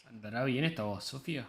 ¿Andará bien esta voz, Sofía?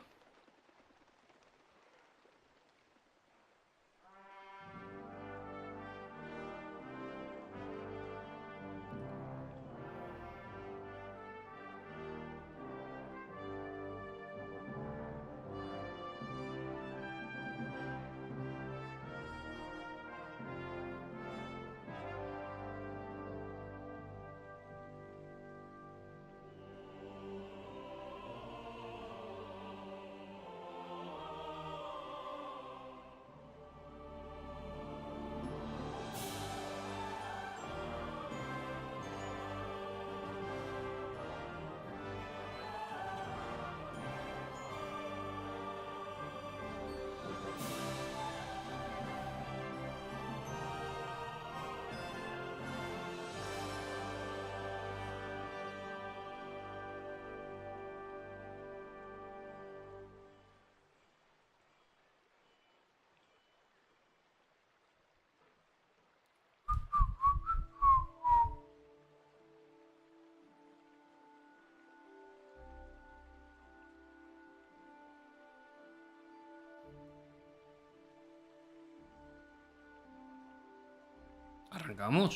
¿Arrancamos?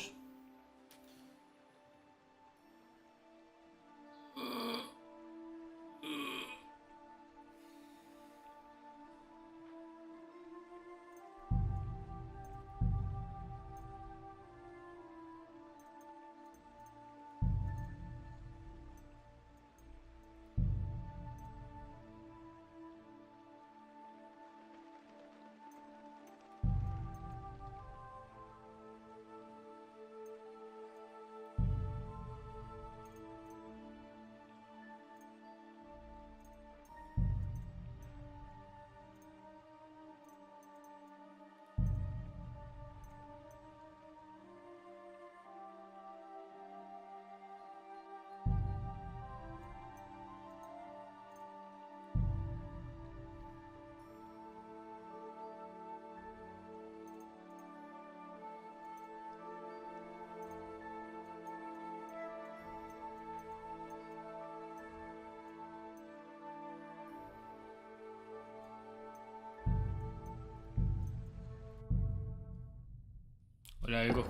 Hola, Algo.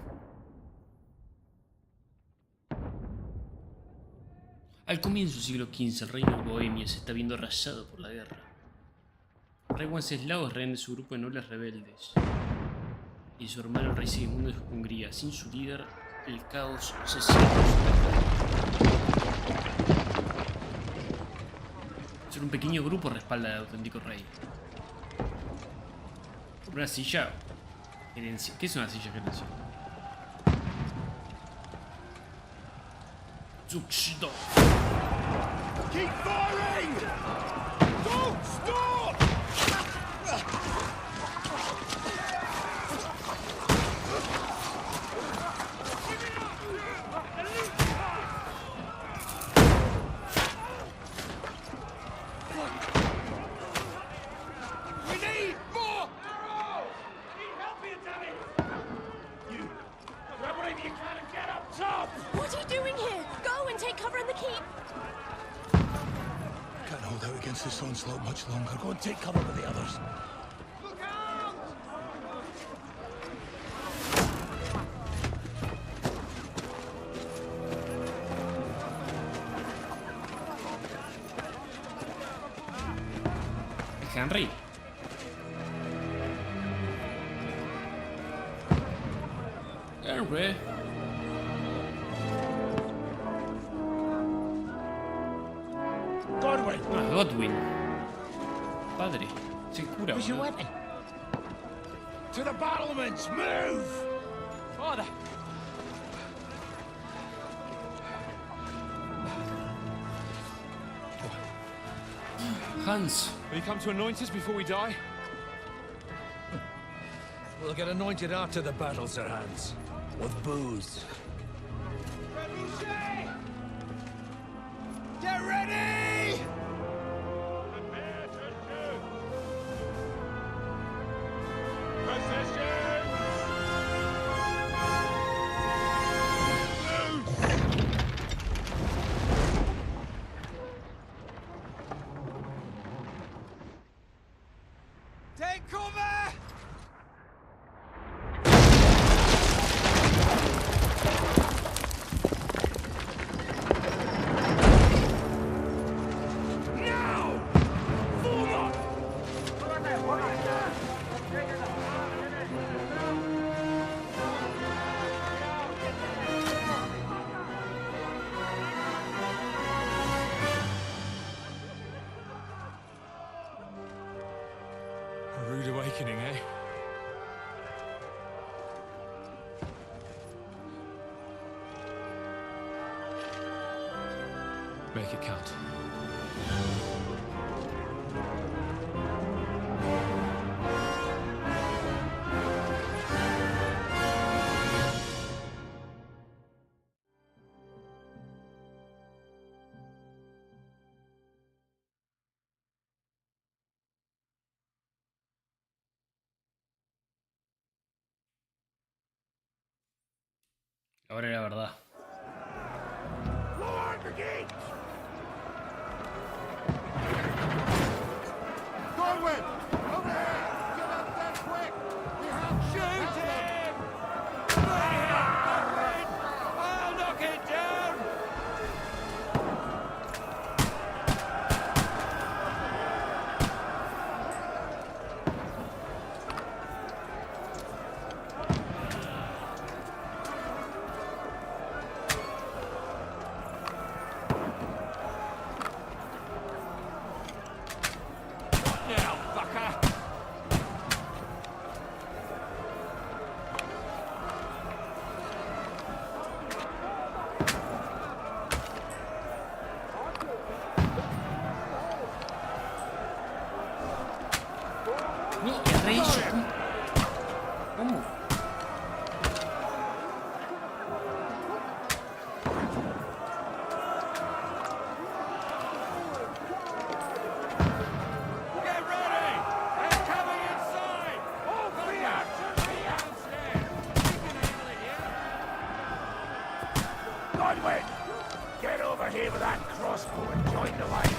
Al comienzo del siglo XV, el reino de Bohemia se está viendo arrasado por la guerra. El rey Wenceslao es rehén de su grupo de nobles rebeldes. Y su hermano, el rey Segismundo de Hungría. Sin su líder, el caos se sigue. Solo un pequeño grupo respalda al auténtico rey. Por una silla gerencia. ¿Qué es una silla gerencia? Zuxido. Keep firing! Don't stop! We need more arrows! I need help here, damn it! You grab whatever you can and get up top! What are you doing here? Go and take cover in the keep. Can't hold out against this onslaught much longer. Go and take cover with the others. Look out! Henry. Henry. Godwin! Ah, Godwin. Padre. Se cura, Where's your boludo. weapon? To the battlements! Move! Father! Hans. Will you come to anoint us before we die? We'll get anointed after the battles are hands. With booze. Trebuchet! Get ready! Prepare to shoot! Positions! Take cover! Now! Forward! A rude awakening, eh? Make it count. Ahora era verdad. Lower the gate! Godwin! Over here! Get up there quick! We have shoot him! I'll knock it down! Now, fucker! No, el rey eso. ¿Cómo? Get ready! They're coming inside! All clear! Downstairs! We can handle it here! Godwin! Get over here with that crossbow and join the line!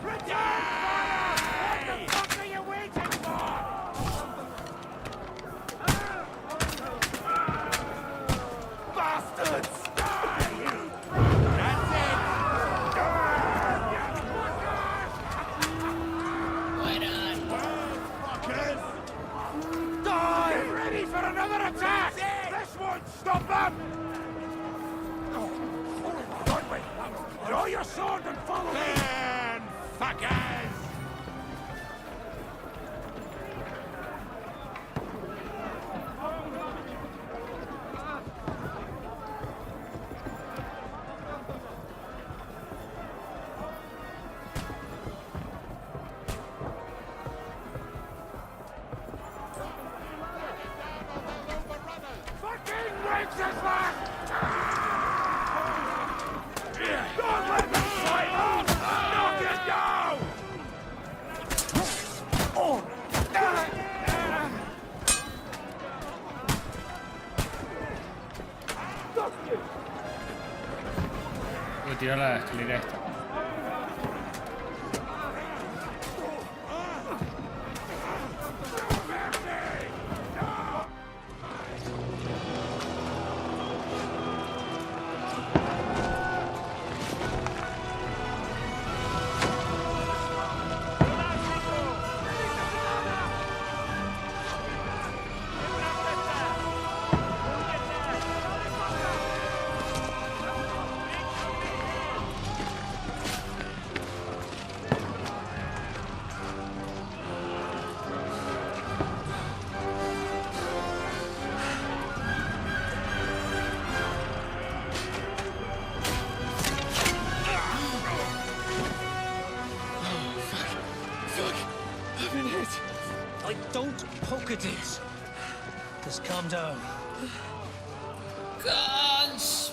Return fire! What the fuck are you waiting for? Bastards! Die, you! That's it! Fuckers! Die! Get ready for another attack! This won't stop them! Godwin, draw your sword and follow me! Burn, fuckers! Fucking Winchester! Don't let them fight up! Knock it down! Oh! Voy a tirar la escalera esta. Don't poke at it. Just calm down. Hans!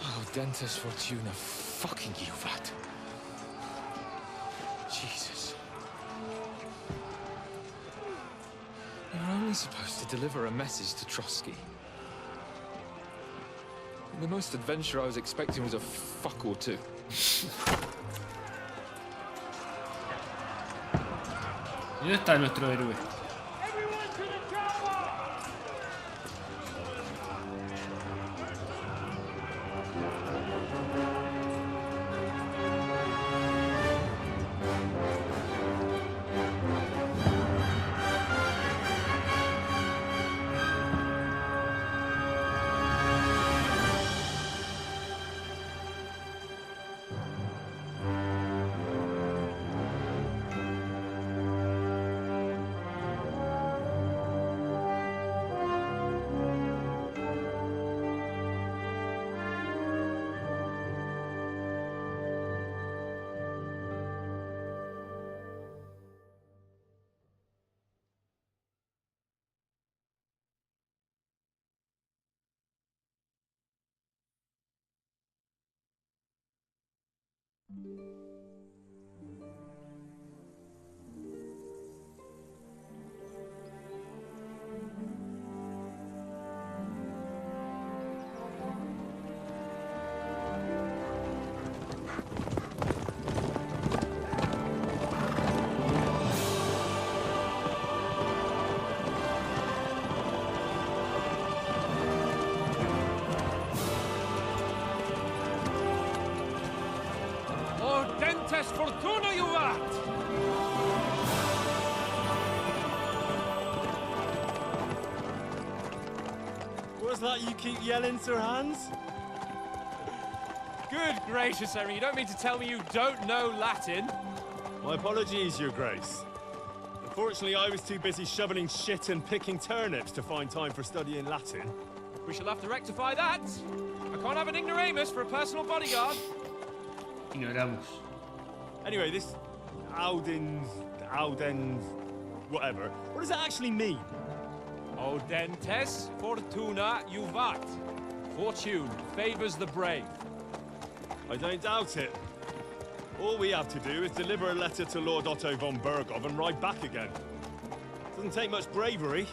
Oh, Dentes Fortuna, fucking you, Vat. Jesus. You're only supposed to deliver a message to Trotsky. The most adventure I was expecting was a fuck or two. ¿Y dónde está nuestro héroe? Everyone to the tower! Dentes Fortuna, you vat! What's that you keep yelling, Sir Hans? Good gracious, Henry, you don't mean to tell me you don't know Latin? My apologies, Your Grace. Unfortunately, I was too busy shoveling shit and picking turnips to find time for studying Latin. We shall have to rectify that. I can't have an ignoramus for a personal bodyguard. Ignoramos. Anyway, this Audens, whatever. What does that actually mean? O Dentes Fortuna Juvat. Fortune favors the brave. I don't doubt it. All we have to do is deliver a letter to Lord Otto von Bergov and ride back again. Doesn't take much bravery.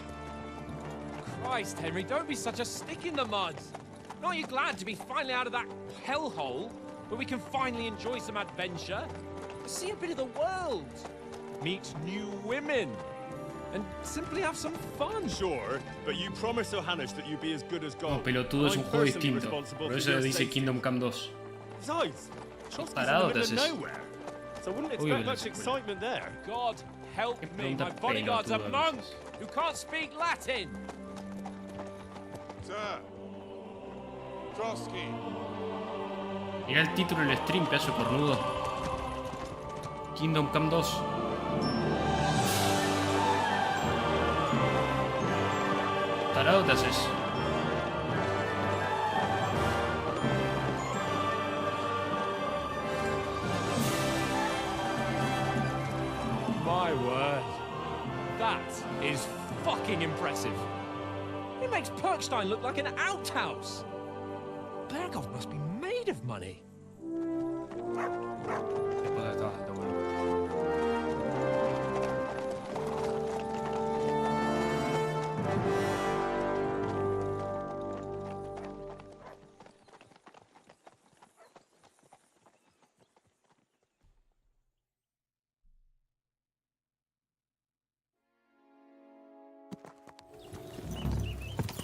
Christ, Henry, don't be such a stick in the mud. Aren't you glad to be finally out of that hellhole where we can finally enjoy some adventure? See a bit of the world, meet new women, and simply have some fun. Sure, but you promised Johannes that you'd be as good as No, gold. pelotudo, es un I'm juego personally distinto. responsible Por for eso your dice safety. Kingdom Come 2. Besides, Trotsky's in the parado middle of te haces. nowhere, so I wouldn't Obvio que expect la much secuela. excitement there. God help Qué me, my pregunta bodyguard's a pelotuda monk haces. who can't speak Latin. Sir, Trotsky. Mirá el título del stream, pedazo de cornudo. Kingdom Come 2. Tarado te haces. My word. That is fucking impressive. It makes Perkstein look like an outhouse. Bergov must be made of money. Después de todo, está bueno.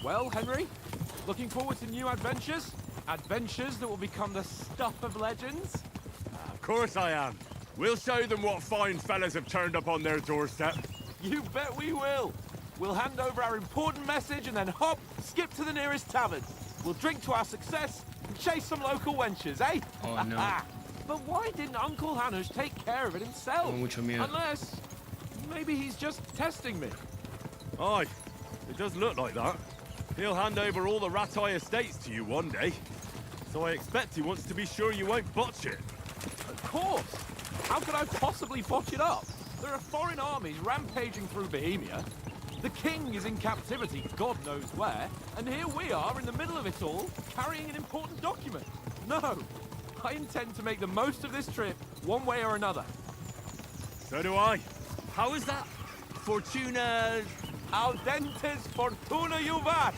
Well, Henry, looking forward to new adventures? Adventures that will become the stuff of legends? Of course I am. We'll show them what fine fellas have turned up on their doorstep. You bet we will. We'll hand over our important message and then hop, skip to the nearest tavern. We'll drink to our success and chase some local wenches, eh? Oh, no. But why didn't Uncle Hanush take care of it himself? Tengo mucho miedo. Unless, maybe he's just testing me. Aye, it does look like that. He'll hand over all the Ratai estates to you one day. So I expect he wants to be sure you won't botch it. Of course. How could I possibly botch it up? There are foreign armies rampaging through Bohemia. The king is in captivity, God knows where, and here we are in the middle of it all, carrying an important document. No, I intend to make the most of this trip, one way or another. So do I. How is that? Fortuna... Al dentes fortuna juvat.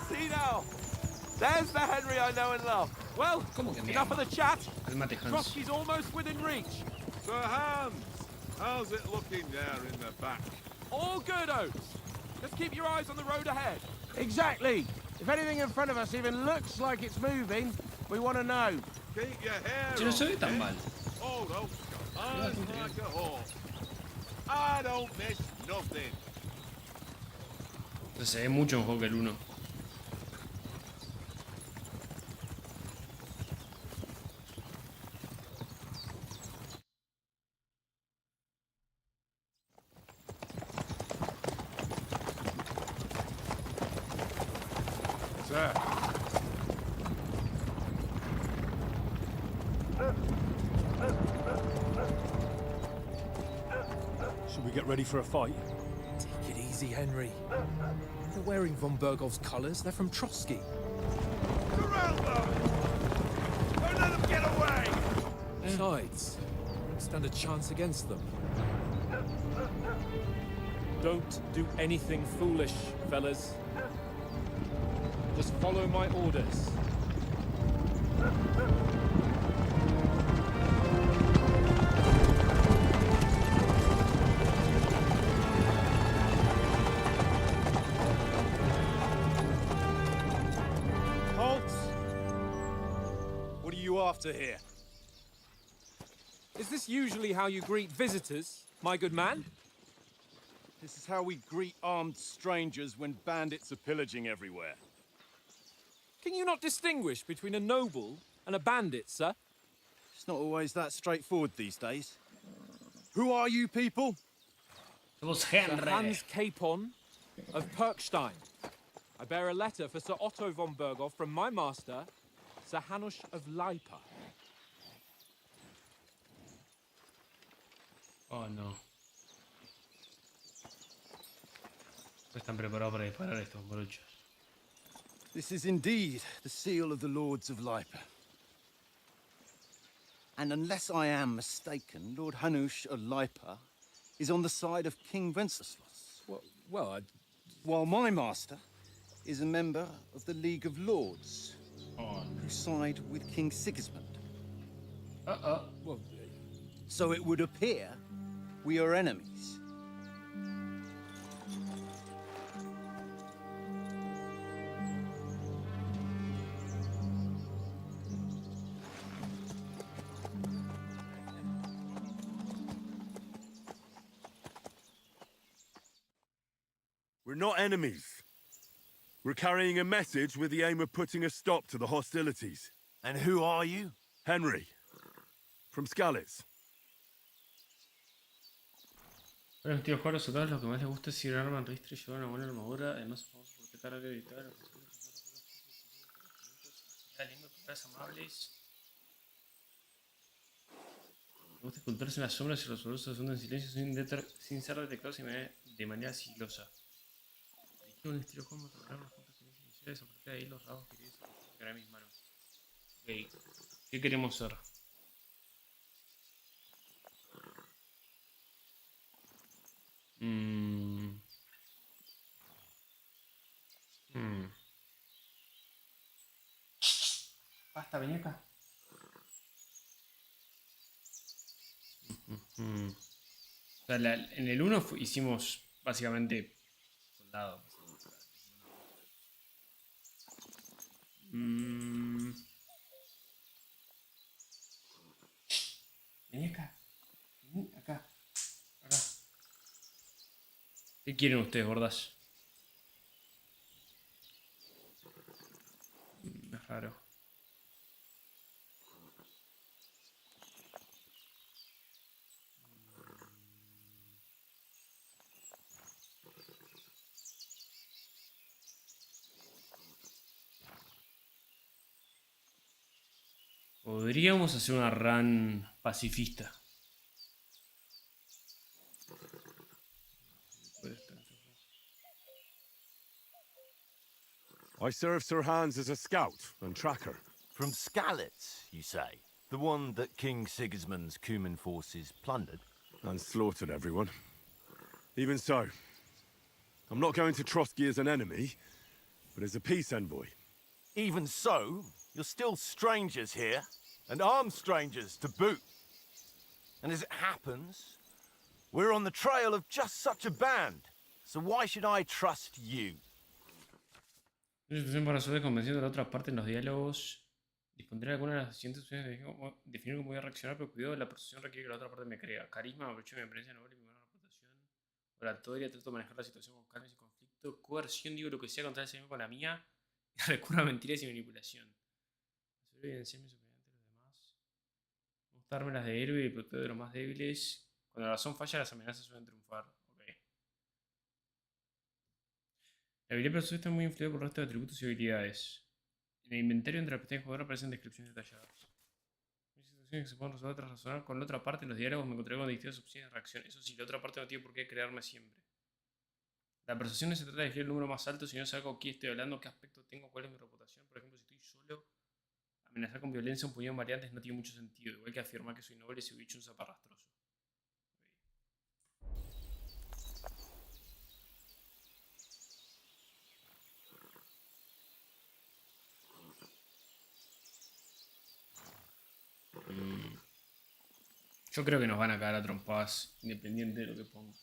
See now, there's the Henry I know and love. Well, ¿Cómo que me enough amo? of the chat. Cálmate, Hans. Trotsky's almost within reach. Sir Hans, how's it looking there in the back? All good, Oates. Just keep your eyes on the road ahead. Exactly. If anything in front of us even looks like it's moving, we want to know. Keep your hair Si no up, se ve tan eh? mal. Hold up, eyes like a hawk. I don't miss nothing. O sea, se ve mucho mejor que el 1. Sir. Should we get ready for a fight? Take it easy, Henry. They're wearing von Bergov's colours. They're from Trotsky. Surround them! Don't let them get away! Besides, we don't stand a chance against them. Don't do anything foolish, fellas. Just follow my orders. Halt! What are you after here? Is this usually how you greet visitors, my good man? This is how we greet armed strangers when bandits are pillaging everywhere. Can you not distinguish between a noble and a bandit, sir? It's not always that straightforward these days. Who are you people? Somos Sir Henry. Hans Capon of Perkstein. I bear a letter for Sir Otto von Bergov from my master, Sir Hanush of Lipa. Oh no. No están preparados para disparar a estos morochos. This is indeed the seal of the Lords of Lipa. And unless I am mistaken, Lord Hanush of Lipa is on the side of King Wenceslas, Well, while my master is a member of the League of Lords, Oh who side with King Sigismund. no. well, So it would appear we are enemies. We're not enemies. We're carrying a message with the aim of putting a stop to the hostilities. And who are you? Henry. From Skalitz. Bueno, tíos juegos soldados, lo que más les gusta es ir en arma en ristre y llevar una buena armadura. Además, vamos a proteger a evitar la lengua de palabras amables. Me gusta ocultarse en las sombras y los olorosos asuntos en silencio sin ser detectados de manera sigilosa. Elegí un estilo como preparar unas cuantas experiencias iniciales. A partir de ahí, los rasgos que queréis pegar en mis manos. Ok, ¿qué queremos ser? Basta, vení acá. O sea, en el 1 hicimos básicamente soldado. Vení acá. Vení acá. Acá. ¿Qué quieren ustedes, gordas? Es raro. Podríamos hacer una run pacifista. Pues, I serve Sir Hans as a scout and tracker. From Skalitz, you say? The one that King Sigismund's Cuman forces plundered? And slaughtered everyone. Even so, I'm not going to Trotsky as an enemy, but as a peace envoy. Even so, you're still strangers here, and armed strangers to boot. And as it happens, we're on the trail of just such a band, so why should I trust you? Una situación para resolver convenciendo a la otra parte en los diálogos. Dispondré algunas de las siguientes opciones de definir cómo voy a reaccionar, pero cuidado, la persuasión requiere que la otra parte me crea. Carisma, aprovecho mi experiencia noble y mi buena reputación. Oratoria, trato de manejar la situación con calma y sin conflicto. Coerción, digo lo que sea contra ese mismo con la mía. Y recurro a mentiras y manipulación. Aseguro evidenciar mi superioridad ante los demás. Mostrarme las de héroe y proteger de los más débiles. Cuando la razón falla, las amenazas suelen triunfar. Okay. La habilidad personal está muy influida por el resto de atributos y habilidades. En el inventario entre la pestaña de jugador aparecen descripciones detalladas. Hay situaciones que se pueden resolver tras razonar con la otra parte. En los diálogos me encontré con distintas opciones de reacción. Eso sí, la otra parte no tiene por qué crearme siempre. La persuasión no se trata de elegir el número más alto, sino saber con quién estoy hablando, qué aspecto tengo, cuál es mi reputación. Por ejemplo, si estoy solo, amenazar con violencia a un puñado de variantes no tiene mucho sentido. Igual que afirmar que soy noble si hubiera hecho un zaparrastroso. Yo creo que nos van a caer a trompadas, independiente de lo que ponga.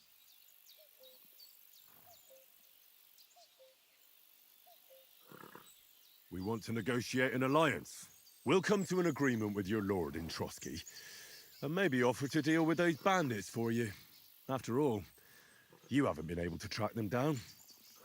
We want to negotiate an alliance. We'll come to an agreement with your lord in Trotsky, and maybe offer to deal with those bandits for you. After all, you haven't been able to track them down.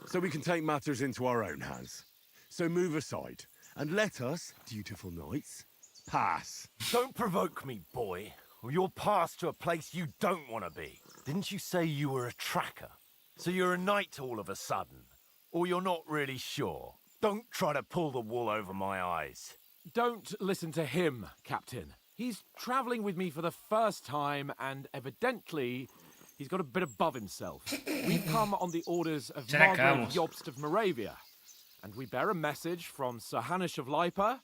So we can take matters into our own hands. So move aside, and let us, dutiful knights, pass. Don't provoke me, boy, or you'll pass to a place you don't want to be. Didn't you say you were a tracker? So you're a knight all of a sudden? Or you're not really sure? Don't try to pull the wool over my eyes. Don't listen to him, Captain. He's travelling with me for the first time, and evidently, he's got a bit above himself. We've come on the orders of Margrave Jobst of Moravia, and we bear a message from Sir Hanush of Lipa,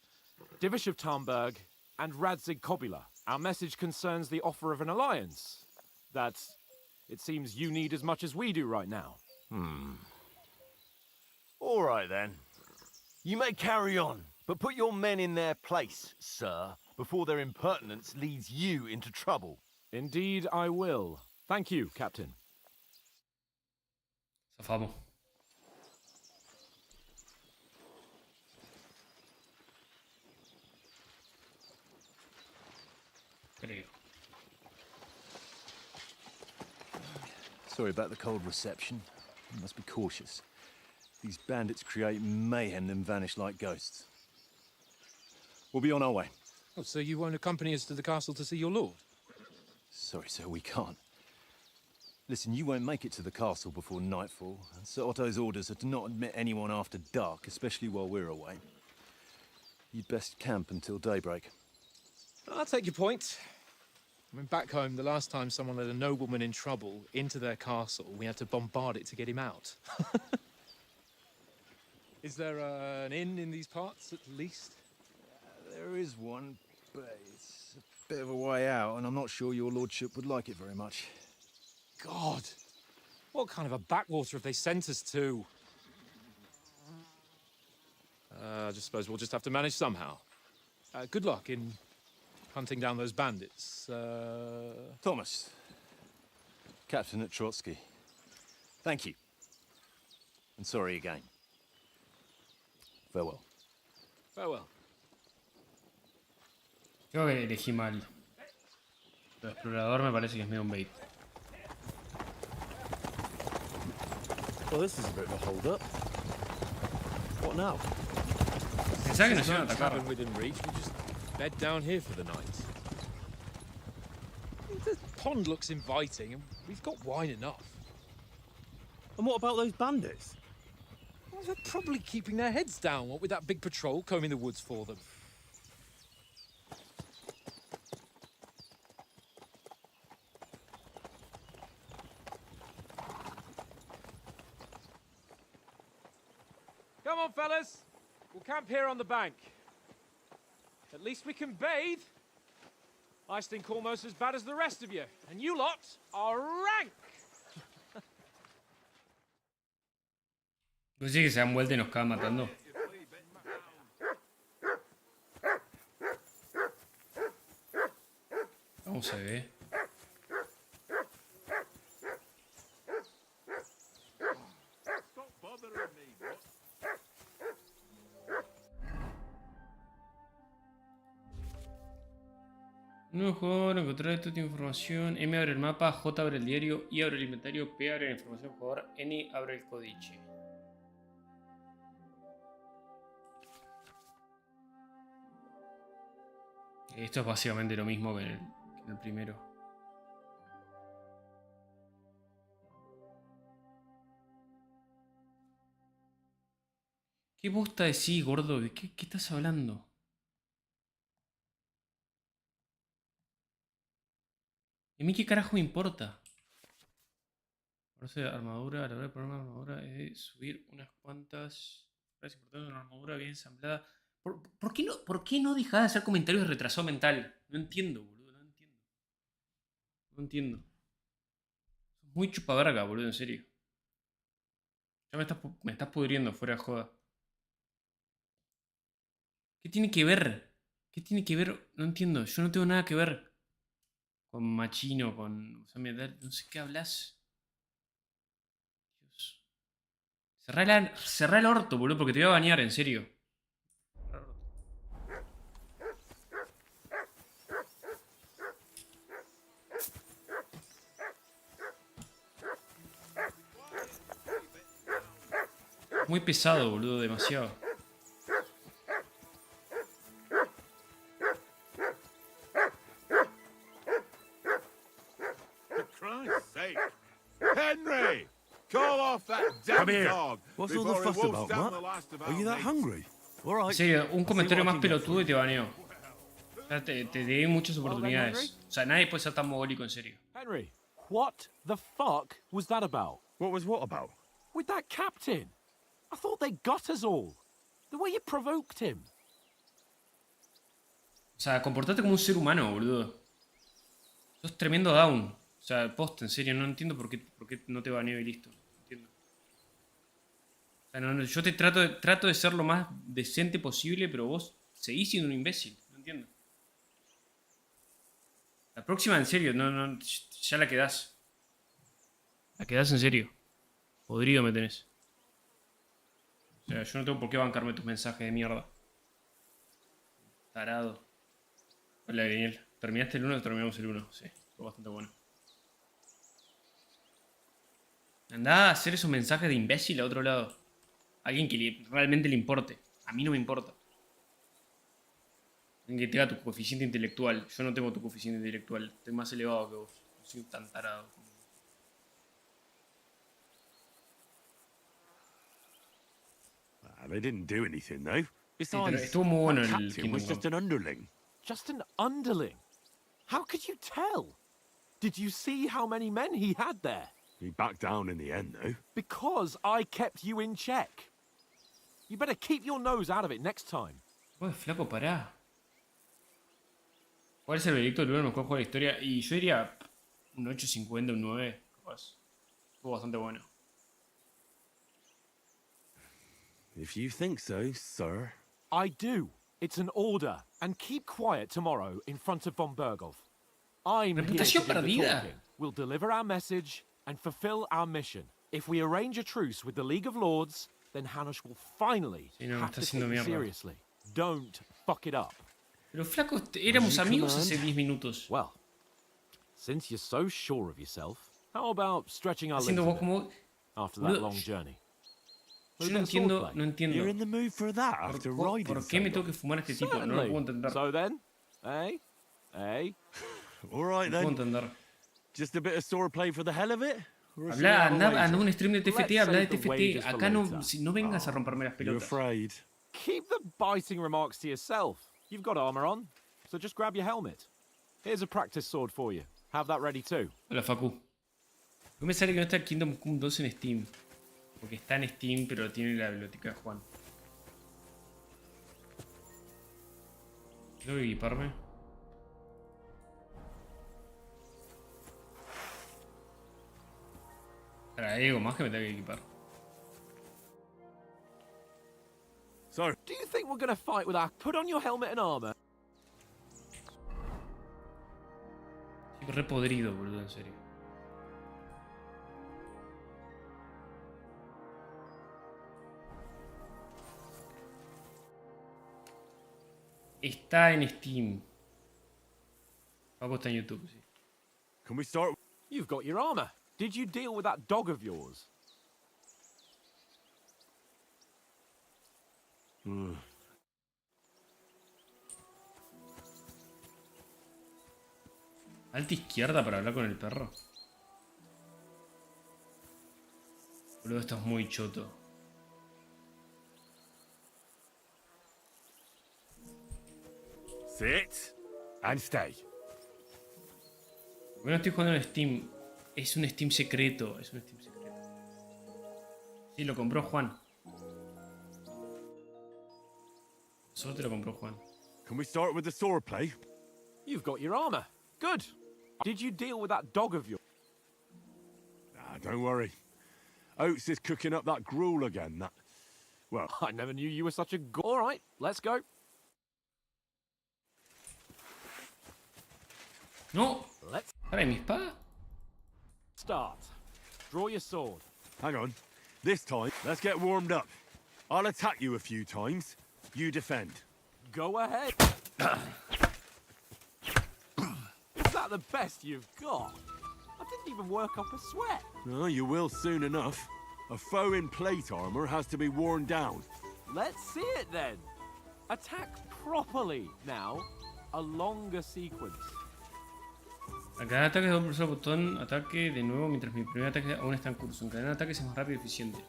Divish of Tarnberg, and Radzig Kobula. Our message concerns the offer of an alliance that it seems you need as much as we do right now. All right, then. You may carry on, but put your men in their place, sir, before their impertinence leads you into trouble. Indeed, I will. Thank you, Captain. Zafamos. Creo. Sorry about the cold reception. You must be cautious. These bandits create mayhem, then vanish like ghosts. We'll be on our way. Oh, so you won't accompany us to the castle to see your lord? Sorry, sir, we can't. Listen, you won't make it to the castle before nightfall, and Sir Otto's orders are to not admit anyone after dark, especially while we're away. You'd best camp until daybreak. I'll take your point. I mean, back home, the last time someone let a nobleman in trouble into their castle, we had to bombard it to get him out. Is there an inn in these parts, at least? There is one, but it's a bit of a way out, and I'm not sure your lordship would like it very much. God! What kind of a backwater have they sent us to? I just suppose we'll just have to manage somehow. Good luck in hunting down those bandits. Thomas, Captain at Trotsky. Thank you. And sorry again. Farewell. Farewell. Creo que elegí mal. El explorador me parece que es medio un bait. Well, this is a bit of a hold-up. What now? Pensaba que nos iban a atacar. Cabin within reach. We just bed down here for the night. The pond looks inviting, and we've got wine enough. And what about those bandits? Well, they're probably keeping their heads down, what with that big patrol combing the woods for them. Go Come on, fellas. We'll camp here on the bank. At least we can bathe. I stink almost as bad as the rest of you, and you lot are rank. Pues sí, que se dan vuelta y nos acaban matando. Vamos a ver. Stop bothering me, what? Nuevo jugador, encontrar toda información. M abre el mapa, J abre el diario, I abre el inventario, P abre la información del jugador, N abre el códice. Esto es básicamente lo mismo que en el primero. ¿Qué bosta decís, gordo? ¿De qué estás hablando? ¿A mí qué carajo me importa? Ponerse armadura, a la hora de poner una armadura es de subir unas cuantas. Es importante una armadura bien ensamblada. ¿Por qué no dejás de hacer comentarios de retrasado mental? No entiendo, boludo, no entiendo. No entiendo. Sos muy chupaverga, boludo, en serio. Ya me estás pudriendo, fuera de joda. ¿Qué tiene que ver? ¿Qué tiene que ver? No entiendo, yo no tengo nada que ver con Machino, con... O sea, no sé qué hablas. Dios. Cerrá el orto, boludo, porque te voy a bañar, en serio. Muy pesado, boludo, demasiado. For Christ's sake. Henry! Call off that damn Come here. dog What's all the before he fuss wolfs about, down the Matt? last of Are our you that mates. hungry? All right. En serio, un comentario what I más can get pelotudo y te baneo. O sea, te di muchas oportunidades. O sea, nadie puede ser tan mogólico, en serio. Henry, what the fuck was that about? What was what about? With that captain? I thought they got us all. The way you provoked him. O sea, comportate como un ser humano, boludo. Sos tremendo down. O sea, posta, en serio, no entiendo por qué no te baneo y listo. No entiendo. O sea, yo te trato de ser lo más decente posible, pero vos seguís siendo un imbécil. No entiendo. La próxima, en serio, ya la quedás. La quedás en serio. Podrido me tenés. O sea, yo no tengo por qué bancarme tus mensajes de mierda. Tarado. Hola, Daniel. ¿Terminaste el 1 o terminamos el 1? Sí, fue bastante bueno. Andá a hacer esos mensajes de imbécil a otro lado. Alguien que realmente le importe. A mí no me importa. Alguien que tenga tu coeficiente intelectual. Yo no tengo tu coeficiente intelectual. Estoy más elevado que vos. No soy tan tarado. They didn't do anything, though. Sí, pero Besides, estuvo muy bueno that el captain Kingdom was just Come. an underling. Just an underling? How could you tell? Did you see how many men he had there? He backed down in the end, though. Because I kept you in check. You better keep your nose out of it next time. Joder, flaco, pará. ¿Cuál es el veredicto del mejor juego de la historia? Y yo diría un 8.50, un 9. Capaz. Estuvo bastante bueno. If you think so, sir. I do. It's an order. And keep quiet tomorrow in front of von Berghoff. I'm here to do Reputación the perdida. talking. We'll deliver our message and fulfill our mission. If we arrange a truce with the League of Lords, then Hanush will finally Sí, no, me have está to haciendo take it mierda. seriously. Don't fuck it up. Pero flaco, éramos amigos hace 10 minutos. Well, since you're so sure of yourself, how about stretching our limbs Haciendo a vos bit como... after that Boludo, long journey? Yo no entiendo, no entiendo. You're in the mood for that after riding ¿Por so qué me tengo long? que fumar a este tipo? No lo puedo entender. So then, eh? Eh? All right, No puedo then. entender. Just a bit of swordplay for the hell of it? Or should we Habla, have a anda wager? a un stream de TFT, Let's habla de save the TFT. wages for Acá no, later. no vengas a romperme las You're pelotas. afraid. Keep the biting remarks to yourself. You've got armor on, so just grab your helmet. Here's a practice sword for you. Have that ready too. Hola, Facu. ¿Por qué me sale que no está el Kingdom Come 2 en Steam? Porque está en Steam, pero tiene la biblioteca de Juan. Tengo que equiparme. Espera, hay algo más que me tengo que equipar. So, Do you think we're gonna fight with our... Put on your helmet and armor. Estoy re podrido, boludo, en serio. Está en Steam. Paco está en YouTube, sí. can we start? You've got your armor. Did you deal with that dog of yours? Alta izquierda para hablar con el perro. Boludo, esto es muy choto. Sit and stay. Bueno, estoy jugando en Steam. Es un Steam secreto. Es un Steam secreto. Sí, lo compró Juan. Solo te lo compró Juan. Can we start with the sword play? You've got your armor. Good. Did you deal with that dog of yours? Ah, don't worry. Oates is cooking up that gruel again. That, well, I never knew you were such a All right, let's go. No. Let's ¿Para mi espada? start. Draw your sword. hang on. This time, let's get warmed up. I'll attack you a few times. You defend. Go ahead. Is that the best you've got? I didn't even work up a sweat. Oh, you will soon enough. A foe in plate armor has to be worn down. Let's see it then. Attack properly now. A longer sequence. A cada ataque debo pulsar el botón ataque de nuevo mientras mi primer ataque aún está en curso. Encadenar ataques es más rápido y eficiente.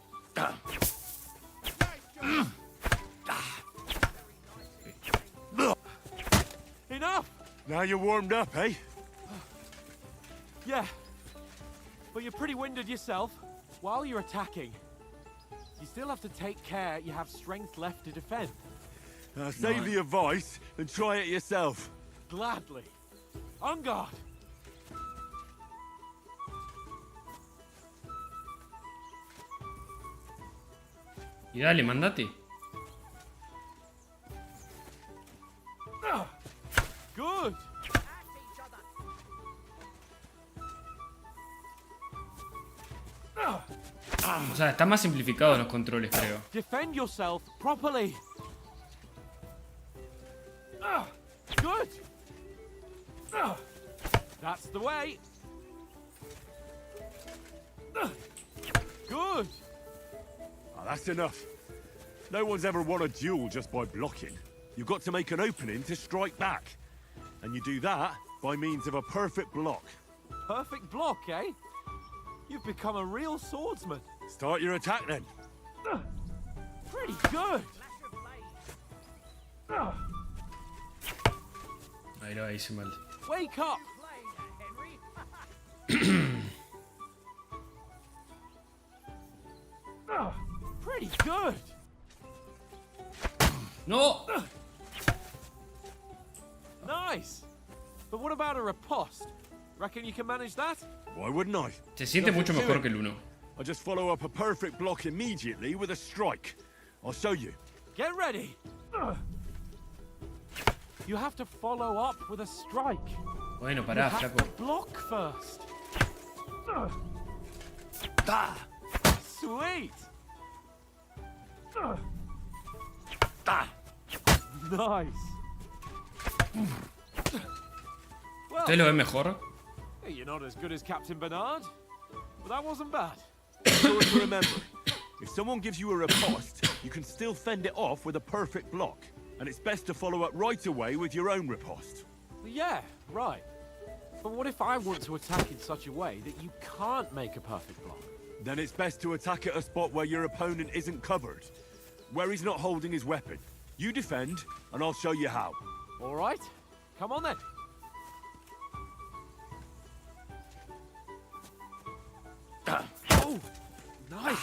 Enough! Now you're warmed up, eh? Yeah. But you're pretty winded yourself. While you're attacking, you still have to take care you have strength left to defend. Save the advice and try it yourself. Gladly. On guard. Y dale, mandate. Good. O sea, están más simplificados los controles, creo. Defend yourself properly. Good. That's the way. Good. Ah, that's enough. No one's ever won a duel just by blocking. You've got to make an opening to strike back. And you do that by means of a perfect block. Perfect block, eh? You've become a real swordsman. Start your attack then. Pretty good. Ahí lo hice mal. Wake up. Pretty good. ¡No! Nice. But what about a riposte? Reckon you can manage that? Why wouldn't I? Se siente mucho mejor que el 1. I just follow up a perfect block immediately with a strike. I'll show you. Get ready. You have to follow up with a strike. Bueno, You pará, have flaco. to block first. Sweet. Nice. Well, ¿Ustedes lo ven mejor? you're not as good as Captain Bernard, but that wasn't bad. So to remember, if someone gives you a riposte, you can still fend it off with a perfect block. And it's best to follow up right away with your own riposte. Yeah, right. But what if I want to attack in such a way that you can't make a perfect block? Then it's best to attack at a spot where your opponent isn't covered, where he's not holding his weapon. You defend, and I'll show you how. All right, come on then. Oh, nice.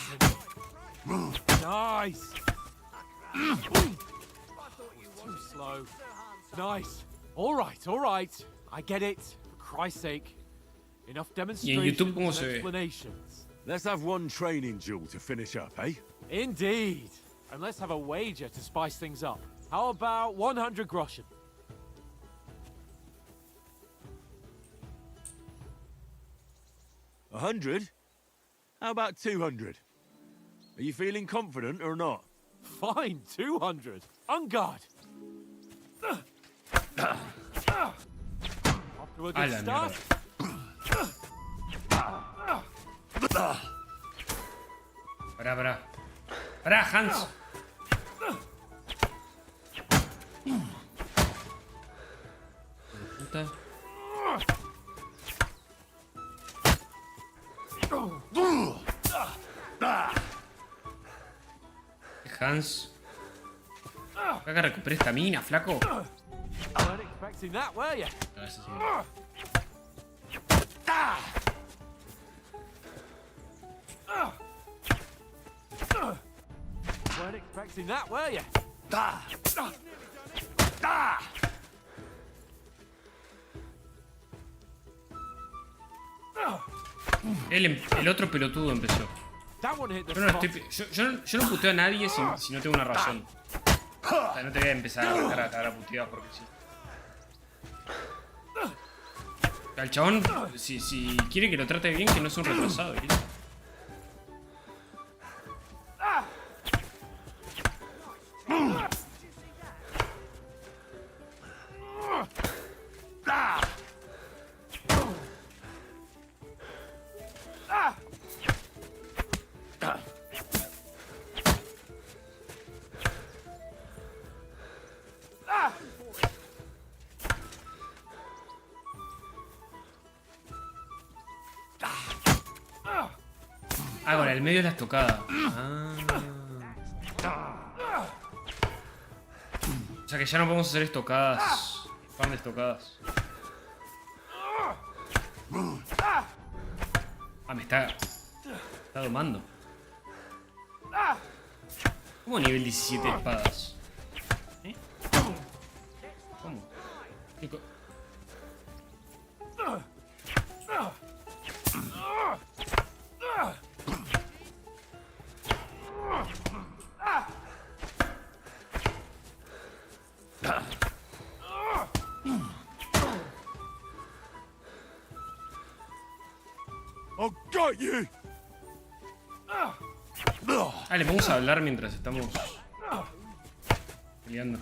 Nice. Too slow. Nice. All right. I get it. For Christ's sake. Enough ¿Y en demonstrations YouTube cómo and se ve? explanations. Let's have one training duel to finish up, eh? Indeed. And let's have a wager to spice things up. How about 100 groschen? 100? How about 200? Are you feeling confident or not? Fine, 200. On guard. Off to a A good la start. Pará. Pará, Hans. Puta. Hans. Acá que recuperé esta mina, flaco. Weren't expecting that, were you? Ah, eso sí. Weren't expecting that, were you? El otro pelotudo empezó. That one hit the Yo no, spot. yo no puteo a nadie si no tengo una razón. O sea, no te voy a empezar a cagar a puteadas porque sí. Al chabón, si quiere que lo trate bien, que no sea un retrasado. ¿Listo? Ah, con el medio de las tocadas. Ah. O sea que ya no podemos hacer estocadas. Fan de estocadas. Ah, me está domando. ¿Cómo nivel 17 de espadas? ¿Eh? ¿Cómo? ¿Qué I'll got you! Ah, le vamos a hablar mientras estamos peleando.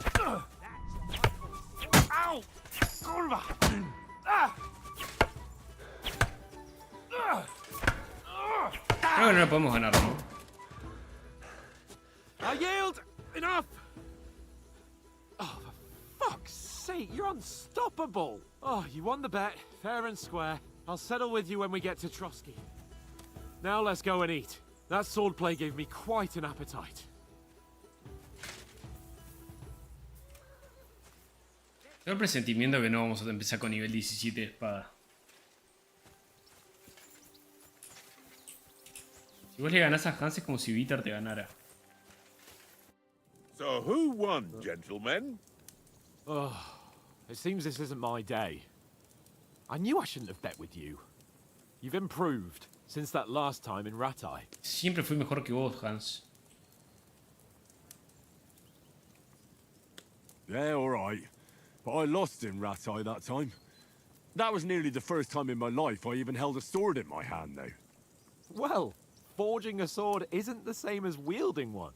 Creo que no lo podemos ganar, ¿no? I yield! Enough! Oh, for fuck's sake, you're unstoppable! Oh, you won the bet, fair and square. I'll settle with you when we get to Trotsky. Now let's go and eat. That swordplay gave me quite an appetite. Tengo el presentimiento que no vamos a empezar con nivel 17 de espada. Si vos le ganás a Hans es como si Vitar te ganara. So who won, gentlemen? Oh, it seems this isn't my day. I knew I shouldn't have bet with you. You've improved since that last time in Ratai. Siempre fui mejor que vos, Hans. Yeah, all right. But I lost in Ratai that time. That was nearly the first time in my life I even held a sword in my hand, though. Well, forging a sword isn't the same as wielding one.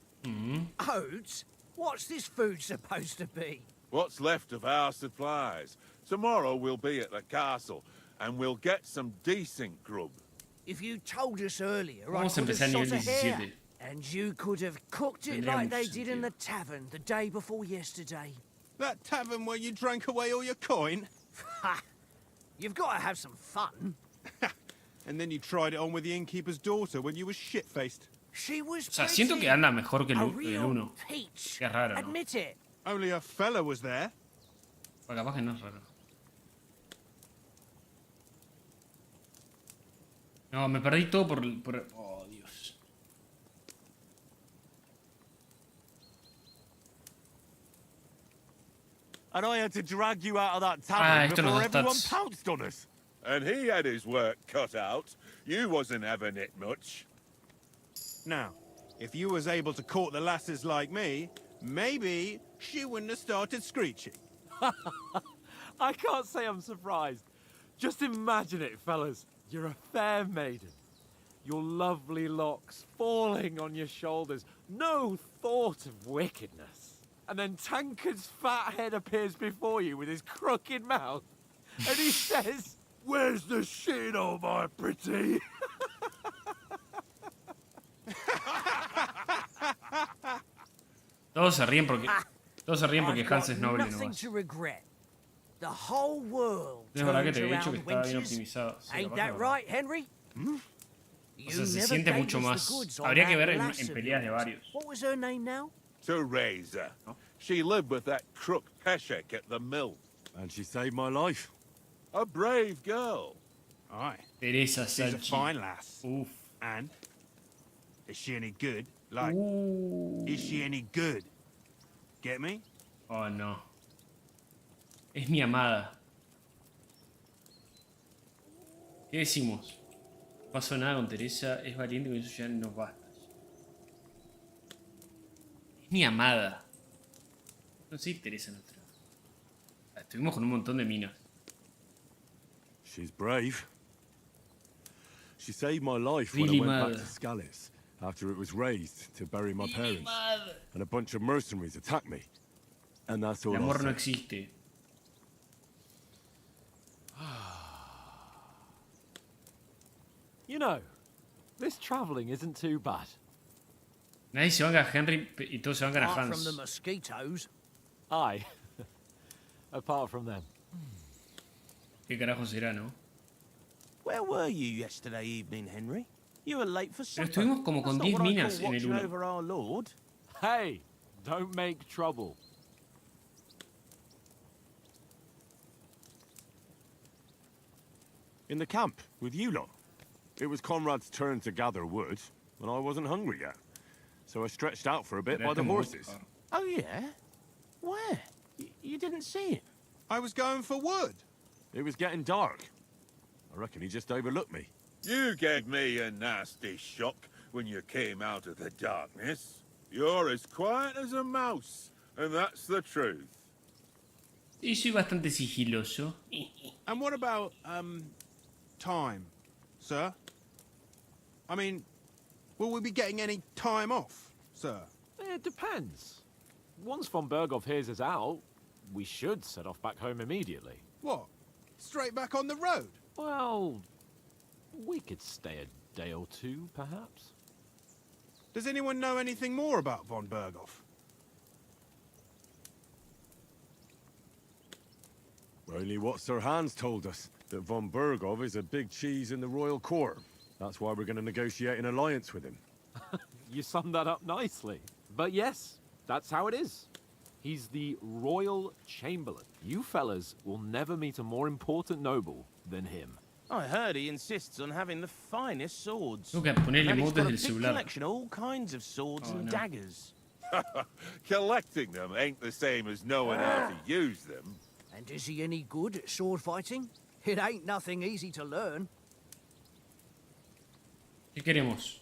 Oats? What's this food supposed to be? What's left of our supplies. Tomorrow we'll be at the castle, and we'll get some decent grub. If you told us earlier, I Vamos a could empezar have nivel shot a hare. 17. And you could have cooked it Tendría like they mucho did in sentido. the tavern the day before yesterday. That tavern where you drank away all your coin? Ha! You've got to have some fun. And then you tried it on with the innkeeper's daughter when you were shit-faced. She was O sea, siento que anda mejor que a el real 1. peach. Qué raro, ¿no? Admit it. Only a fella was there. O capaz que no es raro. No, me perdí todo por... Oh, Dios. and I had to drag you out of that Ah, tavern esto before los everyone stats. pounced on us. And he had his work cut out. You wasn't having it much. Now, if you was able to court the lasses like me, maybe she wouldn't have started screeching. I can't say I'm surprised. Just imagine it, fellas. You're a fair maiden. Your lovely locks falling on your shoulders. No thought of wickedness. And then Tankard's fat head appears before you with his crooked mouth. And he says, "Where's the shit, oh my pretty?" Todos se ríen porque Hans es noble nothing nomás. to regret. The whole world Es verdad que turns te había dicho que around estaba bien wenches. optimizado. Sí, Ain't capaz that que right, Henry? O sea, se siente mucho más. Habría que ver en peleas de varios. What was her name now? Teresa. She lived with that crook Peshek at the mill. And she saved my life. A brave girl. Aye. Teresa She's a Sachi. fine lass. Uf. And is she any good? Like, Uh. is she any good? Get me? Oh, no. Es mi amada. ¿Qué decimos? No pasó nada con Teresa, es valiente, con eso ya nos basta. Es mi amada. No sé, Teresa nuestra. Estuvimos con un montón de minas. She's brave. She saved my life Really when I went mad. back to Scallis after it was raised to bury my parents. And a bunch of mercenaries attacked me. And that's all El I'll amor no say. existe. You know, this travelling isn't too bad. Nadie se banca a Henry y todos se bancan a Apart from the Hans. mosquitoes. Aye. Apart from them. ¿Qué carajo será, no? Where were you yesterday evening, Henry? You were late for Pero supper. estuvimos como con That's 10 not what I minas call en el watching 1. over our Lord. Hey, don't make trouble. In the camp, with you lot. It was Conrad's turn to gather wood, and I wasn't hungry yet. So I stretched out for a bit by the horses. Oh, yeah? Where? You didn't see him? I was going for wood. It was getting dark. I reckon he just overlooked me. You gave me a nasty shock when you came out of the darkness. You're as quiet as a mouse, and that's the truth. Y soy bastante sigiloso. And what about, time, sir? I mean, will we be getting any time off, sir? It depends. Once von Berghoff hears us out, we should set off back home immediately. What? Straight back on the road? Well, we could stay a day or two, perhaps. Does anyone know anything more about von Berghoff? Only what Sir Hans told us, that von Berghoff is a big cheese in the royal court. That's why we're going to negotiate an alliance with him. You summed that up nicely. But yes, that's how it is. He's the royal chamberlain. You fellas will never meet a more important noble than him. I heard he insists on having the finest swords. Tengo que ponerle And he's emotes got a del big celular. collection of all kinds of swords Oh, and no. daggers. Collecting them ain't the same as knowing how to use them. And is he any good at sword fighting? It ain't nothing easy to learn. ¿Qué queremos?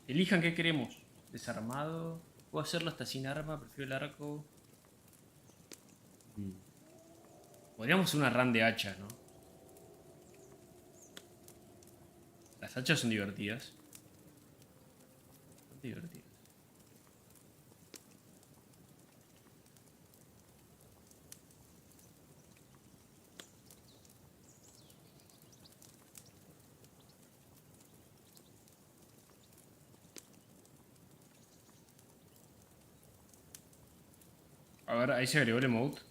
Elijan qué queremos. Desarmado. Puedo hacerlo hasta sin arma, prefiero el arco. Podríamos hacer una run de hachas, ¿no? Las hachas son divertidas. Son divertidas. A ver, ahí se agregó el emote.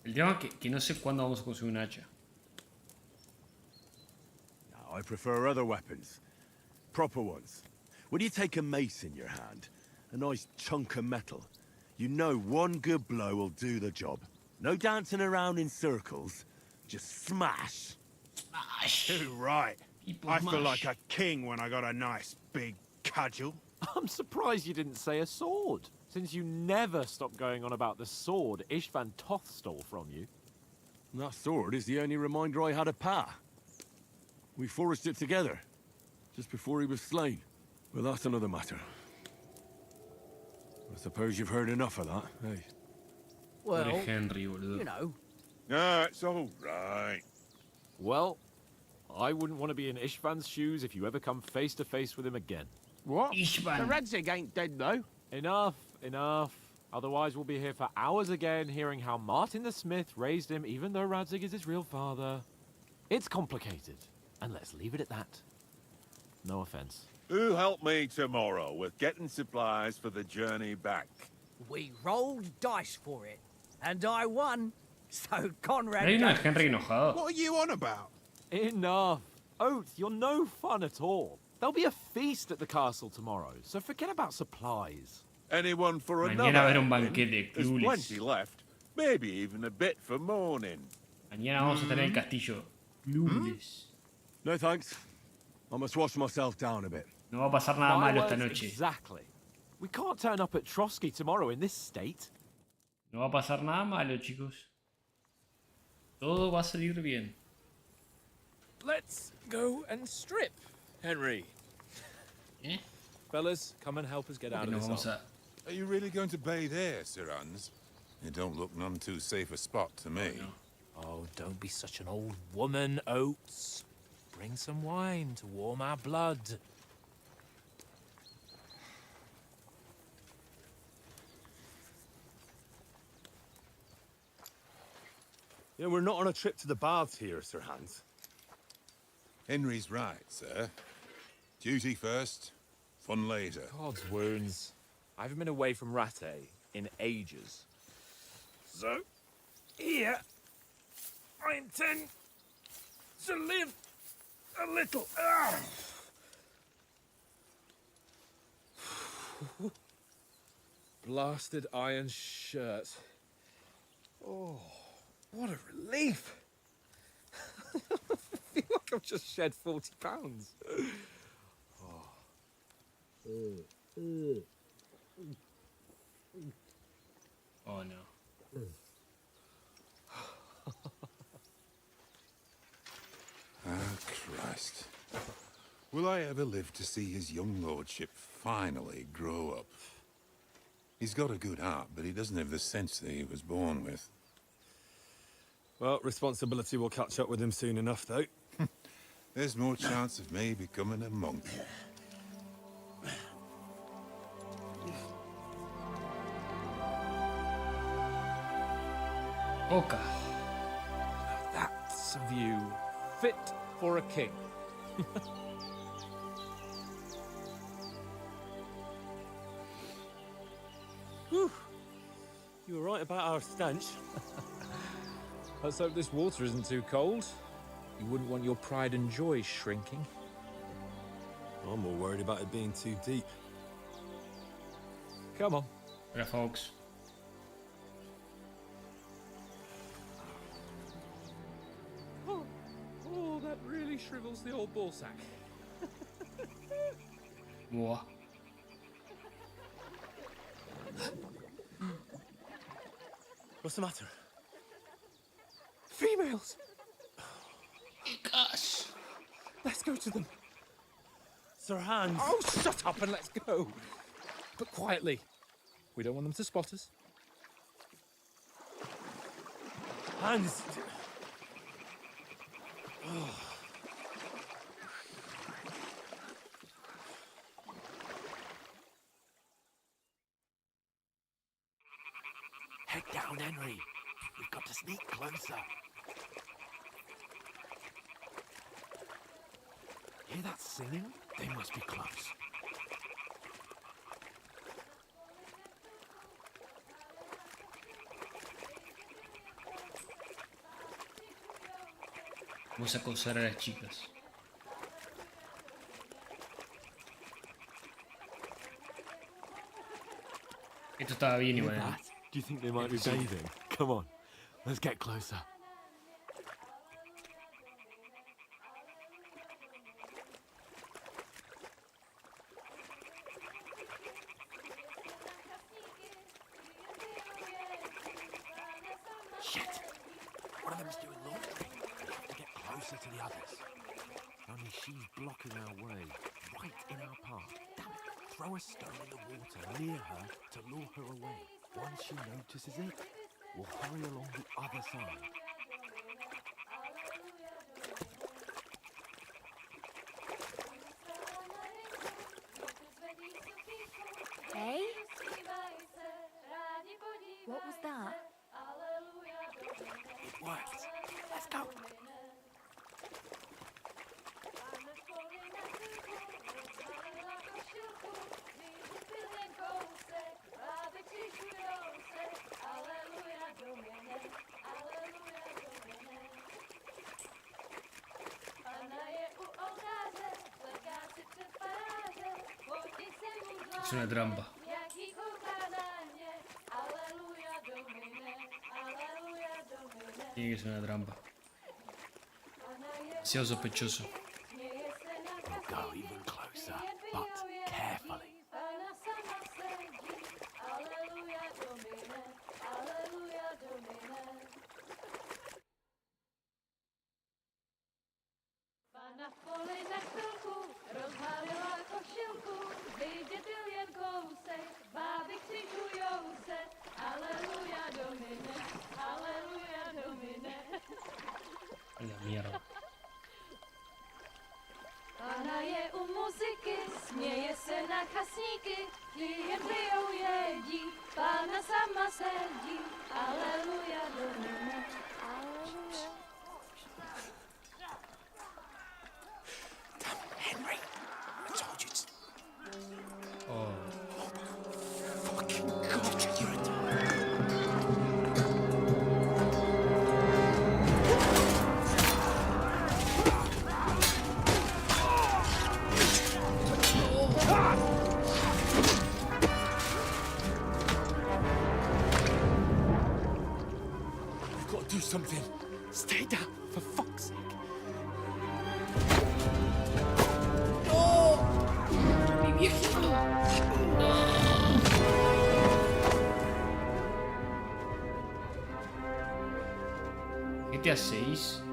El tema es que no sé cuándo vamos a conseguir un hacha. I prefer other weapons. Proper ones. When you take a mace in your hand, a nice chunk of metal, you know one good blow will do the job. No dancing around in circles. Just smash. Too right. I feel like a king when I got a nice big cudgel. I'm surprised you didn't say a sword, since you never stop going on about the sword Ishvan Toth stole from you. That sword is the only reminder I had of Pa. We forged it together, just before he was slain. But that's another matter. I suppose you've heard enough of that, eh? Well, Henry, you know. No, it's all right. Well, I wouldn't want to be in Ishvan's shoes if you ever come face to face with him again. What? Ishvan. The Radzig ain't dead, though. Enough, enough. Otherwise, we'll be here for hours again, hearing how Martin the Smith raised him, even though Radzig is his real father. It's complicated, and let's leave it at that. No offense. Who helped me tomorrow with getting supplies for the journey back? We rolled dice for it, and I won. So Conrad. Hay una Henry enojado. What are you on about? Enough. Oath, you're no fun at all. There'll be a feast at the castle tomorrow, so forget about supplies. Anyone for Mañana another? va a haber un helping? banquete, There's clueless. plenty left. Maybe even a bit for morning. Mañana vamos a tener el castillo. Lunes. No thanks. I must wash myself down a bit. No va a pasar nada My malo esta words noche. exactly. We can't turn up at Trotsky tomorrow in this state. No va a pasar nada malo, chicos. Todo va a salir bien. Let's go and strip, Henry. ¿Eh? Fellas, come and help us get out of No this vamos hole. a... Are you really going to bathe here, Sir Hans? It don't look none too safe a spot to me. Oh, don't be such an old woman, Oates. Bring some wine to warm our blood. Yeah, we're not on a trip to the baths here, Sir Hans. Henry's right, sir. Duty first, fun later. God's wounds. I haven't been away from Rattay in ages. So, here, I intend to live a little. Blasted iron shirt. Oh, what a relief. I feel like I've just shed 40 pounds. Oh, no. Ah, Christ. Will I ever live to see his young lordship finally grow up? He's got a good heart, but he doesn't have the sense that he was born with. Well, responsibility will catch up with him soon enough, though. There's more chance of me becoming a monk. Oka. That's a view fit for a king. Whew. You were right about our stench. Let's hope this water isn't too cold. You wouldn't want your pride and joy shrinking. I'm more worried about it being too deep. Come on. Hola, folks. Oh, that really shrivels the old ball sack. Buah. What's the matter? Females! Gosh. Let's go to them. Sir Hans! Oh, shut up and let's go. But quietly. We don't want them to spot us. Hans! Head down, Henry. We've got to sneak closer. Hear that singing? They must be close. Vamos a acosar a las chicas. Esto estaba bien Hear igual. that? Do you think they might be bathing? Come on, let's get closer. Shit! One of them's doing laundry. We have to get closer to the others. Only she's blocking our way, right in our path. Damn it! Throw a stone in the water near her to lure her away. Once she notices it, we'll hurry along the other side. Hey? What was that? It worked. Let's go. Es una trampa. Tiene que ser una trampa. Demasiado sospechoso. We'll go even closer, but carefully. A la mierda. Pana je u muzyky, směje se na chasníky, klientują jedí, Pana sama sedí, aleluja domine, aleluja. Damn it, Henry! I told you to... Oh. Fucking God, you're a... Do something. Stay down, for fuck's sake. ¡No! ¡Mi viejito! ¡No! GTA 6.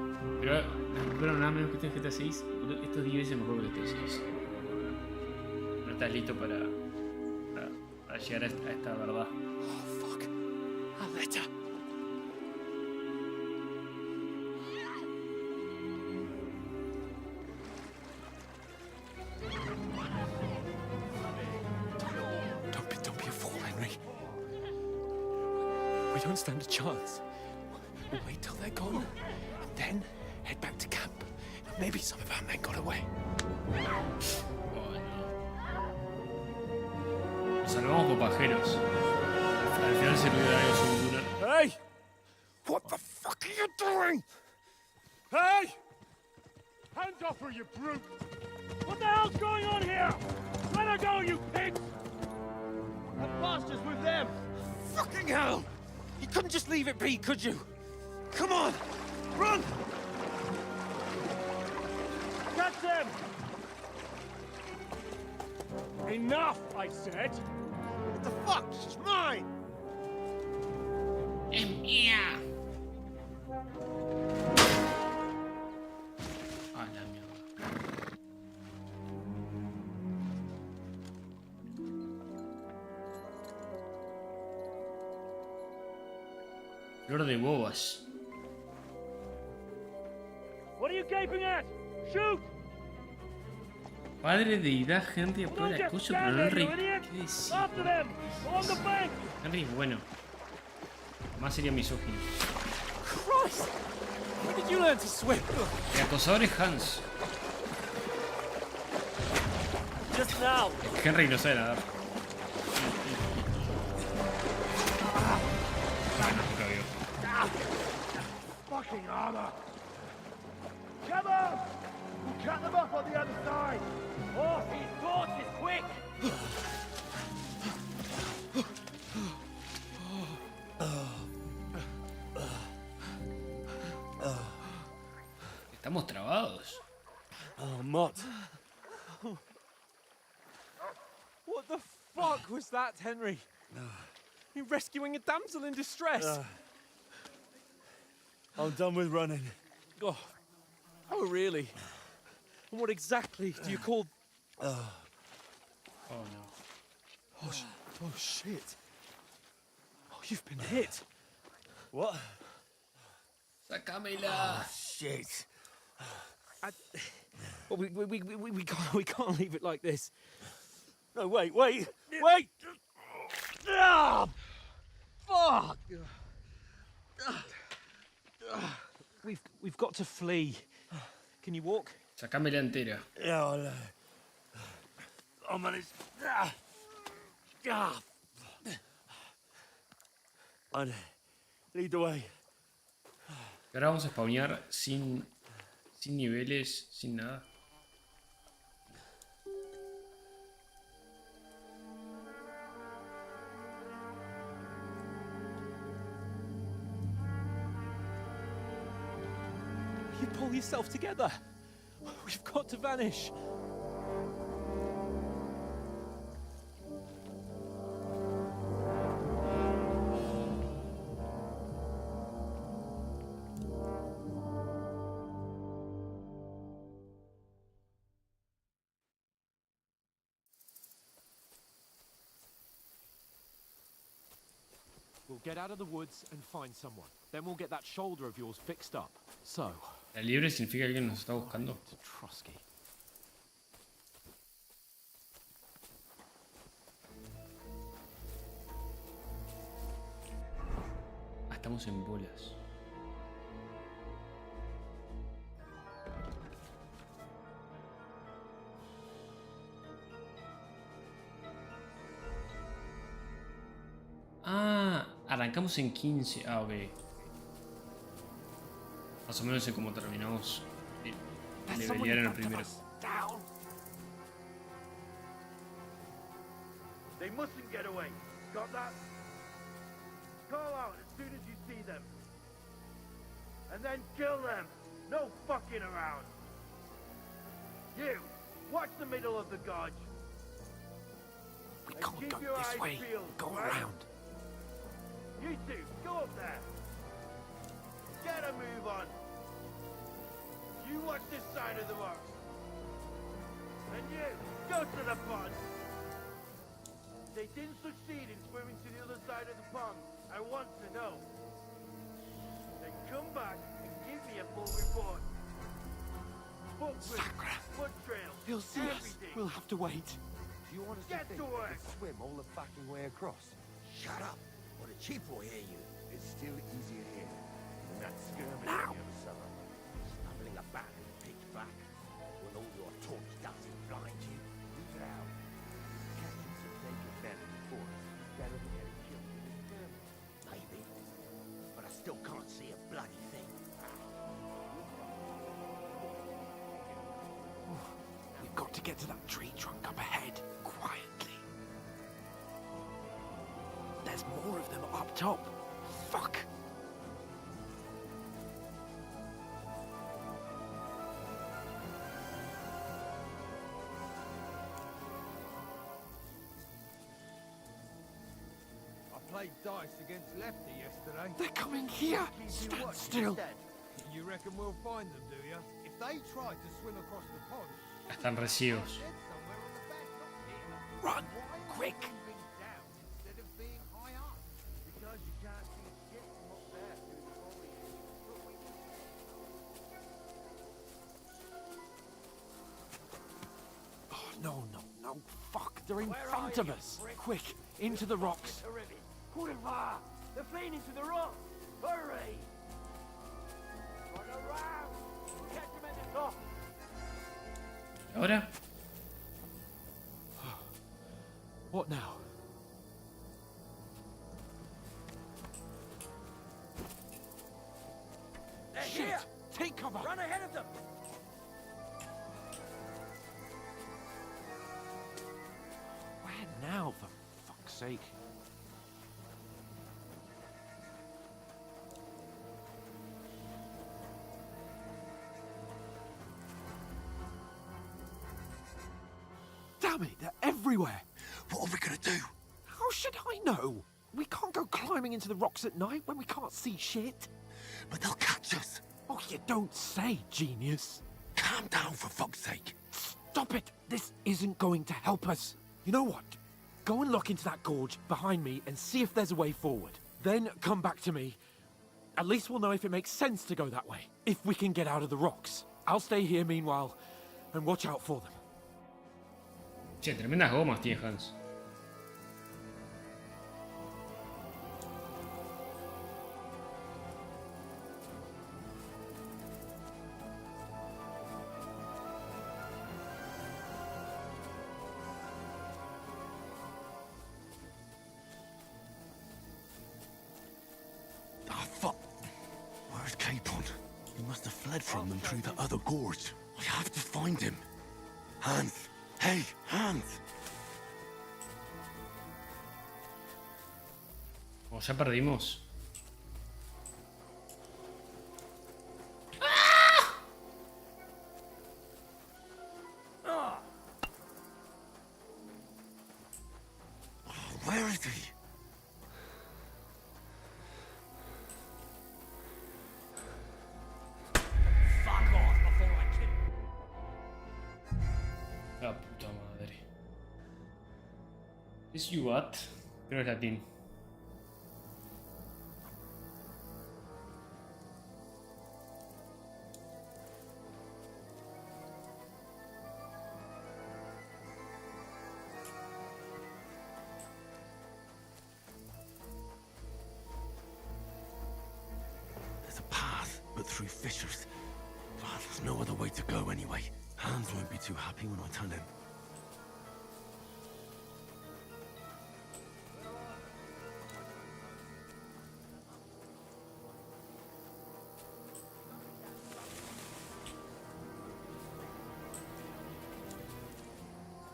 Pero nada menos que este GTA 6. Esto es 10 veces mejor que GTA 6. No estás listo para llegar a esta verdad. Oh, fuck. A letter. Don't be a fool, Henry. We don't stand a chance. We'll wait till they're gone, and then head back to camp. Maybe some of our men got away. Nos salvamos por pajeros. Al final sirvió de algo sublunar. Hey! What the fuck are you doing? Hey! Hands off her, you brute! What the hell's going on here? Let her go, you pig! That bastard's with them! Fucking hell! You couldn't just leave it be, could you? Come on! Run! Catch them! Enough, I said! What the fuck? She's mine! ¡Mía! ¡Ah, la mierda! Flor de bobas. What are you gaping at? Shoot! Padre, deidad, gente, aprueba el acoso, pero no el rey. ¿Qué decir? Henry es bueno. Más sería misógino. Christ! When did you learn to swim? El acosador es Hans. Just now. Henry no sabe nadar. Fucking armor! Come on! We'll cut them off on the other side! Oh, his torch is quick! Estamos trabados. Oh, Mott. What the fuck was that, Henry? You rescuing a damsel in distress? I'm done with running. Oh, really? And what exactly do you call... Oh no. Oh, shit. Oh, you've been hit. What? Sacámela. Shit. Well, we can't leave it like this. No, wait! Ah! Fuck! We've got to flee. Can you walk? Sacámela entera. Yeah, I'll manage. I'd lead the way. Y ahora vamos a spawnear sin niveles, sin nada. You pull yourself together. We've got to vanish. We'll get out of the woods and find someone. Then we'll get that shoulder of yours fixed up. So, La liebre significa que alguien nos está buscando. to Trusky. Ah, estamos en bolas. Ah, arrancamos en 15. Ah, ok. Más o menos sé cómo terminamos de levelear en el primero. They mustn't get away. Got that? Call out as soon as you see them. And then kill them. No fucking around. You, watch the middle of the gorge. We can't go this way. Go around. You two, go up there. Get a move on. You watch this side of the rocks. And you, go to the pond. They didn't succeed in swimming to the other side of the pond. I want to know. Then come back and give me a full report. Footprints, foot trails, He'll see us. everything. We'll have to wait. Do you honestly Get think to you work. could swim all the fucking way across? Shut up, or the chief will hear you. It's still easier here than that skirmish Now. the other summer. Stumbling about in the pitch black when all your torch doesn't blind you. Leave it out. Catching some naked men before us is better than getting killed in a skirmish. Maybe, but I still can't see a bloody thing. We've got to get to that tree trunk up ahead, quietly. There's more of them up top. Fuck. I played dice against Lefty yesterday. They're coming here. Stand still. You reckon we'll find them, do you? If they tried to swim across the pond, Están recios. they're somewhere on the back, not here. Run, Why quick. are they moving down instead of being high up? Because you can't see shit from up there through the foliage. Oh, no. Fuck, they're in Where front are of you, us. prick? Quick, into the rocks. Terrific. Quiver! They're fleeing into the rock. Hurry! Run around! Catch them at the top. Ahora, What now? They're Shit! here! Take cover! Run ahead of them! Where now, for fuck's sake? Damn it, they're everywhere! What are we gonna do? How should I know? We can't go climbing into the rocks at night when we can't see shit. but they'll catch us. Oh, you don't say, genius. Calm down, for fuck's sake. Stop it. This isn't going to help us. You know what? Go and look into that gorge behind me and see if there's a way forward. Then come back to me. At least we'll know if it makes sense to go that way. If we can get out of the rocks. I'll stay here meanwhile and watch out for them. Che, tremendas gomas tiene Hans. Ah, fuck. Where's Capon? He must have fled from them through the other gorge. I have to find him. Hans! Hey, Hans! O ya perdimos. Where is he? Fuck off before I kill you. La puta madre. ¿Es Yuat? Pero es latín. There's a path, but through fissures. Ah, there's no other way to go anyway. Hans won't be too happy when I tell him.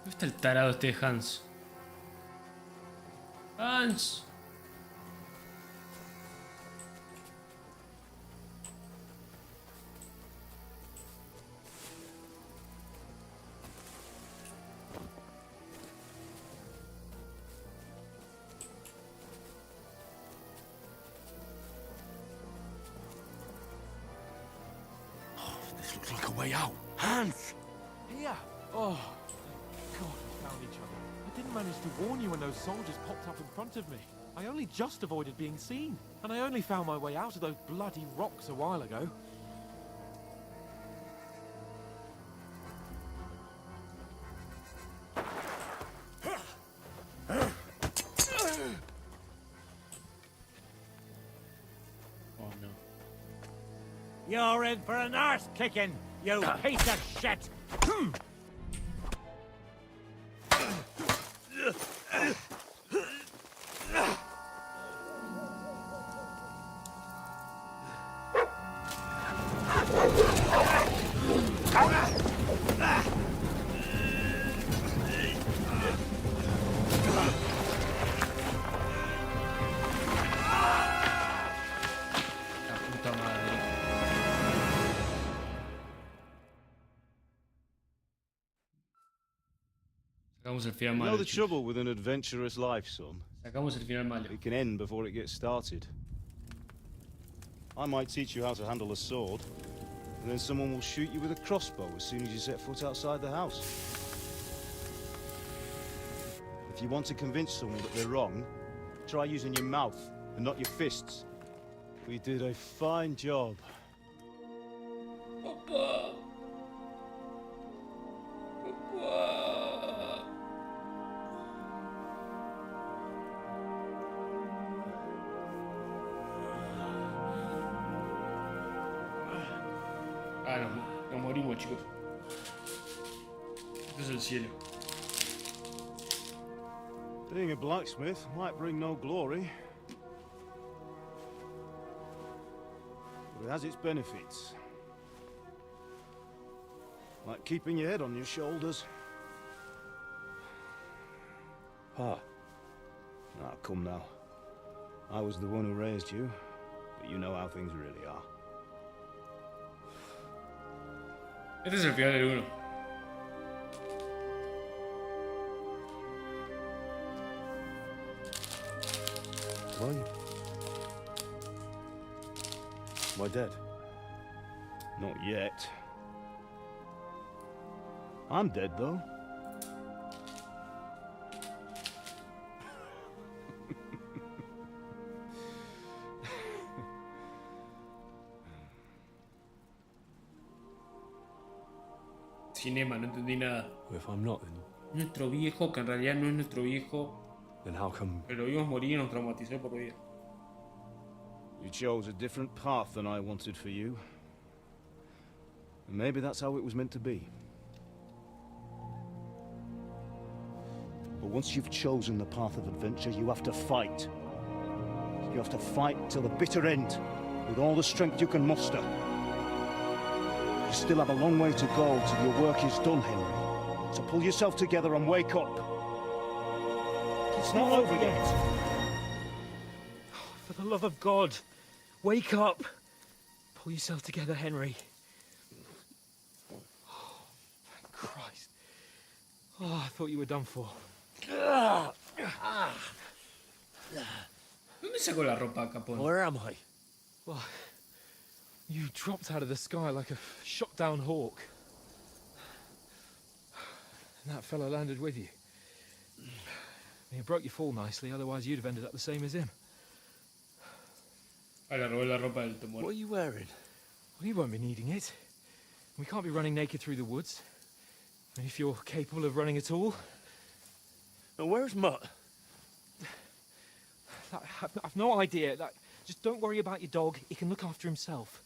¿Dónde está el tarado este de Hans? ¡Hans! This looks like a way out. Hans! Here. Oh, thank God we found each other. I didn't manage to warn you when those soldiers popped up in front of me. I only just avoided being seen. And I only found my way out of those bloody rocks a while ago. Oh no. You're in for an arse kicking, you piece of shit! La puta madre. Sacamos el final You know malo, the chicos. trouble with an adventurous life, son? Sacamos el final malo. It can end before it gets started. I might teach you how to handle a sword, and then someone will shoot you with a crossbow as soon as you set foot outside the house. If you want to convince someone that they're wrong, try using your mouth and not your fists. We did a fine job. Papá. Papá. Ah, nos morimos, chicos. Esto es el cielo. Being a blacksmith might bring no glory, but it has its benefits. Like keeping your head on your shoulders. Pa. Ah, come now. I was the one who raised you, but you know how things really are. Este es el final del 1. Well, Am I dead? Not yet. I'm dead, though. Cinema, no entendí nada. If I'm not, then Nuestro viejo, que en realidad no es nuestro viejo, how come? pero lo vimos morir y nos traumatizó por vida. You chose a different path than I wanted for you. And maybe that's how it was meant to be. But once you've chosen the path of adventure, you have to fight. You have to fight till the bitter end, with all the strength you can muster. You still have a long way to go till your work is done, Henry. So pull yourself together and wake up. It's not over yet. For the love of God, wake up. Pull yourself together, Henry. Oh, thank Christ. Oh, I thought you were done for. ¿Dónde sacó la ropa, Capone? Where am I? Well, you dropped out of the sky like a shot-down hawk. And that fella landed with you. You broke your fall nicely, otherwise you'd have ended up the same as him. Ah, le robé la ropa del tumor. What are you wearing? Well, you won't be needing it. We can't be running naked through the woods. And if you're capable of running at all. And where's Mutt? I've no idea. Just don't worry about your dog. He can look after himself.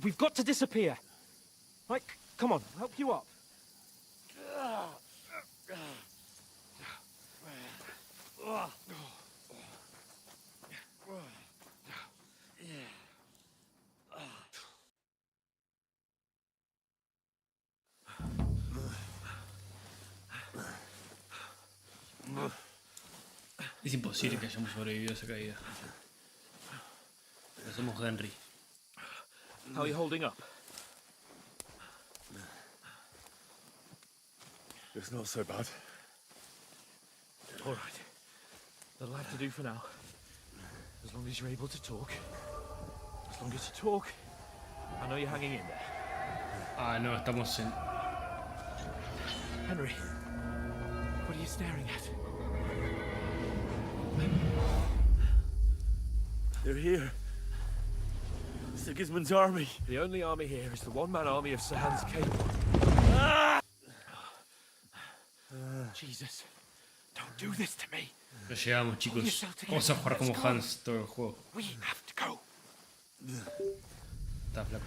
We've got to disappear. Right, come on, I'll help you up. Es imposible que hayamos sobrevivido a esa caída. Pero somos Henry. How are you holding up? It's not so bad. All right. That'll have to do for now. As long as you're able to talk. As long as you talk, I know you're hanging in there. Ah, no, estamos en... Henry, what are you staring at? They're here. Sigismund's army. The only army here is the one-man army of Sir Hans Cable. Jesus, don't do this to me. No llegamos, chicos. Vamos a jugar como Hans todo el juego. We have to go. Está flaco.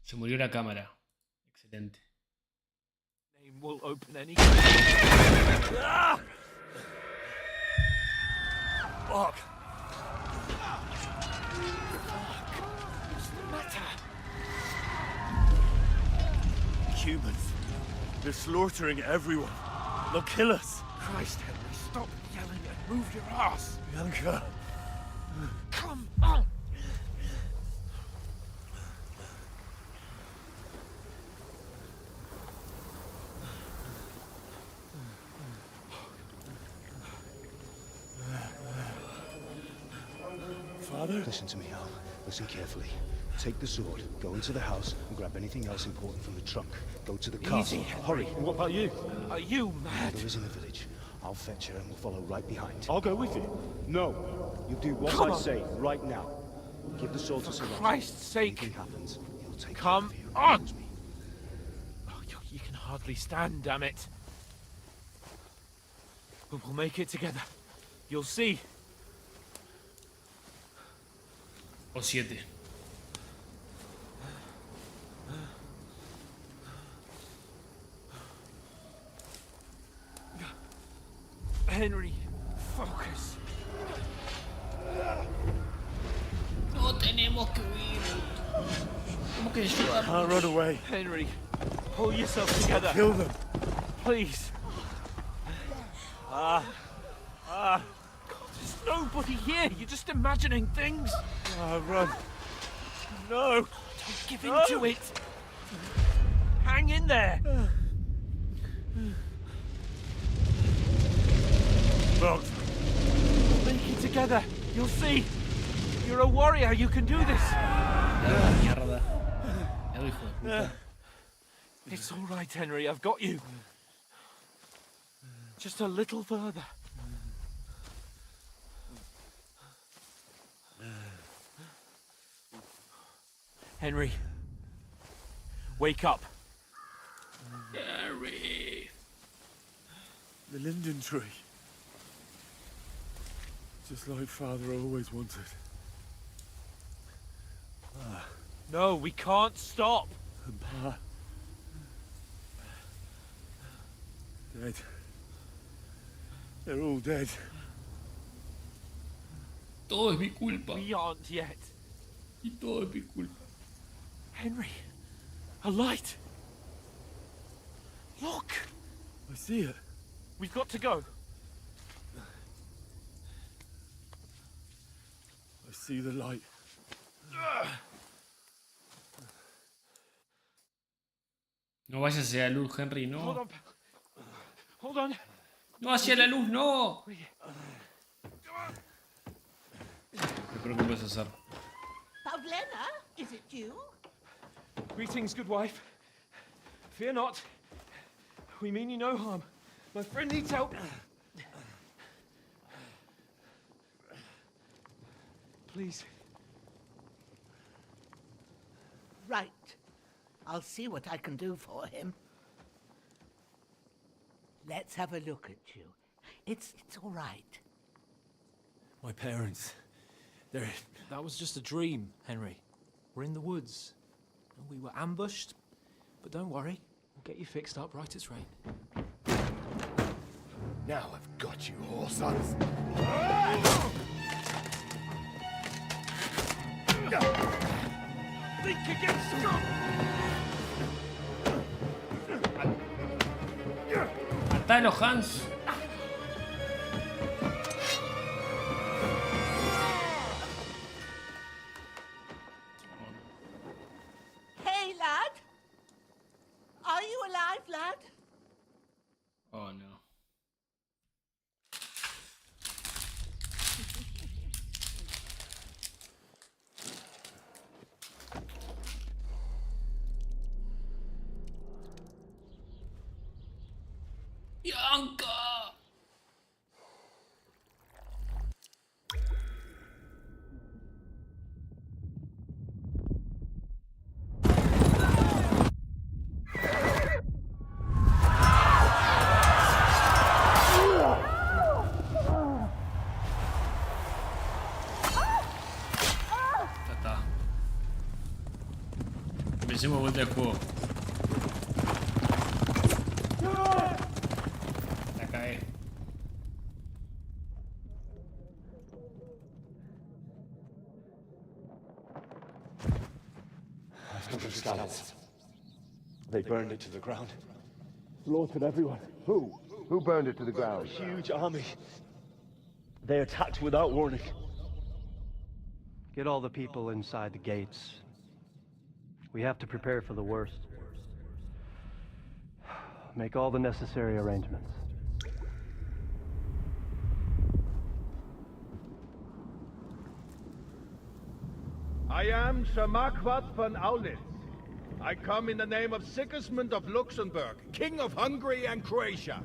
Se murió la cámara. Excelente. Name will open any. Fuck. What's the matter? Humans. They're slaughtering everyone. They'll kill us. Christ, Henry, stop yelling and move your ass. Bianca. Come on. Father? Listen to me, Al. Listen carefully. Take the sword, go into the house, and grab anything else important from the trunk. Go to the castle. Easy, Hurry. And what about you? Are you mad? Mother is in the village. I'll fetch her and we'll follow right behind. I'll go with you. No. You do what Come I on. say right now. Give the sword to Sir Roger. Christ's sake. Anything happens, he'll take Come care of you. on. Knows me. Oh, you can hardly stand, damn it. But we'll make it together. You'll see. O 7. Henry, focus. No tenemos que huir. Tenemos que ayudar. Can't run away. Henry, pull yourself together. Kill them. Please. God, there's nobody here. You're just imagining things. Run. No. Don't give in to it. Hang in there. Look. We'll make it together. You'll see. You're a warrior. You can do this. Mierda. Ya, hijo de puta. It's all right, Henry. I've got you. Just a little further. Henry, wake up. Henry. The linden tree. Just like Father always wanted. No, we can't stop. And Pa. Dead. They're all dead. Todo es mi culpa. We aren't yet. Y todo es mi culpa. Henry, a light. Look. I see it. We've got to go. I see the light. No vayas hacia la luz, Henry, Hold no. on. Hold on. No hacia la luz, no. ¿Qué creo que puedes hacer? Pavlena, is it you? Greetings, good wife. Fear not. We mean you no harm. My friend needs help. Please. Right. I'll see what I can do for him. Let's have a look at you. It's all right. My parents. That was just a dream, Henry. We're in the woods. We were ambushed. But don't worry. We'll get you fixed up right as rain. Now I've got you, whoresons. Think again, scum! Matalo, Hans. Hey, lad. Are you alive, lad? Oh, no. Bianca! Ya está. Empecemos vuelta de juego. La cae. They burned it to the ground. Slaughtered everyone. Who? Who burned it to the ground? A huge army. They attacked without warning. Get all the people inside the gates. We have to prepare for the worst. Make all the necessary arrangements. I am Sir Marquardt von Aulitz. I come in the name of Sigismund of Luxembourg, King of Hungary and Croatia.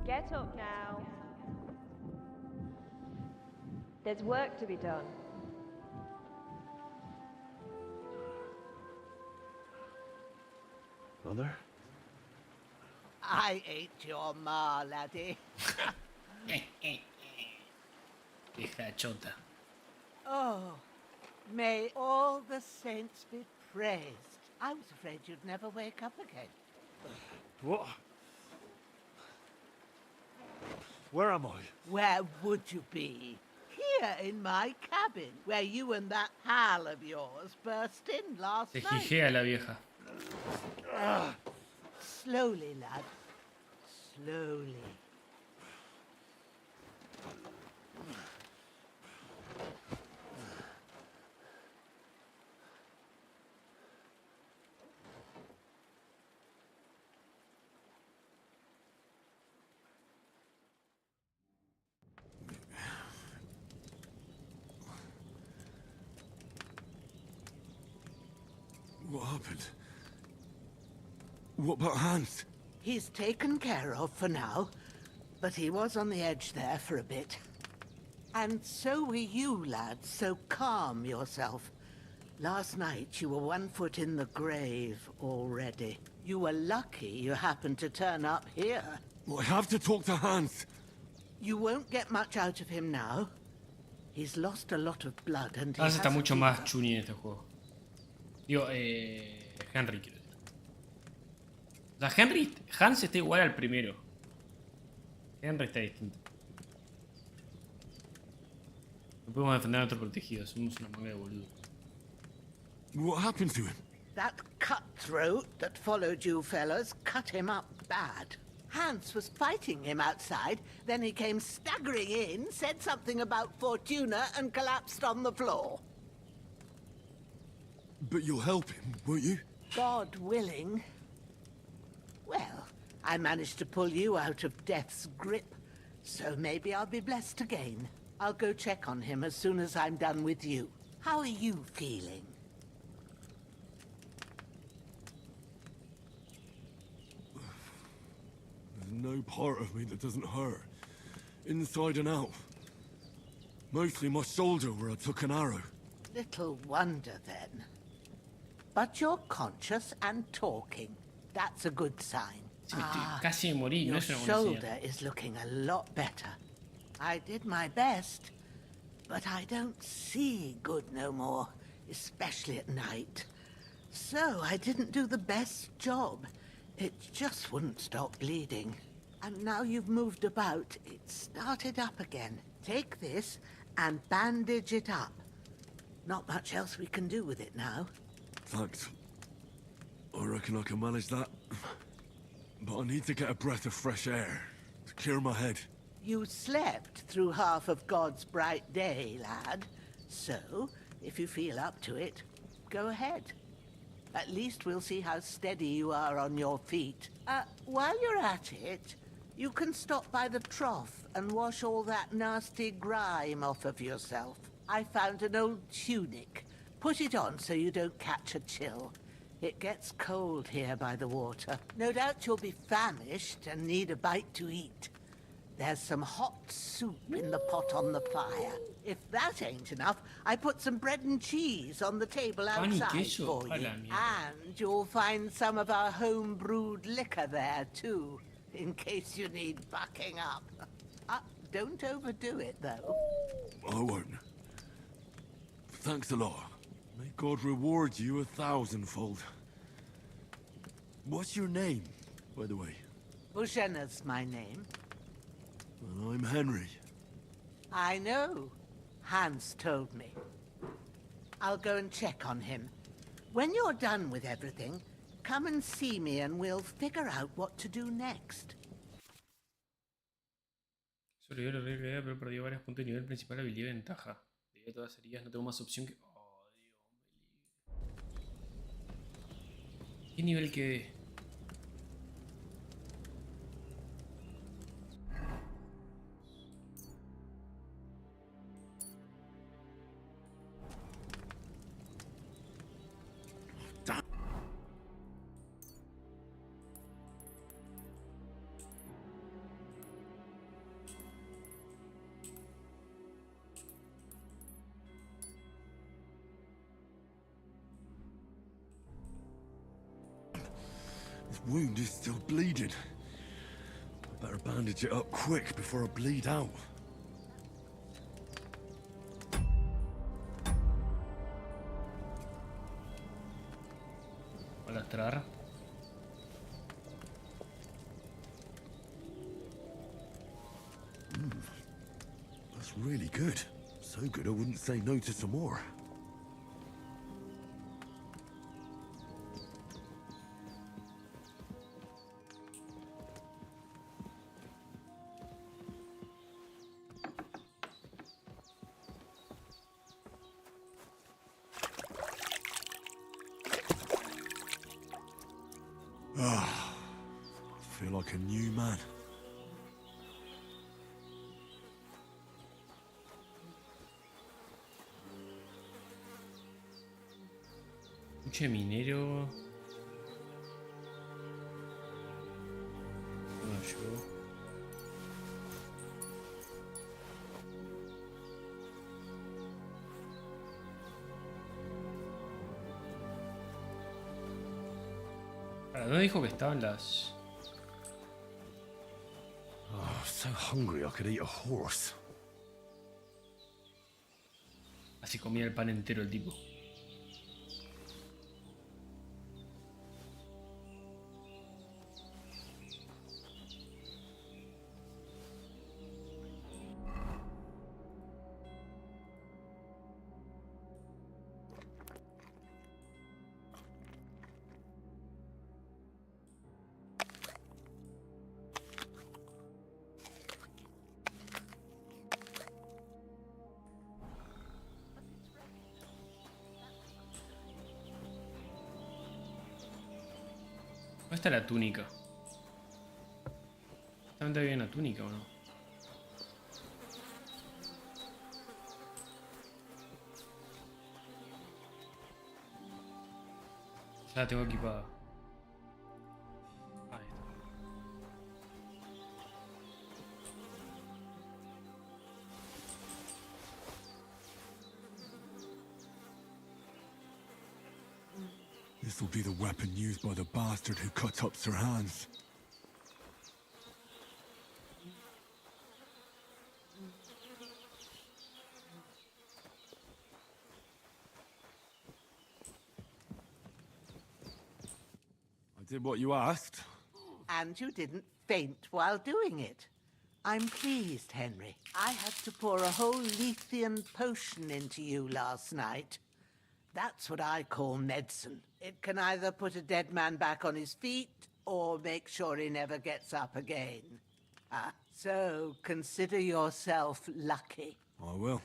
Get up now. There's work to be done. Mother? I ain't your ma, laddie. Hija chota. Oh, may all the saints be praised. I was afraid you'd never wake up again. What? Where am I? Where would you be? Here in my cabin, where you and that pal of yours burst in last Se night. jijea la vieja. Slowly, lad. Slowly. happened? What about Hans? He's taken care of for now, but he was on the edge there for a bit. And so were you, lads, so calm yourself. Last night you were 1 foot in the grave already. You were lucky you happened to turn up here. Well, I have to talk to Hans. You won't get much out of him now. He's lost a lot of blood and he Hans está has mucho a más chuni en este juego. Digo, Henry quiero decir. O sea, Hans está igual al primero. Henry está distinto. No podemos defender a nuestro protegido, somos una manga de boludo. What happened to him? That cutthroat that followed you fellas cut him up bad. Hans was fighting him outside, then he came staggering in, said something about Fortuna, and collapsed on the floor. But you'll help him, won't you? God willing. Well, I managed to pull you out of death's grip, so maybe I'll be blessed again. I'll go check on him as soon as I'm done with you. How are you feeling? There's no part of me that doesn't hurt. Inside and out. Mostly my shoulder where I took an arrow. Little wonder then. But you're conscious and talking. That's a good sign. Casi me morí, no your es una buena shoulder señal. is looking a lot better. I did my best, but I don't see good no more, especially at night. So I didn't do the best job. It just wouldn't stop bleeding. And now you've moved about, it started up again. Take this and bandage it up. Not much else we can do with it now. Thanks. I reckon I can manage that. But I need to get a breath of fresh air to clear my head. You slept through half of God's bright day, lad. So, if you feel up to it, go ahead. At least we'll see how steady you are on your feet. While you're at it, you can stop by the trough and wash all that nasty grime off of yourself. I found an old tunic. Put it on so you don't catch a chill. It gets cold here by the water. No doubt you'll be famished and need a bite to eat. There's some hot soup in the pot on the fire. If that ain't enough, I put some bread and cheese on the table outside for you. And you'll find some of our home-brewed liquor there, too, in case you need bucking up. Don't overdo it, though. I won't. Thanks a lot. May God reward you 1,000-fold. What's your name, by the way? Bushenna's my name. Well, I'm Henry. I know. Hans told me. I'll go and check on him. When you're done with everything, come and see me and we'll figure out what to do next. Sobrevivió la realidad, pero perdió varios puntos de nivel principal, habilidad y ventaja. Debido a todas las heridas, no tengo más opción que... Oh, Dios. ¿Qué nivel quedé? This wound is still bleeding. I better bandage it up quick before I bleed out. Balastrar. That's really good. So good I wouldn't say no to some more. Ah, I feel like a new man. Coche minero. No llegó. ¿Dónde dijo que estaban las...? Oh, so hungry I could eat a horse. Así comía el pan entero el tipo. ¿Dónde está la túnica? ¿Realmente había una túnica o no? Ya la tengo equipada. Ahí está. This will be the weapon used by the bastard who cut up Sir Hans. I did what you asked. And you didn't faint while doing it. I'm pleased, Henry. I had to pour a whole Lethean potion into you last night. That's what I call medicine. It can either put a dead man back on his feet or make sure he never gets up again. So consider yourself lucky. I will.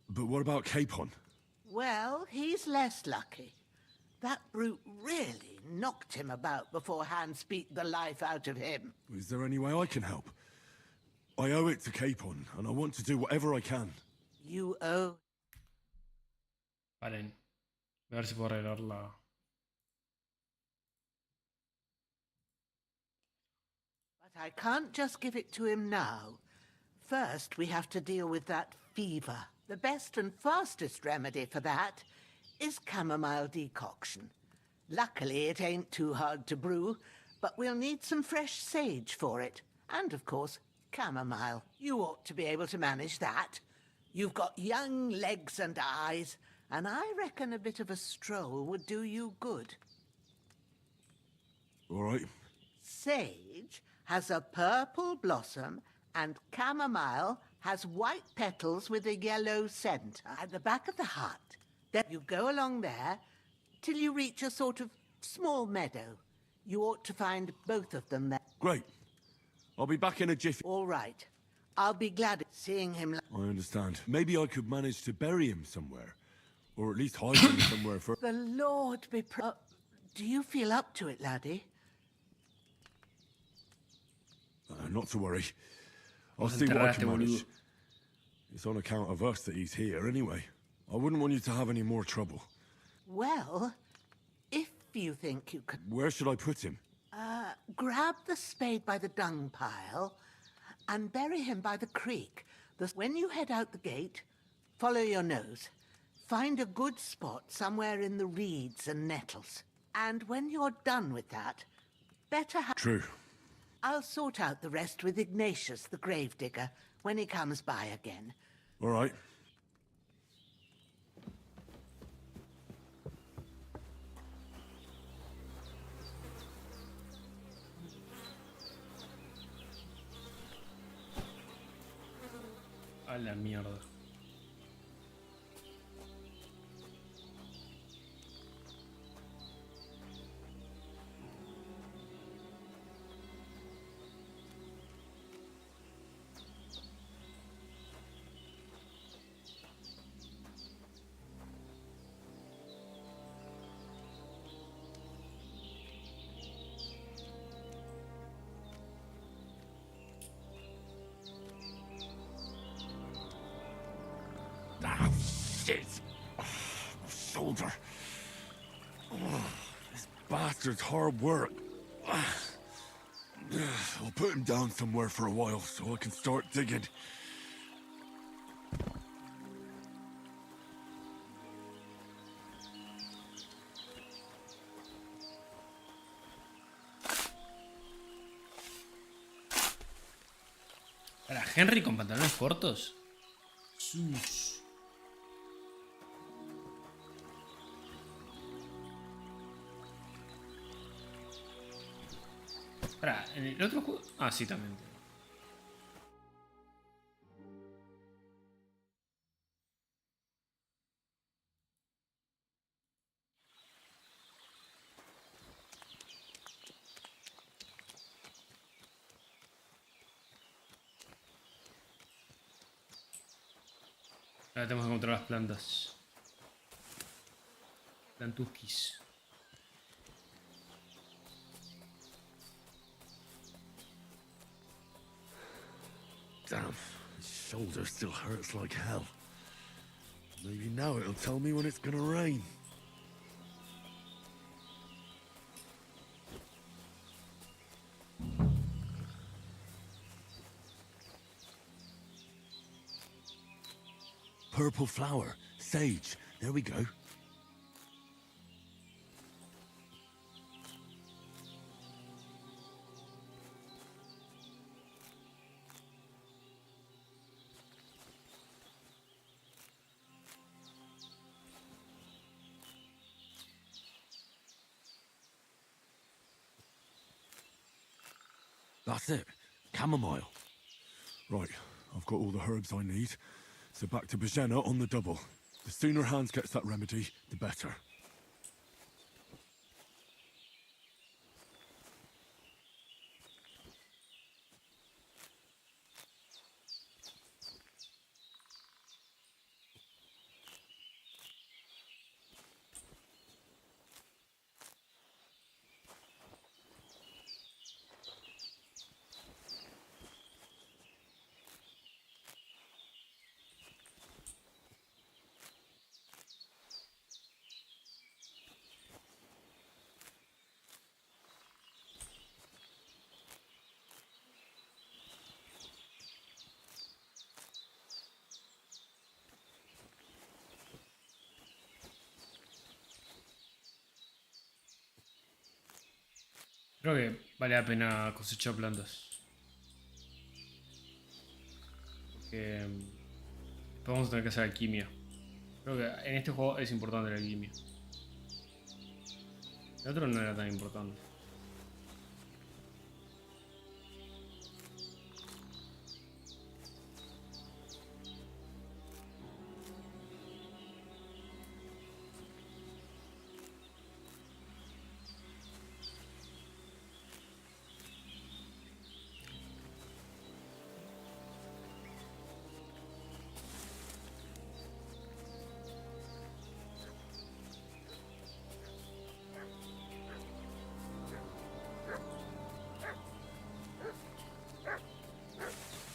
But what about Capon? Well, he's less lucky. That brute really knocked him about before Hans beat the life out of him. Is there any way I can help? I owe it to Capon, and I want to do whatever I can. You owe... Vale. A ver si puedo arreglarla. But I can't just give it to him now. First, we have to deal with that fever. The best and fastest remedy for that is chamomile decoction. Luckily, it ain't too hard to brew, but we'll need some fresh sage for it. And, of course, chamomile. You ought to be able to manage that. You've got young legs and eyes, and I reckon a bit of a stroll would do you good. All right. Sage has a purple blossom, and chamomile has white petals with a yellow scent. At the back of the hut, then you go along there till you reach a sort of small meadow. You ought to find both of them there. Great. I'll be back in a jiffy. All right. I'll be glad at seeing him. I understand. Maybe I could manage to bury him somewhere. Or at least hide him somewhere for... The Lord be do you feel up to it, laddie? Not to worry. I'll see what I can manage. It's on account of us that he's here anyway. I wouldn't want you to have any more trouble. Well, if you think you could... Where should I put him? Grab the spade by the dung pile and bury him by the creek. When you head out the gate, follow your nose. Find a good spot somewhere in the reeds and nettles. And when you're done with that, better have... True. I'll sort out the rest with Ignatius, the gravedigger, when he comes by again. All right. A la mierda. bastard's hard work. I'll put him down somewhere for a while so I can start digging. ¿Para Henry con pantalones cortos? Sus. Espera, ¿en el otro juego? Ah, sí, también. Ahora tenemos que encontrar las plantas. Plantuskis. Damn, his shoulder still hurts like hell. Maybe now it'll tell me when it's gonna rain. Purple flower, sage, there we go. That's it. Chamomile. Right, I've got all the herbs I need. So back to Bajena on the double. The sooner Hans gets that remedy, the better. Creo que vale la pena cosechar plantas. Porque después vamos a tener que hacer alquimia. Creo que en este juego es importante la alquimia. El otro no era tan importante.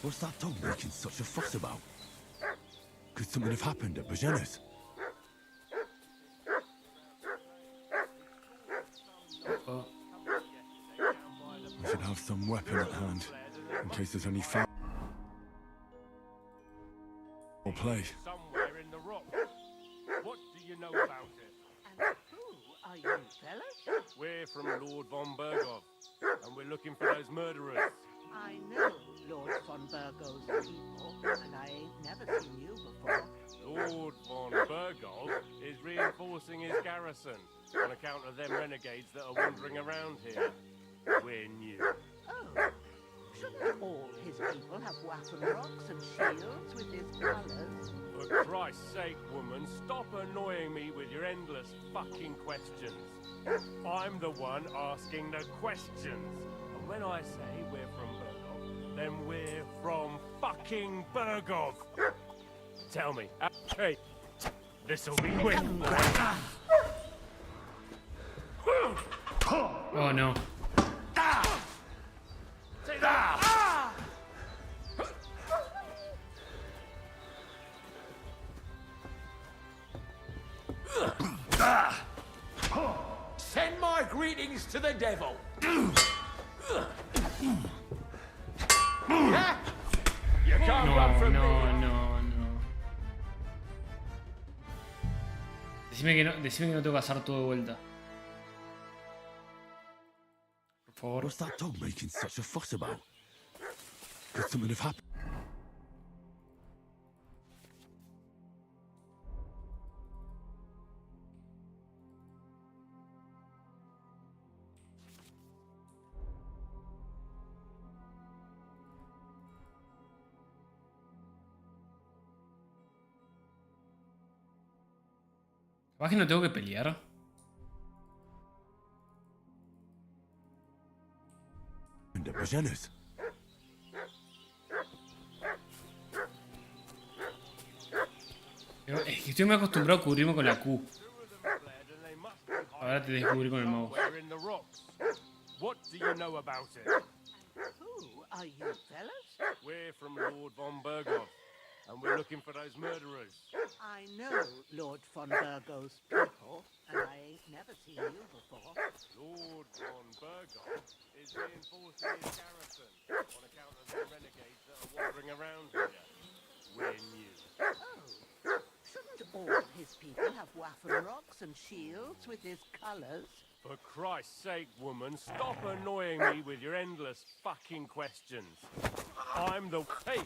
What's that dog making such a fuss about? Could something have happened at Bajena's? I should have some weapon at hand, in case there's any foul play. Somewhere in the rock. What do you know about it? And who are you, fellas? We're from Lord von Bergov, and we're looking for those murderers. I know Lord von Burgo's people, and I ain't never seen you before. Lord von Bergov is reinforcing his garrison on account of them renegades that are wandering around here. We're new. Oh, shouldn't all his people have waffen rocks and shields with his colours? For Christ's sake, woman, stop annoying me with your endless fucking questions. I'm the one asking the questions. And when I say we're from Bergov, then we're from fucking Bergov. Tell me, hey, this'll be quick. Oh no. Send my greetings devil. You can't run from me. No. Decime que no tengo que hacer todo de vuelta. Por favor. What's that dog making such a fuss about? Could something have happened? ¿Capaz que no tengo que pelear? De Progenes. Es que estoy muy acostumbrado a cubrirme con la Q. Ahora te descubrí con el mouse. What do you know about it? Who are you, fellas? We're from Lord von Bergov, and we're looking for those murderers. I know Lord von Burgo's people, and I ain't never seen you before. Lord von Bergov is reinforcing his garrison on account of the renegades that are wandering around here. We're new. Oh, shouldn't all his people have waffen rocks and shields with his colours? For Christ's sake, woman, stop annoying me with your endless fucking questions. I'm the... Hey!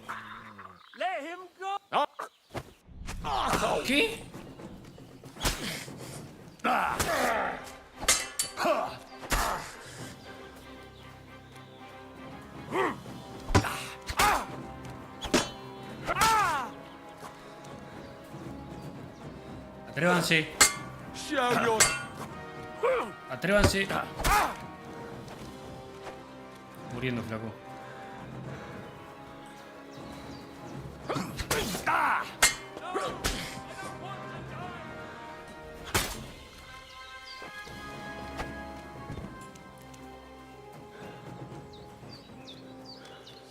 Let him go! ¿Qué? Atrévanse. Atrévanse. Muriendo, flaco.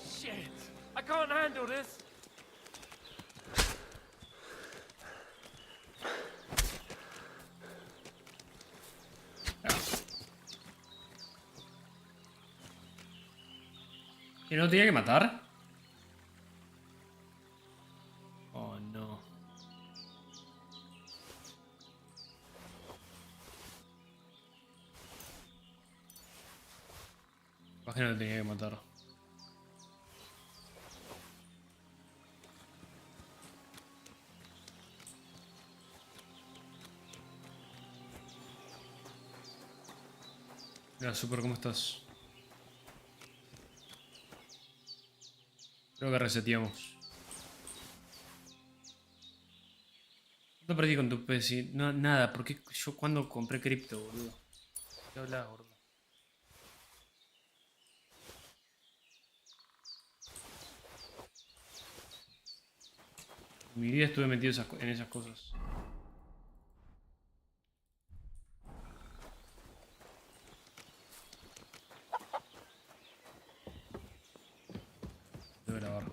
Shit! I can't handle this! ¿Y no tenía que matar? Oh, no. ¿Por qué no tenía que matar? Mira, Super, ¿cómo estás? Creo que reseteamos. ¿Cuánto perdí con tu PC? No, nada, porque yo cuando compré cripto, boludo. ¿Qué hablas, gordo? En mi vida estuve metido en esas cosas. Debo grabar.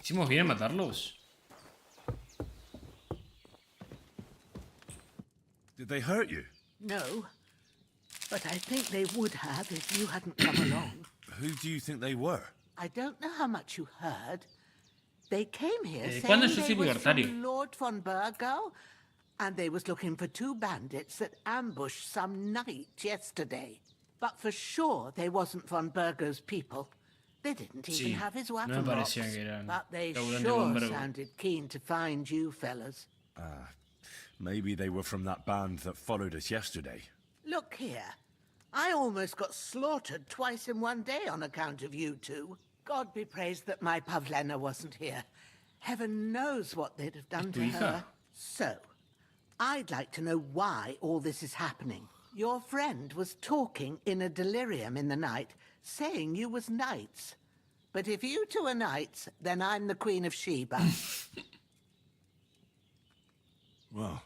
¿Hicimos bien en matarlos? Did they hurt you? No, but I think they would have if you hadn't come along. Who do you think they were? I don't know how much you heard. They came here saying ¿Cuándo yo they soy was libertario? from Lord von Burgo, and they was looking for two bandits that ambushed some knight yesterday. But for sure they wasn't von Burgo's people. They didn't even Sí, have his no me weapon box. parecía que eran But they laburantes sure von Burgo. sounded keen to find you fellas. Maybe they were from that band that followed us yesterday. Look here. I almost got slaughtered twice in one day on account of you two. God be praised that my Pavlena wasn't here. Heaven knows what they'd have done to her. So, I'd like to know why all this is happening. Your friend was talking in a delirium in the night, saying you was knights. But if you two are knights, then I'm the Queen of Sheba. Well,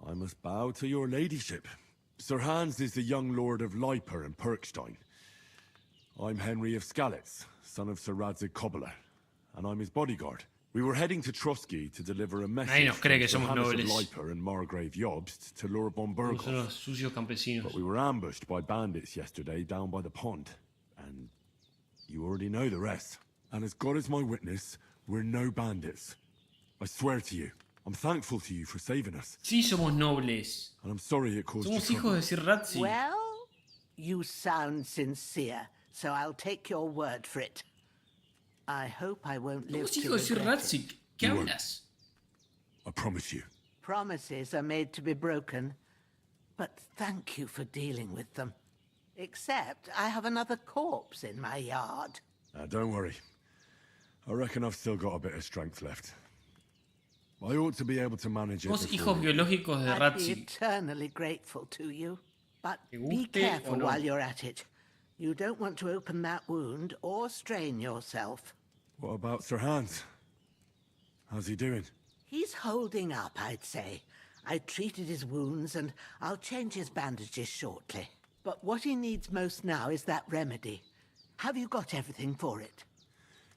I must bow to your ladyship. Sir Hans is the young lord of Leiper and Perkstein. I'm Henry of Skalitz, son of Sir Radzig Kobbler, and I'm his bodyguard. We were heading to Trotsky to deliver a Nadie message nos cree que from somos Johannes of nobles. Lipa and Margrave Jobst to Lord von Somos Berghoff. unos sucios campesinos. But we were ambushed by bandits yesterday down by the pond. And you already know the rest. And as God is my witness, we're no bandits. I swear to you. I'm thankful to you for saving us. Sí, somos nobles. And I'm sorry it caused you Somos hijos de Sir Ratzi. Well, you sound sincere, so I'll take your word for it. I hope I won't live Somos to hijos de Sir regret Ratzi. it. ¿Qué hablas? I promise you. Promises are made to be broken, but thank you for dealing with them. Except I have another corpse in my yard. Don't worry. I reckon I've still got a bit of strength left. I ought to be able to manage it. Somos hijos biológicos de I'd be Ratzi. eternally grateful to you. But Te be guste careful o no. while you're at it. You don't want to open that wound or strain yourself. What about Sir Hans? How's he doing? He's holding up, I'd say. I treated his wounds and I'll change his bandages shortly. But what he needs most now is that remedy. Have you got everything for it?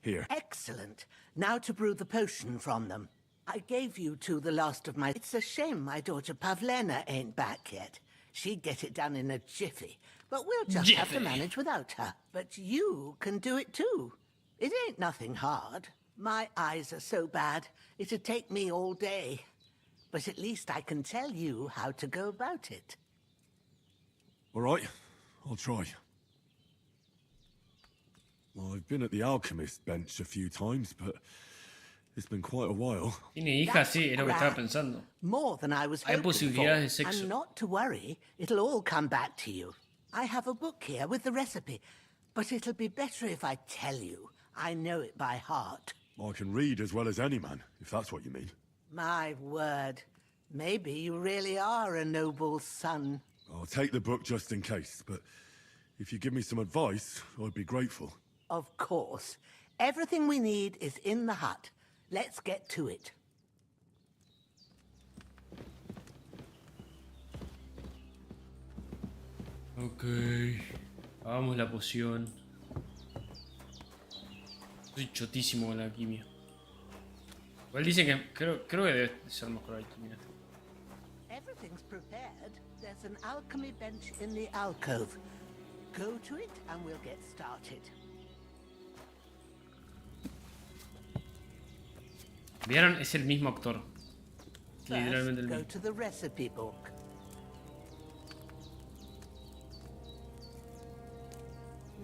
Here. Excellent. Now to brew the potion from them. I gave you two the last of my... It's a shame my daughter Pavlena ain't back yet. She'd get it done in a jiffy. But we'll just have to manage without her. But you can do it too. It ain't nothing hard. My eyes are so bad, it'd take me all day. But at least I can tell you how to go about it. All right, I'll try. Well, I've been at the alchemist bench a few times, but it's been quite a while. Tiene hija, sí, es lo que estaba pensando. More than I was Hay hoping posibilidades de for. sexo. And not to worry, it'll all come back to you. I have a book here with the recipe, but it'll be better if I tell you. I know it by heart. I can read as well as any man, if that's what you mean. My word. Maybe you really are a noble son. I'll take the book just in case, but if you give me some advice, I'd be grateful. Of course. Everything we need is in the hut. Let's get to it. Ok. Hagamos la poción. Soy chotísimo con la alquimia. Igual dice que creo que debe ser mejor la alquimia. Everything's prepared. There's an alchemy bench in the alcove. Go to it and we'll get started. ¿Vieron? Es el mismo actor. Literalmente el First, go mismo. to the recipe book.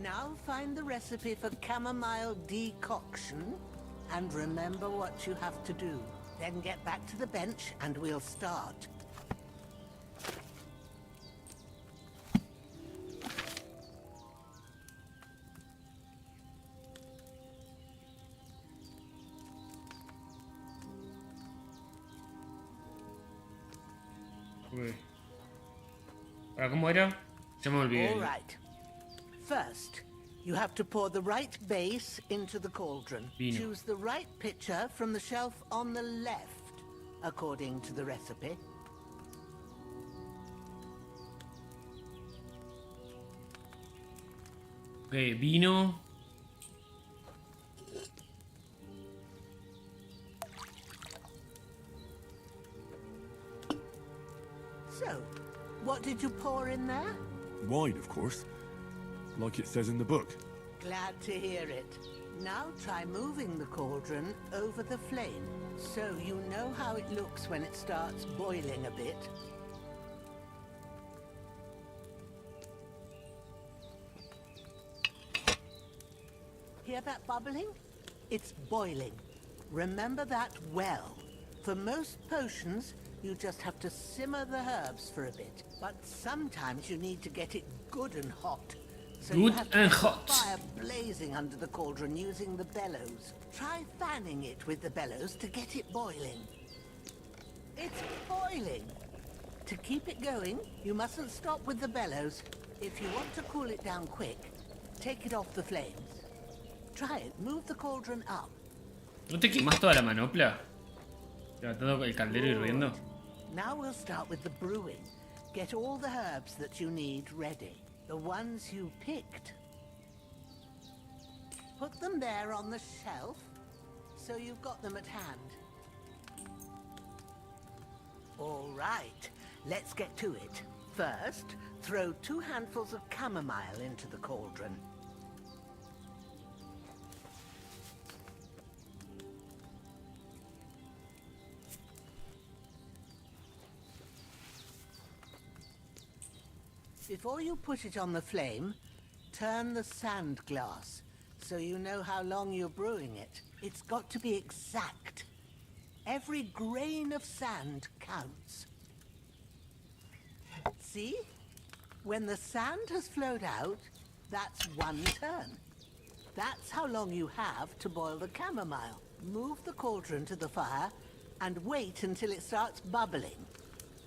Now find the recipe for chamomile decoction and remember what you have to do. Then get back to the bench and we'll start. Ok. Ahora, ¿cómo era? Ya me olvidé. All right. First, you have to pour the right base into the cauldron. Vino. Choose the right pitcher from the shelf on the left, according to the recipe. Ok, vino. So, what did you pour in there? Wine, of course. Like it says in the book. Glad to hear it. Now try moving the cauldron over the flame, so you know how it looks when it starts boiling a bit. Hear that bubbling? It's boiling. Remember that well. For most potions, you just have to simmer the herbs for a bit. But sometimes you need to get it good and hot. So you Good have to and keep the hot. fire blazing under the cauldron using the bellows. Try fanning it with the bellows to get it boiling. It's boiling. To keep it going, you mustn't stop with the bellows. If you want to cool it down quick, take it off the flames. Try it. Move the cauldron up. ¿No te quemas toda la manopla? Levantando el caldero hirviendo. Now we'll start with the brewing. Get all the herbs that you need ready. The ones you picked. Put them there on the shelf. so you've got them at hand. All right, let's get to it. First, throw 2 handfuls of chamomile into the cauldron. Before you put it on the flame, turn the sand glass so you know how long you're brewing it. It's got to be exact. Every grain of sand counts. See? When the sand has flowed out, that's 1 turn. That's how long you have to boil the chamomile. Move the cauldron to the fire and wait until it starts bubbling.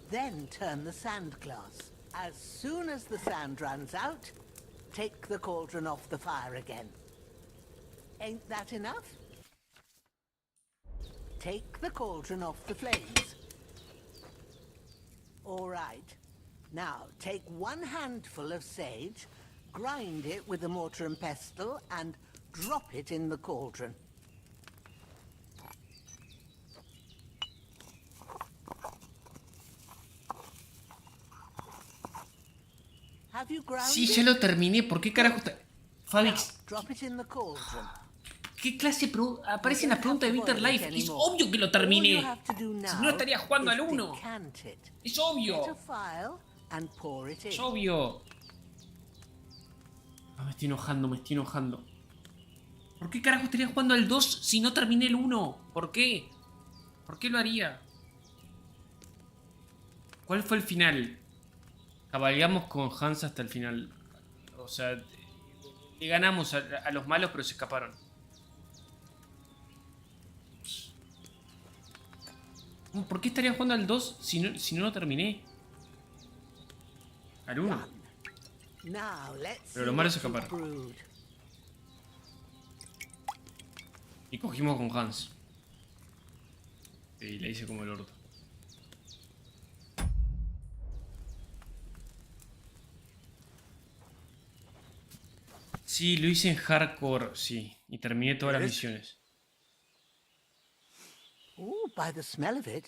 Then turn the sand glass. As soon as the sand runs out, take the cauldron off the fire again. Ain't that enough? Take the cauldron off the flames. All right. Now, take 1 handful of sage, grind it with a mortar and pestle, and drop it in the cauldron. Have you ground Sí, it? ya lo terminé. ¿Por qué carajo está...? Fabix, Drop it in the cauldron. ¿qué clase de aparecen las preguntas de Bitter Life? Es obvio que lo terminé. Si no estaría jugando al 1. Es obvio. Es obvio. Ah, me estoy enojando. ¿Por qué carajo estaría jugando al 2 si no terminé el 1? ¿Por qué? ¿Por qué lo haría? ¿Cuál fue el final? Cabalgamos con Hans hasta el final. O sea, le ganamos a los malos, pero se escaparon. ¿Por qué estaría jugando al 2 si no lo terminé? Al 1. Pero los malos se escaparon. Y cogimos con Hans. Y le hice como el orto. Sí, lo hice en hardcore, sí. Y terminé todas las misiones. Oh, by the smell of it,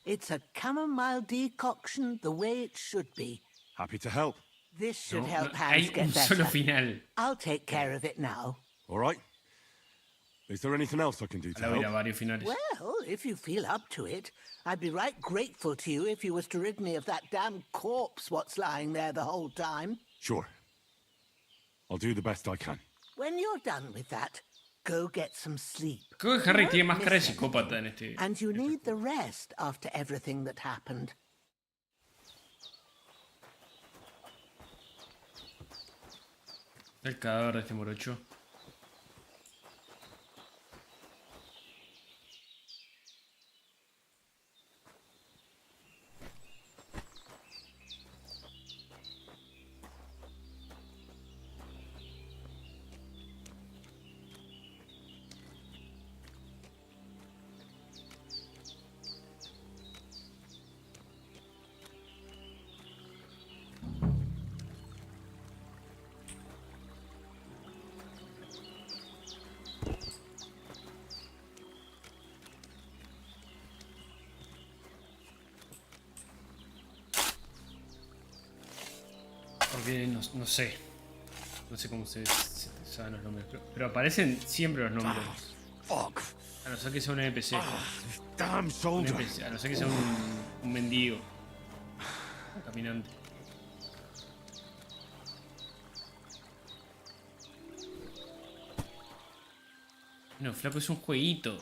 it's a chamomile decoction the way it should be. Happy to help. This should No, help no, Hans hay get un better. solo final. I'll take care of it now. All right. Is there anything else I can do to Ahora voy a ir a help? varios finales. Well, if you feel up to it, I'd be right grateful to you if you was to rid me of that damn corpse what's lying there the whole time. Sure. I'll do the best I can. When you're done with that, go get some sleep. Creo que Harry You tiene won't máscara de miss anything, psicópata en este. And you need the rest after everything that happened. El cadáver de este morocho. Porque no sé. No sé cómo se saben los nombres. Pero aparecen siempre los nombres. A no ser que sea un NPC. Damn Un soldier. NPC, a no ser que sea un mendigo. Un caminante. No, flaco, es un jueguito.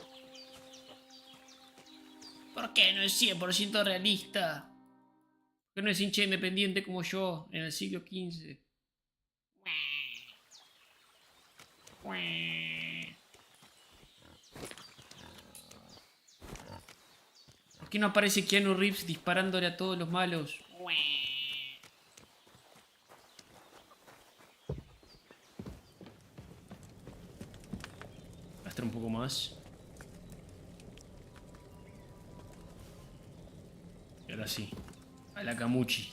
¿Por qué no es 100% realista? ¿Por qué no es hincha independiente como yo en el siglo XV? ¿Por qué no aparece Keanu Reeves disparándole a todos los malos? Gastar un poco más. Y ahora sí. A la Camuchi.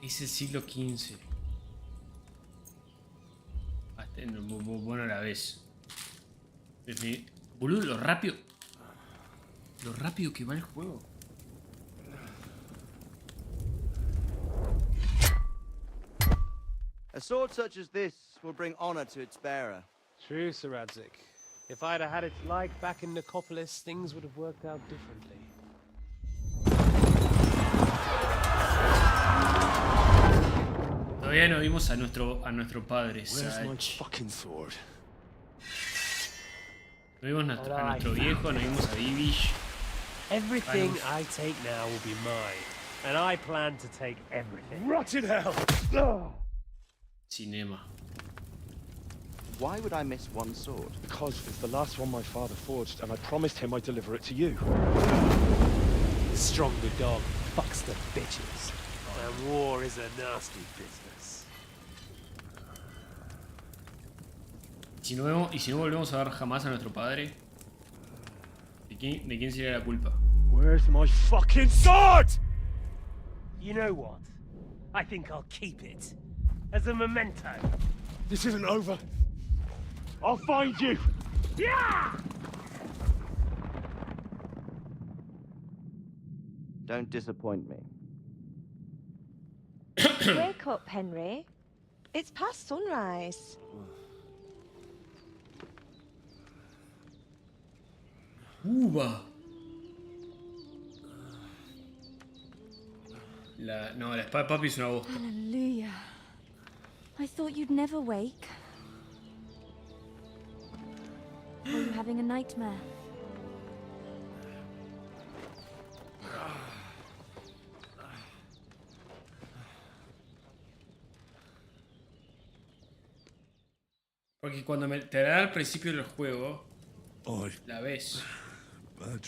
Es el siglo XV. Bueno, a la vez. Boludo, lo rápido. Lo rápido que va el juego. A sword such as this will bring honor to its bearer. True, Sir Radzik. If I'd have had its like back in Nicopolis, things would have worked out differently. Todavía no vimos a nuestro padre. Where's my fucking sword? No vimos a nuestro viejo, no vimos a Divish. Everything I take now will be mine, and I plan to take everything. Rotted hell! Cinema. Why would I miss one sword? Because it's the last one my father forged, and I promised him I'd deliver it to you. The stronger dog fucks the bitches, and war is a nasty business. ¿Y si no volvemos a ver jamás a nuestro padre? ¿De quién sería la culpa? Where's my fucking sword? You know what? I think I'll keep it. As a memento. This isn't over. I'll find you! Yeah! Don't disappoint me. Wake up, Henry. It's past sunrise. Uva. No, la espada de papi es una bosta. Hallelujah. I thought you'd never wake. Were you having a nightmare? Porque cuando te la da al principio del juego, la ves.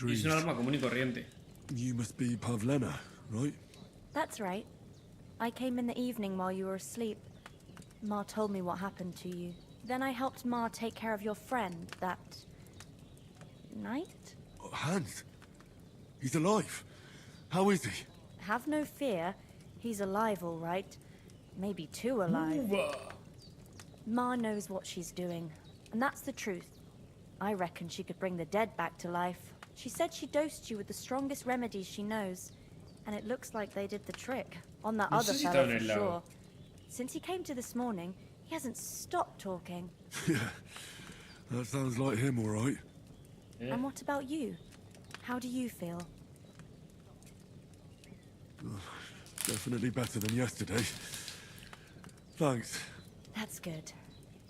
Y es un arma común y corriente. You must be Pavlena, right? That's right. I came in the evening while you were asleep. Ma told me what happened to you. Then I helped Ma take care of your friend that night? Hans? He's alive. How is he? Have no fear. He's alive, all right. Maybe too alive. Ma knows what she's doing, and that's the truth. I reckon she could bring the dead back to life. She said she dosed you with the strongest remedies she knows, and it looks like they did the trick on that other fellow for sure. Since he came to this morning, he hasn't stopped talking. Yeah, that sounds like him, all right. Yeah. And what about you? How do you feel? Definitely better than yesterday. Thanks. That's good.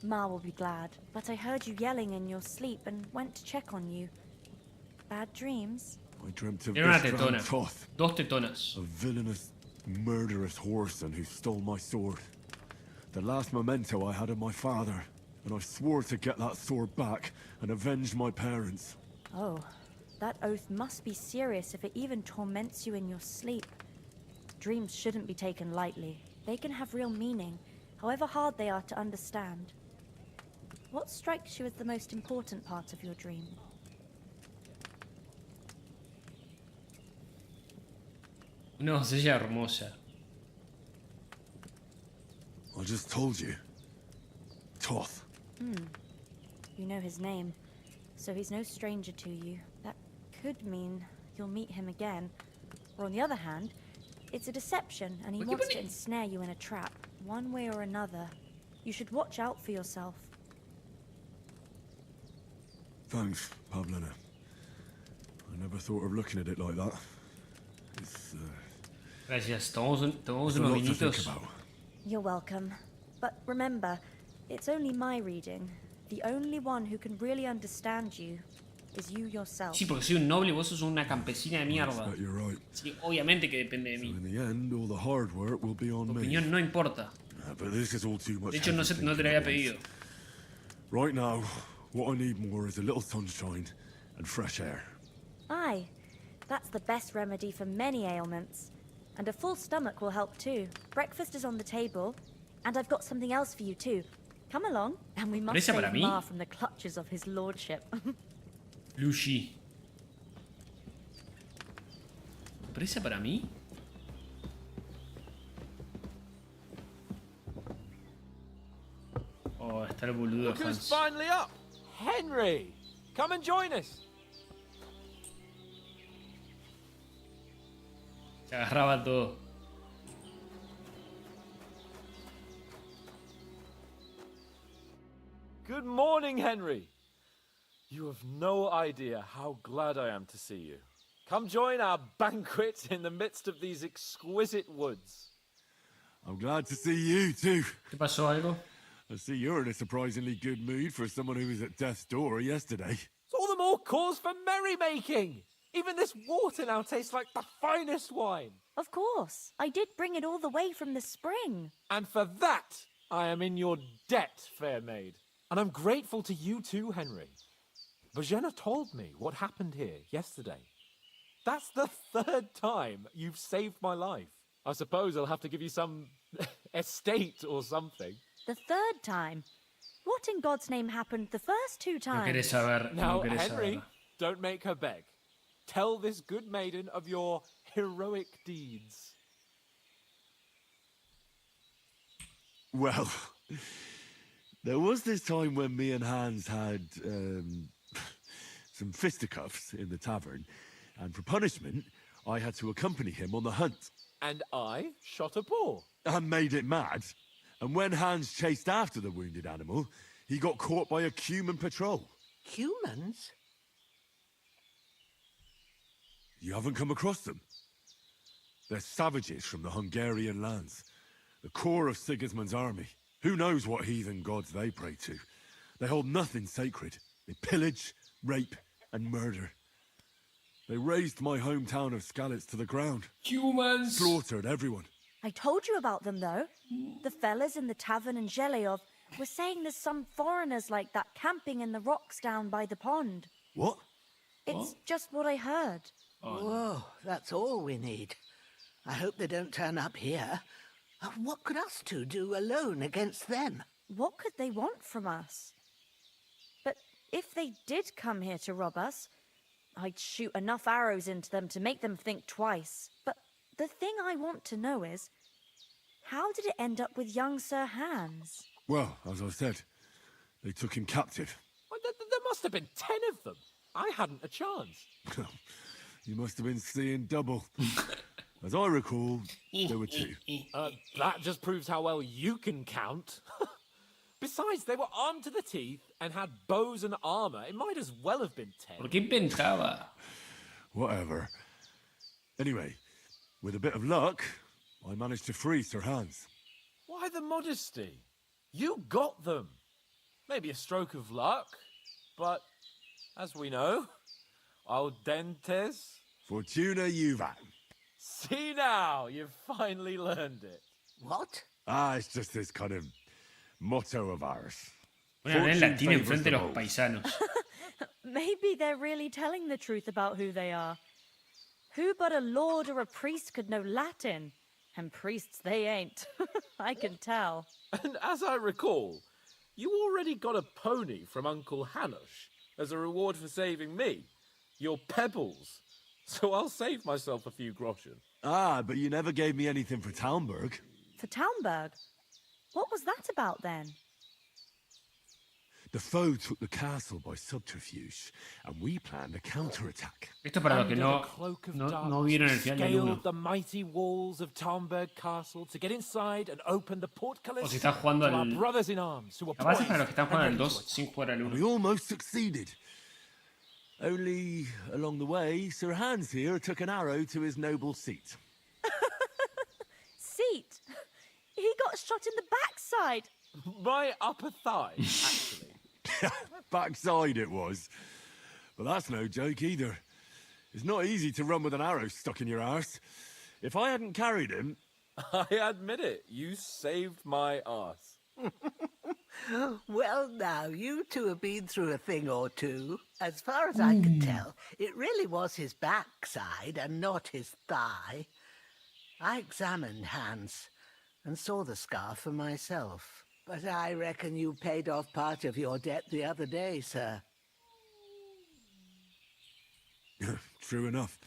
Ma will be glad. But I heard you yelling in your sleep and went to check on you. Bad dreams? I dreamt of Era una this tetona. Toth, Dos tetonas. a villainous, murderous whoreson who stole my sword. The last memento I had of my father, and I swore to get that sword back and avenge my parents. Oh, that oath must be serious if it even torments you in your sleep. Dreams shouldn't be taken lightly. They can have real meaning, however hard they are to understand. What strikes you as the most important part of your dream? Una doncella hermosa. I just told you. Toth. You know his name, so he's no stranger to you. That could mean you'll meet him again. Or on the other hand, it's a deception, and he wants to ensnare you in a trap, one way or another. You should watch out for yourself. Thanks, Pavlena. I never thought of looking at it like that. It's, Gracias. Tomamos it's a unos lot to think vinitos. about. You're welcome. But remember, it's only my reading. The only one who can really understand you is you yourself. Sí, porque soy un noble y vos sos una campesina de I mierda. bet you're right. Sí, obviamente que depende de So mí. in the end, all the hard work will be on Tu me. opinión no importa. But this is all too much. De hecho, no te lo había pedido. Right now, what I need more is a little sunshine and fresh air. Aye, that's the best remedy for many ailments. And a full stomach will help too. Breakfast is on the table, and I've got something else for you too. Come along, and we must ¿Presa para save mí? Ma from the clutches of his lordship. Lucy. ¿Presa para mí? Oh, está el boludo Look who's Hans. finally up! Henry! Come and join us! Se agarraba todo. Good morning, Henry. You have no idea how glad I am to see you. Come join our banquet in the midst of these exquisite woods. I'm glad to see you too. ¿Qué pasó algo? I see you're in a surprisingly good mood for someone who was at death's door yesterday. It's all the more cause for merrymaking. Even this water now tastes like the finest wine. Of course. I did bring it all the way from the spring. And for that, I am in your debt, fair maid. And I'm grateful to you too, Henry. Bojena told me what happened here yesterday. That's the third time you've saved my life. I suppose I'll have to give you some estate or something. The third time? What in God's name happened the first two No times? querés saber. Now, No querés Henry, saber. don't make her beg. Tell this good maiden of your heroic deeds. Well, there was this time when me and Hans had some fisticuffs in the tavern, and for punishment, I had to accompany him on the hunt. And I shot a boar. And made it mad. And when Hans chased after the wounded animal, he got caught by a Cuman patrol. Humans? You haven't come across them? They're savages from the Hungarian lands. The core of Sigismund's army. Who knows what heathen gods they pray to? They hold nothing sacred. They pillage, rape, and murder. They razed my hometown of Skalitz to the ground. Humans! Slaughtered everyone. I told you about them, though. The fellas in the tavern in Zheleyov were saying there's some foreigners like that camping in the rocks down by the pond. What? It's just what I heard. Whoa, that's all we need. I hope they don't turn up here. What could us two do alone against them? What could they want from us? But if they did come here to rob us, I'd shoot enough arrows into them to make them think twice. But the thing I want to know is, how did it end up with young Sir Hans? Well, as I said, they took him captive. Well, there must have been 10 of them. I hadn't a chance. You must have been seeing double. As I recall, there were 2. That just proves how well you can count. Besides, they were armed to the teeth and had bows and armor. It might as well have been 10. ¿Por qué inventaba? Whatever. Anyway, with a bit of luck, I managed to free Sir Hans. Why the modesty? You got them. Maybe a stroke of luck, but as we know, al dentes. Fortuna juvat. See now, you've finally learned it. What? It's just this kind of motto of ours. Voy a hablar en latín Fortune enfrente de los favours paisanos. Maybe they're really telling the truth about who they are. Who but a lord or a priest could know Latin? And priests they ain't. I can tell. And as I recall, you already got a pony from Uncle Hanush as a reward for saving me. Your pebbles. So I'll save myself a few groschen. But you never gave me anything for Talmberg. For Talmberg? What was that about then? The foe took the castle by subterfuge, and we planned a counterattack. Esto para los que Under no, the cloak of no darkness, vieron el final del scaled 1. the mighty walls of Talmberg Castle to get inside and open the portcullis O si estás jugando to our al... brothers in arms who were Capaz es para los que están poised jugando al and 2 ready to sin jugar al 1. We almost succeeded. Only, along the way, Sir Hans here took an arrow to his noble seat. Seat? He got shot in the backside. My upper thigh, actually. Backside it was. But that's no joke either. It's not easy to run with an arrow stuck in your arse. If I hadn't carried him... I admit it, you saved my arse. Well, now, you two have been through a thing or two. As far as I could tell, it really was his backside and not his thigh. I examined Hans and saw the scar for myself. But I reckon you paid off part of your debt the other day, sir. True enough.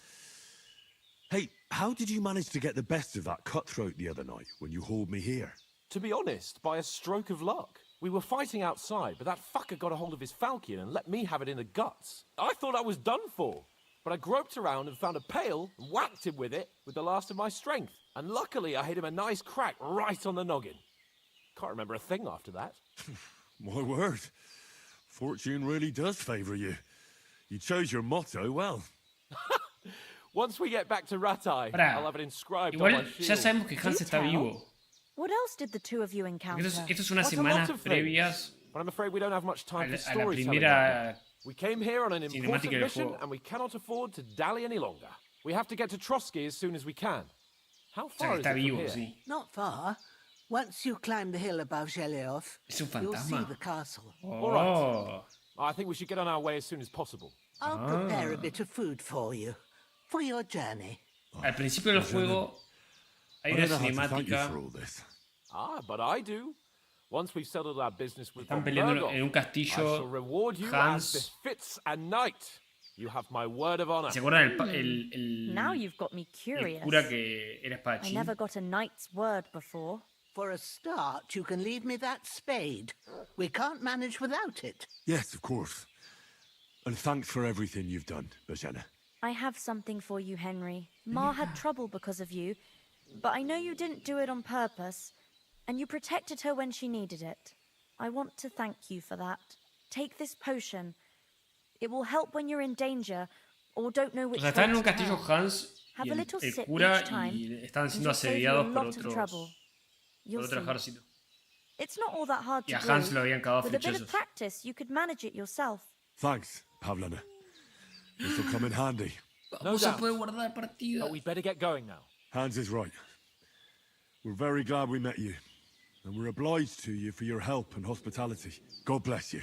Hey, how did you manage to get the best of that cutthroat the other night when you hauled me here? To be honest, by a stroke of luck. We were fighting outside, but that fucker got a hold of his falchion and let me have it in the guts. I thought I was done for. But I groped around and found a pail and whacked him with it with the last of my strength. And luckily I hit him a nice crack right on the noggin. Can't remember a thing after that. My word. Fortune really does favour you. You chose your motto well. Once we get back to Rattay, Pará. I'll have it inscribed Igual on my ya shield. sabemos que Hans está vivo. What else did the two of you encounter? Esto es unas What a lot semanas of things. previas But I'm afraid we don't have much time a for la storytelling. primera right now. We came here on an cinemática important del mission, juego. and we cannot afford to dally any longer. We have to get to Trotsky as soon as we can. How O sea, far que is está it vivo, from here? sí. Not far. Once you climb the hill above Zheleov, Es un you'll see fantasma. the castle. All right. I think we should get on our way as soon as possible. I'll prepare a bit of food for you, for your journey. Al principio del juego hay una cinemática. Ah, but I do. Once we've settled our business with Están von peleando Berghoff, en un I shall castillo. reward you Hans. as befits a knight. You have my word of honor. ¿Se acuerdan el Now you've got me curious. cura que era I espadachín? never got a knight's word before. For a start, you can leave me that spade. We can't manage without it. Yes, of course. And thanks for everything you've done, Bajana. I have something for you, Henry. Ma had trouble because of you, but I know you didn't do it on purpose, and you protected her when she needed it. I want to thank you for that. Take this potion. It will help when you're in danger or don't know O which sea, están en way un to castillo turn. Hans Have y a little el sip cura each time, y están and siendo you'll save you a asediados por lot of trouble. You'll otro see. ejército. It's not all that hard Y a to Hans do. lo habían cagado With a bit of flechazos. practice, you could manage it yourself. Thanks, Pavlana. This will come in handy. No Vamos a doubt. poder guardar partida. But we better get going now. Hans is right. We're very glad we met you. And we're obliged to you for your help and hospitality. God bless you.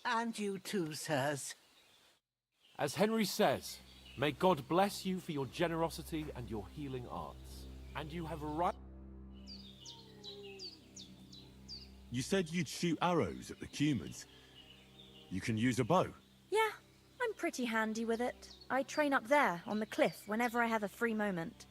And you too, sirs. As Henry says, may God bless you for your generosity and your healing arts. And you have a right... You said you'd shoot arrows at the Cumans. You can use a bow. Yeah, I'm pretty handy with it. I train up there, on the cliff, whenever I have a free moment.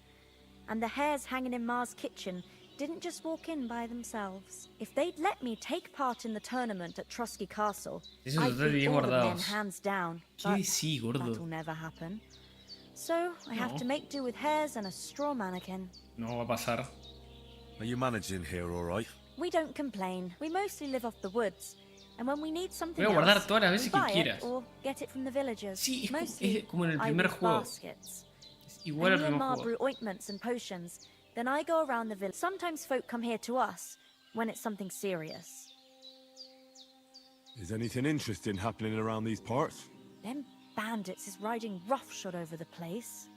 And the hares hanging in Ma's kitchen didn't just walk in by themselves. If they'd let me take part in the tournament at Trotsky Castle, Esos I'd están beat bien all the men guardados. hands down. ¿Qué But decís, gordo? that'll never happen. So, I have No. to make do with hares and a straw mannequin. No va a pasar. Are you managing here all right? We don't complain. We mostly live off the woods. And when we need something Voy a guardar else, todas las we veces que buy it quieras. or get it from the villagers. Sí, Mostly, es como en el I primer weave juego. baskets. Igual al And me and primer Ma juego. brew ointments and potions. Then I go around the village. Sometimes folk come here to us when it's something serious. Is anything interesting happening around these parts? Them bandits is riding roughshod over the place.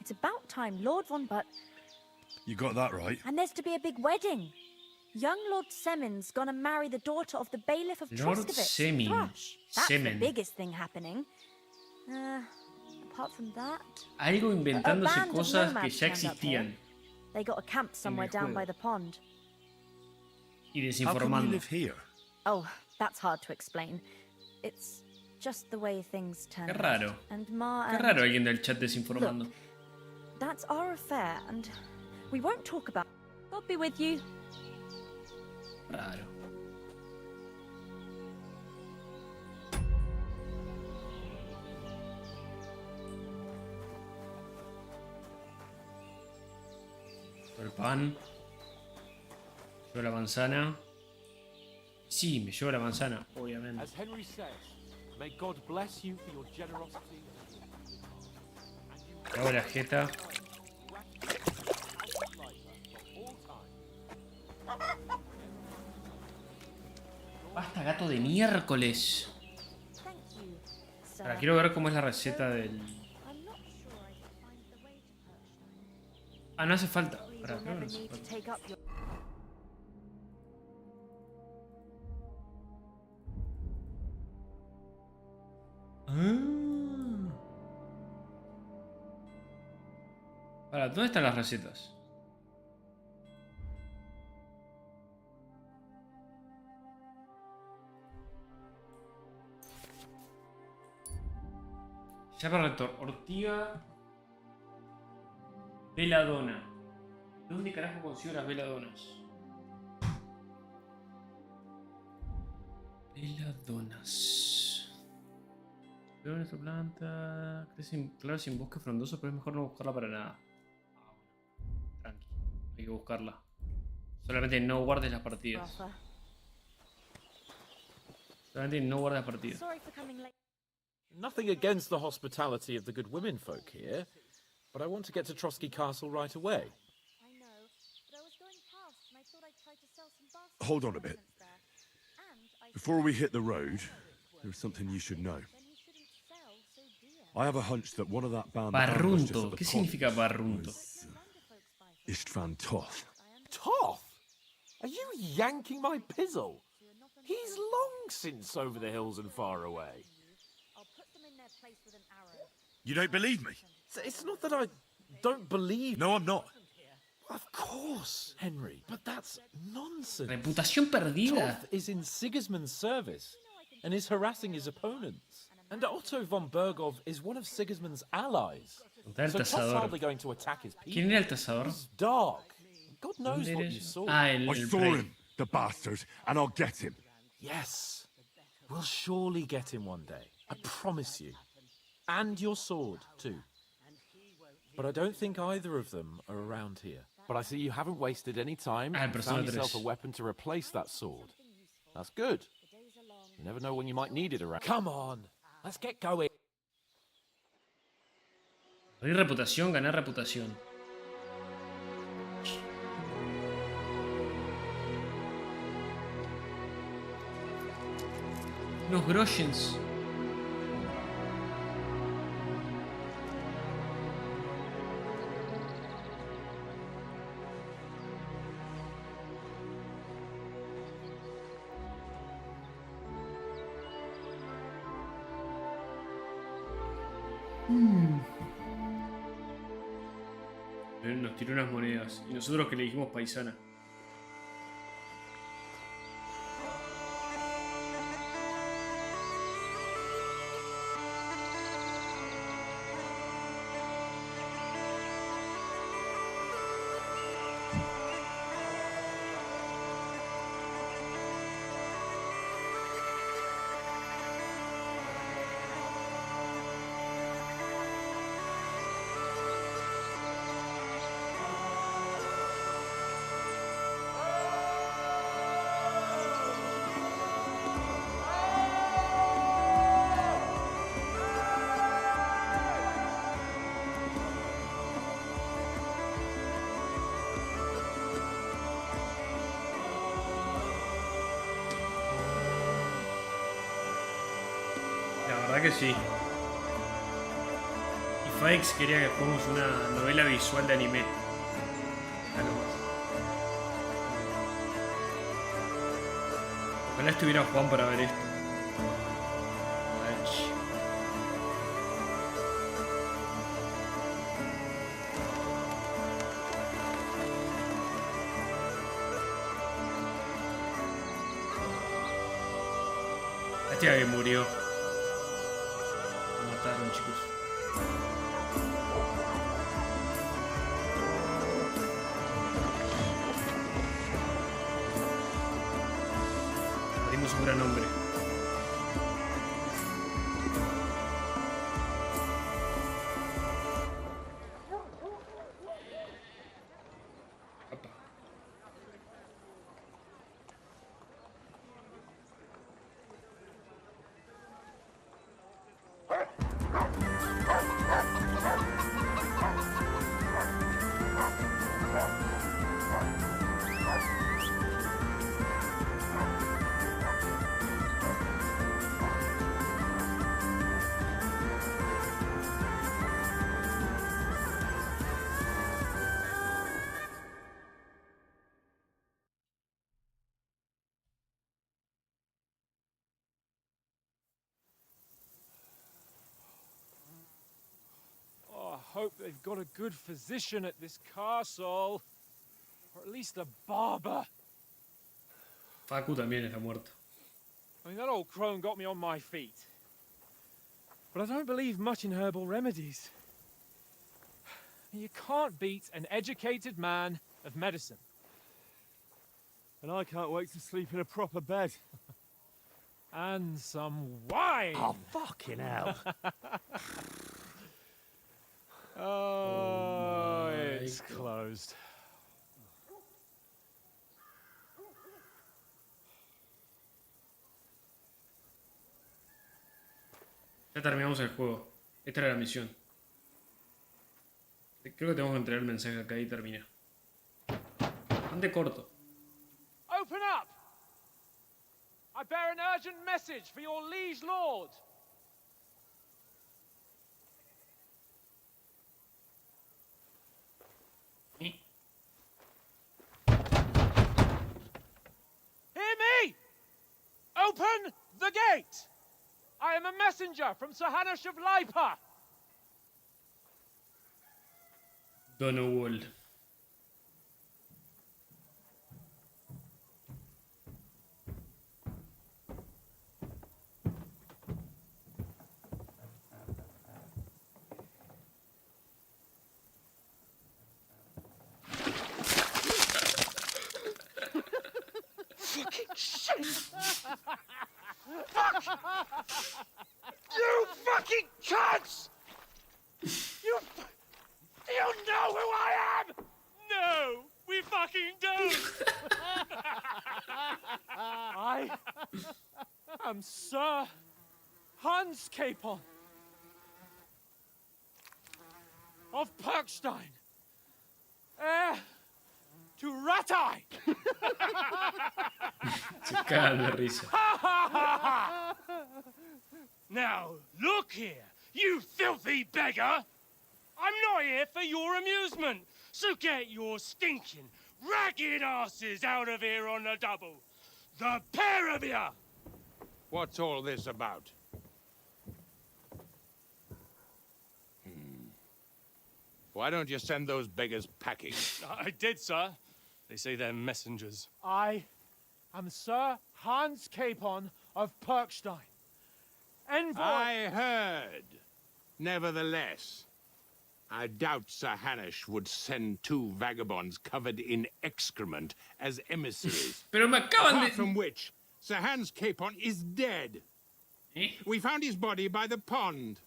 It's about time Lord von But... You got that right. And there's to be a big wedding. Young Lord Semin's gonna marry the daughter of the bailiff of Lord Troskowitz, Semin. Thrush. That's Semin. the biggest thing happening. Apart from that... Algo inventándose band of cosas que nomads ya turned up here. existían. They got a camp somewhere down juego. by the pond. Y How come you desinformando. live here? Oh, that's hard to explain. It's just the way things turn Qué out. raro. And Ma Qué and... raro alguien del chat desinformando. Look, that's our affair, and we won't talk about... God be with you. Raro. El pan. Llevo la manzana. Sí, me llevo la manzana, obviamente. As Henry says, may God bless you for your generosity. Hago la jeta. Basta, gato de miércoles. Ahora quiero ver cómo es la receta del... Ah, no hace falta. Ahora, creo que no hace falta. Ahora, ¿dónde están las recetas? Llama rector. Ortiga. Veladona. ¿Dónde carajo consigo las veladonas? Peladonas. Veo nuestra planta. Crece claro sin bosque frondoso, pero es mejor no buscarla para nada. Tranqui. Hay que buscarla. Solamente no guardes las partidas. Solamente no guardes las partidas. Nothing against the hospitality of the good women folk here, but I want to get to Trotsky Castle right away. Hold on a bit. Before we hit the road, there's something you should know. I have a hunch that one of that band Barrunto. ¿Qué significa barrunto? Istvan Toth. Toth? Are you yanking my pizzle? He's long since over the hills and far away. You don't believe me? It's not that I don't believe... No, I'm not. Of course, Henry, but that's nonsense. Reputación perdida. Toth is in Sigismund's service and is harassing his opponents. And Otto von Bergov is one of Sigismund's allies. So Toth's hardly going to attack his people. ¿Quién era el tasador? He's dark. God knows what you saw. I saw him, the bastard, and I'll get him. Yes. We'll surely get him one day. I promise you. And your sword, too. But I don't think either of them are around here. But I see you haven't wasted any time and found yourself a weapon to replace that sword. That's good. You never know when you might need it around. Come on, let's get going. Abrir reputación, ganar reputación. Unos groshens. Nos tiró unas monedas. Y nosotros que le dijimos paisana. La verdad que sí. Y Faix quería que fuéramos una novela visual de anime. Acá nomás. Ojalá estuviera Juan para ver esto. Hostia, que murió. Lo mataron, chicos. Perdimos un gran hombre. I hope they've got a good physician at this castle. Or at least a barber. Facu también está muerto. I mean, that old crone got me on my feet. But I don't believe much in herbal remedies. You can't beat an educated man of medicine. And I can't wait to sleep in a proper bed. And some wine! Oh, fucking hell. Oh, it's closed. Ya terminamos el juego. Esta era la misión. Creo que tenemos que entregar el mensaje acá y termina. Bastante corto. Open up! I bear an urgent message for your liege lord. Hear me! Open the gate! I am a messenger from Sir Hanush of Lipa. Donowall. Fucking shit! Fuck! You fucking cunts! You know who I am? No, we fucking don't. I am Sir Hans Capon of Perkstein, heir to Ratai. Se cagan de risa. Now, look here, you filthy beggar! I'm not here for your amusement, so get your stinking, ragged asses out of here on the double. The pair of you! What's all this about? Why don't you send those beggars packing? I did, sir. They say they're messengers. I am Sir Hans Capon of Perkstein. Envoy... I heard. Nevertheless, I doubt Sir Hanush would send two vagabonds covered in excrement as emissaries. Pero me acaban Apart de... from which, Sir Hans Capon is dead. We found his body by the pond.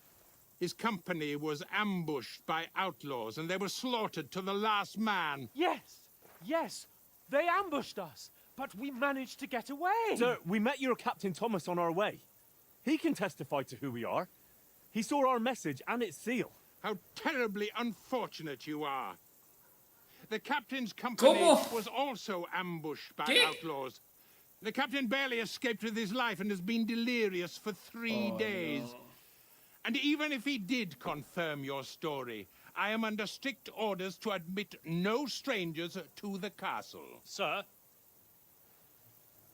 His company was ambushed by outlaws, and they were slaughtered to the last man. Yes, they ambushed us, but we managed to get away. Sir, we met your Captain Thomas on our way. He can testify to who we are. He saw our message and its seal. How terribly unfortunate you are. The captain's company was also ambushed by outlaws. The captain barely escaped with his life and has been delirious for 3 days. No. And even if he did confirm your story, I am under strict orders to admit no strangers to the castle. Sir,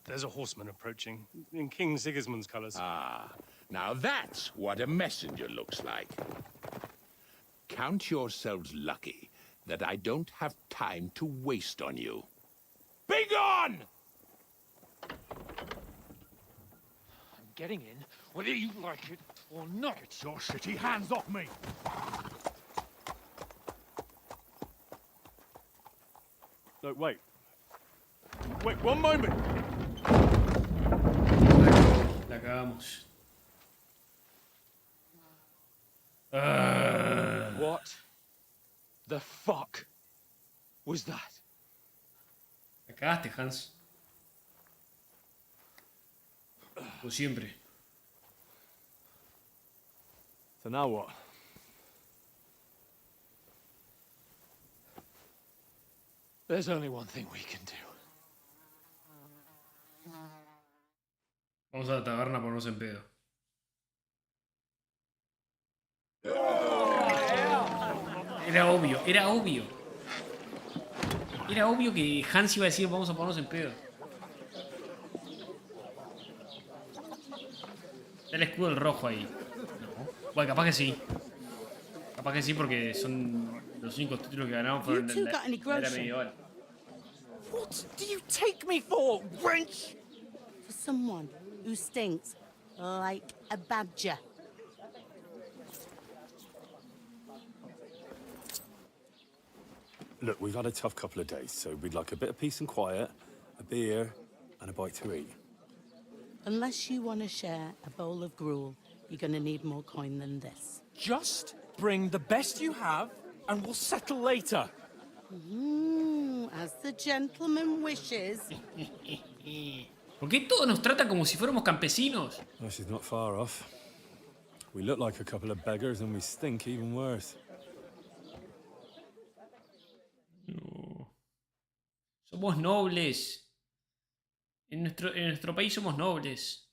there's a horseman approaching in King Sigismund's colours. Ah, now that's what a messenger looks like. Count yourselves lucky that I don't have time to waste on you. Be gone! I'm getting in, whether you like it or not. Get your shitty hands off me! No, wait. Wait, one moment! La cagamos. What the fuck was that? La cagaste, Hans. Como siempre. So now what? There's only one thing we can do. Vamos a la taberna a ponernos en pedo. Era obvio, era obvio. Era obvio que Hans iba a decir vamos a ponernos en pedo. Está el escudo del rojo ahí. No. Bueno, capaz que sí. Capaz que sí porque son los únicos títulos que ganamos fueron en la era medieval. What do you take me for, wench? For someone who stinks like a badger. Look, we've had a tough couple of days, so we'd like a bit of peace and quiet, a beer, and a bite to eat. Unless you want to share a bowl of gruel, you're going to need more coin than this. Just bring the best you have, and we'll settle later. As the gentleman wishes. ¿Por qué todo nos trata como si fuéramos campesinos? Oh, she's not far off. We look like a couple of beggars and we stink even worse. No. Somos nobles. En nuestro país somos nobles.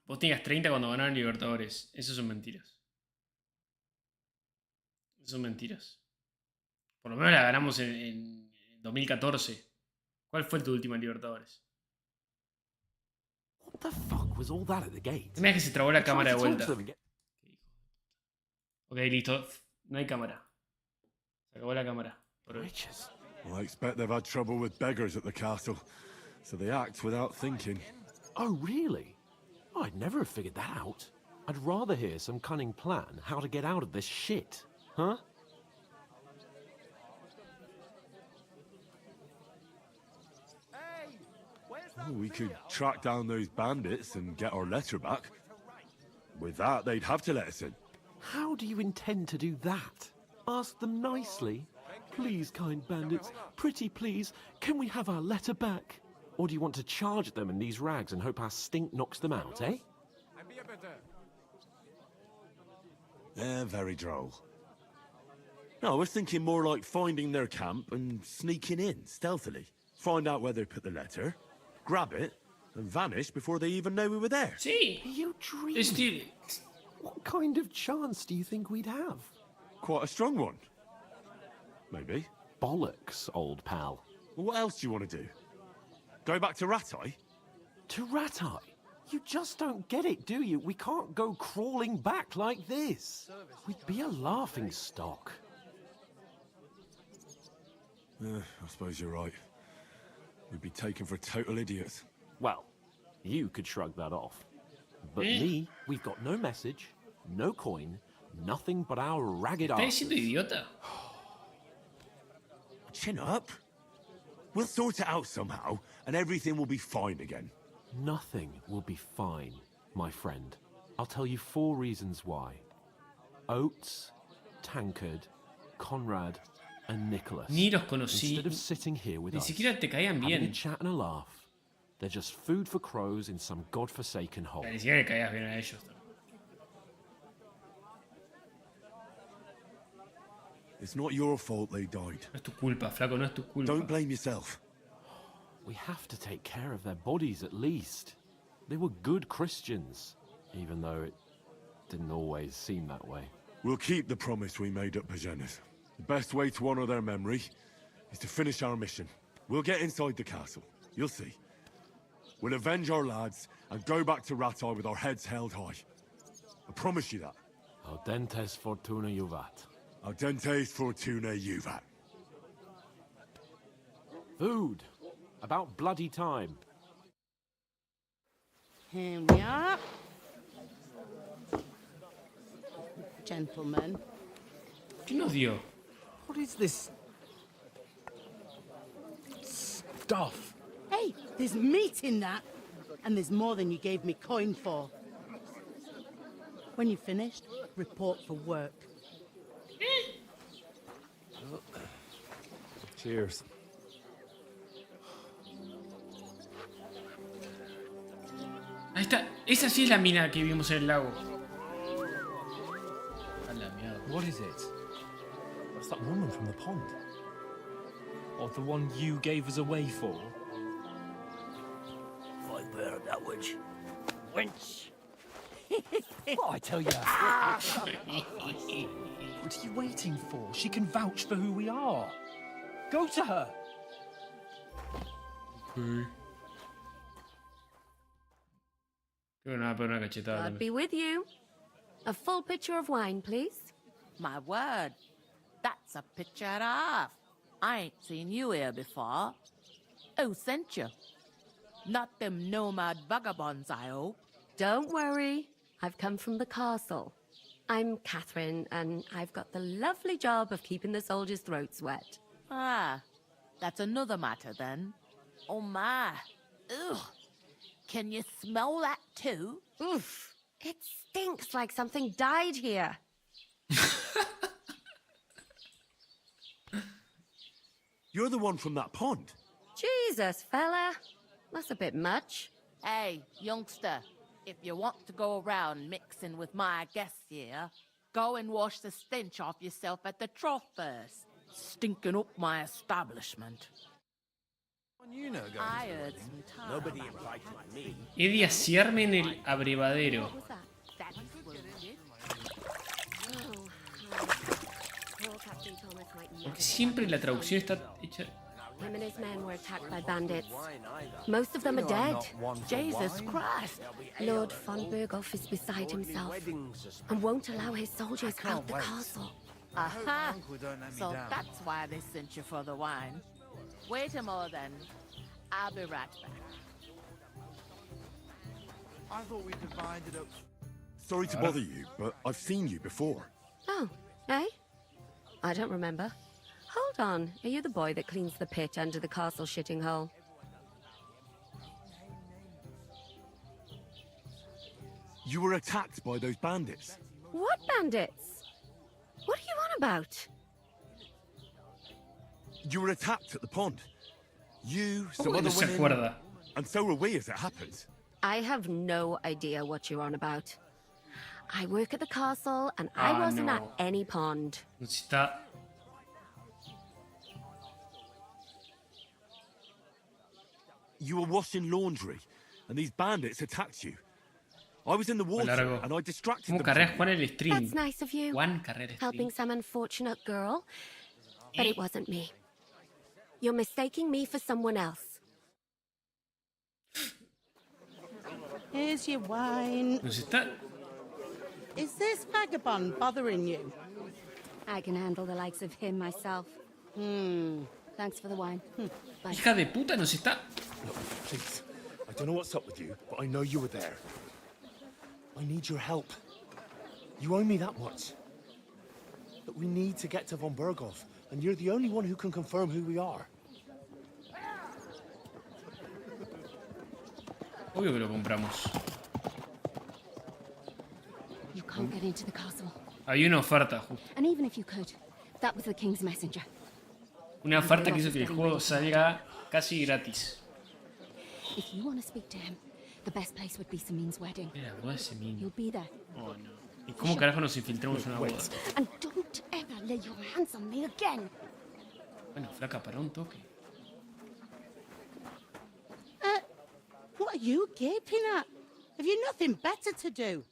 Vos tenías 30 cuando ganaron Libertadores. Eso son mentiras. Eso son mentiras. Por lo menos la ganamos en 2014. ¿Cuál fue tu última Libertadores? What the fuck was all that at the gate? Mira que se trabó la cámara de vuelta. Ok, listo. No hay cámara. Se acabó la cámara. Por hoy. Well, I expect they've had trouble with beggars at the castle, so they act without thinking. Oh, really? Oh, I'd never have figured that out. I'd rather hear some cunning plan how to get out of this shit. Huh? Oh, we could track down those bandits and get our letter back. With that, they'd have to let us in. How do you intend to do that? Ask them nicely. Please, kind bandits, pretty please, can we have our letter back? Or do you want to charge at them in these rags and hope our stink knocks them out, eh? They're very droll. No, I was thinking more like finding their camp and sneaking in, stealthily. Find out where they put the letter, grab it, and vanish before they even know we were there. Sí. You dream. What kind of chance do you think we'd have? Quite a strong one. Maybe. Bollocks, old pal. Well, what else do you want to do? Go back to Rattay? To Rattay? You just don't get it, do you? We can't go crawling back like this. We'd be a laughing stock. I suppose you're right. We'd be taken for total idiots. Well, you could shrug that off. But me, we've got no message, no coin, nothing but our ragged ¿Estás asses. siendo idiota? Chin up. We'll sort it out somehow, and everything will be fine again. Nothing will be fine, my friend. I'll tell you 4 reasons why. Oates, Tankard, Conrad, and Nicholas. Ni los conocí. Instead of sitting here with Ni us, siquiera te caían having a bien. chat and a laugh, they're just food for crows in some godforsaken hole. Ni siquiera le caías bien a ellos. It's not your fault they died. No es tu culpa, flaco, no es tu culpa. Don't blame yourself. We have to take care of their bodies at least. They were good Christians, even though it didn't always seem that way. We'll keep the promise we made at Pagenes. The best way to honor their memory is to finish our mission. We'll get inside the castle. You'll see. We'll avenge our lads and go back to Rattay with our heads held high. I promise you that. Audentes fortuna juvat. Audentes fortuna juvat. Food. About bloody time. Here we are. Gentlemen. ¿Qué nos dio? What is this stuff? Hey, there's meat in that. And there's more than you gave me coin for. When you're finished, report for work. Cheers. Ahí está. Esa sí es la mina que vimos en el lago. A la mierda. What is it? That's that woman from the pond. Or the one you gave us away for? I bear that witch. Wench. What I tell you? What are you waiting for? She can vouch for who we are. Go to her. Creo que no va a pegar una cachetada. God también. be with you. A full pitcher of wine, please. My word, that's a picture and a half. I ain't seen you here before. Who sent you? Not them nomad vagabonds, I hope. Don't worry. I've come from the castle. I'm Catherine, and I've got the lovely job of keeping the soldiers' throats wet. Ah, that's another matter then. Oh my. Ugh. Can you smell that too? Oof. It stinks like something died here. You're the one from that pond. Jesus, fella. That's a bit much. Hey, youngster. If you want to go around mixing with my guests here, go and wash the stench off yourself at the trough first. Stinking up my establishment. I heard some time. Nobody invited me. He de asearme en el abrevadero. Porque siempre la traducción está hecha... Him and his men were attacked by bandits. Most of them are dead. Jesus Christ! Lord von Berghoff is beside himself and won't allow his soldiers out the castle. Aha! So that's why they sent you for the wine. Wait a moment then. I'll be right back. I thought we divided up. Sorry to bother you, but I've seen you before. Oh, eh? I don't remember. Hold on, are you the boy that cleans the pit under the castle shitting hole? You were attacked by those bandits. What bandits? What are you on about? You were attacked at the pond. You, some ¿Cómo que other no se women, acuerda? and so were we as it happened. I have no idea what you're on about. I work at the castle and I wasn't at any pond. Necesita... You were washing laundry, and these bandits attacked you. I was in the water, Largo. and I distracted ¿Cómo them. carreras Juan el stream? That's nice of you. Juan carrera Helping some unfortunate girl. But it wasn't me. You're mistaking me for someone else. Here's your wine. Nos está... Is this vagabond bothering you? I can handle the likes of him myself. Thanks for the wine. Bye. Hija de puta, nos está... Look, please. I don't know what's up with you, but I know you were there. I need your help. You owe me that much. But we need to get to von Berghoff, and you're the only one who can confirm who we are. Obvio que lo compramos. You can't get into the castle. Había una oferta, justo. And even if you could, that was the king's messenger. Una oferta que hizo que el juego salga casi gratis. If you want to speak to him, the best place would be Samin's wedding. Era la boda de Semin. You'll be there. Oh, no. ¿Y cómo carajo nos infiltramos en una boda? And don't ever lay your hands on me again. Bueno, flaca, para un toque. What are you gaping at? Have you nothing better to do?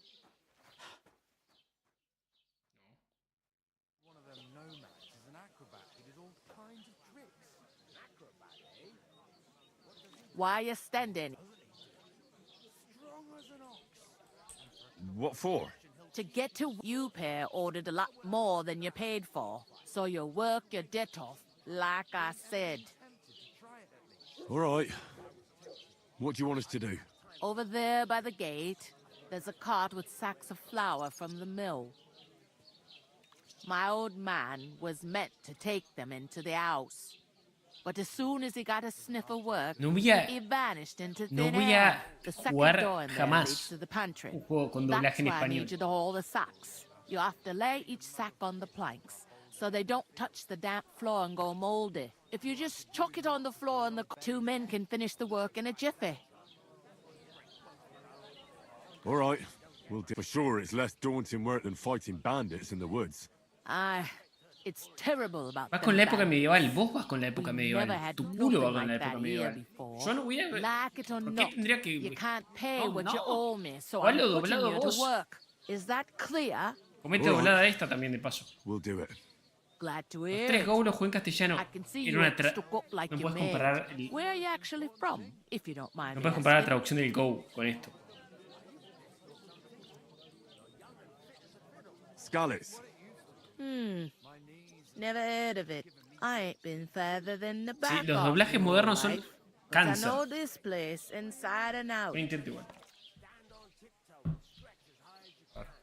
One of them nomads is an acrobat who did all kinds of tricks. Acrobat, eh? Why are you standing? Strong as an ox. What for? To get to you pair ordered a lot more than you paid for. So you work your debt off, like I said. All right. What do you want us to do? Over there by the gate, there's a cart with sacks of flour from the mill. My old man was meant to take them into the house. But as soon as he got a sniff of work, he vanished into thin air. The second door in there leads to the pantry. Un juego con doblaje en That's why I español. need you to haul the sacks. You have to lay each sack on the planks so they don't touch the damp floor and go moldy. If you just chuck it on the floor and the two men can finish the work in a jiffy. All right. We'll do. For sure, it's less daunting work than fighting bandits in the woods. It's terrible about Vas them con la época bandits. medieval, vos vas con la época We medieval. never had Tu culo va nothing con la like época that medieval. here before. Yo no voy a ver. Like it or ¿Por qué not, tendría que.? you can't pay Oh, what no. you owe me, so Hazlo I'm putting doblado you vos. to work. Is that clear? Comete All right. doblada esta también de paso. We'll do it. Glad to Los hear tres it. Go los jugué en castellano. I can see En you una stuck up like no you puedes made. comparar el- Where are you actually from, if you don't mind No me puedes comparar la asking? traducción del Go con esto. Scallies. Never heard of it. I ain't been further than the Sí, back los of doblajes your modernos son life, but I cáncer. know this place inside and out. Yo intento igual.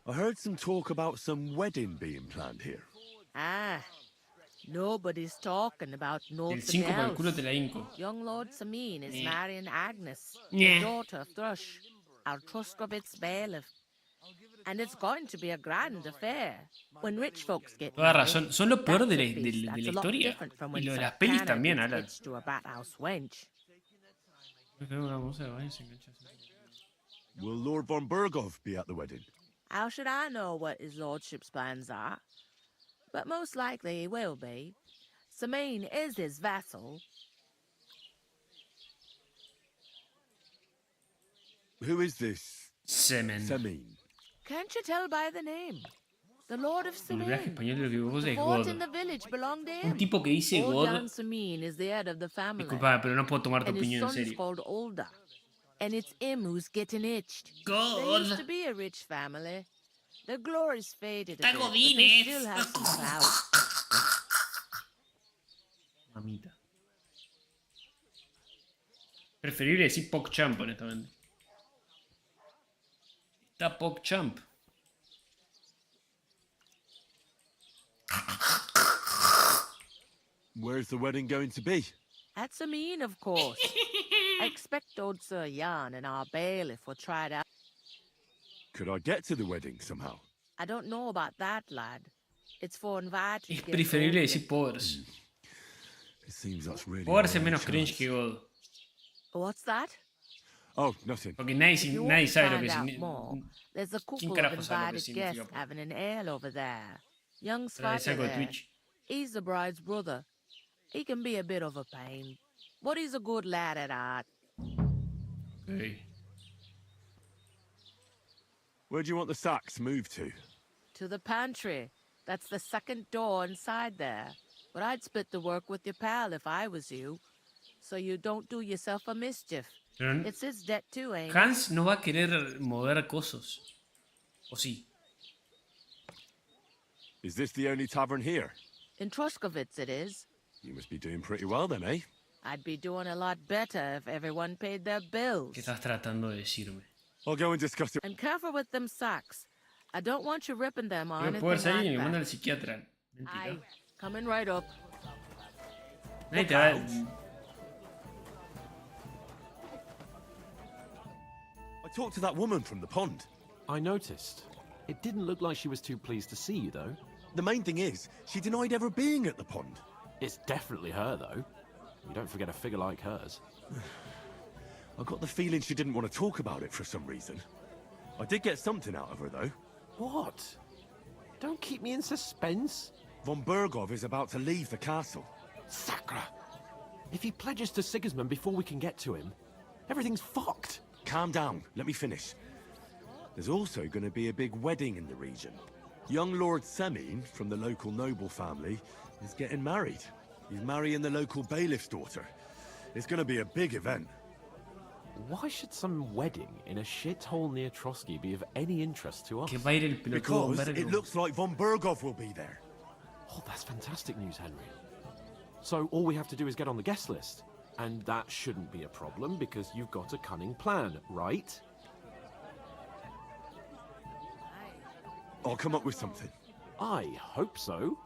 I heard some talk about some wedding being planned here. Nobody's talking about El nothing 5 por el culo else. te la hinco. Young Lord Samin is marrying Agnes, Nyeh. the daughter of Thrush, our Truscovitz bailiff. And it's going to be a grand affair. When rich folks get Toda married, razón. Son lo peor that's de a la, feast de la that's a lot historia. different from Y when lo de some las pelis canner también, gets Alan. hitched to a bathhouse wench. Will Lord von Berghoff be at the wedding? How should I know what his lordship's plans are? But most likely he will be. Samin is his vassal. Who is this? Semen. Semin. Can't you tell by the name? The Lord of El doblaje Samin. español de lo que vos The es fort God. in the village belonged to him. Un tipo que dice Old God. Dan Samin is the head of the family. Disculpa, pero no puedo tomar tu And his opinión en son's serio. called Olda. And it's him who's getting itched. God. They used to be a rich family. Their glory's faded a bit, but they Godines. still have some clout. Mamita. Preferible decir PogChamp, honestamente. Está PogChamp. Where's the wedding going to be? At Samin, of course. I expect old Sir Jan and our bailiff will try it out. Could I get to the wedding somehow? I don't know about that, lad. It's for invited Es guests preferible only. decir Poggers. It seems that's really. Poggers es our only menos cringe chance. que God. What's that? Oh, nothing. Porque If nadie, you nadie want to sabe lo find que out significa. more, there's a couple of carajo sabe lo que invited guests significa? having an ale over there. Young Trae Spider algo de there. Twitch. He's the bride's brother. He can be a bit of a pain, but he's a good lad at heart. Okay. Where do you want the sacks moved to? To the pantry. That's the second door inside there. But I'd split the work with your pal if I was you. So you don't do yourself a mischief. Pero It's his debt too, ain't it? Hans no va a querer mover cosos. ¿O sí? Is this the only tavern here? In Truscovitz it is. You must be doing pretty well then, eh? I'd be doing a lot better if everyone paid their bills. ¿Qué estás tratando de decirme? I'll go and discuss it. And careful with them socks. I don't want you ripping them or Pero anything Poggers ahí y like me manda that. al psiquiatra. Aye, Mentira. coming right up. Nadie te va I talked to that woman from the pond. I noticed. It didn't look like she was too pleased to see you, though. The main thing is, she denied ever being at the pond. It's definitely her, though. You don't forget a figure like hers. I got the feeling she didn't want to talk about it for some reason. I did get something out of her, though. What? Don't keep me in suspense. Von Berghoff is about to leave the castle. Sacra! If he pledges to Sigismund before we can get to him, everything's fucked. Calm down, let me finish. There's also going to be a big wedding in the region. Young Lord Semin, from the local noble family, is getting married. He's marrying the local bailiff's daughter. It's going to be a big event. Why should some wedding in a shithole near Trotsky be of any interest to us? Que va a ir el pelotudo Because Berghoff. it looks like von Berghoff will be there. Oh, that's fantastic news, Henry. So all we have to do is get on the guest list. And that shouldn't be a problem because you've got a cunning plan, right? I'll come up with something. I hope so.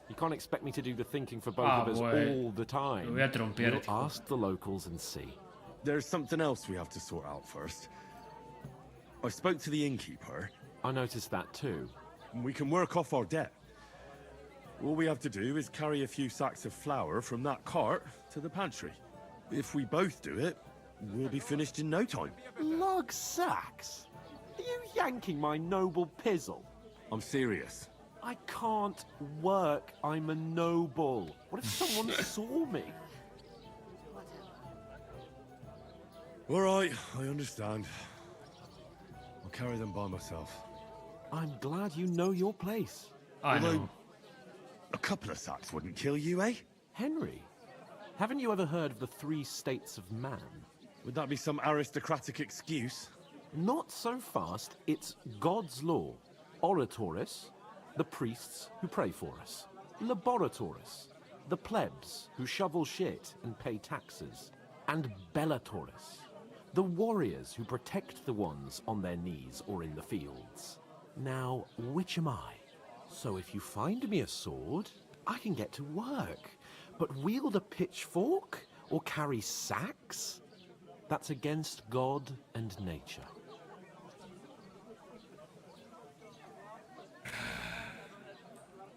You can't expect me to do the thinking for both Ah, of us bueno. all the time. Lo voy a trompear, We'll tipo. ask the locals and see. There's something else we have to sort out first. I spoke to the innkeeper. I noticed that too. And we can work off our debt. All we have to do is carry a few sacks of flour from that cart to the pantry. If we both do it, we'll be finished in no time. Lug sacks? Are you yanking my noble pizzle? I'm serious. I can't work. I'm a noble. What if someone saw me? All right, I understand. I'll carry them by myself. I'm glad you know your place. I Although, know. a couple of sacks wouldn't kill you, eh? Henry, haven't you ever heard of the 3 states of man? Would that be some aristocratic excuse? Not so fast. It's God's law. Oratoris, the priests who pray for us. Laboratoris, the plebs who shovel shit and pay taxes. And Bellatoris, the warriors who protect the ones on their knees or in the fields. Now, which am I? So if you find me a sword, I can get to work. But wield a pitchfork or carry sacks? That's against God and nature.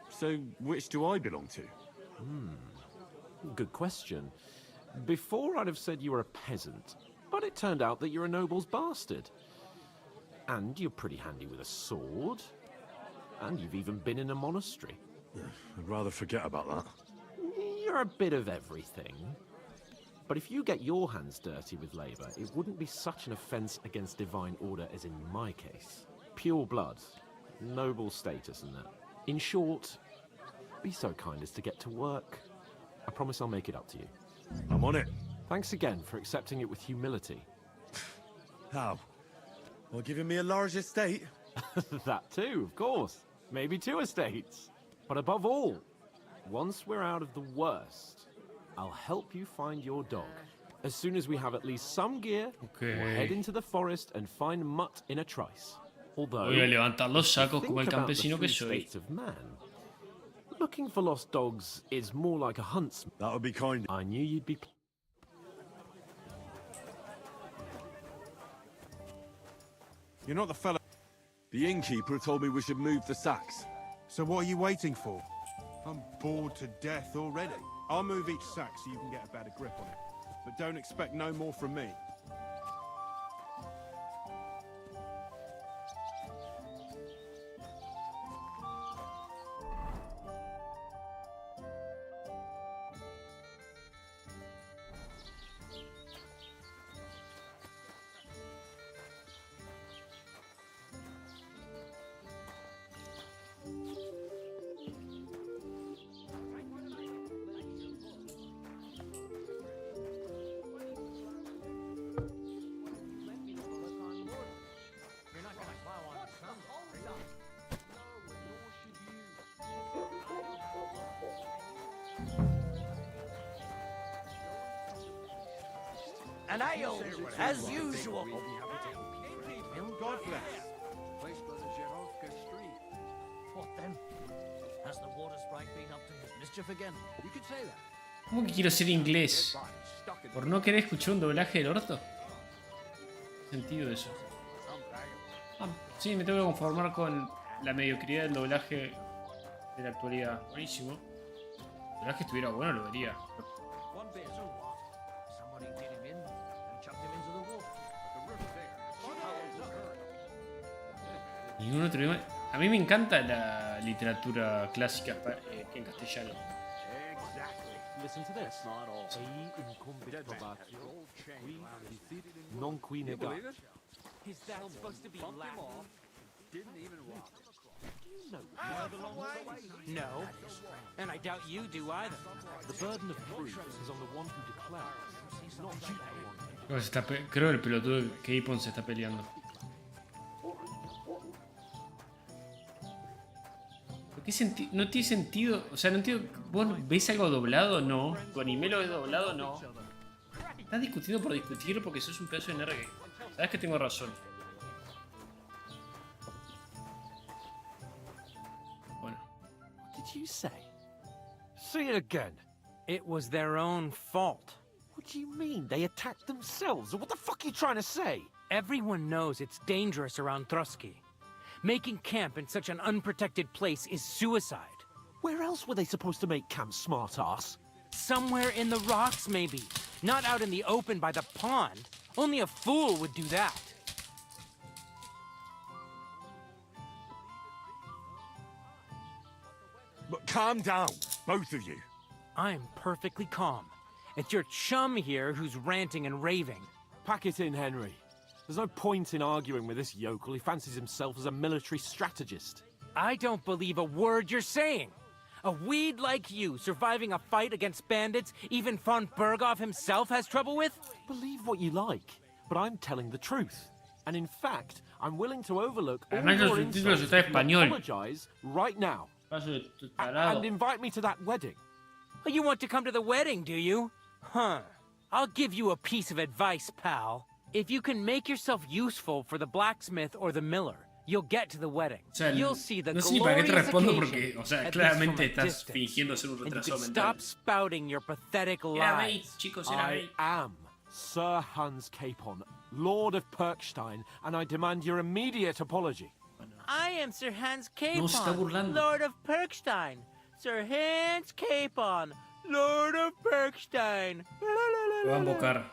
So, which do I belong to? Good question. Before I'd have said you were a peasant, but it turned out that you're a noble's bastard. And you're pretty handy with a sword. And you've even been in a monastery. I'd rather forget about that. You're a bit of everything. But if you get your hands dirty with labor, it wouldn't be such an offense against divine order as in my case. Pure blood, noble status and that. In short, be so kind as to get to work. I promise I'll make it up to you. I'm on it. Thanks again for accepting it with humility. How? Well, giving me a large estate? That too, of course. Maybe 2 estates. But above all, once we're out of the worst, I'll help you find your dog. As soon as we have at least some gear, we'll head into the forest and find Mutt in a trice. Although, voy a levantar los sacos como el campesino que soy. Of man, looking for lost dogs is more like a huntsman. That would be kind. I knew you'd be... You're not the fella... The innkeeper told me we should move the sacks. So what are you waiting for? I'm bored to death already. I'll move each sack so you can get a better grip on it. But don't expect no more from me. An ale, as usual. God bless. What then? Has the water sprite been up to his mischief again? You could say that. ¿Cómo que quiero ser inglés? ¿Por no querer escuchar un doblaje del orto? ¿Qué sentido eso? Ah, sí, me tengo que conformar con la mediocridad del doblaje de la actualidad. Buenísimo. Si el doblaje estuviera bueno, lo vería. Ningún otro idioma. A mí me encanta la literatura clásica en castellano. Listen to this. Ei incumbit probatio, qui licit, non qui negat. Is that supposed to be Latin? Didn't even walk. No. And I doubt you do either. The burden of proof is on the one who declares, not you. Creo que el pelotudo que Ipon se está peleando. No tiene sentido, o sea, no entiendo. ¿Vos ves algo doblado? No. ¿Tu anime lo ves doblado? No. Estás discutiendo por discutir porque sos un pedazo de nerd que... Sabes que tengo razón. Bueno. What did you say? Say it again. It was their own fault. What do you mean? They attacked themselves? What the fuck are you trying to say? Everyone knows it's dangerous around Trotsky. Making camp in such an unprotected place is suicide. Where else were they supposed to make camp, smartass? Somewhere in the rocks, maybe. Not out in the open by the pond. Only a fool would do that. But calm down, both of you. I'm perfectly calm. It's your chum here who's ranting and raving. Pack it in, Henry. There's no point in arguing with this yokel. He fancies himself as a military strategist. I don't believe a word you're saying. A weed like you surviving a fight against bandits even von Berghoff himself has trouble with? Believe what you like, but I'm telling the truth. And in fact, I'm willing to overlook all Además, your los subtítulos están en español. apologize right now. And invite me to that wedding. Well, you want to come to the wedding, do you? Huh. I'll give you a piece of advice, pal. If you can make yourself useful for the blacksmith or the miller, You'll get to the wedding. O sea, You'll see the no sé ni para qué te glorious respondo occasion, porque, o sea, at least claramente from a estás distance. fingiendo ser un And you retrasado can mental. stop spouting your pathetic Era lies. bait, chicos, era I bait. am Sir Hans Capon, Lord of Perkstein, and I demand your immediate apology. I am Sir Hans No, se está Capon, burlando. Lord of Perkstein. Sir Hans Capon, Lord of Perkstein. Lo va a invocar.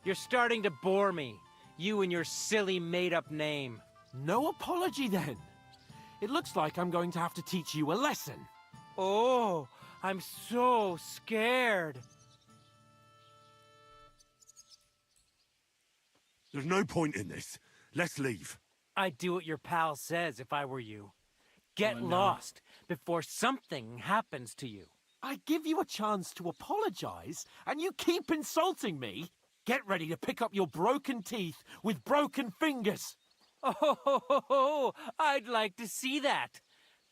You're starting to bore me. You and your silly made-up name. No apology, then. It looks like I'm going to have to teach you a lesson. Oh, I'm so scared. There's no point in this. Let's leave. I'd do what your pal says if I were you. Get Oh, no. lost before something happens to you. I give you a chance to apologize, and you keep insulting me? Get ready to pick up your broken teeth with broken fingers. Oh, I'd like to see that.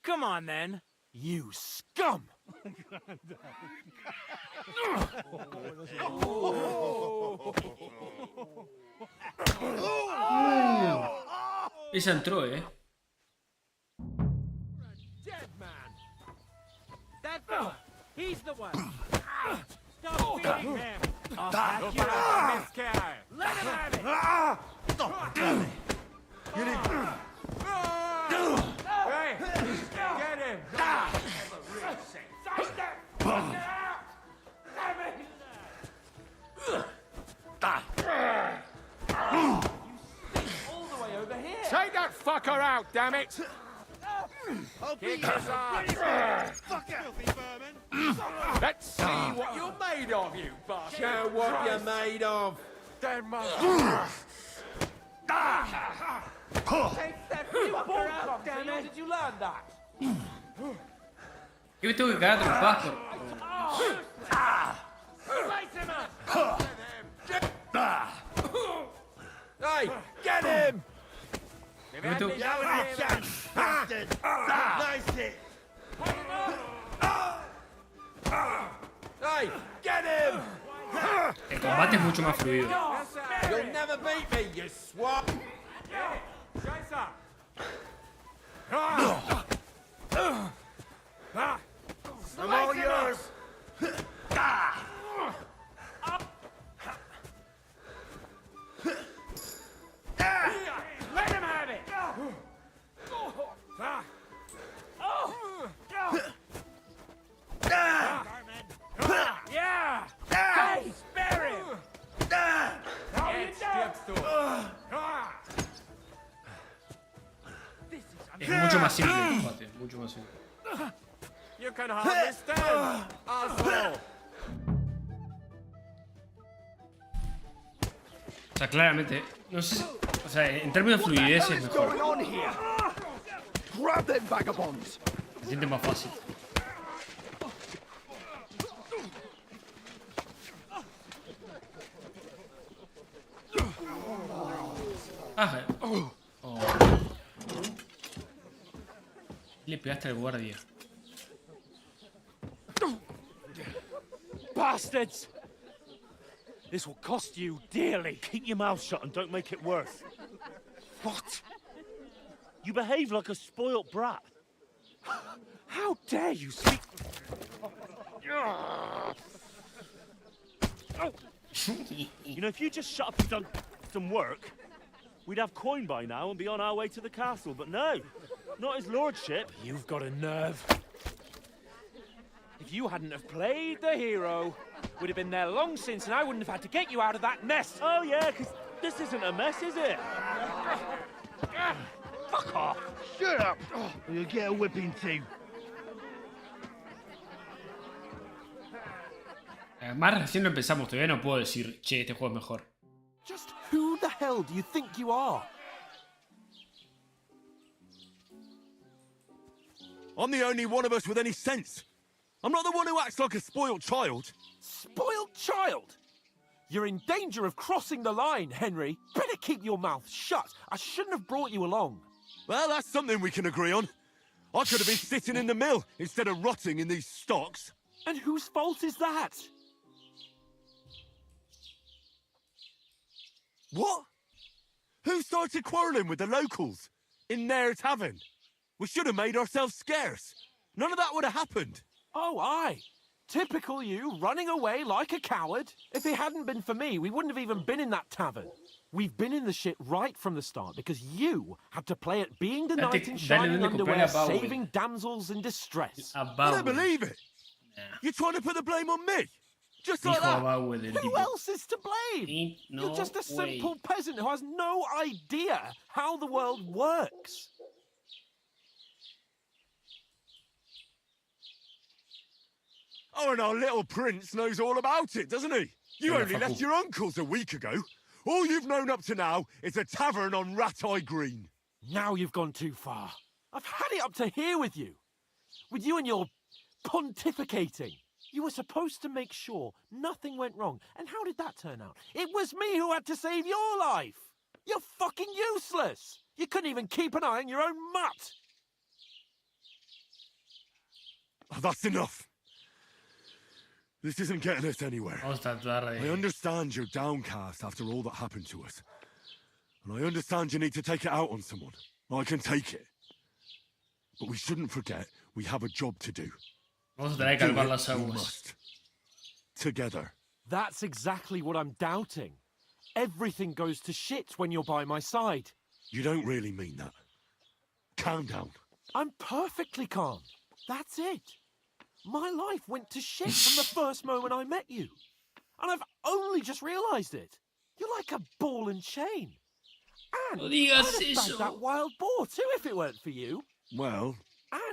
Come on, then. You scum! Esa entró, That fella, he's the one. Stop beating him. I'll hack you out, Miss Care. Let him have it. Hey, get him! All the way over here. Take that fucker out, damn it! Kick his ass! Let's see what you're made of, you bastard! Show what you're made of. Damn Take that fucker out, damn it. Did you learn that? Yo me tengo que cagar a trompadas por... Slice him up. Hey, get him! Yo me tengo... Bastard! Nice hit! Hey, get him! El combate es mucho más fluido. You'll never beat me, you swab! I'm all yours! Let him have it. Yeah! Hey, spare him! Es mucho más simple el combate, mucho más simple. You can hardly stand, asshole! O sea, claramente, no sé, o sea, en términos de fluidez es mejor. Grab them vagabonds! Se siente más fácil. Ah, oh. Le pegaste al guardia. Bastards! This will cost you dearly. Keep your mouth shut and don't make it worse. What? You behave like a spoilt brat. How dare you speak... You know, if you just shut up and done some work, we'd have coin by now and be on our way to the castle, but no. Not his lordship. You've got a nerve. If you hadn't have played the hero, we'd have been there long since and I wouldn't have had to get you out of that mess. Oh, yeah, because this isn't a mess, is it? Fuck off. Shut up! Or you'll get a whipping too. Además, recién lo empezamos, todavía no puedo decir, che, este juego es mejor. Just who the hell do you think you are? I'm the only one of us with any sense. I'm not the one who acts like a spoiled child. Spoiled child? You're in danger of crossing the line, Henry. Better keep your mouth shut. I shouldn't have brought you along. Well, that's something we can agree on. I could have been sitting in the mill instead of rotting in these stocks. And whose fault is that? What? Who started quarrelling with the locals? In their tavern. We should have made ourselves scarce. None of that would have happened. Oh, aye. Typical you, running away like a coward. If it hadn't been for me, we wouldn't have even been in that tavern. We've been in the shit right from the start because you had to play at being the knight in shining underwear, saving damsels in distress. I don't believe it. Nah. You're trying to put the blame on me? Just like that? Who else is to blame? You're just a simple peasant who has no idea how the world works. Oh, and our little prince knows all about it, doesn't he? You only left your uncle's a week ago. All you've known up to now is a tavern on Rat-Eye Green. Now you've gone too far. I've had it up to here with you. With you and your pontificating. You were supposed to make sure nothing went wrong. And how did that turn out? It was me who had to save your life. You're fucking useless. You couldn't even keep an eye on your own mutt. Oh, that's enough. This isn't getting us anywhere. I understand you're downcast after all that happened to us. And I understand you need to take it out on someone. I can take it. But we shouldn't forget we have a job to do. Vamos a tener que calmar las aguas. Together. That's exactly what I'm doubting. Everything goes to shit when you're by my side. You don't really mean that. Calm down. I'm perfectly calm. That's it. My life went to shit from the first moment I met you. And I've only just realised it. You're like a ball and chain. And I'd have bagged that wild boar too if it weren't for you. Well...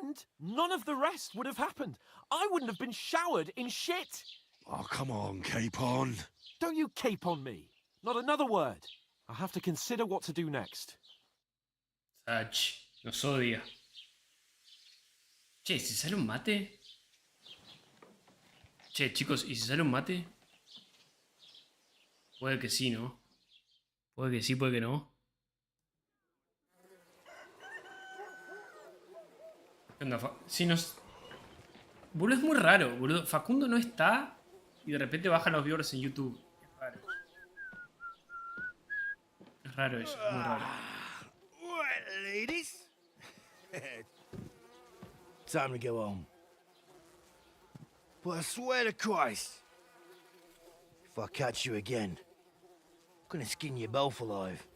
And none of the rest would have happened. I wouldn't have been showered in shit. Oh, come on, Capon. Don't you cape on me. Not another word. I'll have to consider what to do next. Sach, nos odia. Che, ¿si sale un mate? Che, chicos, ¿y si sale un mate? Puede que sí, ¿no? Puede que sí, puede que no. ¿Qué onda? Si nos... Boludo, es muy raro, boludo. Facundo no está y de repente bajan los viewers en YouTube. Es raro. Es raro eso, es muy raro. Well, ladies. Time to go home. But I swear to Christ, if I catch you again, I'm gonna skin you both alive.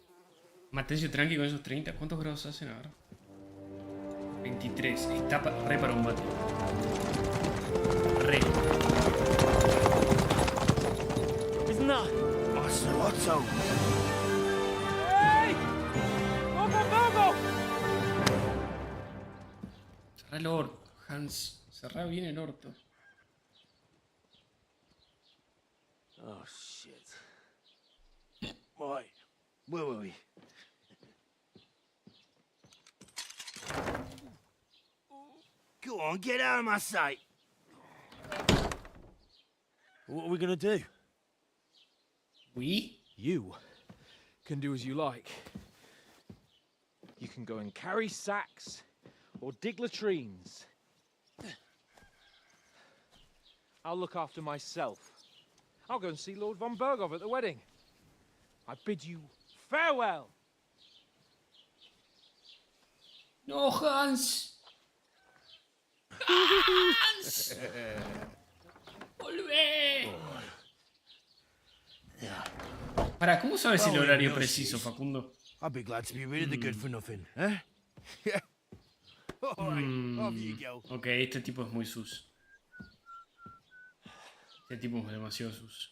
Manténse tranqui con esos 30. ¿Cuántos grados hacen ahora? 23. Está re para un mate. Re. Isn't that? Otto. Hey! Bogo! Cerrá el orto, Hans. Cerrá bien el orto. Oh, shit. Right. Where were we? Go on, get out of my sight. What are we gonna do? We? You can do as you like. You can go and carry sacks or dig latrines. I'll look after myself. I'll go and see Lord von Berghoff at the wedding. I bid you farewell. No, Hans. Hans. Volvé. Para, ¿cómo sabes el horario preciso, Facundo? I'd be glad to be rid of the good for nothing, eh? All right, off you go. Ok, este tipo es muy sus. Este tipo es demasiado sus.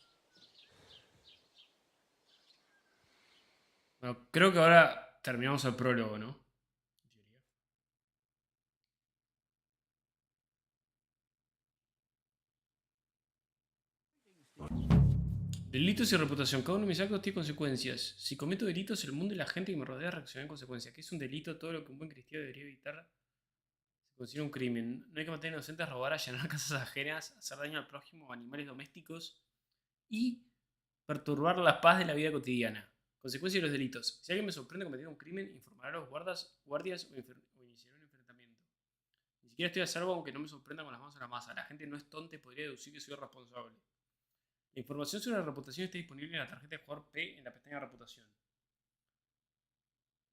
Bueno, creo que ahora terminamos el prólogo, ¿no? Delitos y reputación. Cada uno de mis actos tiene consecuencias. Si cometo delitos, el mundo y la gente que me rodea reaccionan en consecuencia. ¿Qué es un delito? Todo lo que un buen cristiano debería evitar se considera un crimen. No hay que matar inocentes, robar, allanar casas ajenas, hacer daño al prójimo o animales domésticos y perturbar la paz de la vida cotidiana. Consecuencias de los delitos. Si alguien me sorprende cometiendo un crimen, informará a los guardias o iniciará un enfrentamiento. Ni siquiera estoy a salvo aunque no me sorprenda con las manos a la masa. La gente no es tonta y podría deducir que soy responsable. La información sobre la reputación está disponible en la tarjeta de jugador P en la pestaña reputación.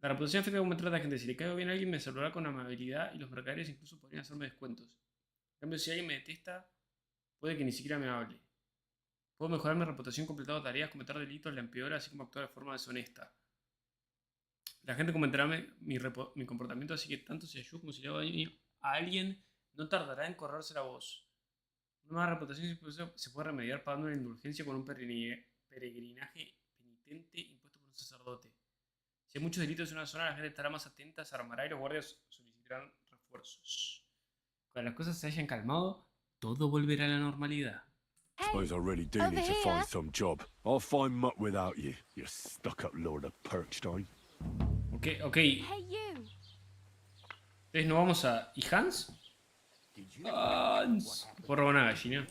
La reputación afecta cómo me trata la gente. Si le caigo bien a alguien, me saludará con amabilidad y los mercaderes incluso podrían hacerme descuentos. En cambio, si alguien me detesta, puede que ni siquiera me hable. Puedo mejorar mi reputación completando tareas, cometer delitos, la empeora, así como actuar de forma deshonesta. La gente comentará mi comportamiento, así que tanto si ayudo como si le hago daño a alguien, no tardará en correrse la voz. Una mala reputación se puede remediar pagando una indulgencia con un peregrinaje penitente impuesto por un sacerdote. Si hay muchos delitos en una zona, la gente estará más atenta, se armará y los guardias solicitarán refuerzos. Cuando las cosas se hayan calmado, todo volverá a la normalidad. Suppose I really do need to find some job. I'll find muck without you, you stuck-up lord of Perkstein. Ok. Entonces no vamos a... ¿Y Hans? Hans. Por robar una gallina.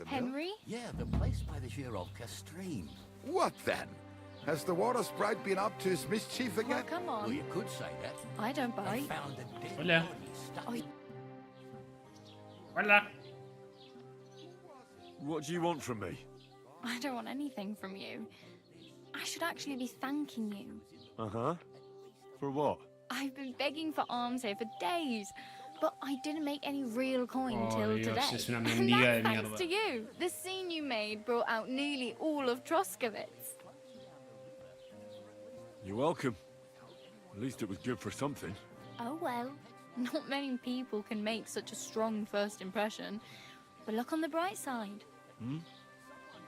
Henry? Yeah, the place by the Shirovka stream. What then? Has the water sprite been up to his mischief again? Come on. Well, you could say that. I don't bite. Found a dead Hola. body stuck Hola. What do you want from me? I don't want anything from you. I should actually be thanking you. Uh-huh. For what? I've been begging for alms here for days, but I didn't make any real coin till Dios, today. es una And mendiga de that's thanks mierda. to you. The scene you made brought out nearly all of Troskowitz. You're welcome. At least it was good for something. Oh well, not many people can make such a strong first impression. But look on the bright side. Hmm?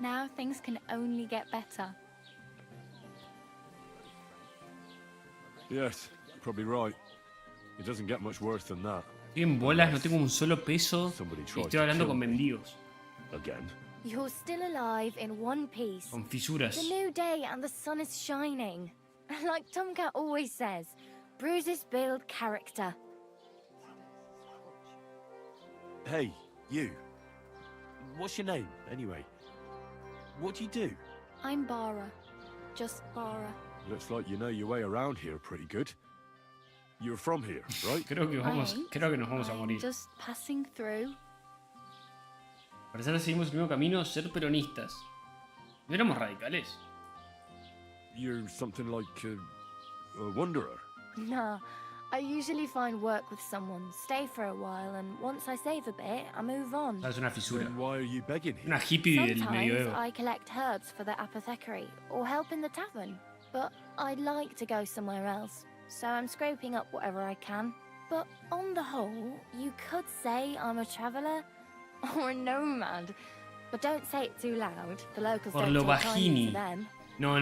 Now things can only get better. Yes, you're probably right. It doesn't get much worse than that. Estoy en bolas, no tengo un solo peso y estoy hablando con mendigos. Again. You're still alive in one piece. Con fisuras. It's a new day and the sun is shining. Like Tomcat always says, bruises build character. Hey, you. What's your name, anyway? What do you do? I'm Bara. Just Bara. Looks like you know your way around here pretty good. You're from here, right? Creo que nos vamos a morir. Just passing through. Parecer seguimos el mismo camino, ser peronistas. ¿No éramos radicales? You're something like a wanderer. Nah, I usually find work with someone, stay for a while, and once I save a bit, I move on. Es una fisura. Then why are you begging here? Una hippie del Sometimes medioevo. I collect herbs for the apothecary, or help in the tavern. But I'd like to go somewhere else, so I'm scraping up whatever I can. But on the whole, you could say I'm a traveller, or a nomad. But don't say it too loud, the locals Por don't lo take kindly bajini. to them. No.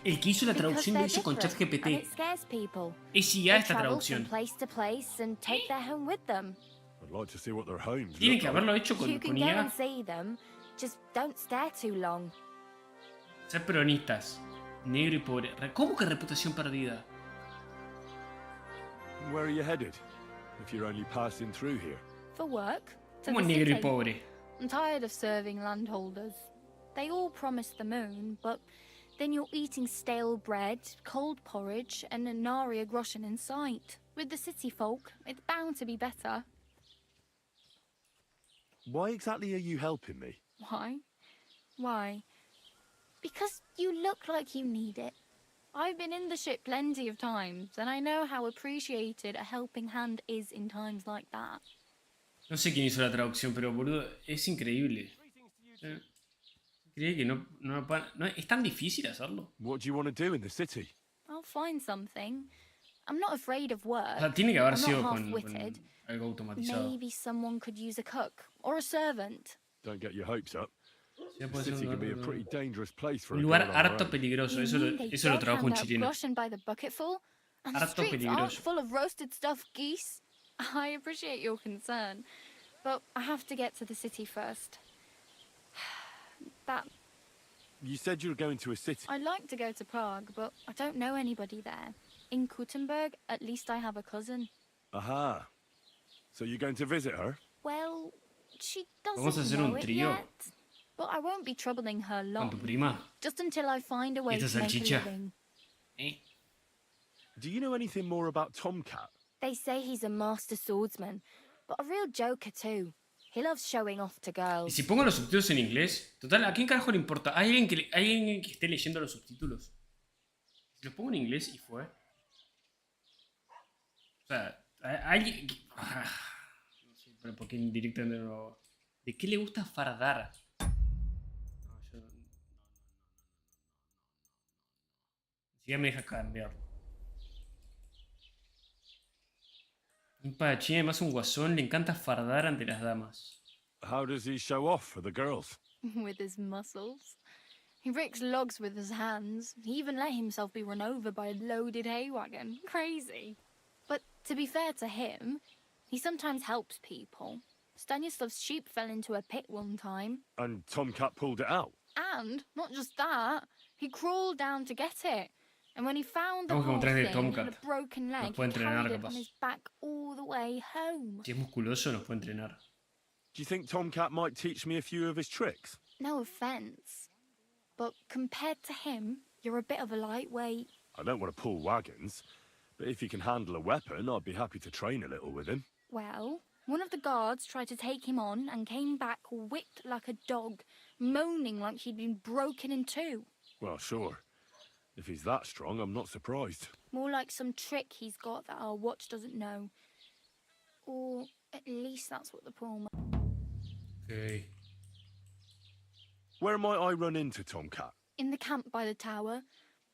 El que hizo la traducción lo hizo con And ChatGPT. it scares people. Es IA They esta travel from traducción. place to place and take their home with them. I'd like to see what their homes Tiene look que like. haberlo hecho con You can go IA. and see them, just don't stare too long. Ser peronistas. Negro y pobre. ¿Cómo que reputación perdida? Where are you headed? If you're only passing through here. For work. To ¿Cómo the negro y city. pobre? I'm tired of serving landholders. They all promise the moon, but then you're eating stale bread, cold porridge, and a nary a groschen in sight. With the city folk, it's bound to be better. Why exactly are you helping me? Why? Why? Because you look like you need it. I've been in the ship plenty of times, and I know how appreciated a helping hand is in times like that. No sé quién hizo la traducción, pero boludo, es increíble. Creí que no es tan difícil hacerlo. What do you want to do in the city? I'll find something. I'm not afraid of work. O sea, tiene que haber I'm sido not con half-witted. algo automatizado. Maybe someone could use a cook or a servant. Don't get your hopes up. Ya The puede ser city un can be a lugar- pretty dangerous place for Un a lugar girl on her harto own. peligroso. You Eso mean they lo don't trabaja un hand out chileno. groschen by the bucketful? And the Harto streets aren't peligroso. full of roasted stuffed geese? I appreciate your concern, but I have to get to the city first. That You said you were going to a city. I'd like to go to Prague, but I don't know anybody there. In Kuttenberg, at least I have a cousin. Aha. So you're going to visit her? Well, she Vamos a doesn't hacer know un it trío. yet. But I won't be troubling her Con tu long. prima. Just until I find a way esta to make a salchicha. living. Do you know anything more about Tomcat? They say he's a master swordsman, but a real joker too. He loves showing off to Y girls. si pongo los subtítulos en inglés, total, ¿a quién carajo le importa? ¿Hay alguien que esté leyendo los subtítulos? Si los pongo en inglés y fue. sea, hay... No sé, pero ¿por qué directamente no? ¿De qué le gusta fardar? No, yo... Ni siquiera me deja cambiarlo. Un padachín, además un guasón, le encanta fardar ante las damas. How does he show off for the girls? With his muscles. He ricks logs with his hands. He even let himself be run over by a loaded hay wagon. Crazy. But to be fair to him, he sometimes helps people. Stanislav's sheep fell into a pit one time. And Tomcat pulled it out? And, not just that, he crawled down to get it. And when he found the Vamos a poor encontrar de thing Tomcat. had a broken leg, Nos puede he entrenar, carried it capaz. on his back all the way home. Si es musculoso, nos puede entrenar. Do you think Tomcat might teach me a few of his tricks? No offence, but compared to him, you're a bit of a lightweight. I don't want to pull wagons, but if he can handle a weapon, I'd be happy to train a little with him. Well, one of the guards tried to take him on and came back whipped like a dog, moaning like he'd been broken in two. Well, sure. If he's that strong, I'm not surprised. More like some trick he's got that our watch doesn't know. Or at least that's what the poor man... Okay. Where might I run into Tomcat? In the camp by the tower.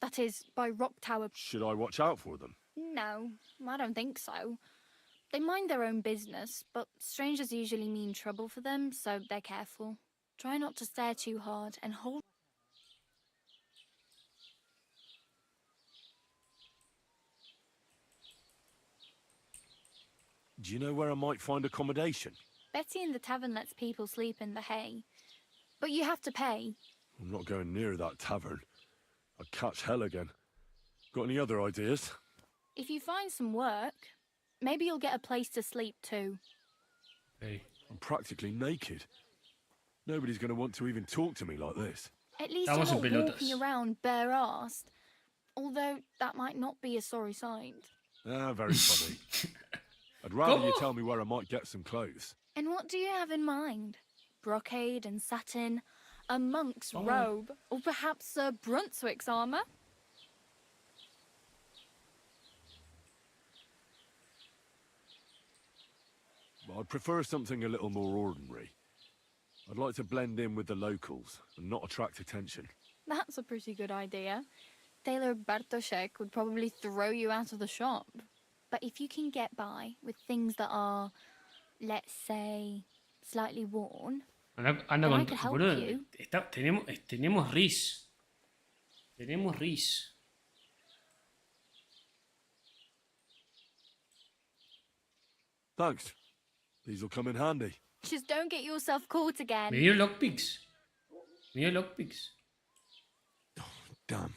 That is, by Rock Tower. Should I watch out for them? No, I don't think so. They mind their own business, but strangers usually mean trouble for them, so they're careful. Try not to stare too hard and hold... Do you know where I might find accommodation? Betty in the tavern lets people sleep in the hay. But you have to pay. I'm not going near that tavern. I'd catch hell again. Got any other ideas? If you find some work, maybe you'll get a place to sleep too. Hey, I'm practically naked. Nobody's going to want to even talk to me like this. At least you're not walking around bare-arsed. Although that might not be a sorry sight. Ah, very funny. I'd rather you tell me where I might get some clothes. And what do you have in mind? Brocade and satin, a monk's robe, or perhaps Sir Brunswick's armour? I'd prefer something a little more ordinary. I'd like to blend in with the locals and not attract attention. That's a pretty good idea. Tailor Bartoszek would probably throw you out of the shop. But if you can get by with things that are, let's say, slightly worn, Anda then I con... could help Boludo, you. tenemos Riz. Tenemos Riz. Thanks. These'll come in handy. Just don't get yourself caught again. Me dio lockpicks. Me dio lockpicks. Damn.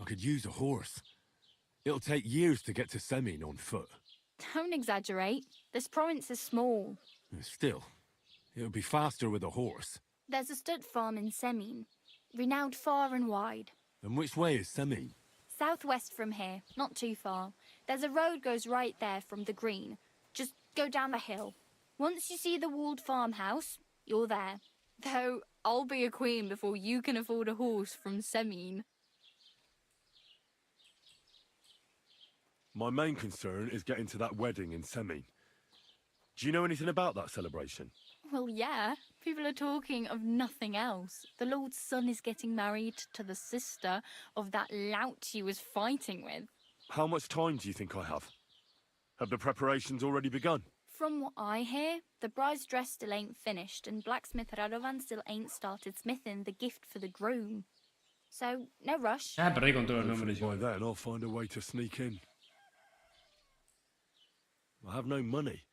I could use a horse. It'll take years to get to Semin on foot. Don't exaggerate. This province is small. Still, it'll be faster with a horse. There's a stud farm in Semin, renowned far and wide. And which way is Semin? Southwest from here, not too far. There's a road goes right there from the green. Just go down the hill. Once you see the walled farmhouse, you're there. Though I'll be a queen before you can afford a horse from Semin. My main concern is getting to that wedding in Semin. Do you know anything about that celebration? Well, yeah. People are talking of nothing else. The Lord's son is getting married to the sister of that lout he was fighting with. How much time do you think I have? Have the preparations already begun? From what I hear, the bride's dress still ain't finished, and blacksmith Radovan still ain't started smithing the gift for the groom. So, no rush. Perdí con todos los Hopefully nombres. by then I'll find a way to sneak in. I have no money.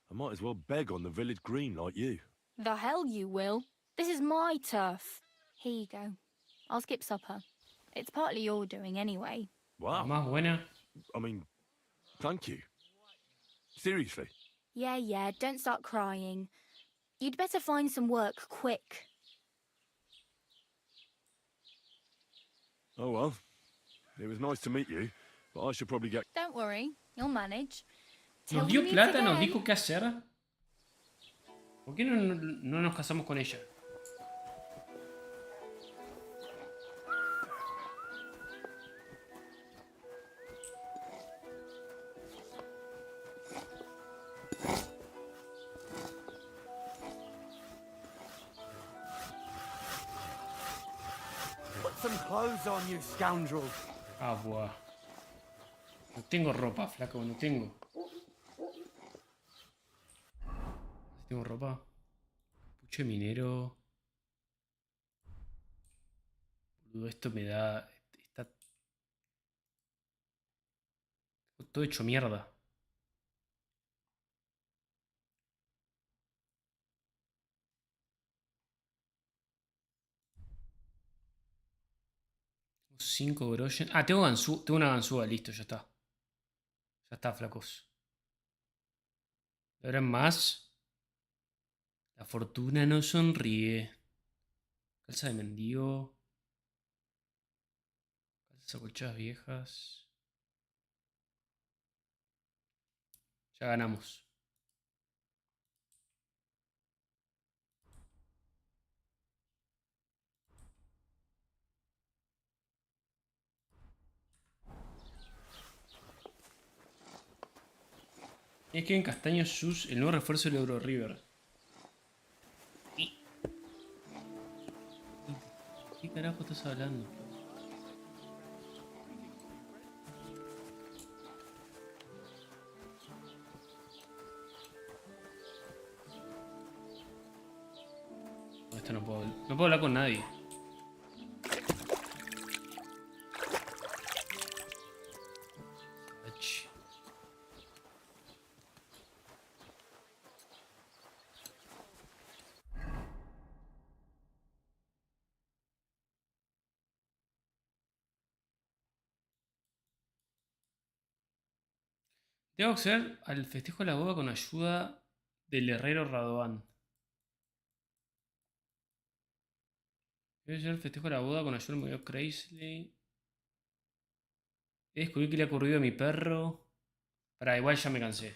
I might as well beg on the village green like you. The hell you will. This is my turf. Here you go. I'll skip supper. It's partly your doing anyway. Wow. Más buena. I mean, thank you. Seriously. Yeah, don't start crying. You'd better find some work quick. Oh well. It was nice to meet you, but I should probably get... Don't worry, you'll manage. Till Nos we dio meet plata, nos again. dijo qué hacer. ¿Por qué no nos casamos con ella? clothes on, you scoundrel. Ah, buah. No tengo ropa, flaco, no tengo. Tengo ropa. Puche minero. Boludo, esto me da... Está todo hecho mierda. Tengo 5 groschen. Ah, tengo una ganzúa, listo, ya está. Ya está, flacos. ¿Habrán más? La fortuna no sonríe. Calza de mendigo. Calza colchadas viejas. Ya ganamos. Es que en Castaño Sus, el nuevo refuerzo del Euro River. ¿Qué carajo estás hablando? Esto no puedo hablar con nadie. Debo acceder al festejo de la boda con ayuda del herrero Radovan. Debo acceder al festejo de la boda con ayuda del movimiento Crazy. He descubierto que le ha ocurrido a mi perro. Pará, igual ya me cansé.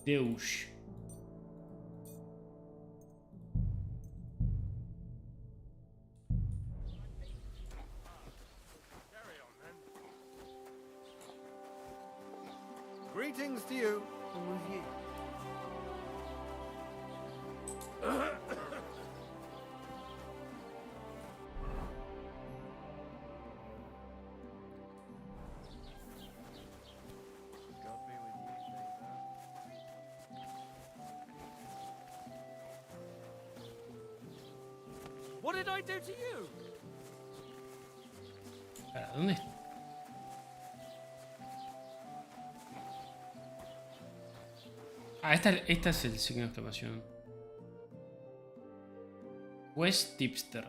Deus. Greetings to you. And with you. What did I do to you? ¿Para dónde está? Ah, esta es el signo de exclamación. West Tipster.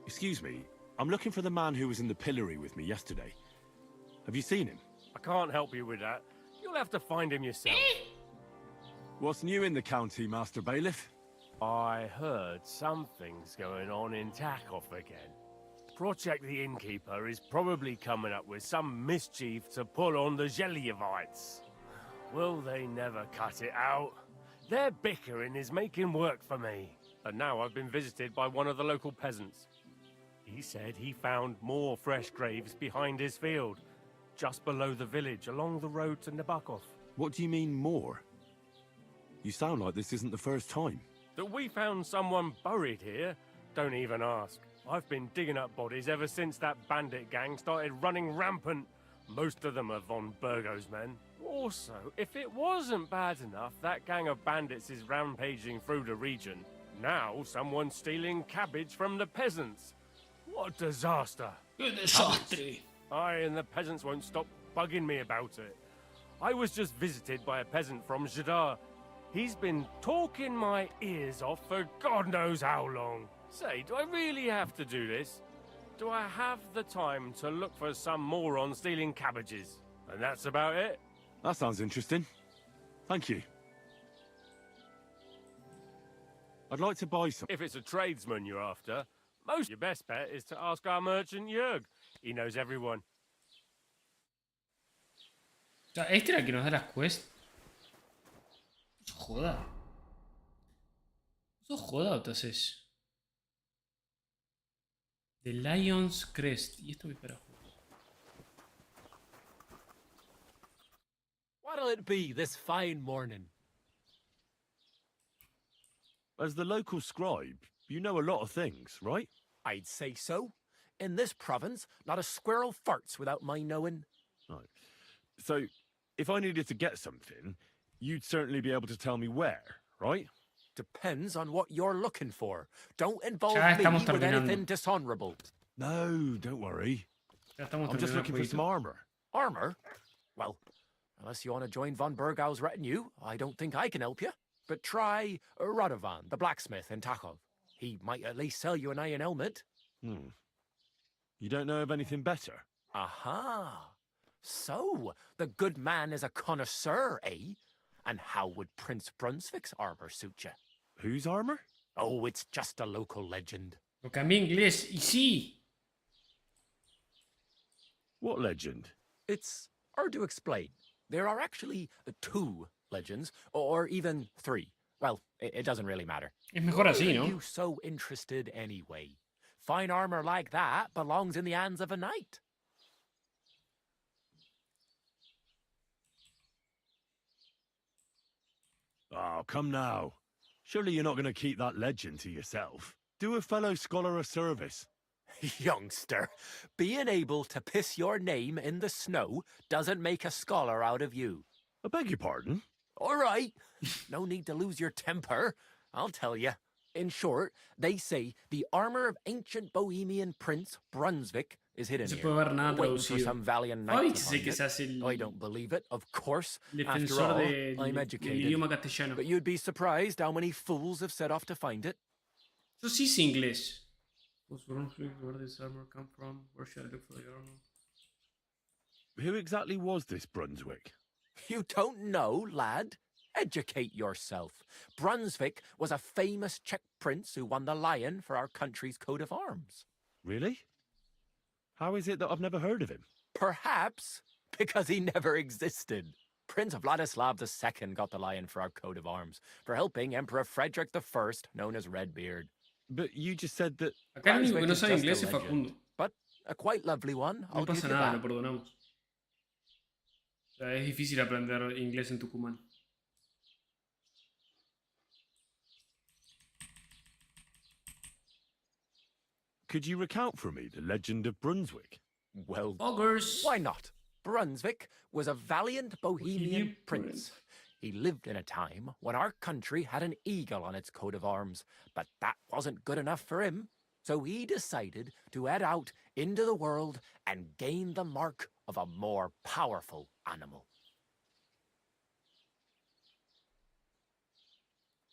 Excuse me, I'm looking for the man who was in the pillory with me yesterday. Have you seen him? I can't help you with that. You'll have to find him yourself. What's new in the county, Master Bailiff? I heard something's going on in Takoff again. Project the Innkeeper is probably coming up with some mischief to pull on the Zelievites. Will they never cut it out? Their bickering is making work for me. And now I've been visited by one of the local peasants. He said he found more fresh graves behind his field, just below the village, along the road to Nabokov. What do you mean, more? You sound like this isn't the first time. That we found someone buried here? Don't even ask. I've been digging up bodies ever since that bandit gang started running rampant. Most of them are von Burgo's men. Also, if it wasn't bad enough, that gang of bandits is rampaging through the region. Now someone's stealing cabbage from the peasants. What a disaster. ¡Qué desastre! I and the peasants won't stop bugging me about it. I was just visited by a peasant from Jadar. He's been talking my ears off for God knows how long. Say, do I really have to do this? Do I have the time to look for some moron stealing cabbages? And that's about it. That sounds interesting. Thank you. I'd like to buy some. If it's a tradesman you're after, your best bet is to ask our merchant Jörg. He knows everyone. O sea, este era el que nos da las quests. Joda. ¿Sos joda o te haces? The Lion's Crest. ¿Y esto qué carajo? What'll it be this fine morning? As the local scribe, you know a lot of things, right? I'd say so. In this province, not a squirrel farts without my knowing. Right. So, if I needed to get something, you'd certainly be able to tell me where, right? Depends on what you're looking for. Don't involve Ya me estamos with terminando. anything dishonorable. No, don't worry. Ya estamos I'm just terminando looking el for some jueguito. armor. Armor? Well, unless you want to join von Bergau's retinue, I don't think I can help you. But try Radovan, the blacksmith in Takhov. He might at least sell you an iron helmet. You don't know of anything better? Aha! So, the good man is a connoisseur, eh? And how would Prince Brunswick's armor suit you? Whose armor? Oh, it's just a local legend. Lo cambié en inglés y sí. What legend? It's hard to explain. There are actually 2 legends, or even 3. Well, it doesn't really matter. Es mejor así, Why ¿no? are you so interested anyway? Fine armor like that belongs in the hands of a knight. Oh, come now. Surely you're not going to keep that legend to yourself. Do a fellow scholar a service. Youngster, being able to piss your name in the snow doesn't make a scholar out of you. I beg your pardon? All right. No need to lose your temper. I'll tell you. In short, they say the armor of ancient Bohemian Prince Brunswick is hidden No se here, puede ver nada waiting for traducido. some valiant Ay, knight to sé find que it. se hace el I don't believe it, of course. After defensor all, del I'm educated. idioma castellano. But you'd be surprised how many fools have set off to find it. Yo sí sé inglés. Where does this armor come from? Where should I look for the armor? Who exactly was this Brunswick? You don't know, lad? Educate yourself. Brunswick was a famous Czech prince who won the lion for our country's coat of arms. Really? How is it that I've never heard of him? Perhaps because he never existed. Prince Vladislav II got the lion for our coat of arms for helping Emperor Frederick I, known as Redbeard. But you just said that... Acá el único que no Brunswick is sabe just a inglés es legend, Facundo. but a quite lovely one, No I'll give pasa you nada, that. lo perdonamos. O sea, es difícil aprender inglés en Tucumán. Could you recount for me the legend of Brunswick? Well, Poggers. why not? Brunswick was a valiant Bohemian prince. He lived in a time when our country had an eagle on its coat of arms, but that wasn't good enough for him. So he decided to head out into the world and gain the mark of a more powerful animal.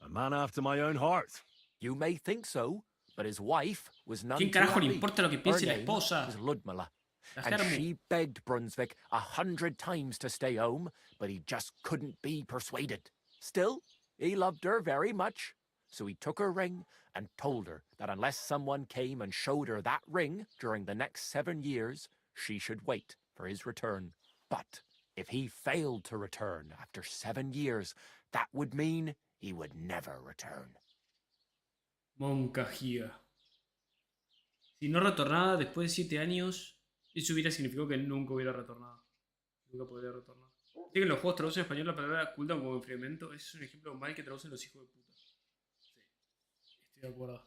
A man after my own heart. You may think so, but his wife was none ¿Quién too carajo le happy. importa lo que Her piense la name esposa? was Ludmilla, La and Germu. she begged Brunswick 100 times to stay home, but he just couldn't be persuaded. Still, he loved her very much, so he took her ring and told her that unless someone came and showed her that ring during the next 7 years, she should wait for his return. But if he failed to return after 7 years, that would mean he would never return. Moncajía. Si no retornaba después de 7 años, eso hubiera significado que nunca hubiera retornado. Nunca podría retornar. ¿Sí que en los juegos traducen en español la palabra cooldown como enfriamiento? Ese es un ejemplo mal que traducen los hijos de puta. Sí. Estoy de acuerdo.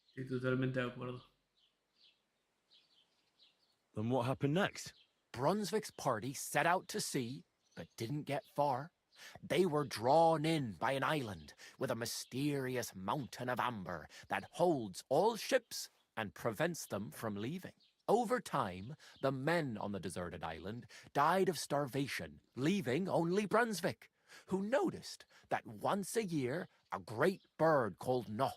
Estoy totalmente de acuerdo. Then what happened next? Brunswick's party set out to sea, but didn't get far. They were drawn in by an island with a mysterious mountain of amber that holds all ships and prevents them from leaving. Over time, the men on the deserted island died of starvation, leaving only Brunswick, who noticed that once a year a great bird called No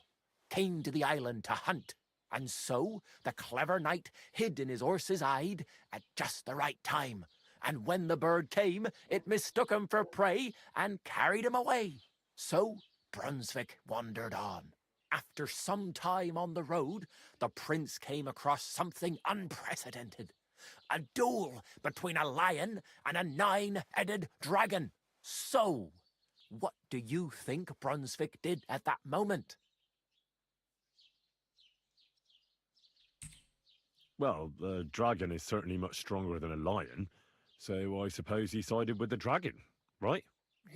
came to the island to hunt. And so the clever knight hid in his horse's hide at just the right time. And when the bird came, it mistook him for prey and carried him away. So Brunswick wandered on. After some time on the road, the prince came across something unprecedented. A duel between a lion and a 9-headed dragon. So, what do you think Brunswick did at that moment? Well, a dragon is certainly much stronger than a lion, so I suppose he sided with the dragon, right?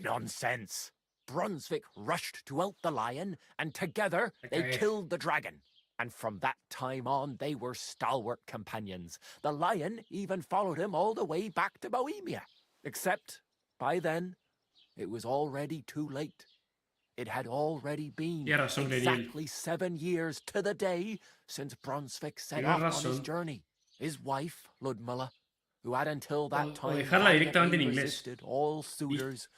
Nonsense! Brunswick rushed to help the lion, and together they Okay. killed the dragon. And from that time on, they were stalwart companions. The lion even followed him all the way back to Bohemia. Except, by then, it was already too late. It had already been Tienes razón, Gleniel. exactly 7 years to the day since Brunswick set Tienes off on his razón. journey. His wife, Ludmilla, who had until that O time dejarla directamente en violently inglés. resisted all suitors,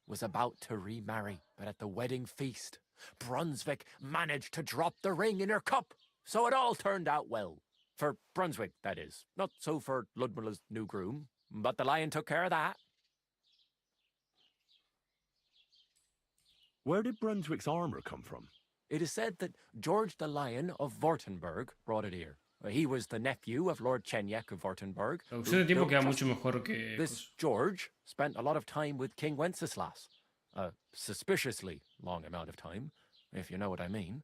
was about to remarry. But at the wedding feast, Brunswick managed to drop the ring in her cup. So it all turned out well. For Brunswick, that is. Not so for Ludmilla's new groom, but the lion took care of that. Where did Brunswick's armor come from? It is said that George the Lion of Württemberg brought it here. He was the nephew of Lord Chenyek of Württemberg. La who opción de tiempo built queda Trusky. mucho mejor que... This George spent a lot of time with King Wenceslas. A suspiciously long amount of time, if you know what I mean.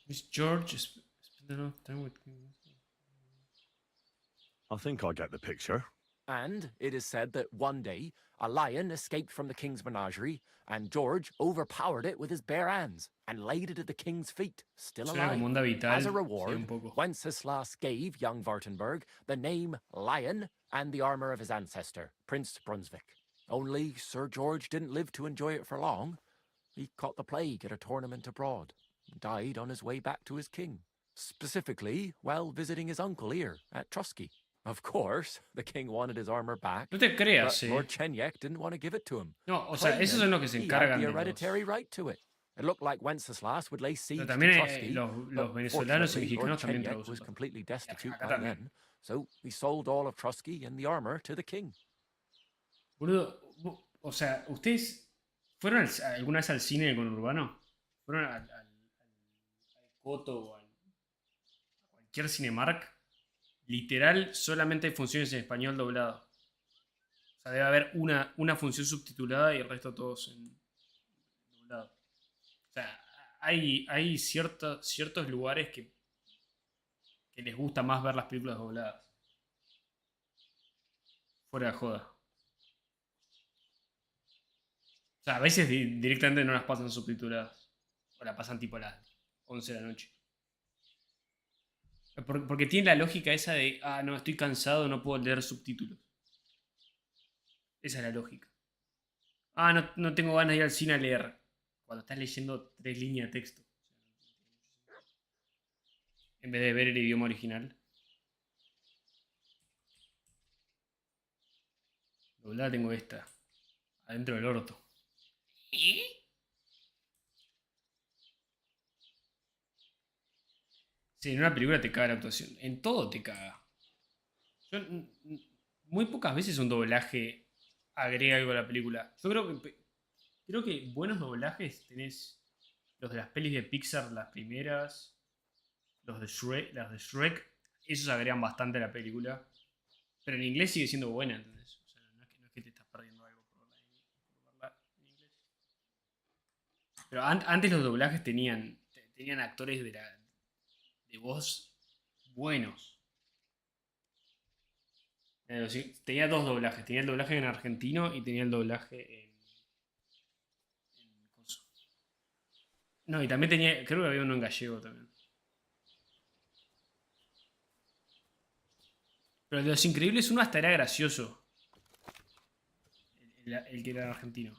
Miss George spent a lot of time with... I think I get the picture. And it is said that one day, a lion escaped from the king's menagerie, and George overpowered it with his bare hands and laid it at the king's feet, still Suena como un alive. Davital. As a Sí, reward, un poco. Wenceslas gave young Württemberg the name Lion and the armor of his ancestor, Prince Brunswick. Only Sir George didn't live to enjoy it for long. He caught the plague at a tournament abroad, and died on his way back to his king. Specifically, while visiting his uncle here at Trusky. Of course, the king wanted his armor back, No te creas, but Lord Chenyek didn't want to give it to him. No, o sea, esos son los que se He had encargan the de los... hereditary right to it. It looked like Wenceslas would lay siege Pero to también Trusky, los but venezolanos y fortunately, Lord mexicanos también Chenyek traducen. was completely destitute Acá by también. then, so he sold all of Trusky and the armor to the king. Boludo, o sea, ¿ustedes fueron alguna vez al cine con Urbano? ¿Fueron al Coto o a cualquier Cinemark? Literal, solamente hay funciones en español doblado. O sea, debe haber una función subtitulada y el resto todos en doblado. O sea, hay ciertos lugares que les gusta más ver las películas dobladas. Fuera de joda. O sea, a veces directamente no las pasan subtituladas. O la pasan tipo a las 11 de la noche. Porque tiene la lógica esa de, no, estoy cansado, no puedo leer subtítulos. Esa es la lógica. No tengo ganas de ir al cine a leer. Cuando estás leyendo 3 líneas de texto. En vez de ver el idioma original. Doblada tengo esta. Adentro del orto. Sí, en una película te caga la actuación. En todo te caga. Muy pocas veces un doblaje agrega algo a la película. Yo creo que buenos doblajes tenés los de las pelis de Pixar, las primeras, los de Shrek, las de Shrek, esos agregan bastante a la película. Pero en inglés sigue siendo buena, ¿entendés? O sea, no es que te estás perdiendo algo por verla en inglés. Pero antes los doblajes tenían actores de voz buenos. Tenía 2 doblajes. Tenía el doblaje en argentino y tenía el doblaje en coso. No, y también creo que había uno en gallego también. Pero de Los Increíbles uno hasta era gracioso. El que era argentino.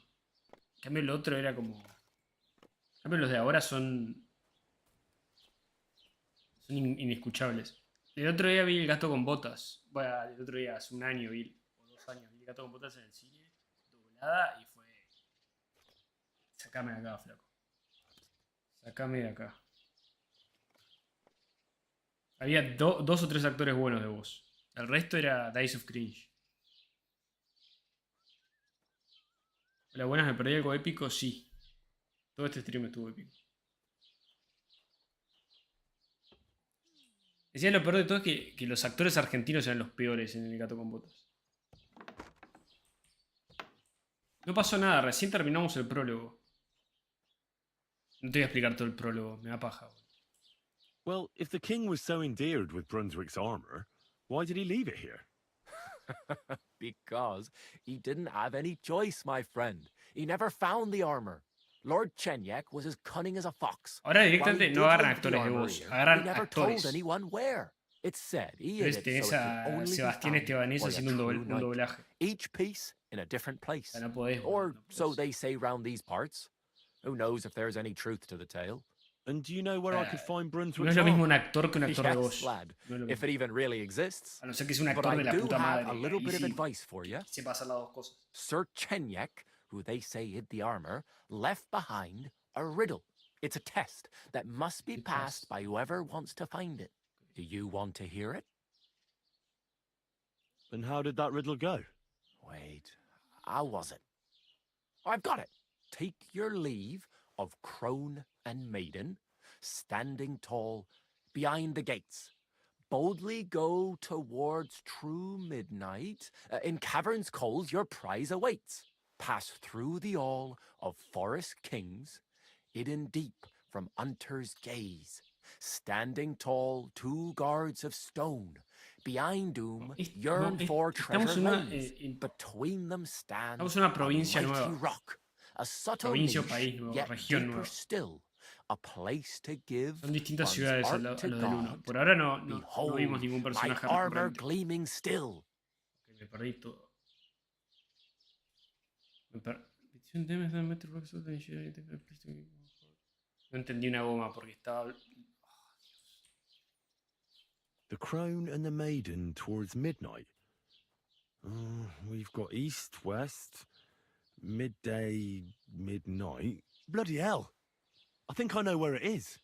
En cambio el otro era como... En cambio los de ahora son inescuchables. El otro día vi El gato con botas. Bueno, el otro día, hace un año o 2 años, vi El gato con botas en el cine, doblada, y fue... Sácame de acá, flaco. Sácame de acá. Había 2 o 3 actores buenos de voz. El resto era Days of Cringe. Hola, buenas, ¿me perdí algo épico? Sí. Todo este stream estuvo épico. Decía, lo peor de todo es que los actores argentinos eran los peores en El gato con botas. No pasó nada, recién terminamos el prólogo. No te voy a explicar todo el prólogo, me da paja. Well, if the king was so endeared with Brunswick's armor, why did he leave it here? Because he didn't have any choice, my friend. He never found the armor. Lord Chenyek was as cunning as a fox. Ahora While he directamente did no agarran leave the actores de armor voz, here, agarran he never told actores. anyone where. It's said he hid Entonces it tenés so it could a only be Sebastián found Estebanés by a haciendo true un knight. doblaje. Each piece in a different place. No podés, Or no podés. so they say round these parts. Who knows if there's any truth to the tale? And do you know where I could find No Brunswick's es lo mismo un armor? actor que un actor de voz. Yes, lad. No es lo If mismo. it even really exists. A no ser que sea un But actor I de la do puta have madre. a little Ahí bit of sí, advice for you. se pasan las dos cosas. Sir Chenyek, who they say hid the armor, left behind a riddle. It's a test that must be passed by whoever wants to find it. Do you want to hear it? And how did that riddle go? Wait, how was it? I've got it. Take your leave of crone and maiden, standing tall behind the gates. Boldly go towards true midnight. In caverns cold your prize awaits. Pass through the all of forest kings, hidden deep from hunter's gaze. Standing tall, 2 guards of stone. Behind whom yearn for treasure lays. Between them stands Estamos en una provincia a mighty nueva. rock. A subtle Provincia o niche, país nuevo, yet región deeper nueva. still. A place to give Son distintas one's ciudades a art lo to del uno. God. Por ahora no Behold, vimos ningún my personaje armor recurrente. gleaming still. Me perdí todo. No entendí una goma porque estaba... The crone and the maiden towards midnight. We've got east, west, midday, midnight. Bloody hell. I think I know where it is.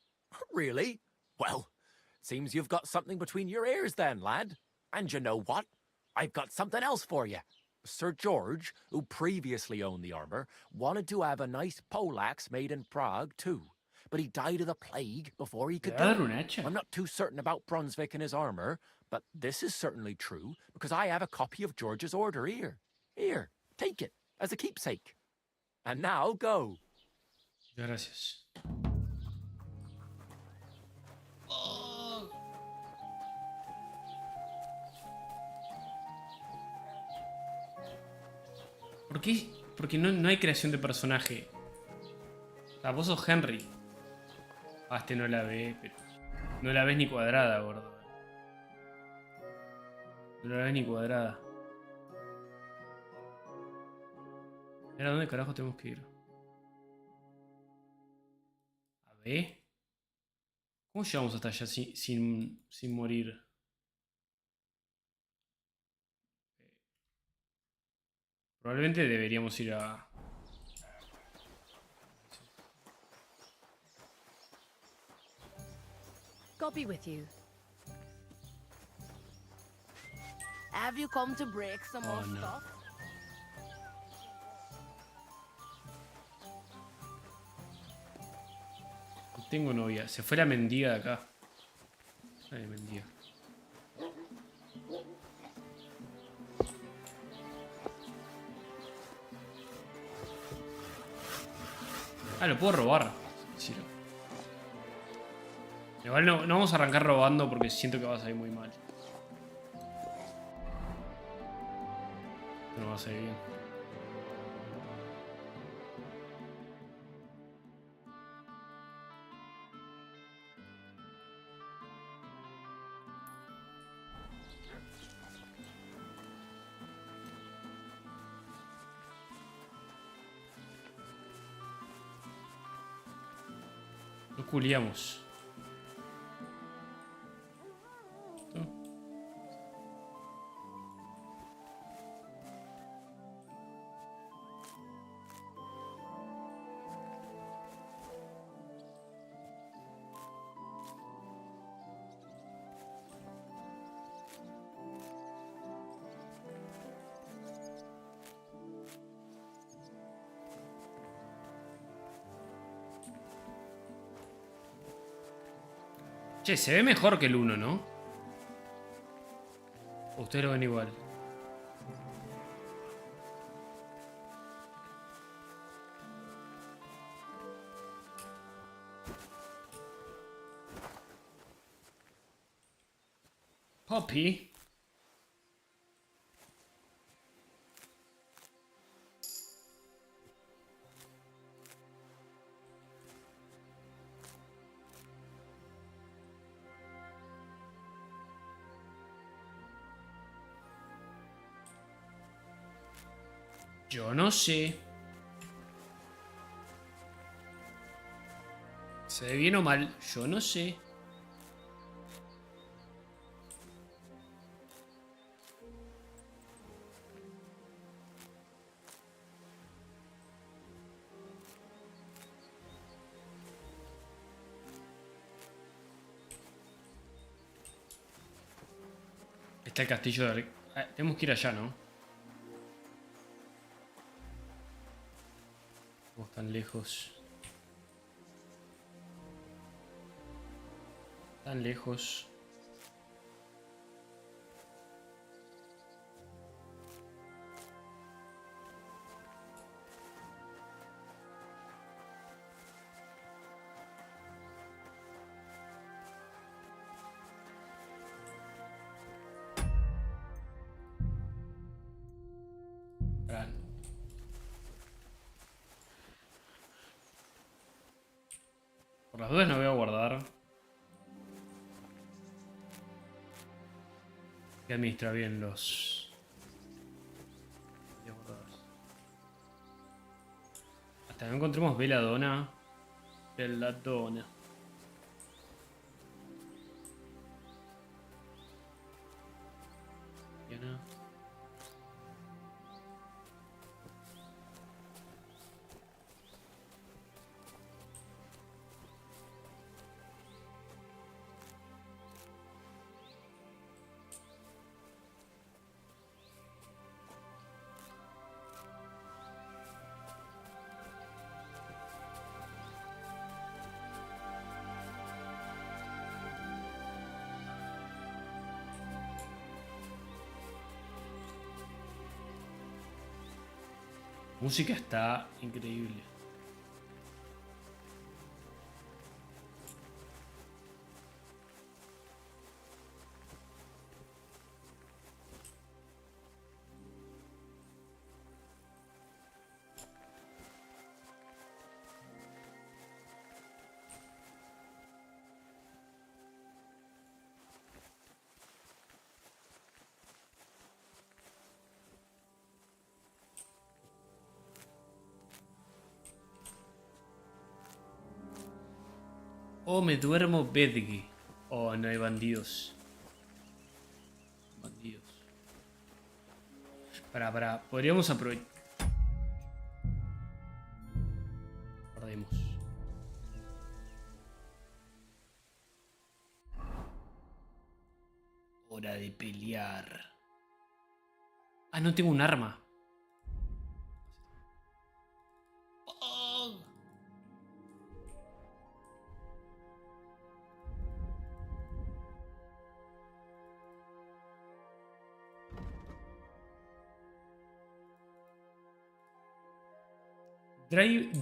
Really? Well, seems you've got something between your ears then, lad. And you know what? I've got something else for you. Sir George, who previously owned the armor, wanted to have a nice poleaxe made in Prague too. But he died of the plague before he could do it. I'm not too certain about Brunswick and his armor, but this is certainly true, because I have a copy of George's order here. Here, take it, as a keepsake. And now, go. Gracias. ¿Por qué? Porque no hay creación de personaje. Vos sos Henry. Ah, este no la ve, pero... No la ves ni cuadrada, gordo. No la ves ni cuadrada. ¿Era dónde carajo tenemos que ir? A ver. ¿Cómo llegamos hasta allá sin morir? Probablemente deberíamos ir a... God be with you. Have you come to break some more no. stuff? No tengo novia. Se fue la mendiga de acá. Ay, mendiga. Ah, lo puedo robar. Sí, igual no vamos a arrancar robando porque siento que va a salir muy mal. No va a salir bien. No culiamos. Che, se ve mejor que el 1, ¿no? ¿O ustedes lo ven igual? Hoppy. Yo no sé. ¿Se ve bien o mal? Yo no sé. Está el castillo de... tenemos que ir allá, ¿no? Estamos tan lejos. Tan lejos. Por las dudas no voy a guardar. Hay que administrar bien los... Hasta que no encontremos veladona. Veladona. Diana. Música está increíble. Oh, me duermo bedgue. Oh, no hay bandidos. Bandidos. Para. Podríamos aprovechar. Guardemos. Hora de pelear. Ah, no tengo un arma.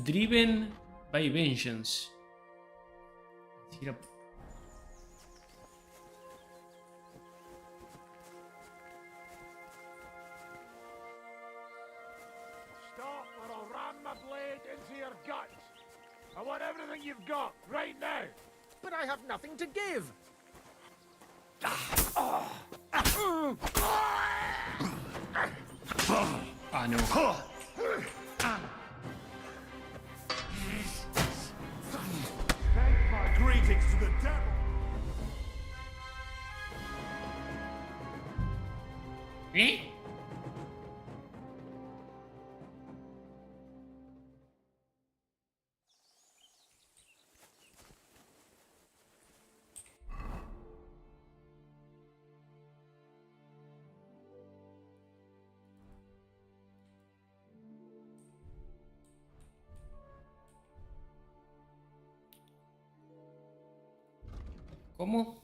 Driven by vengeance. Ni siquiera... Stop or I'll ram my blade into your gut. I want everything you've got, right now. But I have nothing to give. Ah, no. Take my greetings to the devil. ¿Eh? ¿Cómo?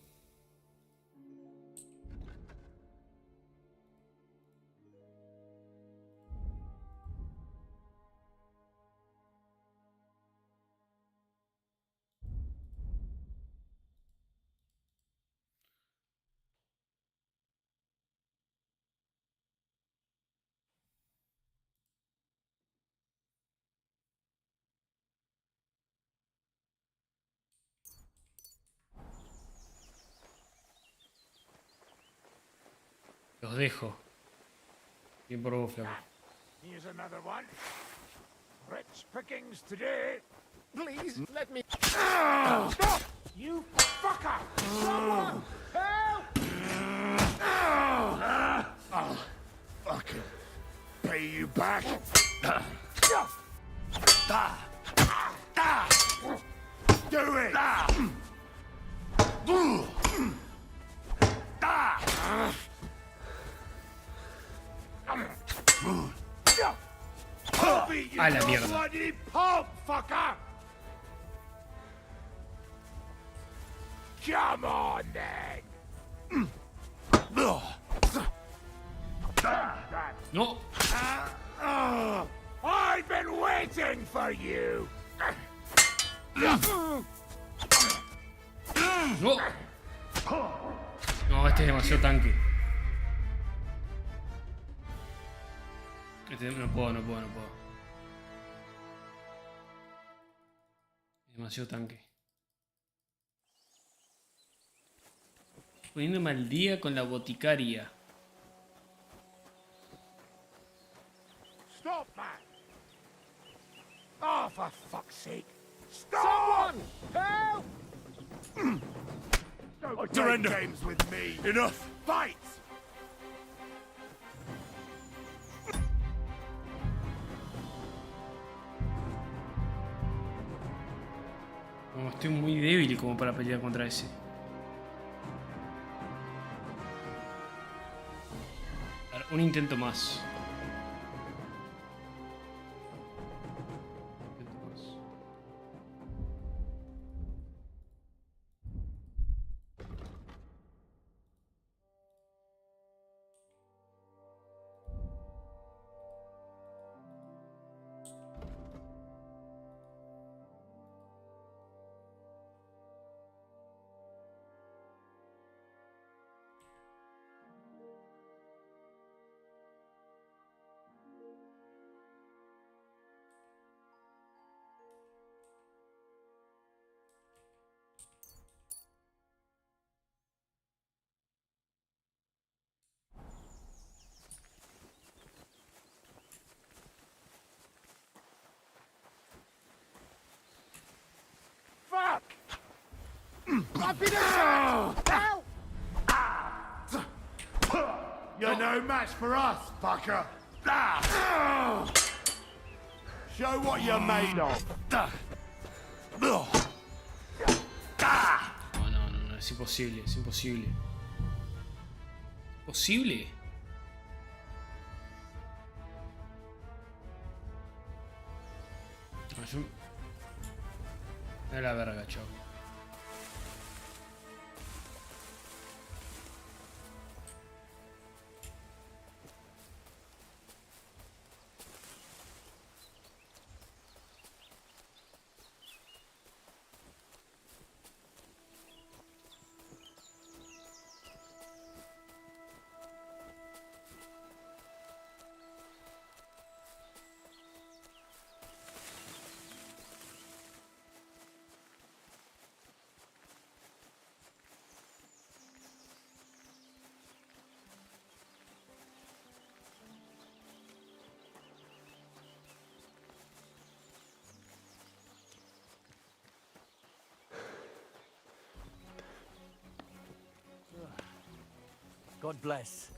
Los dejo. Bien por vos, flaco. Here's another one. Rich pickings today. Please let me. Stop! You fucker! Someone help! I'll fucking pay you back. Do it! A la mierda. Bloody pulp, fucker! Come on, then. No. I've been waiting for you. No. No, este es demasiado tanque. Este no puedo. Demasiado tanque. Poniéndome al día con la boticaria. Stop, man! Oh, for fuck's sake! Stop! Someone help! Don't play games with me. Enough! Fight! No, estoy muy débil como para pelear contra ese. A ver, un intento más. Fuck! I've been attacked! Help! You're no match for us, fucker. Show what you're made of. No, es imposible, es imposible. ¿Posible? No, yo... A la verga, chavo. God bless.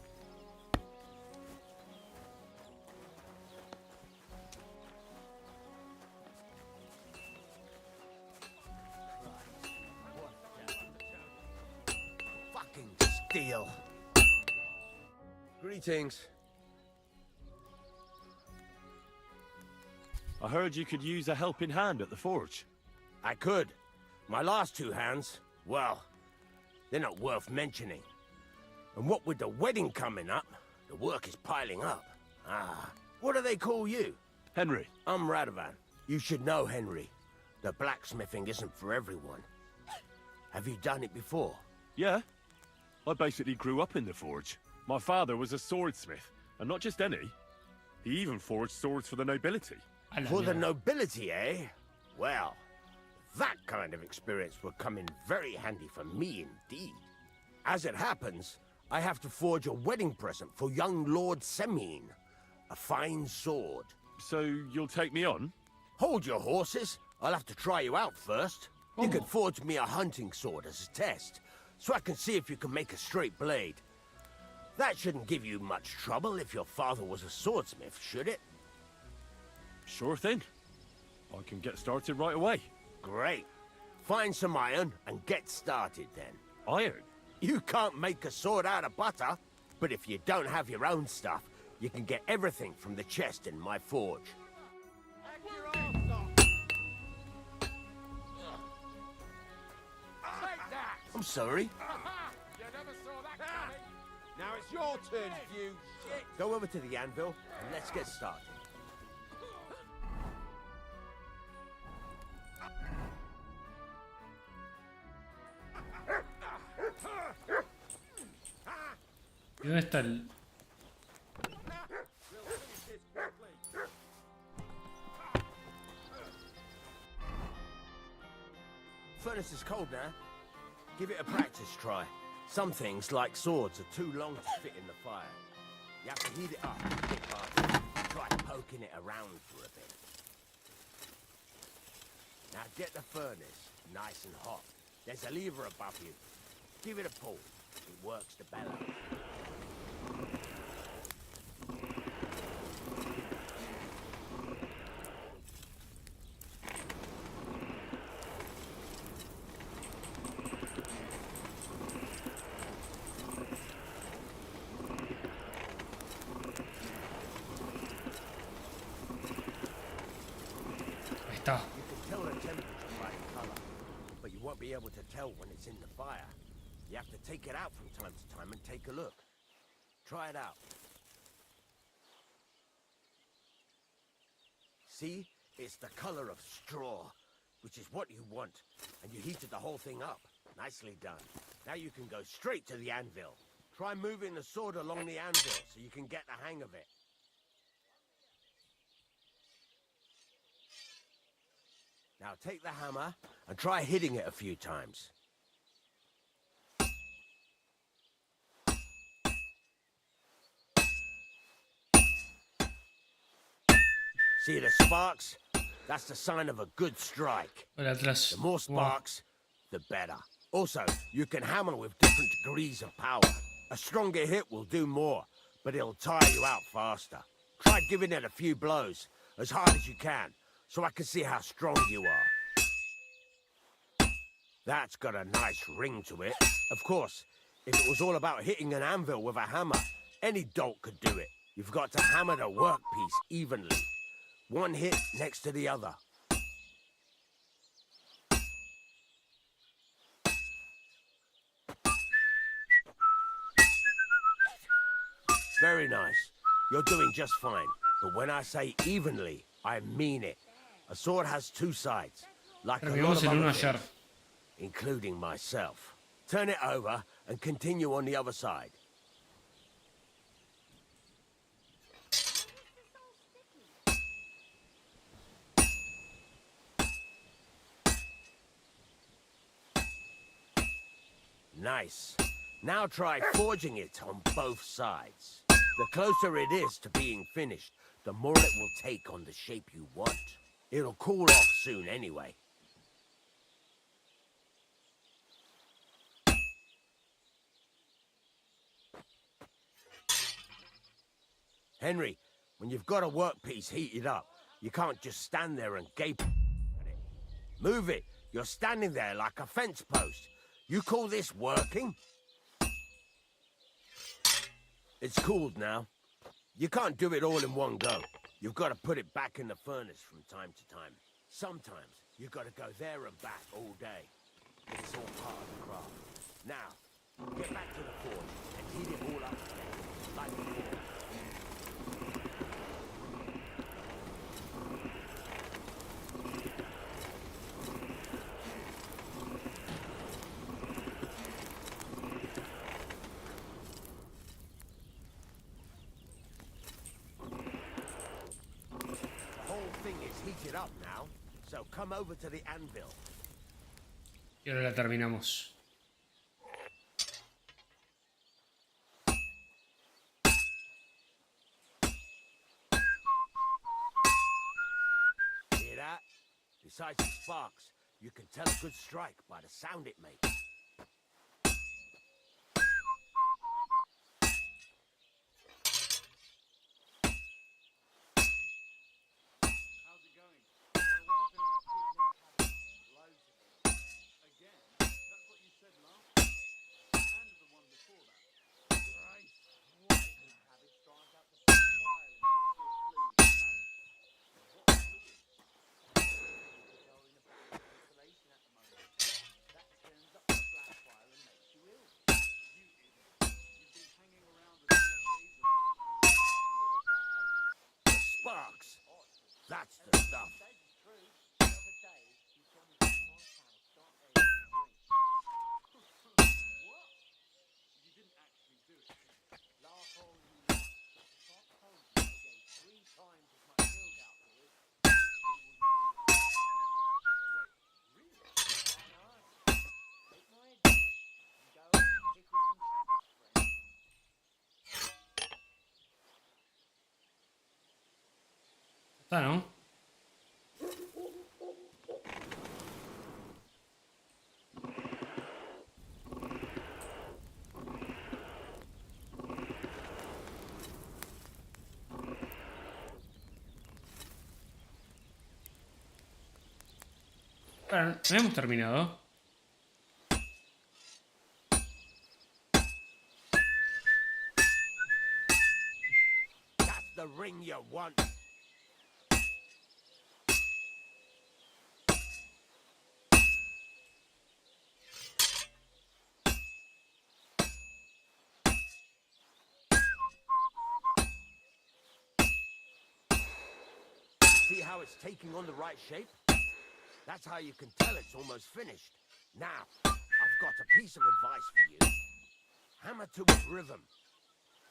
Fucking steel. Greetings. I heard you could use a helping hand at the forge. I could. My last two hands, well, they're not worth mentioning. And what with the wedding coming up, the work is piling up. Ah, what do they call you? Henry. I'm Radovan. You should know, Henry. The blacksmithing isn't for everyone. Have you done it before? Yeah. I basically grew up in the forge. My father was a swordsmith, and not just any. He even forged swords for the nobility. For the nobility, eh? Well, that kind of experience would come in very handy for me indeed. As it happens, I have to forge a wedding present for young Lord Semine. A fine sword. So you'll take me on? Hold your horses. I'll have to try you out first. You can forge me a hunting sword as a test, so I can see if you can make a straight blade. That shouldn't give you much trouble if your father was a swordsmith, should it? Sure thing. I can get started right away. Great. Find some iron and get started then. Iron? You can't make a sword out of butter, but if you don't have your own stuff, you can get everything from the chest in my forge. I'm sorry. You never saw that coming. Now it's your turn, you shit. Go over to the anvil and let's get started. ¿Y dónde está el...? Furnace is cold now. Give it a practice try. Some things, like swords, are too long to fit in the fire. You have to heat it up a bit harder. Try poking it around for a bit. Now get the furnace nice and hot. There's a lever above you. Give it a pull. It works the bellows. You can tell the temperature by the color, but you won't be able to tell when it's in the fire. You have to take it out from time to time and take a look. Try it out. See? It's the color of straw, which is what you want, and you heated the whole thing up. Nicely done. Now you can go straight to the anvil. Try moving the sword along the anvil so you can get the hang of it. Now take the hammer and try hitting it a few times. See the sparks? That's the sign of a good strike. The more sparks, the better. Also, you can hammer with different degrees of power. A stronger hit will do more, but it'll tire you out faster. Try giving it a few blows, as hard as you can, so I can see how strong you are. That's got a nice ring to it. Of course, if it was all about hitting an anvil with a hammer, any dolt could do it. You've got to hammer the workpiece evenly. One hit next to the other. Very nice. You're doing just fine. But when I say evenly, I mean it. A sword has two sides, like a lot of other things, including myself. Turn it over and continue on the other side. Nice. Now try forging it on both sides. The closer it is to being finished, the more it will take on the shape you want. It'll cool off soon anyway. Henry, when you've got a workpiece heated up, you can't just stand there and gape at it. Move it. You're standing there like a fence post. You call this working? It's cooled now. You can't do it all in one go. You've got to put it back in the furnace from time to time. Sometimes you've got to go there and back all day. It's all part of the craft. Now, get back to the forge and heat it all up again, like before. Heated up now, so come over to the anvil. Y ahora la terminamos. Besides the sparks, you can tell a good strike by the sound it makes. How's it going? My wife and I are picking loads of them. Again? That's what you said last time. And the one before that. Christ. What a good habit drives out the fire and sets you aflume. What are you doing? Because you're in a bad constellation at the moment. That turns up the black fire and makes you ill. You idiot. You've been hanging around the caves of... The sparks! That's the stuff. You didn't actually do it. Laugh all you want. Stop told you I gave 3 times as much milk out for it. Wait, really? Nice. Take my advice and go and pick with some cabbage, friend. Está, ¿no? Bueno, no hemos terminado. That's the ring you want. See how it's taking on the right shape? That's how you can tell it's almost finished. Now, I've got a piece of advice for you. Hammer to a rhythm.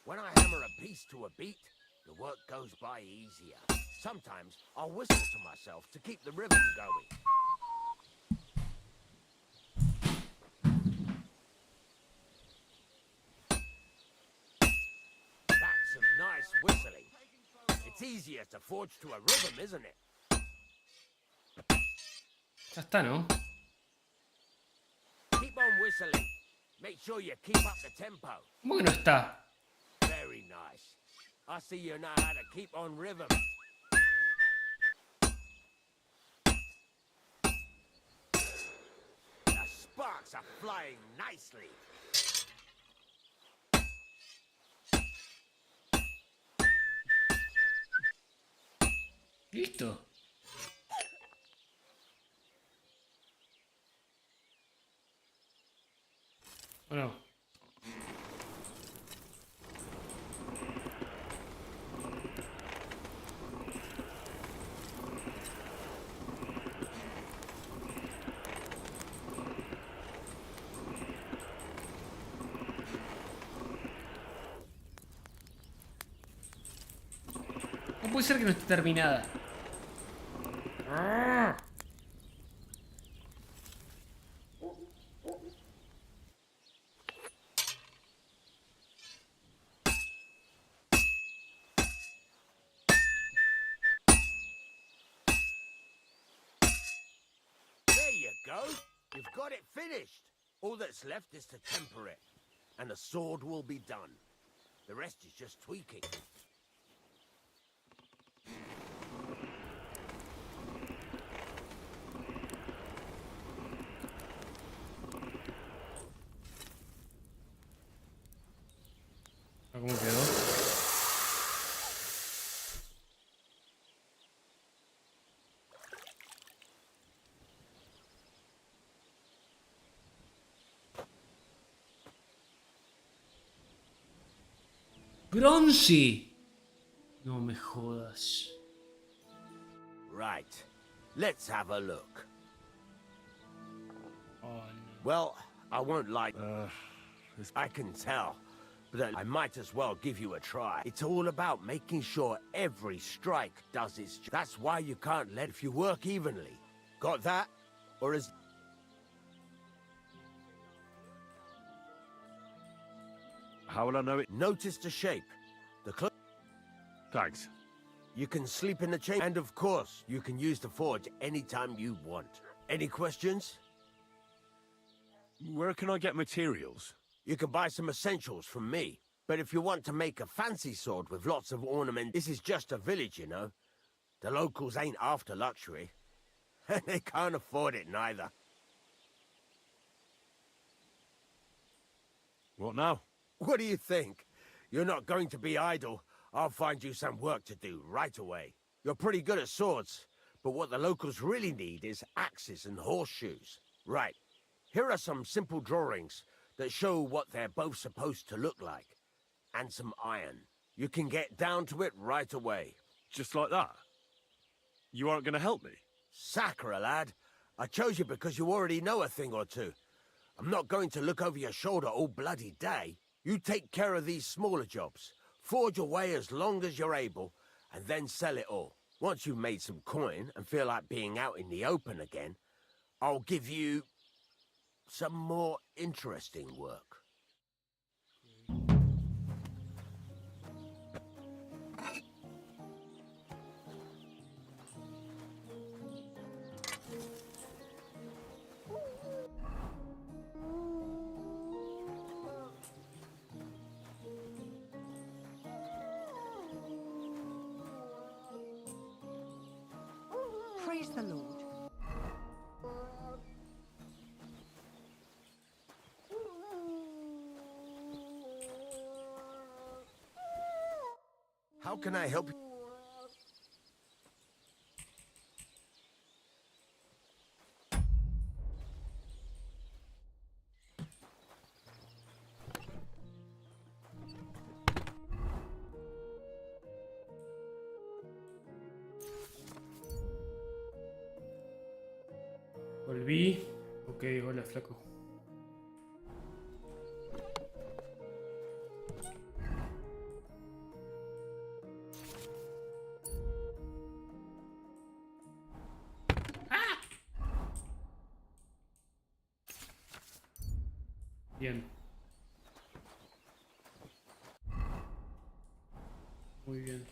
When I hammer a piece to a beat, the work goes by easier. Sometimes I'll whistle to myself to keep the rhythm going. That's some nice whistling. It's easier to forge to a rhythm, isn't it? Ya está, ¿no? Keep on whistling. Make sure you keep up the tempo. ¿Cómo que no está? Very nice. I see you know how to keep on rhythm. The sparks are flying nicely. Listo. Bueno. No puede ser que no esté terminada. There you go. You've got it finished. All that's left is to temper it, and the sword will be done. The rest is just tweaking. ¿Cómo quedó? ¡Bronce! No me jodas. Right. Let's have a look. Oh, no. Well, I won't lie. I can tell. But I might as well give you a try. It's all about making sure every strike does its job. That's why you can't let if you work evenly. Got that? Or is... How will I know it? Notice the shape. The Thanks. You can sleep in the chamber, and of course, you can use the forge anytime you want. Any questions? Where can I get materials? You can buy some essentials from me. But if you want to make a fancy sword with lots of ornament, this is just a village, you know. The locals ain't after luxury. And they can't afford it neither. What now? What do you think? You're not going to be idle. I'll find you some work to do right away. You're pretty good at swords, but what the locals really need is axes and horseshoes. Right. Here are some simple drawings that show what they're both supposed to look like. And some iron. You can get down to it right away. Just like that? You aren't going to help me? Sacre, lad. I chose you because you already know a thing or two. I'm not going to look over your shoulder all bloody day. You take care of these smaller jobs. Forge away as long as you're able, and then sell it all. Once you've made some coin and feel like being out in the open again, I'll give you some more interesting work. Praise the Lord. How can I help you? Volví. Ok, hola, flaco. Bien. Muy bien.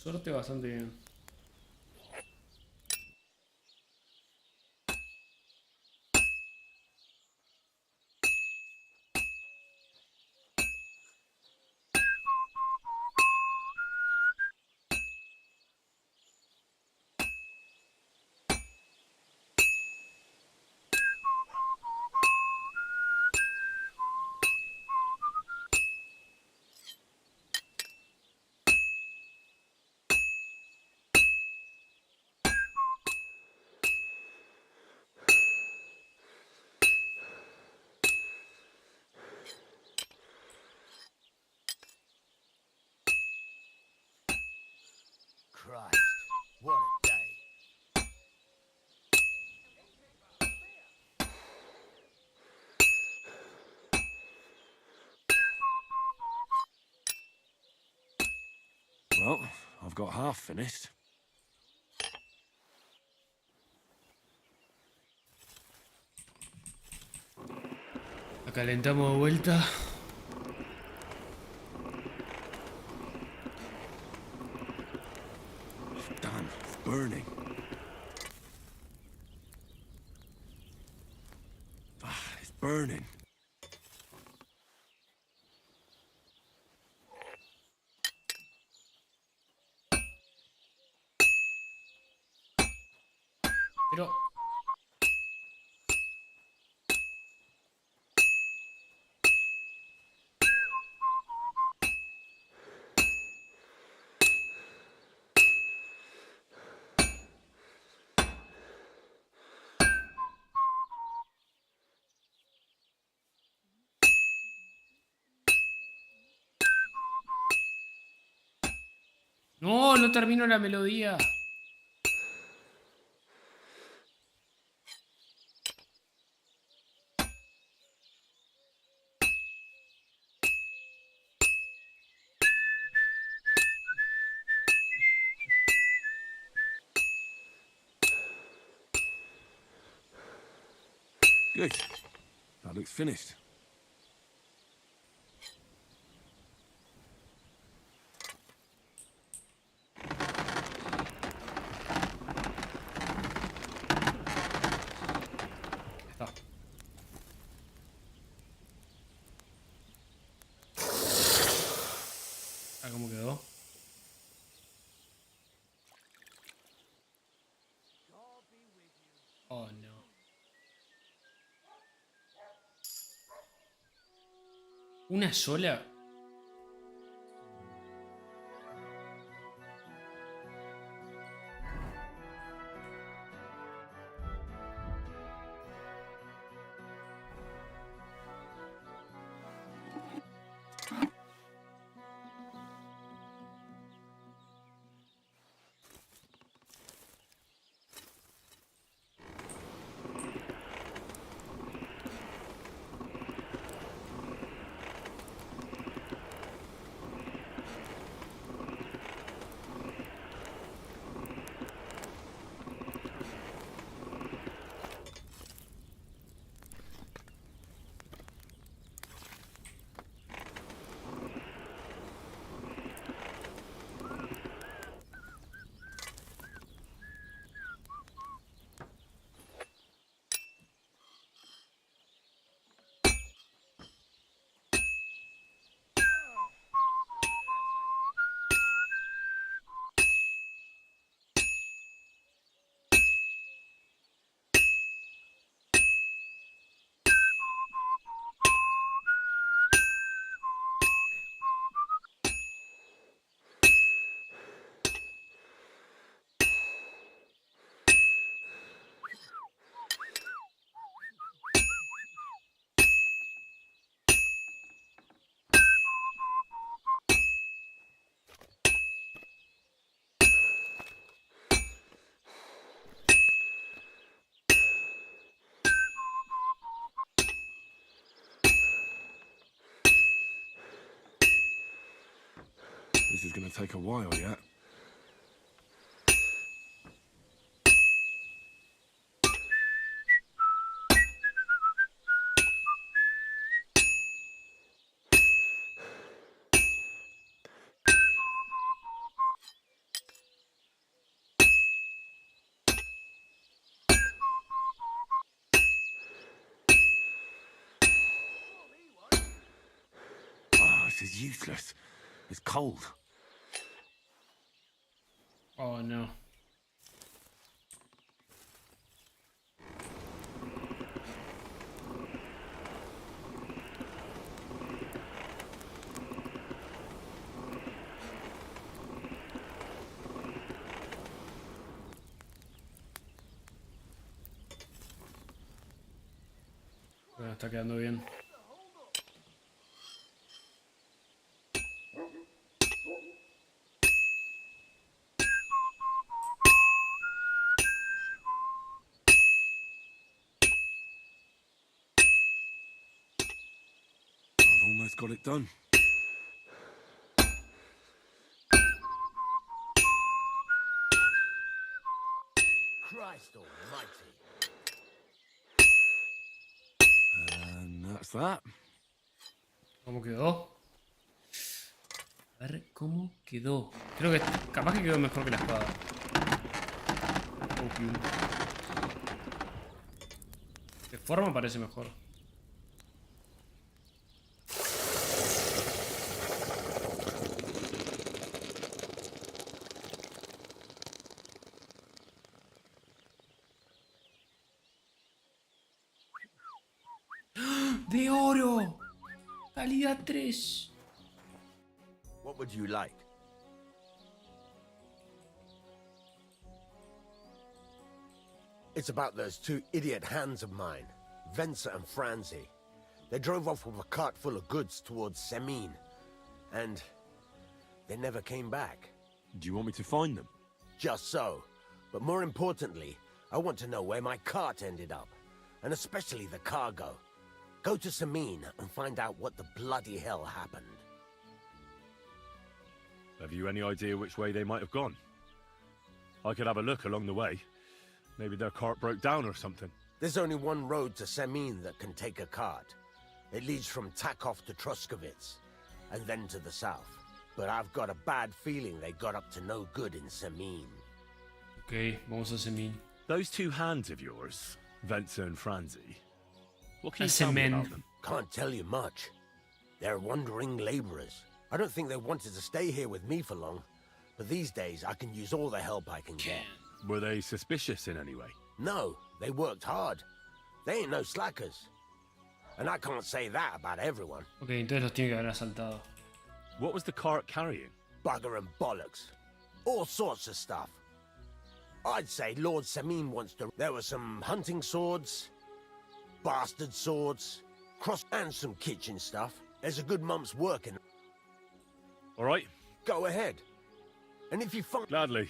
Suerte bastante bien. Christ, what a day. Well, I've got half finished. La calentamos de vuelta. Damn, it's burning. It's burning. Pero... No, no termino la melodía. Good. That looks finished. Está. Ah, ¿cómo quedó? Oh, no. ¿Una sola? This is going to take a while yet. Oh, this is useless. It's cold. Oh, no. Bueno, está quedando bien. I've almost got it done. Christ almighty. And that's that. ¿Cómo quedó? A ver cómo quedó. Creo que capaz que quedó mejor que la espada. Opium. De forma parece mejor. ¡De oro! ¡Calidad 3! What would you like? It's about those two idiot hands of mine, Venser and Franzi. They drove off with a cart full of goods towards Semin, and they never came back. Do you want me to find them? Just so. But more importantly, I want to know where my cart ended up, and especially the cargo. Go to Semin and find out what the bloody hell happened. Have you any idea which way they might have gone? I could have a look along the way. Maybe their cart broke down or something. There's only one road to Semin that can take a cart. It leads from Takov to Troskovitz, and then to the south. But I've got a bad feeling they got up to no good in Semin. Okay, vamos a Semin. Those two hands of yours, Venser and Franzi, what can you A tell me Semin. about them? Can't tell you much. They're wandering laborers. I don't think they wanted to stay here with me for long, but these days I can use all the help I can get. Were they suspicious in any way? No, they worked hard. They ain't no slackers. And I can't say that about everyone. Ok, entonces los tiene que haber asaltado. What was the cart carrying? Bugger and bollocks. All sorts of stuff. I'd say Lord Semin wants to... There were some hunting swords, bastard swords, and some kitchen stuff. There's a good month's work in... All right. Go ahead. And if you find... Gladly.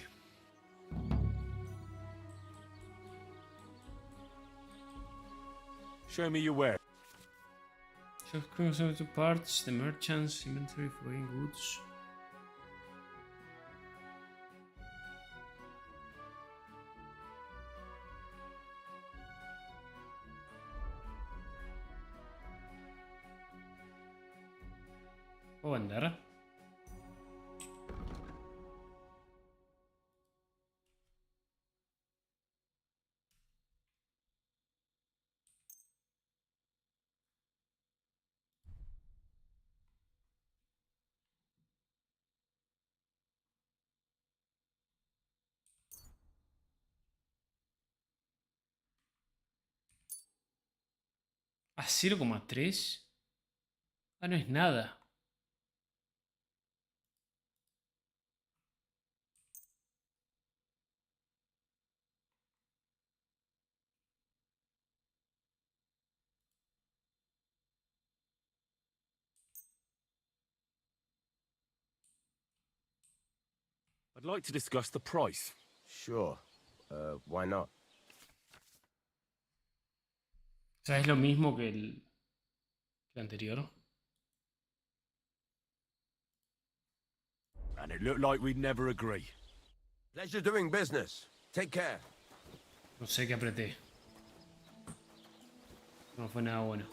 Show me your ware. Just cross to parts, the merchants, inventory for foreign goods. ¿Puedo vender? ¿A 0,3? Ah, no es nada. I'd like to discuss the price. Sure. Why not? O sea, es lo mismo que el anterior. And it looked like we'd never agree. Pleasure doing business. Take care. No sé qué apreté. No fue nada bueno.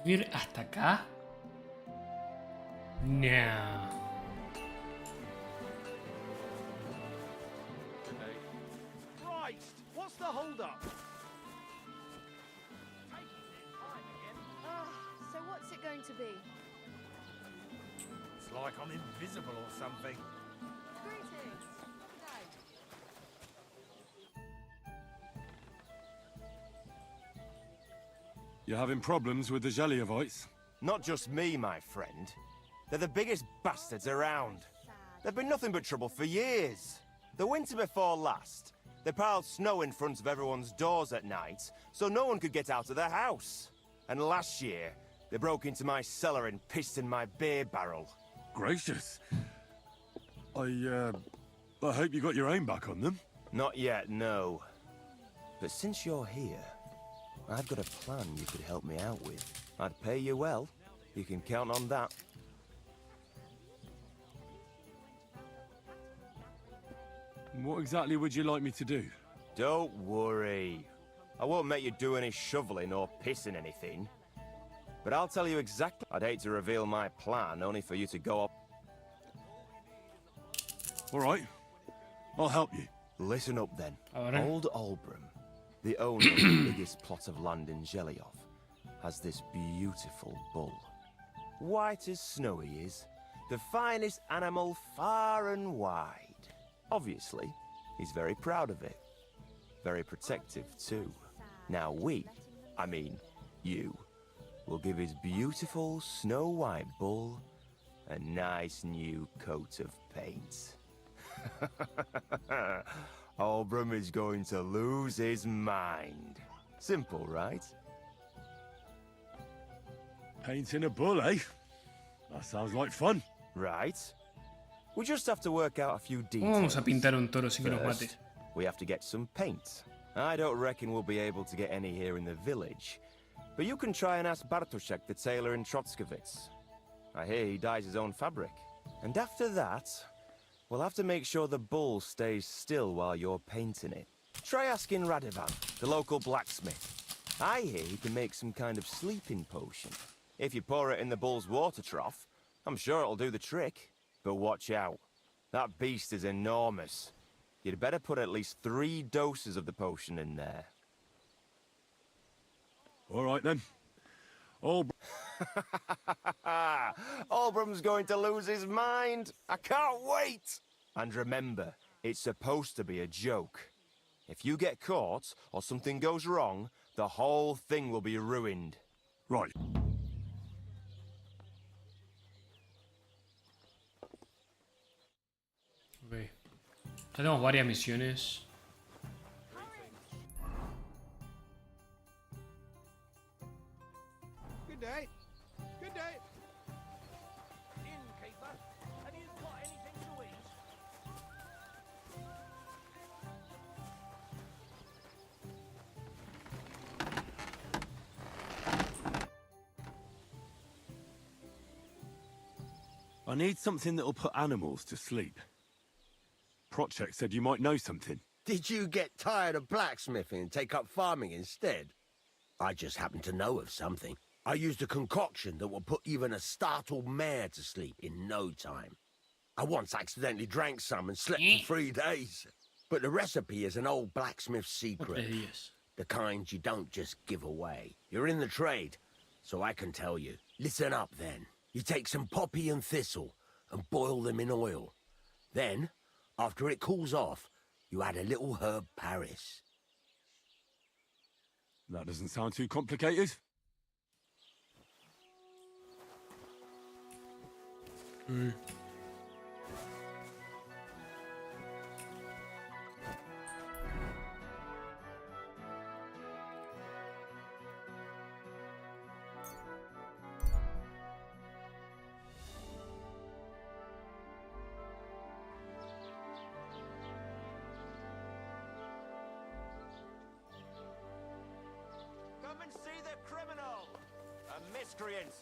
¿Subir hasta acá? No. Christ! What's the hold-up? So what's it going to be? It's like I'm invisible or something. Greetings. You're having problems with the Zhelyevites? Not just me, my friend. They're the biggest bastards around. They've been nothing but trouble for years. The winter before last, they piled snow in front of everyone's doors at night, so no one could get out of their house. And last year, they broke into my cellar and pissed in my beer barrel. Gracious. I hope you got your aim back on them. Not yet, no. But since you're here, I've got a plan you could help me out with. I'd pay you well. You can count on that. What exactly would you like me to do? Don't worry. I won't make you do any shoveling or pissing anything. But I'll tell you exactly. I'd hate to reveal my plan, only for you to go up. All right. I'll help you. Listen up then. Ahora. Old Albram, the owner of the biggest plot of land in Zhelyov, has this beautiful bull. White as snow he is. The finest animal far and wide. Obviously, he's very proud of it. Very protective too. Now I mean you, will give his beautiful snow-white bull a nice new coat of paint. Albram is going to lose his mind. Simple, right? Painting a bull, eh? That sounds like fun. Right. We just have to work out a few details. ¿Cómo vamos a pintar un toro sin que nos mate? First, we have to get some paint. I don't reckon we'll be able to get any here in the village. But you can try and ask Bartoszek, the tailor in Trotskovitz. I hear he dyes his own fabric. And after that, we'll have to make sure the bull stays still while you're painting it. Try asking Radovan, the local blacksmith. I hear he can make some kind of sleeping potion. If you pour it in the bull's water trough, I'm sure it'll do the trick. But watch out. That beast is enormous. You'd better put at least 3 doses of the potion in there. All right then. Albram's going to lose his mind. I can't wait. And remember, it's supposed to be a joke. If you get caught or something goes wrong, the whole thing will be ruined. Right. Ok. Ya tenemos varias misiones. Good day. Good day. Innkeeper, have you got anything to eat? I need something that'll put animals to sleep. Prochek said you might know something. Did you get tired of blacksmithing and take up farming instead? I just happen to know of something. I used a concoction that will put even a startled mare to sleep in no time. I once accidentally drank some and slept for 3 days. But the recipe is an old blacksmith's secret. The kind you don't just give away. You're in the trade, so I can tell you. Listen up then. You take some poppy and thistle and boil them in oil. Then, after it cools off, you add a little herb Paris. That doesn't sound too complicated. Come and see the criminal! A miscreant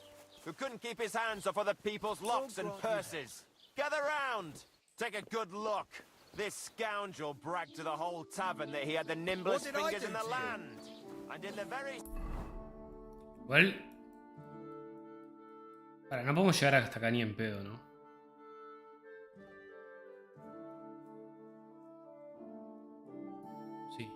who couldn't keep his hands off other people's locks and purses. Gather round! Take a good look. This scoundrel bragged to the whole tavern that he had the nimblest fingers in the land. And in the very... Igual... Para, no podemos llegar hasta acá ni en pedo, ¿no? Sí.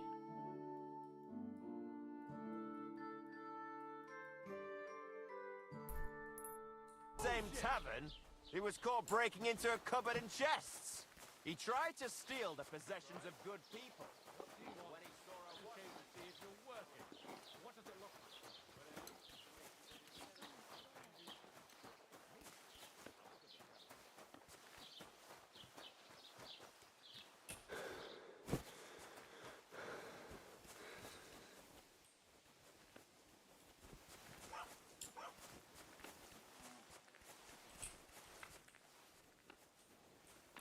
Same tavern, he was caught breaking into a cupboard and chests. He tried to steal the possessions of good people. When he saw a came to see if you're working. What does it look like?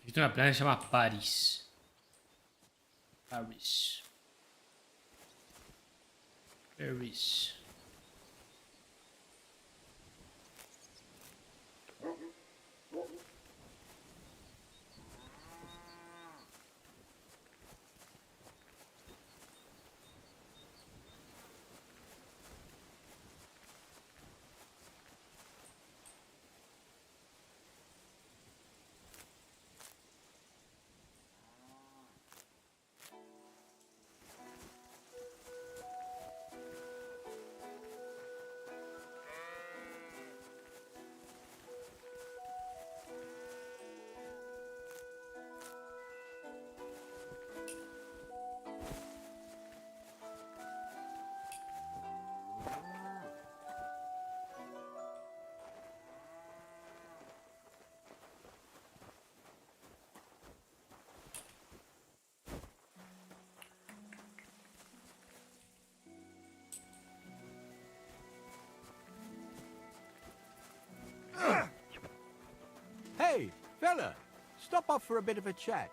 Existe una playa que se llama Paris. Paris. Ok. Berries. Hey, fella, stop off for a bit of a chat.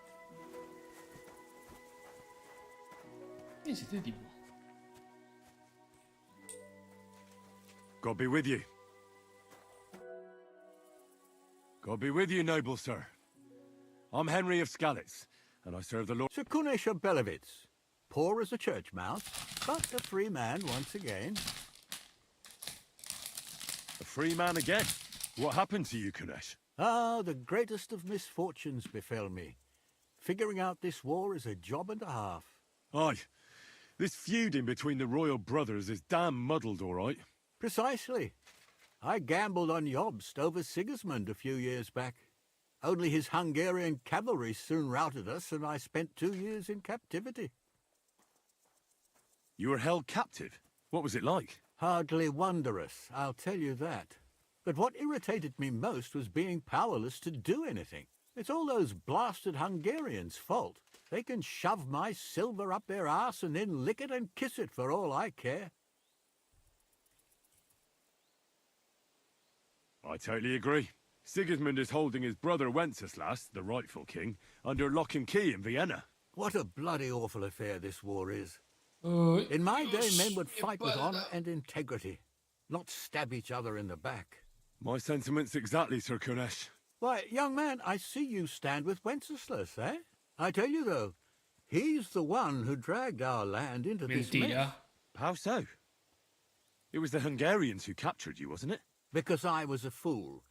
¿Quién es este tipo? God be with you. God be with you, noble sir. I'm Henry of Skalitz, and I serve the Lord. Sir Kunesh of Belevitz, poor as a church mouse, but a free man once again. A free man again? What happened to you, Kunesh? Ah, the greatest of misfortunes befell me. Figuring out this war is a job and a half. Aye. This feuding between the royal brothers is damn muddled, all right. Precisely. I gambled on Jobst over Sigismund a few years back. Only his Hungarian cavalry soon routed us, and I spent 2 years in captivity. You were held captive? What was it like? Hardly wondrous, I'll tell you that. But what irritated me most was being powerless to do anything. It's all those blasted Hungarians' fault. They can shove my silver up their arse and then lick it and kiss it for all I care. I totally agree. Sigismund is holding his brother Wenceslas, the rightful king, under lock and key in Vienna. What a bloody awful affair this war is. In my day, men would fight with honor and integrity, not stab each other in the back. My sentiments exactly, Sir Kunesh. Why, young man, I see you stand with Wenceslas, eh? I tell you, though, he's the one who dragged our land into this mess. How so? It was the Hungarians who captured you, wasn't it? Because I was a fool.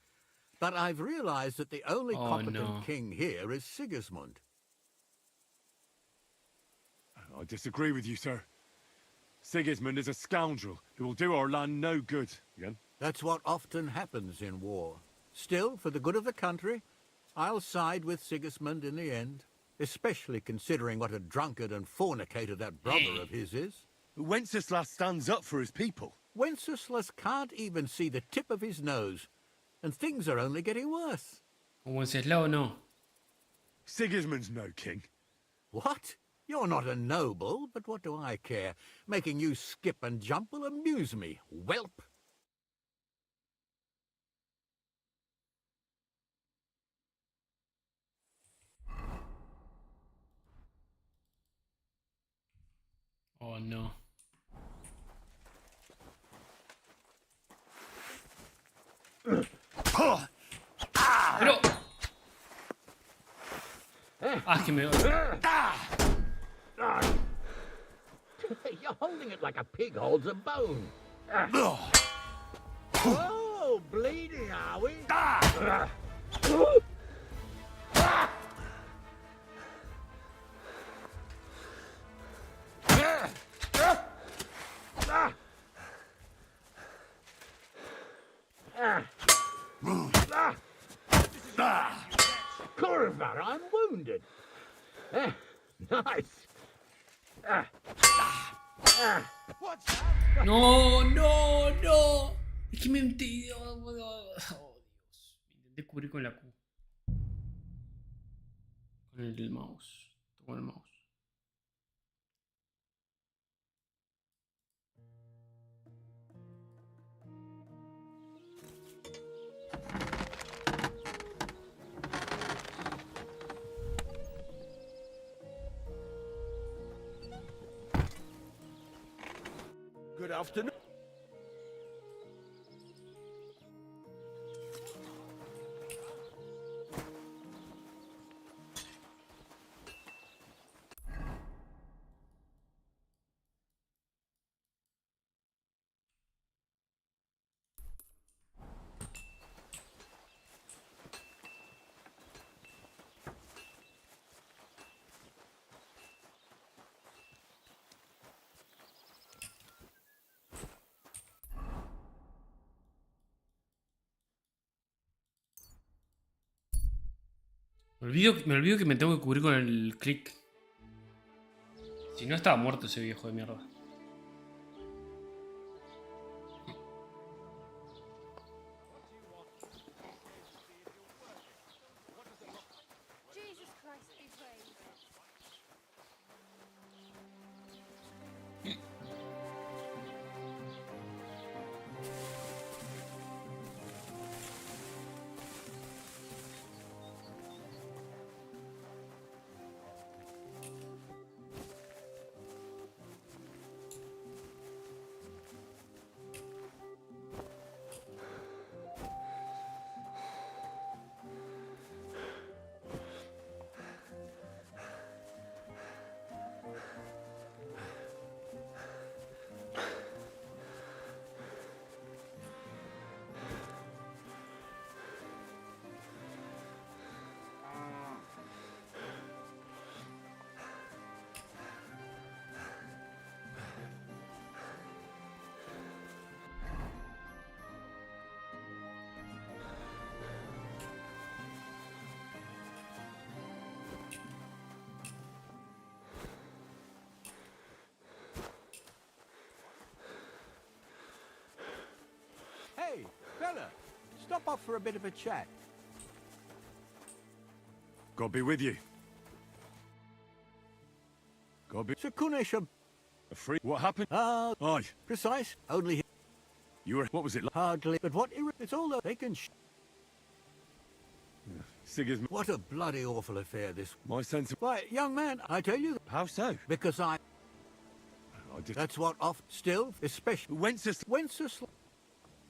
But I've realized that the only competent king here is Sigismund. I disagree with you, sir. Sigismund is a scoundrel who will do our land no good. Again? That's what often happens in war. Still, for the good of the country, I'll side with Sigismund in the end, especially considering what a drunkard and fornicator that brother of his is. Wenceslas stands up for his people. Wenceslas can't even see the tip of his nose, and things are only getting worse. Wenceslao no. Sigismund's no king. What? You're not a noble, but what do I care? Making you skip and jump will amuse me, whelp. Oh no. Pero... Ah, que me... You're holding it like a pig holds a bone. Oh, bleeding, are we? Curva, I'm wounded. Nice. No, no, no. Es que me intenté... Oh, Dios. Me intenté cubrir con la Q. Con el mouse. Con el mouse. Good afternoon. Me olvido que me tengo que cubrir con el clic. Si no, estaba muerto ese viejo de mierda. Jesus Christ be praised. Hey, fella, stop off for a bit of a chat. God be with you. God be... Sir Kunesh, A free... What happened? Aye. precise, only You were... What was it like? hardly, but what it's all that they can Sigismund... What a bloody awful affair this... My sense of... Why, young man, I tell you... How so? Because I just... That's what off... Still, especially... Wenceslas... Wenceslas...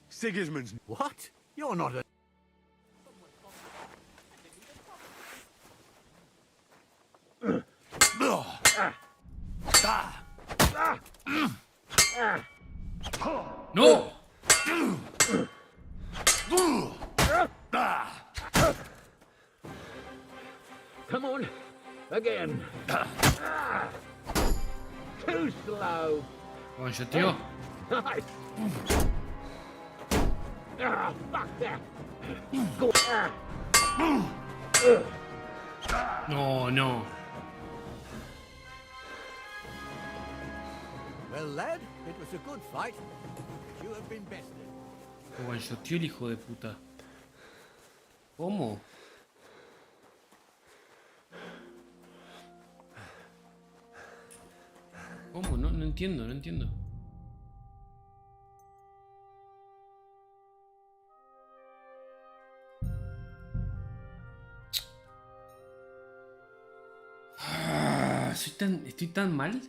Sigismund's... What? You're not a... ¡No! Come on, again. Too slow. One shot, tío. Nice. Fuck that. Go. No, no. Well, lad, it was a good fight. But you have been bested. One shot, tío, el hijo de puta. ¿Cómo? ¿Cómo? No, no entiendo, no entiendo. ¿Estoy tan mal?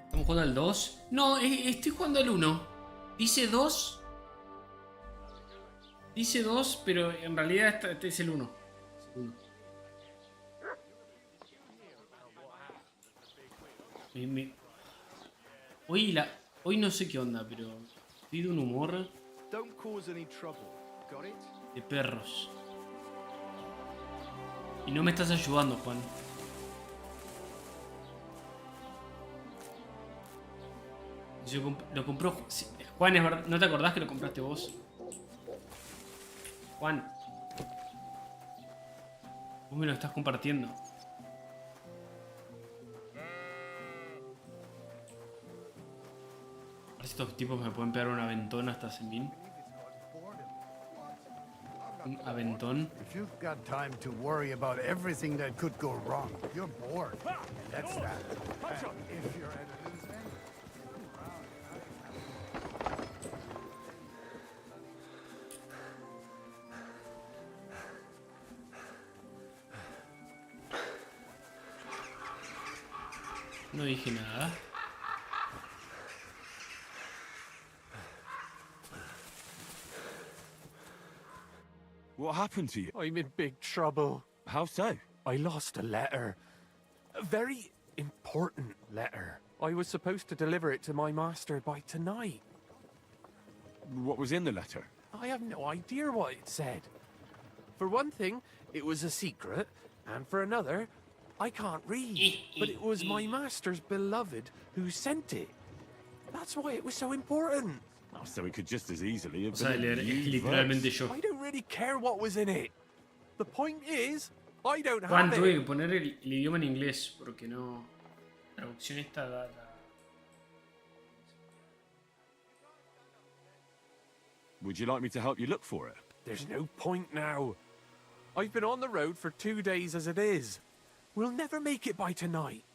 ¿Estamos jugando al 2? No, estoy jugando al 1. Dice 2. Dice 2, pero en realidad este es el 1. Hoy no sé qué onda, pero estoy de un humor de perros. Y no me estás ayudando, Juan. Lo compró... Juan, es verdad. ¿No te acordás que lo compraste vos? Juan. Vos me lo estás compartiendo. A ver si estos tipos me pueden pegar un aventón hasta Semín. Un aventón. If you've got time to worry about everything that could go wrong, you're bored. And that's that. And if you're at a loose end, No dije nada. What happened to you? I'm in big trouble. How so? I lost a letter. A very important letter. I was supposed to deliver it to my master by tonight. What was in the letter? I have no idea what it said. For one thing, it was a secret, and for another, I can't read. But it was my master's beloved who sent it. That's why it was so important. Oh, so it could just as easily have O sea, been a new literalmente verse. yo. I don't really care what was in it. The point is, I don't Juan, have tuve it. que poner el idioma en inglés porque no... La traducción esta da la... Would you like me to help you look for it? There's no point now. I've been on the road for 2 days as it is. We'll never make it by tonight.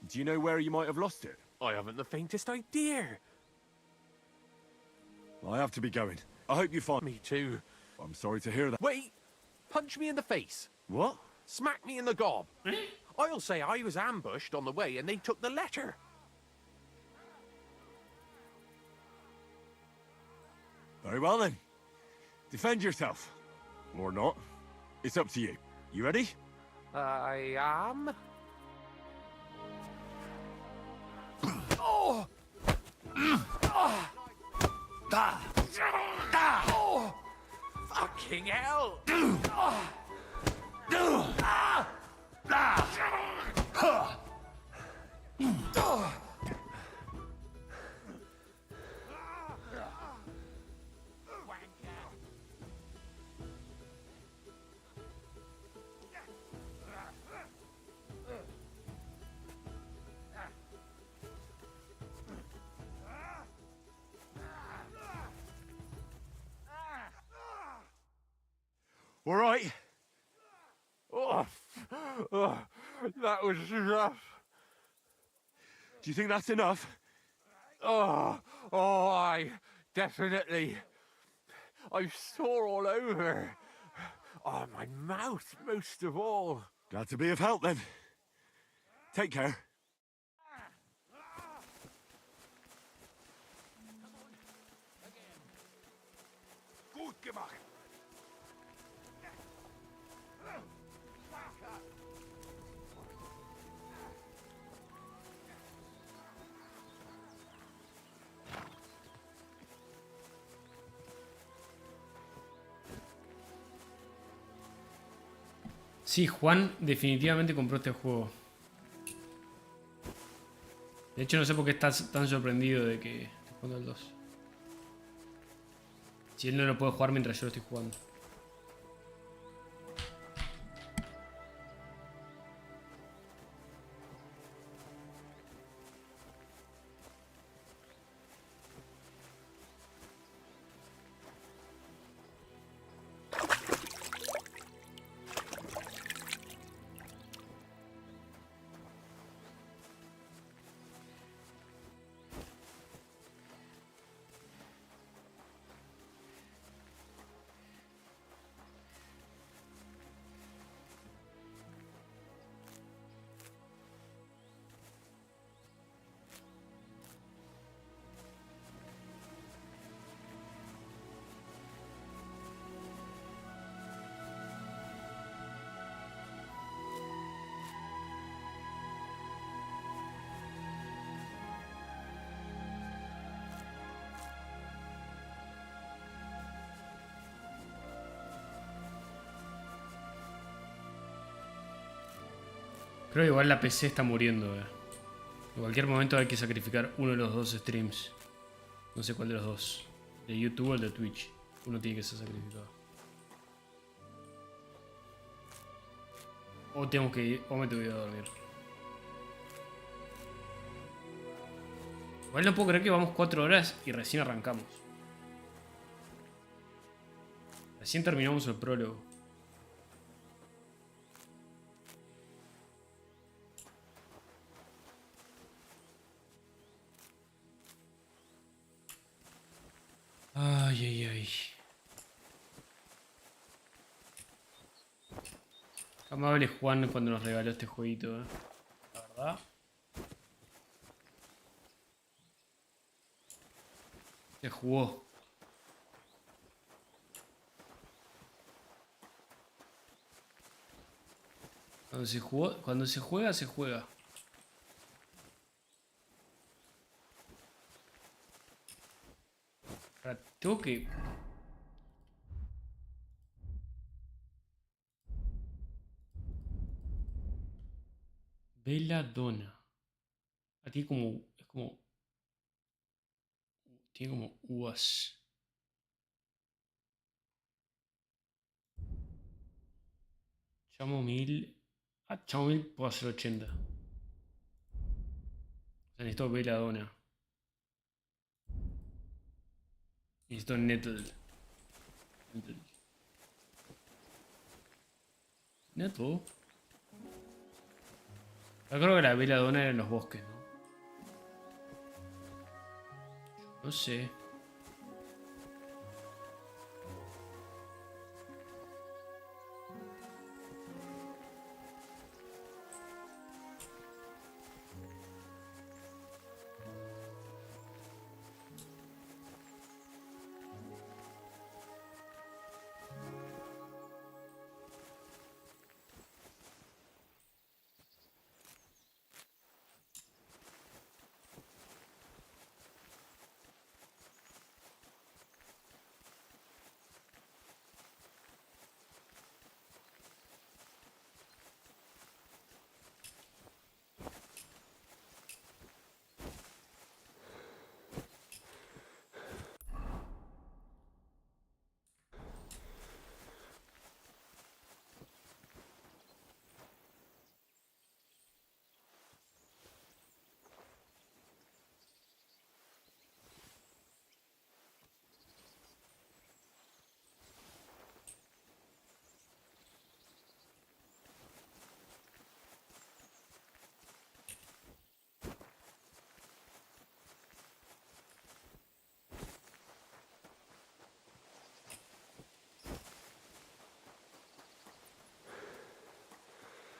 Do you know where you might have lost it? I haven't the faintest idea. I have to be going. I hope you find... Me too. I'm sorry to hear that. Wait! Punch me in the face. What? Smack me in the gob. I'll say I was ambushed on the way and they took the letter. Very well then. Defend yourself. Or not. It's up to you. You ready? I am. Oh! Oh! Fucking hell! All right. Oh, that was rough. Do you think that's enough? Oh, I definitely. I'm sore all over. Oh, my mouth most of all. Glad to be of help then. Take care. Gut gemacht. Sí, Juan definitivamente compró este juego. De hecho, no sé por qué estás tan sorprendido de que esté jugando al 2. Si él no lo puede jugar mientras yo lo estoy jugando. Creo que igual la PC está muriendo, En cualquier momento hay que sacrificar uno de los dos streams. No sé cuál de los dos. De YouTube o el de Twitch. Uno tiene que ser sacrificado. O tengo que ir, o me tengo que ir a dormir. Igual no puedo creer que vamos 4 horas y recién arrancamos. Recién terminamos el prólogo. Ay, ay, ay. Amable Juan cuando nos regaló este jueguito, la verdad. Se jugó. Cuando se juega, se juega. Ahora, tengo que... Belladonna. Aquí como... Es como... Tiene como uvas. Chamomil. Ah, chamomil puedo hacer 80. O sea, necesito Belladonna. Necesito Nettle. Nettle. Yo creo que la Belladonna era en los bosques, ¿no? No sé.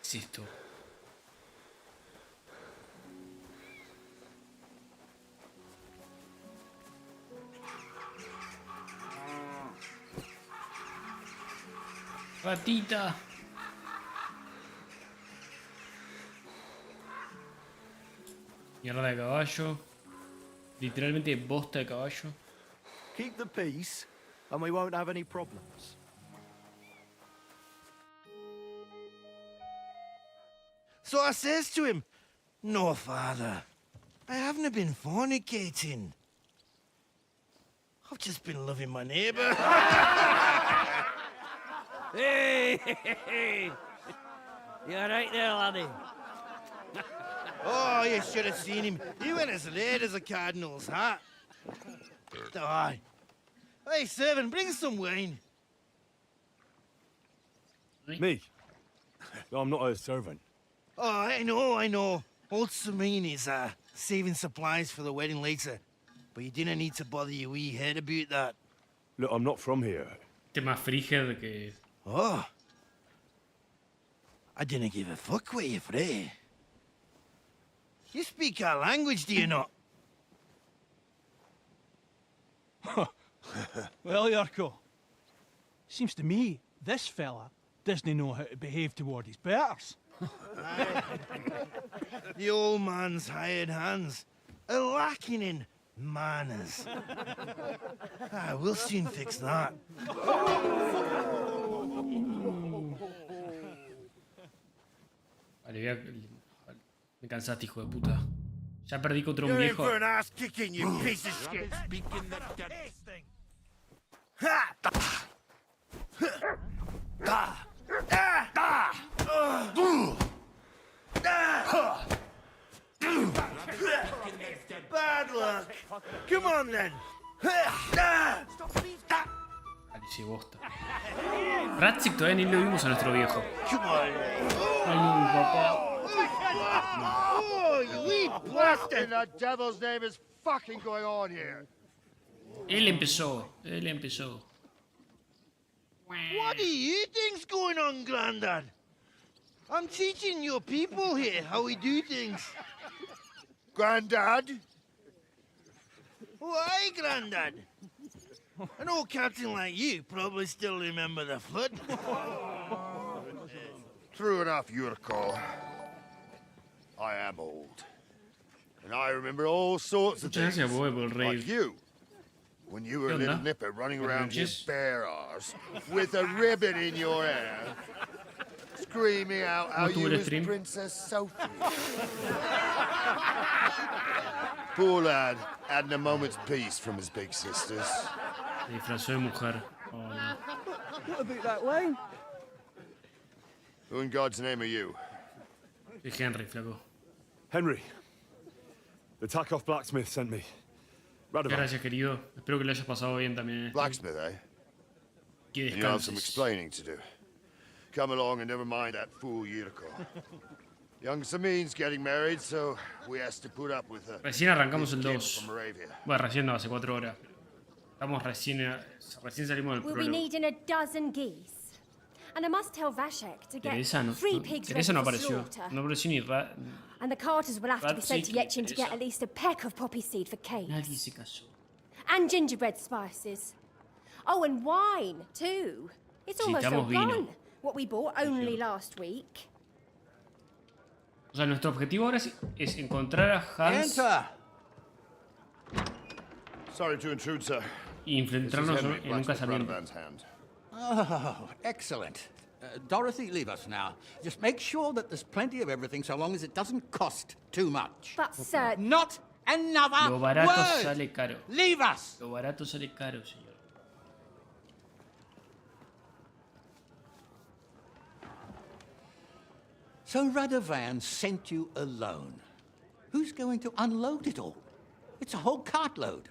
¿Qué es esto? Ratita. Mierda de caballo. Literalmente bosta de caballo. Keep the peace, and we won't have any problems. So I says to him, "No, father, I haven't been fornicating. I've just been loving my neighbour." Hey! You alright there, laddie? Oh, you should have seen him. He went as red as a cardinal's hat. Aye. Hey, servant, bring some wine. Me? I'm not a servant. Oh, I know. Old Samine is saving supplies for the wedding later. But you didn't need to bother your wee head about that. Look, I'm not from here. Este más frígido que... Oh. I didn't give a fuck what you pray. You speak our language, do you not? Well, Yarko, seems to me this fella doesn't know how to behave toward his betters. The old man's hired hands are lacking in manners. We'll soon fix that. Vale, me cansaste, hijo de puta. Ya perdí contra un You're in viejo. for an ass kicking, you piece of shit. Ha! Bad luck. Come on then. Alicia bosta. Ratzik todavía ni lo vimos a nuestro viejo. Ay, papá. Oh, you wee blasted! What the devil's name is fucking going on here? Él empezó. What do you think's going on, Grandad? I'm teaching your people here how we do things. Grandad? Why, Grandad? An old captain like you probably still remember the flood. True enough, Yurko. I am old. And I remember all sorts of things. Like you. When you were a little nipper running around your bare arse with a ribbon in your hair, screaming out how you was Princess Sophie. Poor lad, hadn't a moment's peace from his big sisters. Se disfrazó de mujer. Oh, no. What about that wine? Who in God's name are you? Soy Henry, flaco. Henry. The Takeoff blacksmith sent me. Gracias, querido. Espero que lo hayas pasado bien también. Blacksmith, eh? Que You have some descanses. explaining to do. Come along and never mind that fool Yurko. Young Samin's getting married, so we has to put up with her. Recién arrancamos el 2. From Moravia. Bueno, recién no, hace 4 horas. Estamos recién salimos del We'll be prólogo. needing a dozen geese. And I must tell Vashek to get Teresa no, 3 pigs ready Teresa no for apareció. slaughter. No apareció ni And the carters will have to be sent to Ratzik, Yetchin to get at least a peck of poppy seed for cakes. Nadie se casó. And gingerbread spices. Oh, and wine, too. It's almost all Necesitamos vino. gone. What we bought only last week. O sea, nuestro objetivo ahora es encontrar a Hans Sorry to intrude, sir. y infiltrarnos Henry, en un casamiento. Bradman's hand. Oh, excellent. Dorothy, leave us now. Just make sure that there's plenty of everything so long as it doesn't cost too much. But, sir... Not another Lo barato word! sale caro. Leave us! Lo barato sale caro, señor. So Radovan sent you alone. Who's going to unload it all? It's a whole cartload.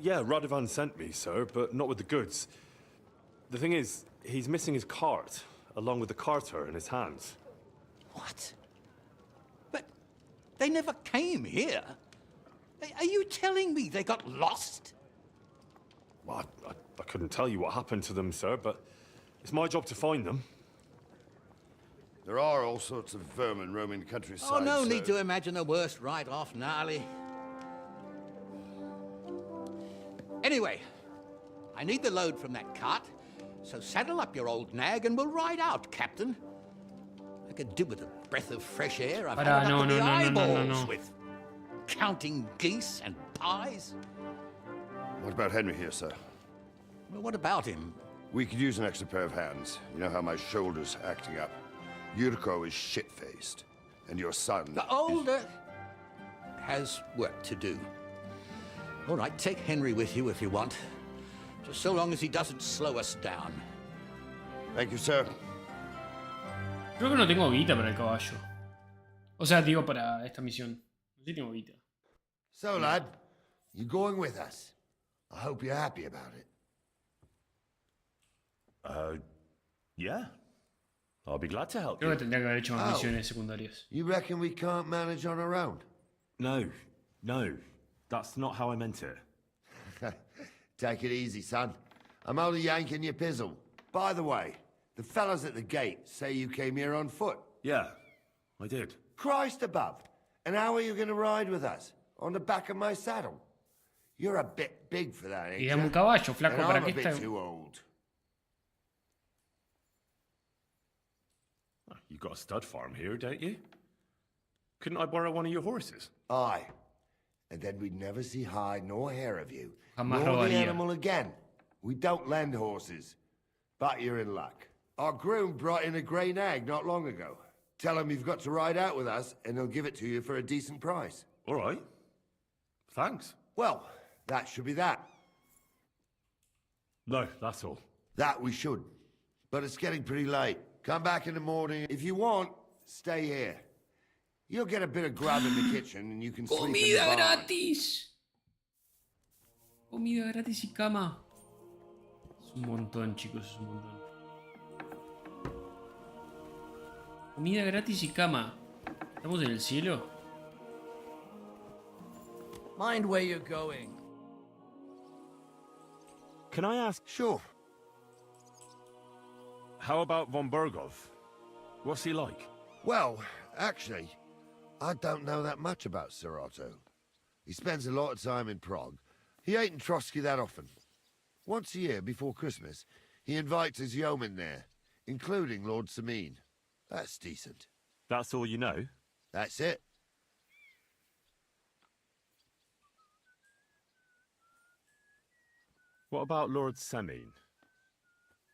Yeah, Radovan sent me, sir, but not with the goods. The thing is, he's missing his cart, along with the carter in his hands. What? But they never came here. Are you telling me they got lost? Well, I couldn't tell you what happened to them, sir, but it's my job to find them. There are all sorts of vermin roaming the countryside. Oh, no sir. need to imagine the worst right off, gnarly. Anyway, I need the load from that cart, so saddle up your old nag and we'll ride out, Captain. I could do with a breath of fresh air. I've had it up to the eyeballs with counting geese and pies. What about Henry here, sir? Well, what about him? We could use an extra pair of hands. You know how my shoulder's acting up. Yurko is shit-faced, and your son... The older has work to do. All right, take Henry with you if you want. Just so long as he doesn't slow us down. Thank you, sir. Creo que no tengo guita para el caballo. O sea, digo para esta misión. No sé si tengo guita. So, lad, you going with us? I hope you're happy about it. Yeah. I'll be glad to help Creo you. que tendría que haber hecho más misiones secundarias. You reckon we can't manage on our own? No. That's not how I meant it. Take it easy, son. I'm only yanking your pizzle. By the way, the fellas at the gate say you came here on foot. Yeah, I did. Christ above. And how are you going to ride with us? On the back of my saddle? You're a bit big for that, ain't Y you? dame un caballo, flaco, And ¿para I'm qué a bit está? too old. You've got a stud farm here, don't you? Couldn't I borrow one of your horses? Aye. And then we'd never see hide nor hair of you, Jamás nor the robaría. animal again. We don't lend horses. But you're in luck. Our groom brought in a grey nag not long ago. Tell him you've got to ride out with us, and he'll give it to you for a decent price. All right. Thanks. Well, that should be that. No, that's all. That we should. But it's getting pretty late. Come back in the morning. If you want, stay here. You'll get a bit of grub in the kitchen, and you can sleep in the Comida barn. gratis. Comida gratis y cama. Es un montón, chicos, es un montón. Comida gratis y cama. ¿Estamos en el cielo? Mind where you're going. Can I ask? Sure. How about von Bergov? What's he like? Well, actually, I don't know that much about Sir Otto. He spends a lot of time in Prague. He ain't in Trotsky that often. Once a year, before Christmas, he invites his yeomen there, including Lord Sameen. That's decent. That's all you know? That's it. What about Lord Sameen?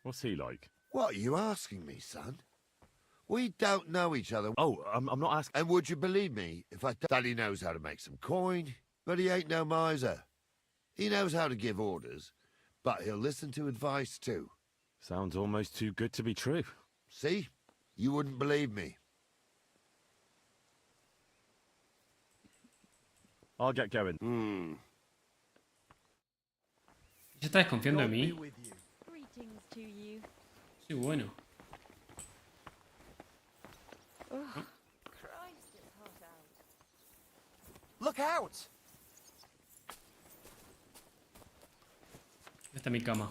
What's he like? What are you asking me, son? We don't know each other. Oh, I'm not asking. And would you believe me if I that he knows how to make some coin, but he ain't no miser. He knows how to give orders, but he'll listen to advice too. Sounds almost too good to be true. See? You wouldn't believe me. I'll get going. ¿Ya estás desconfiando de mí? Greetings to you. Sí, bueno. Ugh, Christ, it's hot out. Look out! Esta es mi cama.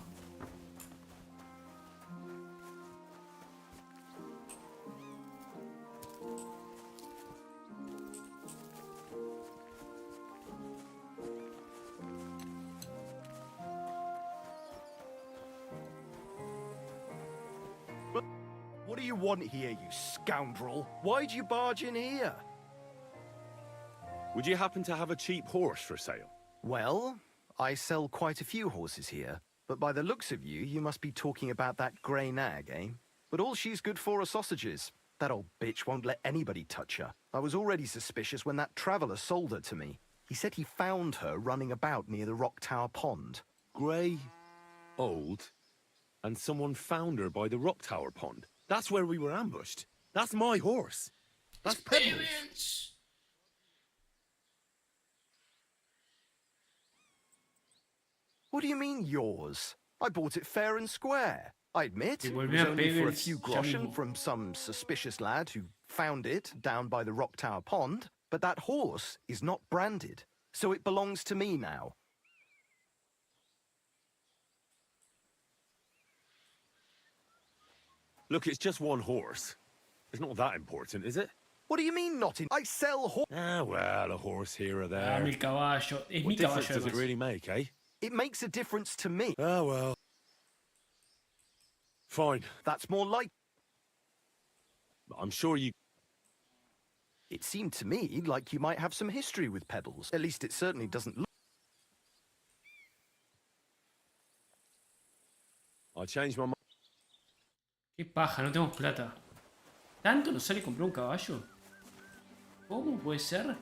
What do you want here, you scoundrel? Why'd you barge in here? Would you happen to have a cheap horse for sale? Well, I sell quite a few horses here, but by the looks of you, you must be talking about that grey nag, eh? But all she's good for are sausages. That old bitch won't let anybody touch her. I was already suspicious when that traveller sold her to me. He said he found her running about near the Rock Tower Pond. Grey, old, and someone found her by the Rock Tower Pond. That's where we were ambushed. That's my horse. That's Pebbles. What do you mean, yours? I bought it fair and square. I admit, it was only for a few groschen from some suspicious lad who found it down by the Rock Tower Pond, but that horse is not branded, so it belongs to me now. Look, it's just one horse. It's not that important, is it? What do you mean not in? I sell horse. Ah, well, a horse here or there. Mi caballo. Es What mi difference caballo. does it además. really make, eh? It makes a difference to me. Ah, well. Fine. That's more like... I'm sure you... It seemed to me like you might have some history with Pebbles. At least it certainly doesn't look... I changed my mind. Qué paja, no tenemos plata. ¿Tanto nos sale comprar un caballo? ¿Cómo puede ser?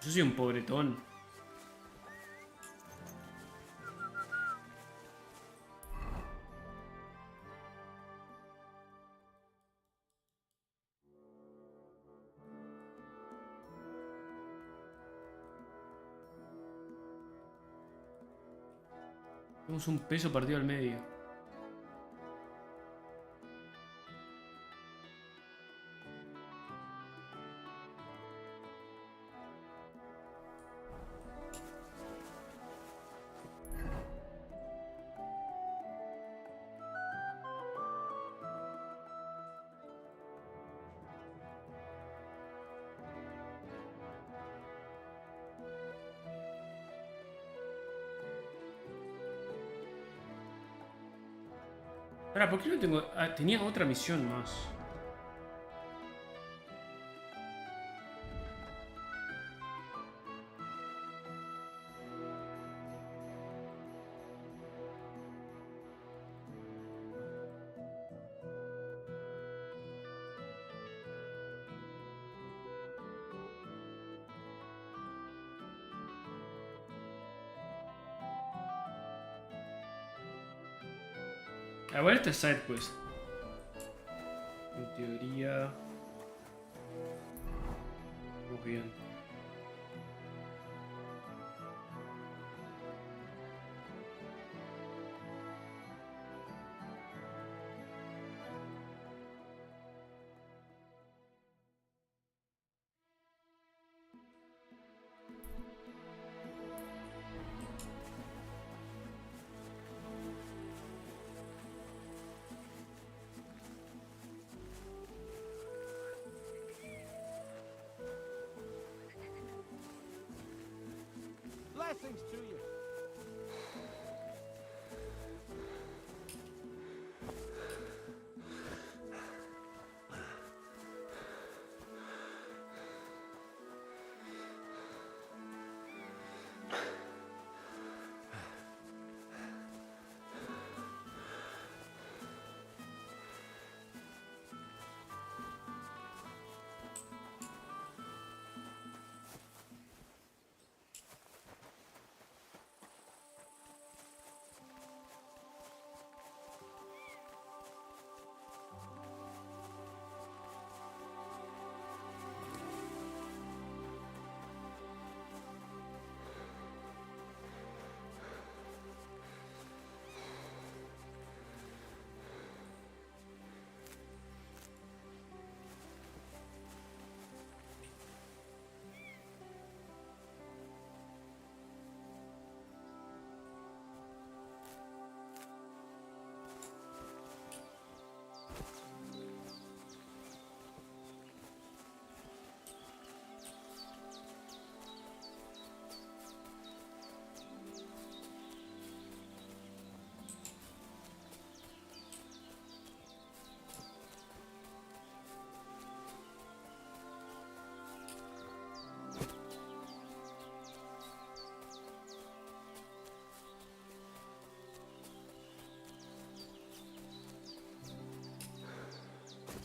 Yo soy un pobretón. Tenemos un peso partido al medio. Espera, ¿por qué no tengo...? Ah, tenía otra misión más. A ver, este side quest. En teoría... Muy bien. Blessings to you.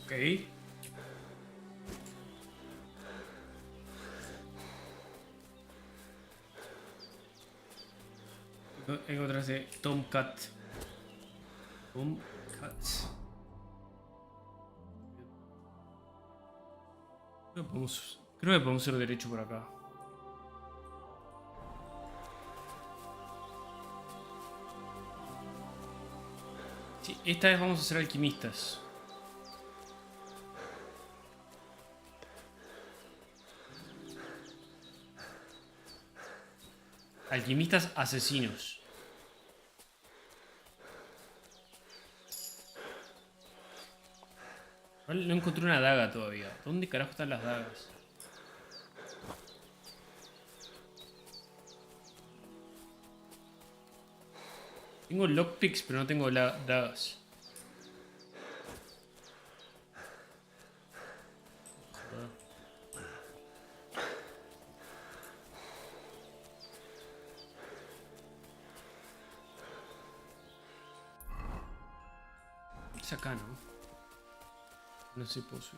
Ok. Encontraste Tomcat. Tomcat. Creo que podemos ir derecho por acá. Sí, esta vez vamos a ser alquimistas. Alquimistas asesinos. No encontré una daga todavía. ¿Dónde carajo están las dagas? Tengo lockpicks, pero no tengo dagas. Es acá, ¿no? No sé por su...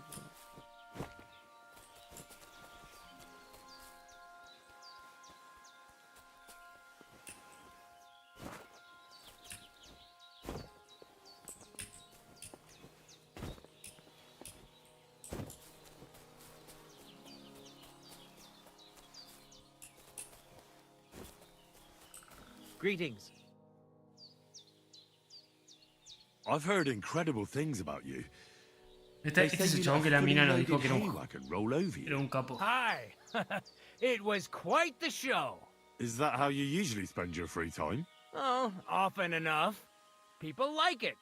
Greetings. I've heard incredible things about you. Este es el chabón que la mina nos dijo que era un capo. Hi. It was quite the show. Is that how you usually spend your free time? Oh, often enough. People like it.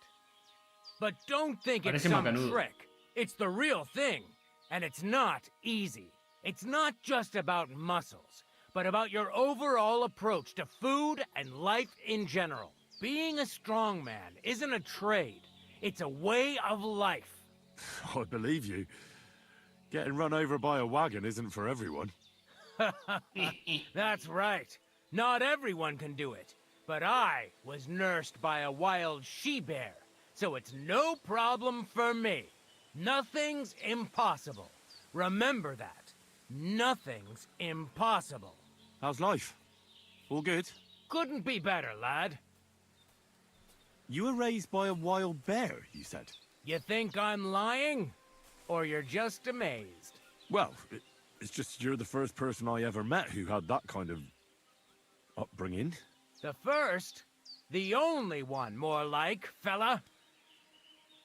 But don't think it's some trick. It's the real thing. And it's not easy. It's not just about muscles, but about your overall approach to food and life in general. Being a strongman isn't a trade. It's a way of life. I believe you. Getting run over by a wagon isn't for everyone. That's right. Not everyone can do it. But I was nursed by a wild she-bear, so it's no problem for me. Nothing's impossible. Remember that. Nothing's impossible. How's life? All good? Couldn't be better, lad. You were raised by a wild bear, you said? You think I'm lying? Or you're just amazed? Well, it's just you're the first person I ever met who had that kind of upbringing. The first? The only one, more like, fella.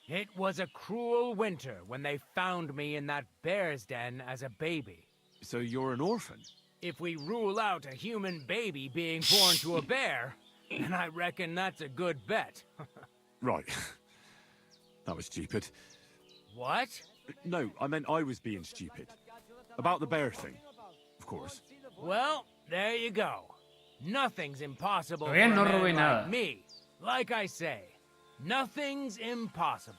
It was a cruel winter when they found me in that bear's den as a baby. So you're an orphan? If we rule out a human baby being born to a bear, then I reckon that's a good bet. Right. That was stupid. What? No, I meant I was being stupid. About the bear thing, of course. Well, there you go. Nothing's impossible for Todavía a no man robé nada. like me. Like I say, nothing's impossible.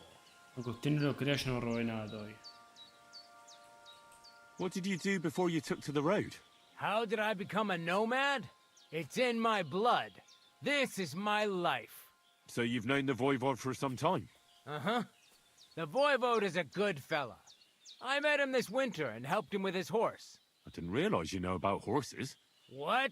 Aunque usted no lo crea, yo no robé nada todavía. What did you do before you took to the road? How did I become a nomad? It's in my blood. This is my life. So you've known the Voivod for some time? Uh-huh. The Voivode is a good fella. I met him this winter and helped him with his horse. I didn't realize you know about horses. What?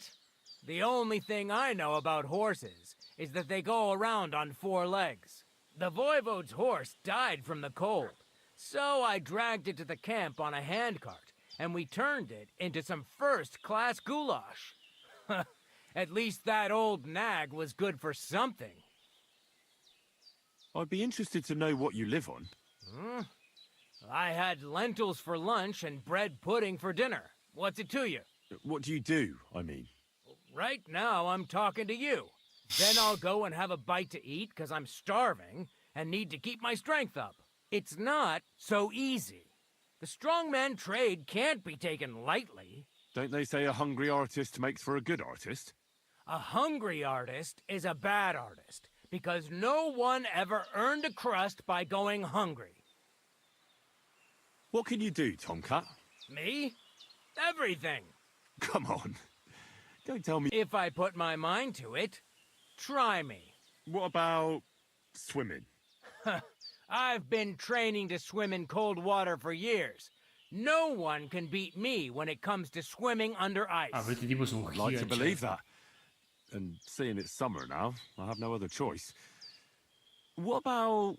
The only thing I know about horses is that they go around on 4 legs. The Voivode's horse died from the cold, so I dragged it to the camp on a handcart, and we turned it into some first-class goulash. At least that old nag was good for something. I'd be interested to know what you live on. I had lentils for lunch and bread pudding for dinner. What's it to you? What do you do, I mean? Right now, I'm talking to you. Then I'll go and have a bite to eat because I'm starving and need to keep my strength up. It's not so easy. The strongman trade can't be taken lightly. Don't they say a hungry artist makes for a good artist? A hungry artist is a bad artist because no one ever earned a crust by going hungry. What can you do, Tomcat? Me? Everything. Come on. Don't tell me. If I put my mind to it, try me. What about swimming? I've been training to swim in cold water for years. No one can beat me when it comes to swimming under ice. I'd like to believe that. And seeing it's summer now, I have no other choice. What about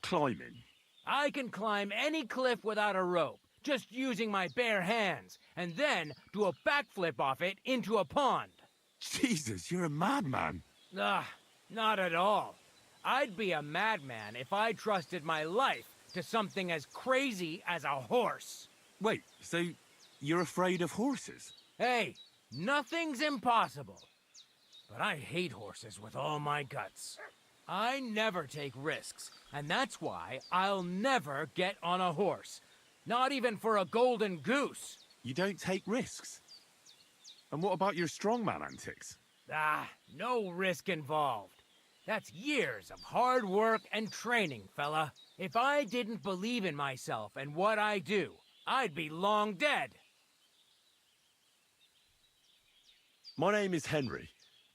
climbing? I can climb any cliff without a rope, just using my bare hands, and then do a backflip off it into a pond. Jesus, you're a madman. Not at all. I'd be a madman if I trusted my life to something as crazy as a horse. Wait, so you're afraid of horses? Hey, nothing's impossible. But I hate horses with all my guts. I never take risks, and that's why I'll never get on a horse. Not even for a golden goose. You don't take risks? And what about your strongman antics? No risk involved. That's years of hard work and training, fella. If I didn't believe in myself and what I do, I'd be long dead. My name is Henry,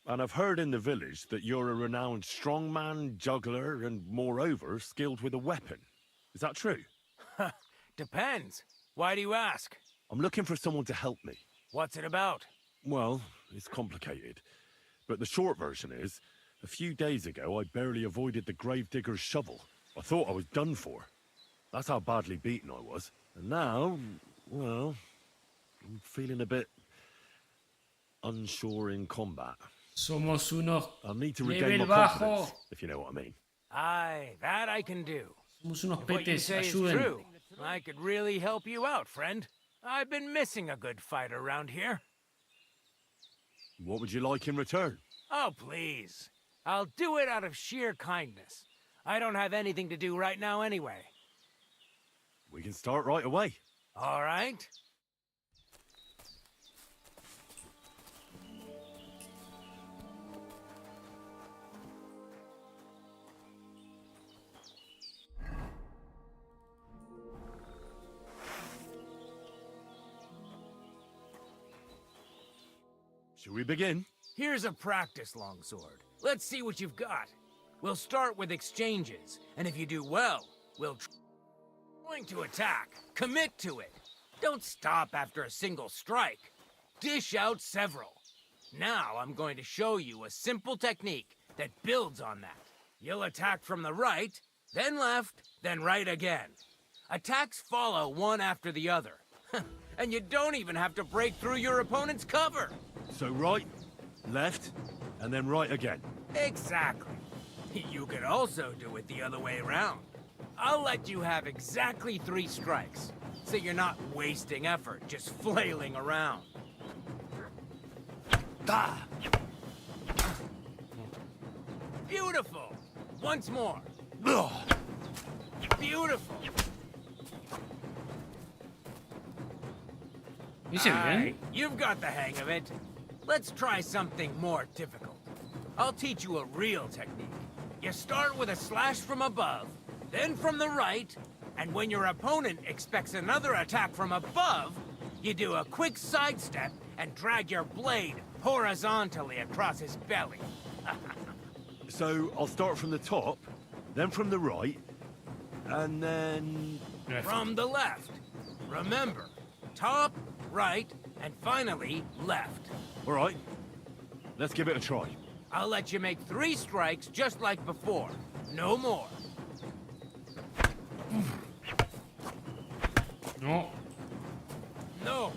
and I've heard in the village that you're a renowned strongman, juggler, and moreover, skilled with a weapon. Is that true? Depends. Why do you ask? I'm looking for someone to help me. What's it about? Well, it's complicated. But the short version is, a few days ago, I barely avoided the gravedigger's shovel. I thought I was done for. That's how badly beaten I was. And now, well, I'm feeling a bit unsure in combat. Somos unos I'll need to regain my confidence, if you know what I mean. Aye, that I can do. Somos unos If what you petes, say is ayúdenme. true, I could really help you out, friend. I've been missing a good fight around here. What would you like in return? Oh, please. I'll do it out of sheer kindness. I don't have anything to do right now anyway. We can start right away. All right. Shall we begin? Here's a practice longsword. Let's see what you've got. We'll start with exchanges, and if you do well, we'll going to attack. Commit to it. Don't stop after a single strike. Dish out several. Now I'm going to show you a simple technique that builds on that. You'll attack from the right, then left, then right again. Attacks follow one after the other. And you don't even have to break through your opponent's cover. So right, left, and then right again. Exactly. You could also do it the other way around. I'll let you have exactly 3 strikes, so you're not wasting effort just flailing around. Ah! Beautiful! Once more. Beautiful. Aye, you've got the hang of it. Let's try something more difficult. I'll teach you a real technique. You start with a slash from above, then from the right, and when your opponent expects another attack from above, you do a quick sidestep and drag your blade horizontally across his belly. So I'll start from the top, then from the right, and then... From the left. Remember, top, right, and finally, left. All right, let's give it a try. I'll let you make 3 strikes just like before. No more. No. No.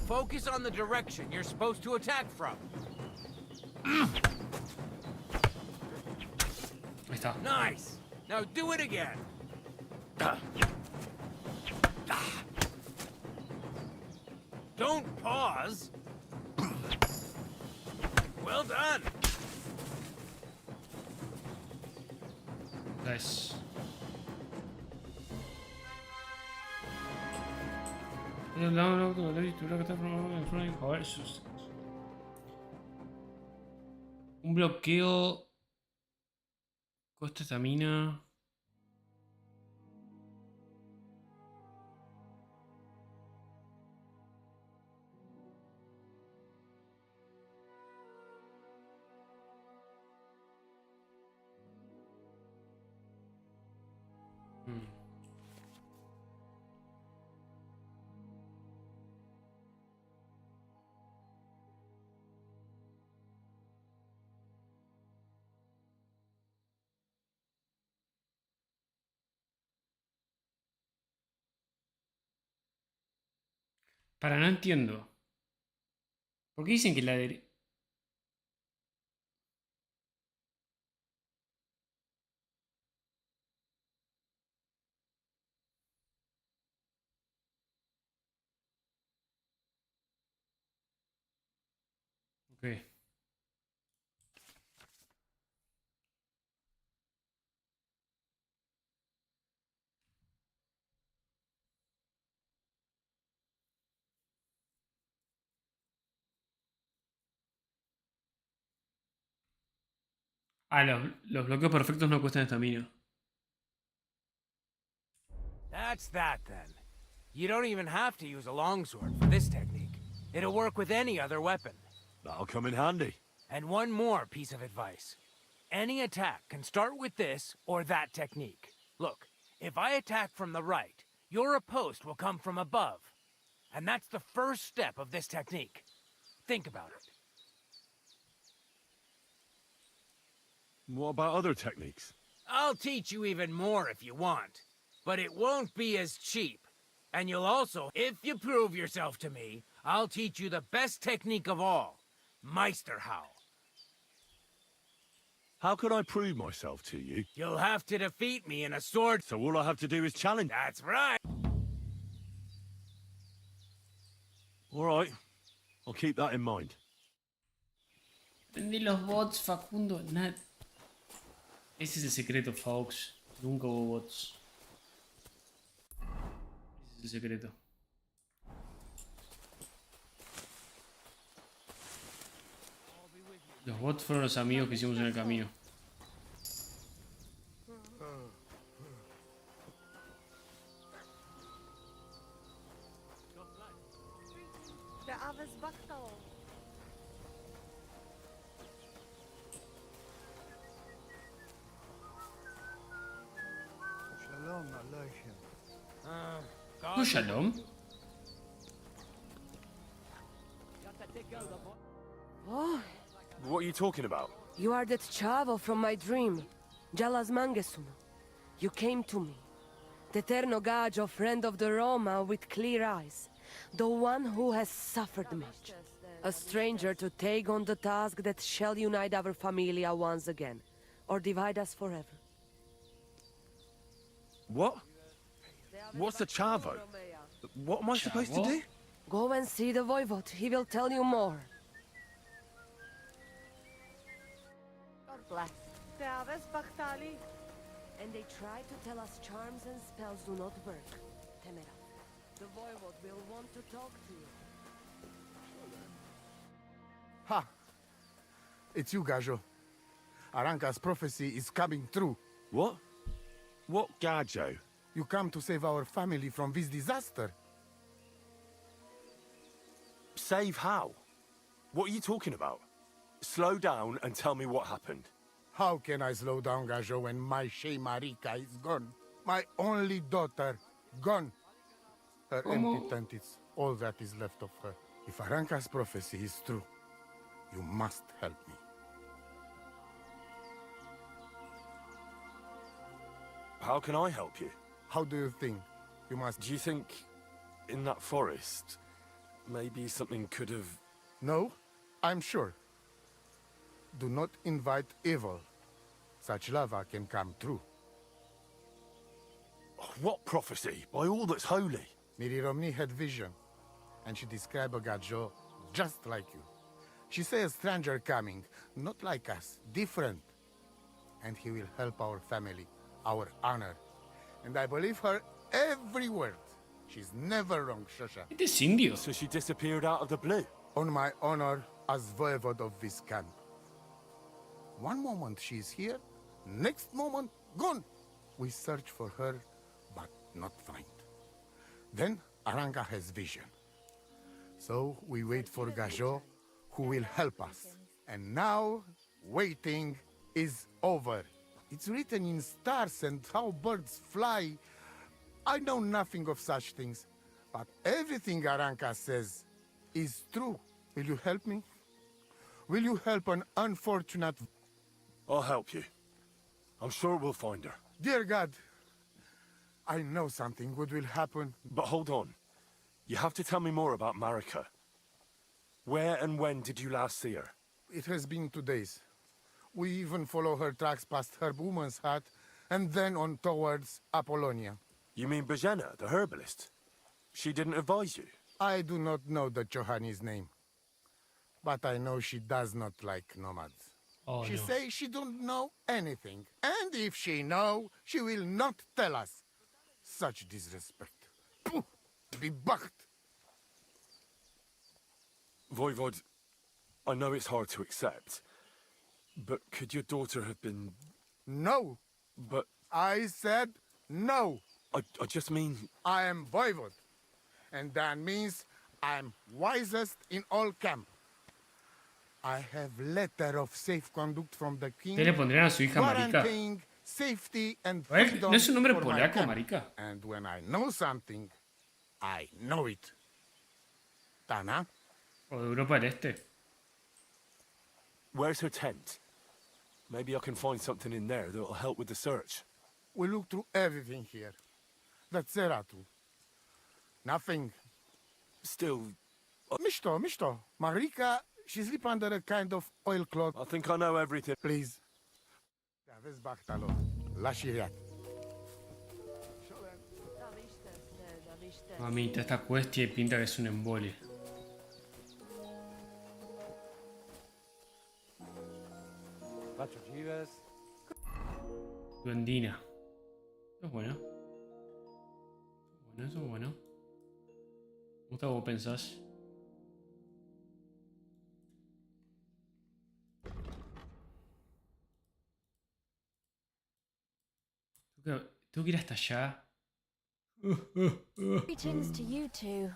Focus on the direction you're supposed to attack from. Ahí está. Nice. Now do it again. Don't pause. Well done. Nice. Un bloqueo. Costa estamina. Para, no entiendo. ¿Por qué dicen que la derecha... Ok. Ah, los bloqueos perfectos no cuestan estamina. That's that then. You don't even have to use a longsword for this technique. It'll work with any other weapon. That'll come in handy. And one more piece of advice. Any attack can start with this or that technique. Look, if I attack from the right, your riposte will come from above. And that's the first step of this technique. Think about it. What about other techniques? I'll teach you even more if you want. But it won't be as cheap. And you'll also, if you prove yourself to me, I'll teach you the best technique of all. Meisterhow. How can I prove myself to you? You'll have to defeat me in a sword... So all I have to do is challenge? That's right. All right. I'll keep that in mind. Prende los bots, Facundo. Ese es el secreto, Fox. Nunca hubo bots. Ese es el secreto. Los bots fueron los amigos que hicimos en el camino. No, Shalom. Oh, What are you talking about? you are that travel from my dream. Jalas Mangesuno, you came to me. The Eterno Gajo, friend of the Roma with clear eyes. The one who has suffered much. A stranger to take on the task that shall unite our familia once again. Or divide us forever. What? What's a chavo? What am I supposed to do? Go and see the Voivod. He will tell you more. God bless. And they try to tell us charms and spells do not work. Temera. The Voivod will want to talk to you. Ha! It's you, Gajo. Arranca's prophecy is coming true. What? What Gajo? You come to save our family from this disaster. Save how? What are you talking about? Slow down and tell me what happened. How can I slow down, Gajo, when my Shea Marika is gone? My only daughter, gone. Her empty tent is all that is left of her. If Arranca's prophecy is true, you must help me. How can I help you? How do you think? You must... Do you think in that forest, maybe something could have... No, I'm sure. Do not invite evil. Such lava can come true. What prophecy? By all that's holy. Miri Romney had vision, and she described a Gajo just like you. She said a stranger coming, not like us, different. And he will help our family, our honor. And I believe her every word. She's never wrong, Shosha. It is Indio. So she disappeared out of the blue? On my honor as voivod of this camp. One moment she's here, next moment gone. We search for her, but not find. Then Arranca has vision. So we wait for Gajo, who will help us. And now, waiting is over. It's written in stars and how birds fly. I know nothing of such things, but everything Arranca says is true. Will you help me? Will you help an unfortunate... I'll help you. I'm sure we'll find her. Dear God, I know something good will happen. But hold on. You have to tell me more about Marika. Where and when did you last see her? It has been 2 days. We even follow her tracks past her woman's hut, and then on towards Apollonia. You mean Bajena, the herbalist? She didn't advise you? I do not know the Johani's name. But I know she does not like nomads. Oh, she no. say she don't know anything. And if she know, she will not tell us. Such disrespect. Puh, be bucked. Voivod, I know it's hard to accept, but could your daughter have been... No. But... I said no. I just mean... I am Voivod. And that means I'm wisest in all camp. I have letter of safe conduct from the king. ¿Qué le pondrían a su hija Marica? Guaranteeing safety and A ver, freedom ¿no es un nombre for my polaco, camp. Marica? And when I know something, I know it. Tana? O de Europa del Este. Where's her tent? Maybe I can find something in there that'll help with the search. We look through everything here. That's Zeratu. Nothing. Still... Mishto. Marika, she sleep under a kind of oilcloth. I think I know everything. Please. Mamita, esta cuestia pinta que es un embole. Duendina. Eso es bueno. Eso es bueno. Me gusta cómo pensás. Tengo que ir hasta allá. Greetings to you two.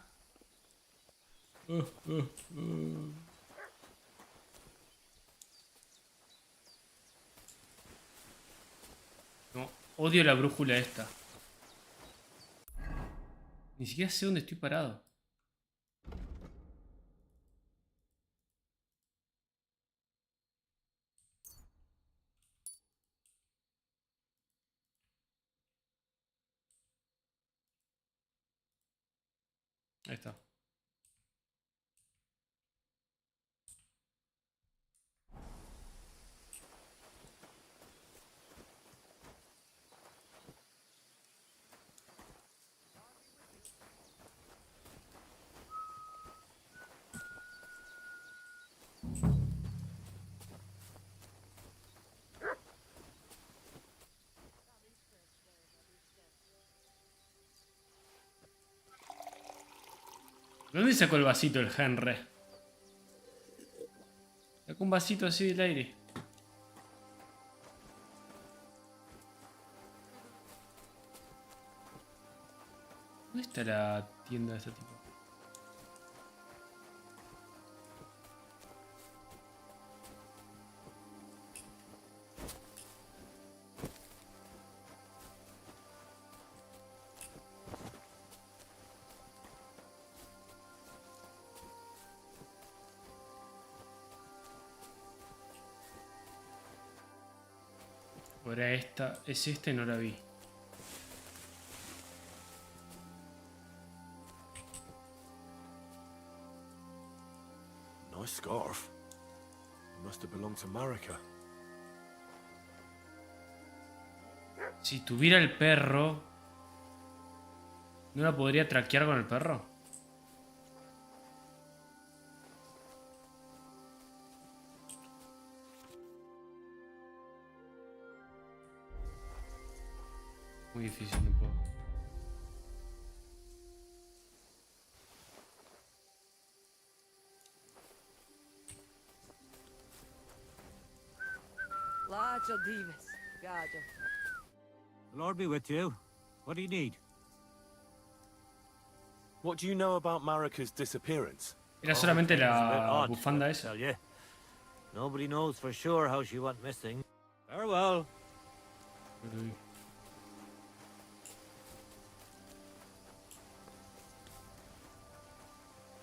No, odio la brújula esta. Ni siquiera sé dónde estoy parado. Ahí está. ¿De dónde sacó el vasito el Henry? Sacó un vasito así del aire. ¿Dónde está la tienda de este tipo? Ahora esta, es este, no la vi. Nice scarf. Must have belonged to Marika. Si tuviera el perro, ¿no la podría traquear con el perro? Muy difícil un poco. Lacho dives, gallo. The Lord be with you. What do you need? What do you know about Marika's disappearance? Era solamente la bufanda esa. Nobody knows for sure how she went missing. Farewell.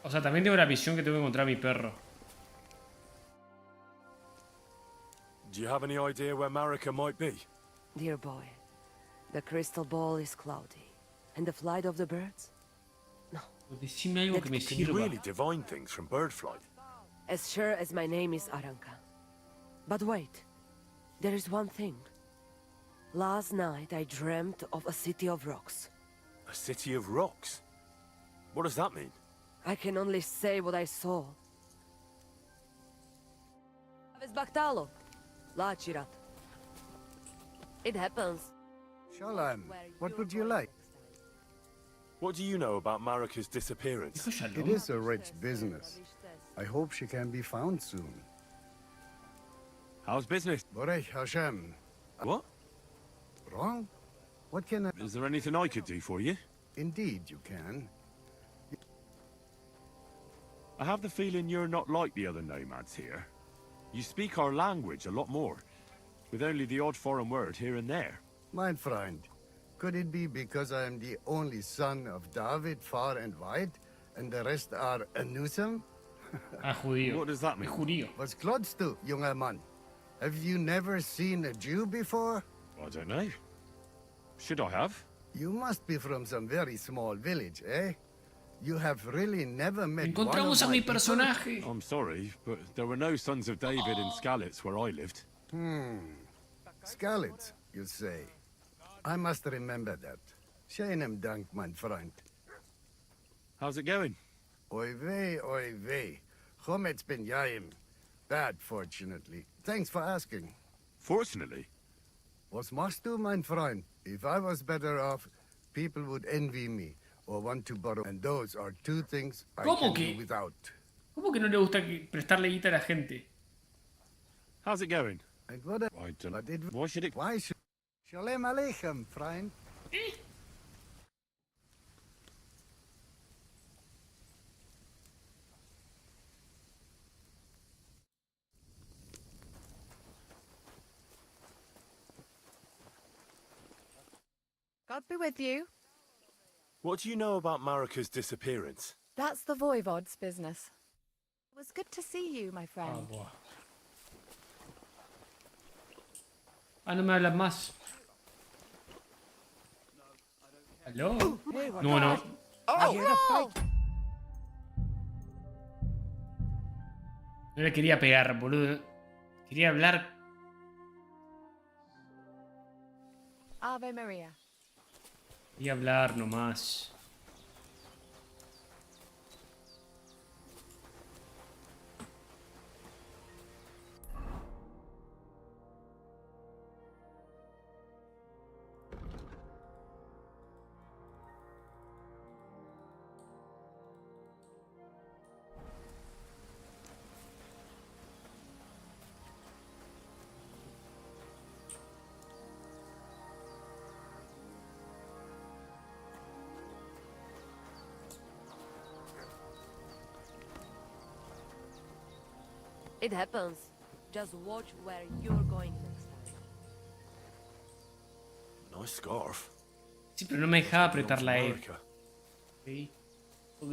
O sea, también tengo la visión que tengo que encontrar a mi perro. Do you have any idea where Marika might be? Dear boy, the crystal ball is cloudy. And the flight of the birds? No. Decime algo que me Can you sirva. really divine things from bird flight? As sure as my name is Aranka. But wait, there is one thing. Last night I dreamt of a city of rocks. A city of rocks? What does that mean? I can only say what I saw. Bactalo. Lachirat. It happens. Shalom, what would you like? What do you know about Marika's disappearance? It is a rich business. I hope she can be found soon. How's business? Borech Hashem. What? Wrong? What can I... Is there anything I could do for you? Indeed you can. I have the feeling you're not like the other nomads here. You speak our language a lot more, with only the odd foreign word here and there. My friend, could it be because I am the only son of David far and wide, and the rest are Anusam? Judío. What does that mean? Judío. Was klotzt du, junger Mann? Have you never seen a Jew before? I don't know. Should I have? You must be from some very small village, eh? You have really never met Encontramos a mi personaje. I'm sorry, but there were no sons of David in Skalitz where I lived. Skalitz, you say? I must remember that. Sheinem Dank, mein Freund. How's it going? Oy vey. Chometz ben Yaim. Bad, fortunately. Thanks for asking. Fortunately? Was machst du, mein Freund? If I was better off, people would envy me. Or want to borrow, and those are two things I can do without. ¿Cómo que no le gusta prestarle guita a la gente? How's it going? And what I don't know. Why should it... Why should... Shalom Aleichem, friend. God be with you. What do you know about Marika's disappearance? That's the Voivod's business. It was good to see you, my friend. No me hablas más. ¿Aló? No. No le quería pegar, boludo. Quería hablar. Ave Maria. Quería hablar nomás. It happens. Just watch where you're going next time. Nice scarf. Sí, pero no me dejaba apretar la E. Ok. Ok.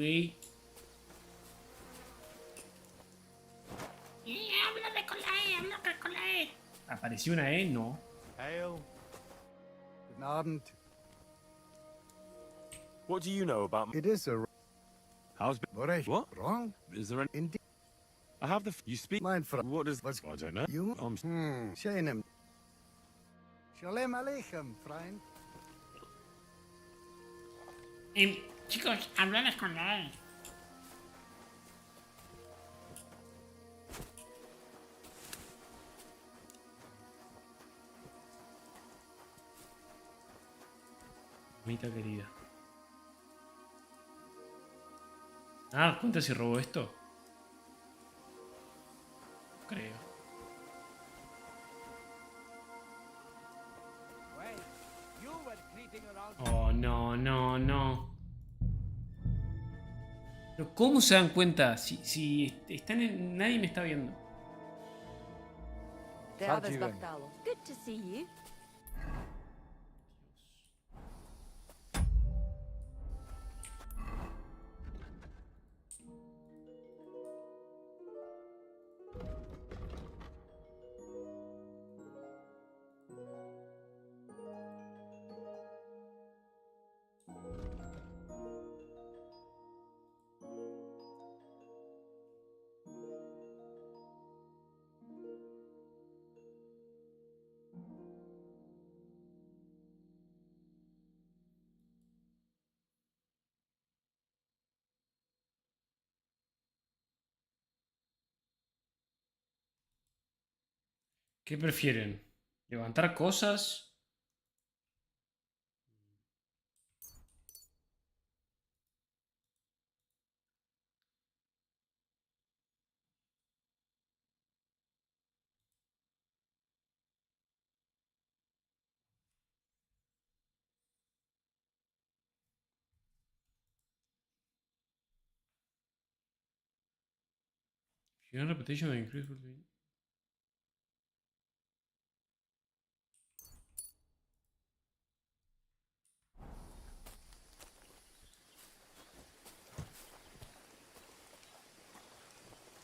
Háblame con la E, háblame con la E. ¿Apareció una E? No. Guten Abend. What do you know about... It is a... How's... What? Wrong? Is there an... Indeed. I have the... You speak... Mein Freund. What does... I don't know. You? I'm... Schönem. Shalom Aleichem, Freund. Chicos, háblales con la E. Mamita querida. Ah, ¿cuenta si robó esto? Creo. Oh, no, no, no. Pero ¿cómo se dan cuenta? Si están en... Nadie me está viendo. Good to see you. ¿Qué prefieren? ¿Levantar cosas? If you repetition will increase...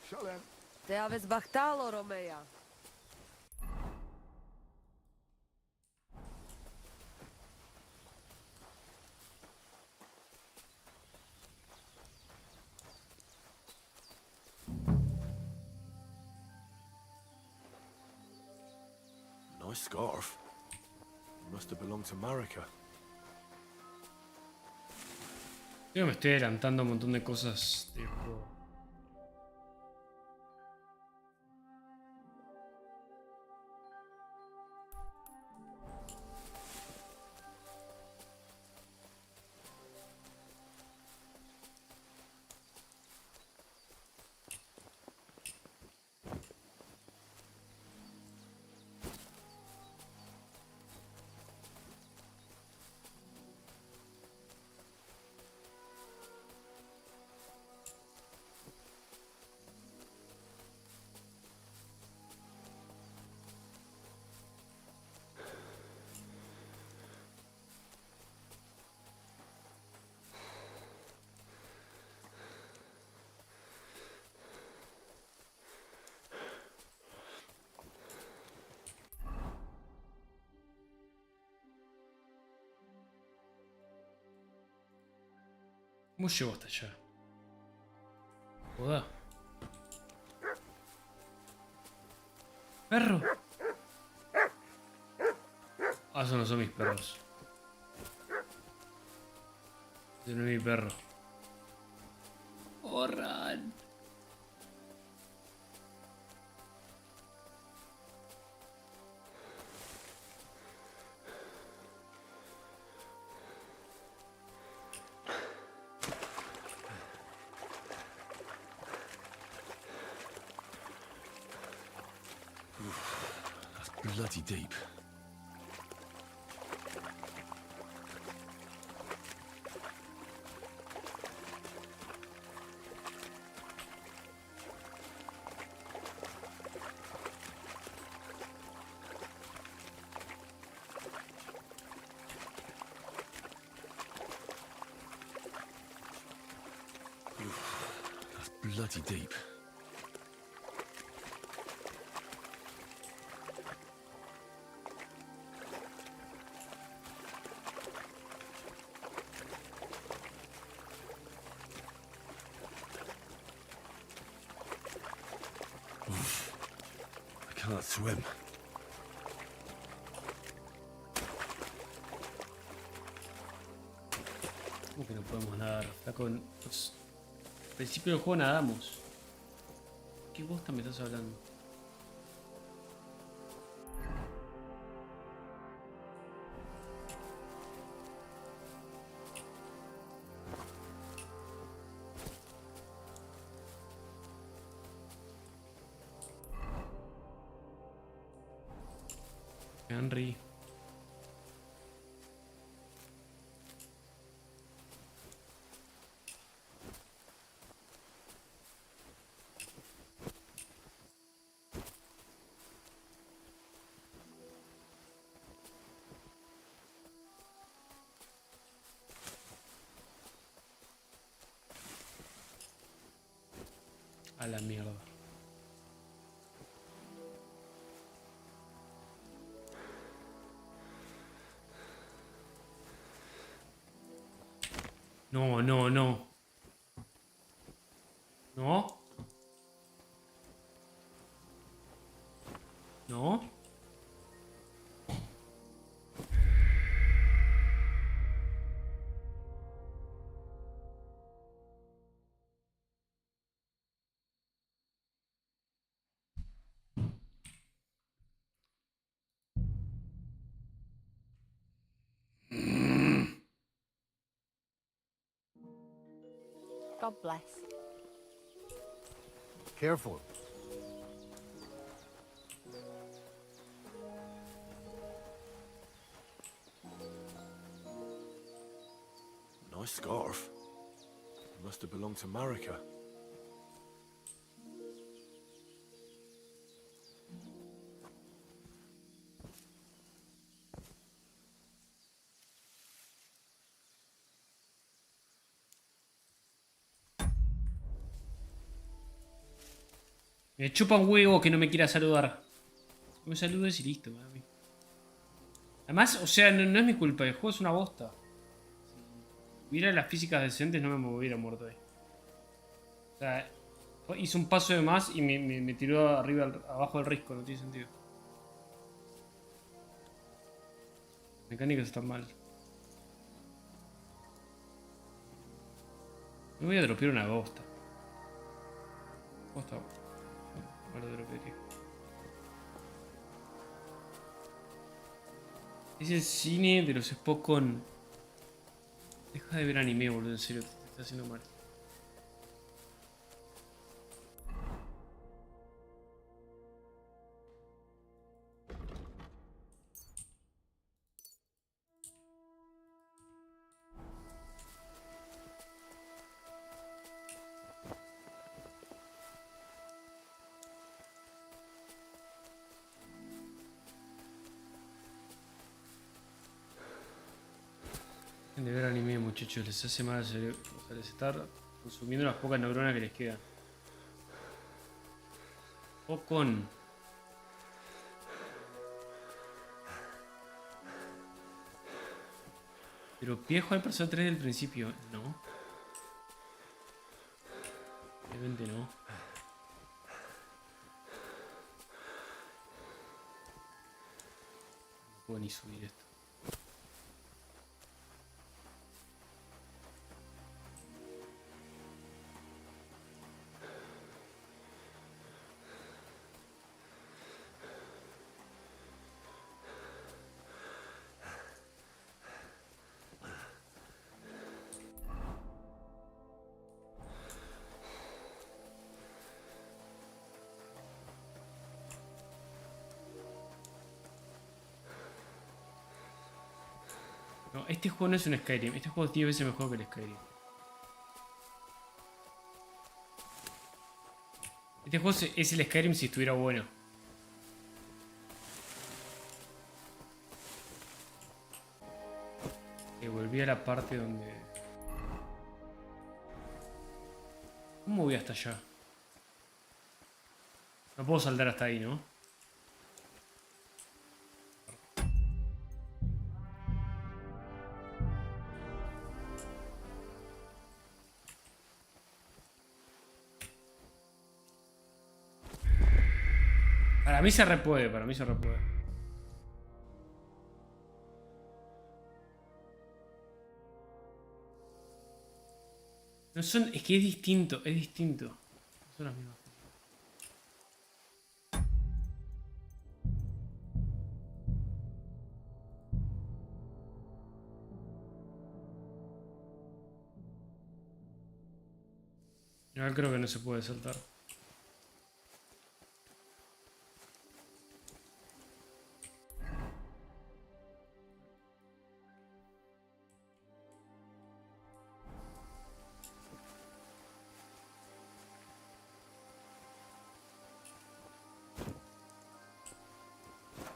Shalom. Te aves bachtalo, Romea. Nice scarf. Must have belonged to Marika. Creo que me estoy adelantando un montón de cosas del juego. ¿Cómo llego hasta allá? Joda. ¡Perro! Ah, esos no son mis perros. Ese no es mi perro. ¡Corran! Bloody deep. That's bloody deep. I can't swim. ¿Cómo que no podemos nadar? Flaco, pues, al principio del juego nadamos. ¿Qué bosta me estás hablando? Henry. A la mierda. No, no, no. No. No. God bless. Careful. Nice scarf. It must have belonged to Marika. Me chupa un huevo que no me quiera saludar. No me saludes y listo, mami. Además, o sea, no es mi culpa. El juego es una bosta. Si hubiera las físicas decentes no me hubiera muerto ahí. O sea, hice un paso de más y me tiró arriba, abajo del risco. No tiene sentido. Las mecánicas están mal. Me voy a dropear una bosta. Bosta. No lo dropearía. Es el cine de los Spokon. Deja de ver anime, boludo, en serio, te está haciendo mal. De ver anime, muchachos, les hace mal al cerebro. O sea, les está consumiendo las pocas neuronas que les quedan. O con. Pero viejo al personaje 3 del principio, ¿no? Obviamente no. puedo ni subir esto. No, este juego no es un Skyrim. Este juego es 10 veces mejor que el Skyrim. Este juego es el Skyrim si estuviera bueno. Volví a la parte donde... ¿Cómo voy hasta allá? No puedo saltar hasta ahí, ¿no? Para mí se repuede, para mí se repuede. No son, es que es distinto, es distinto. No son las mismas. Yo creo que no se puede saltar.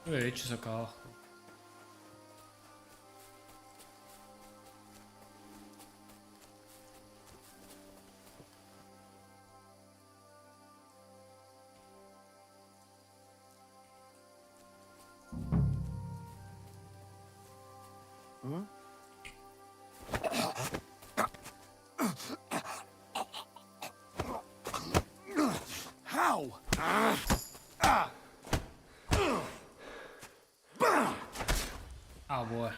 De hecho es acá abajo. How? Oh boy.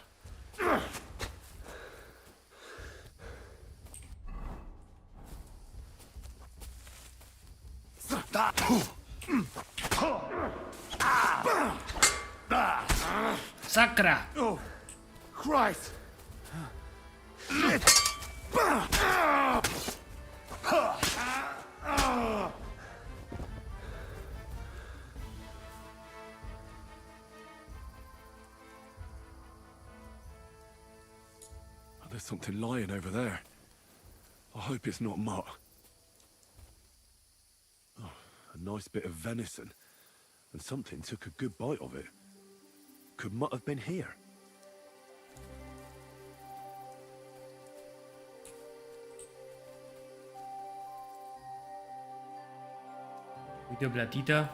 Sacra. Oh, Christ. There's something lying over there. I hope it's not mutt. Oh, a nice bit of venison. And something took a good bite of it. Could mutt have been here? Video platita.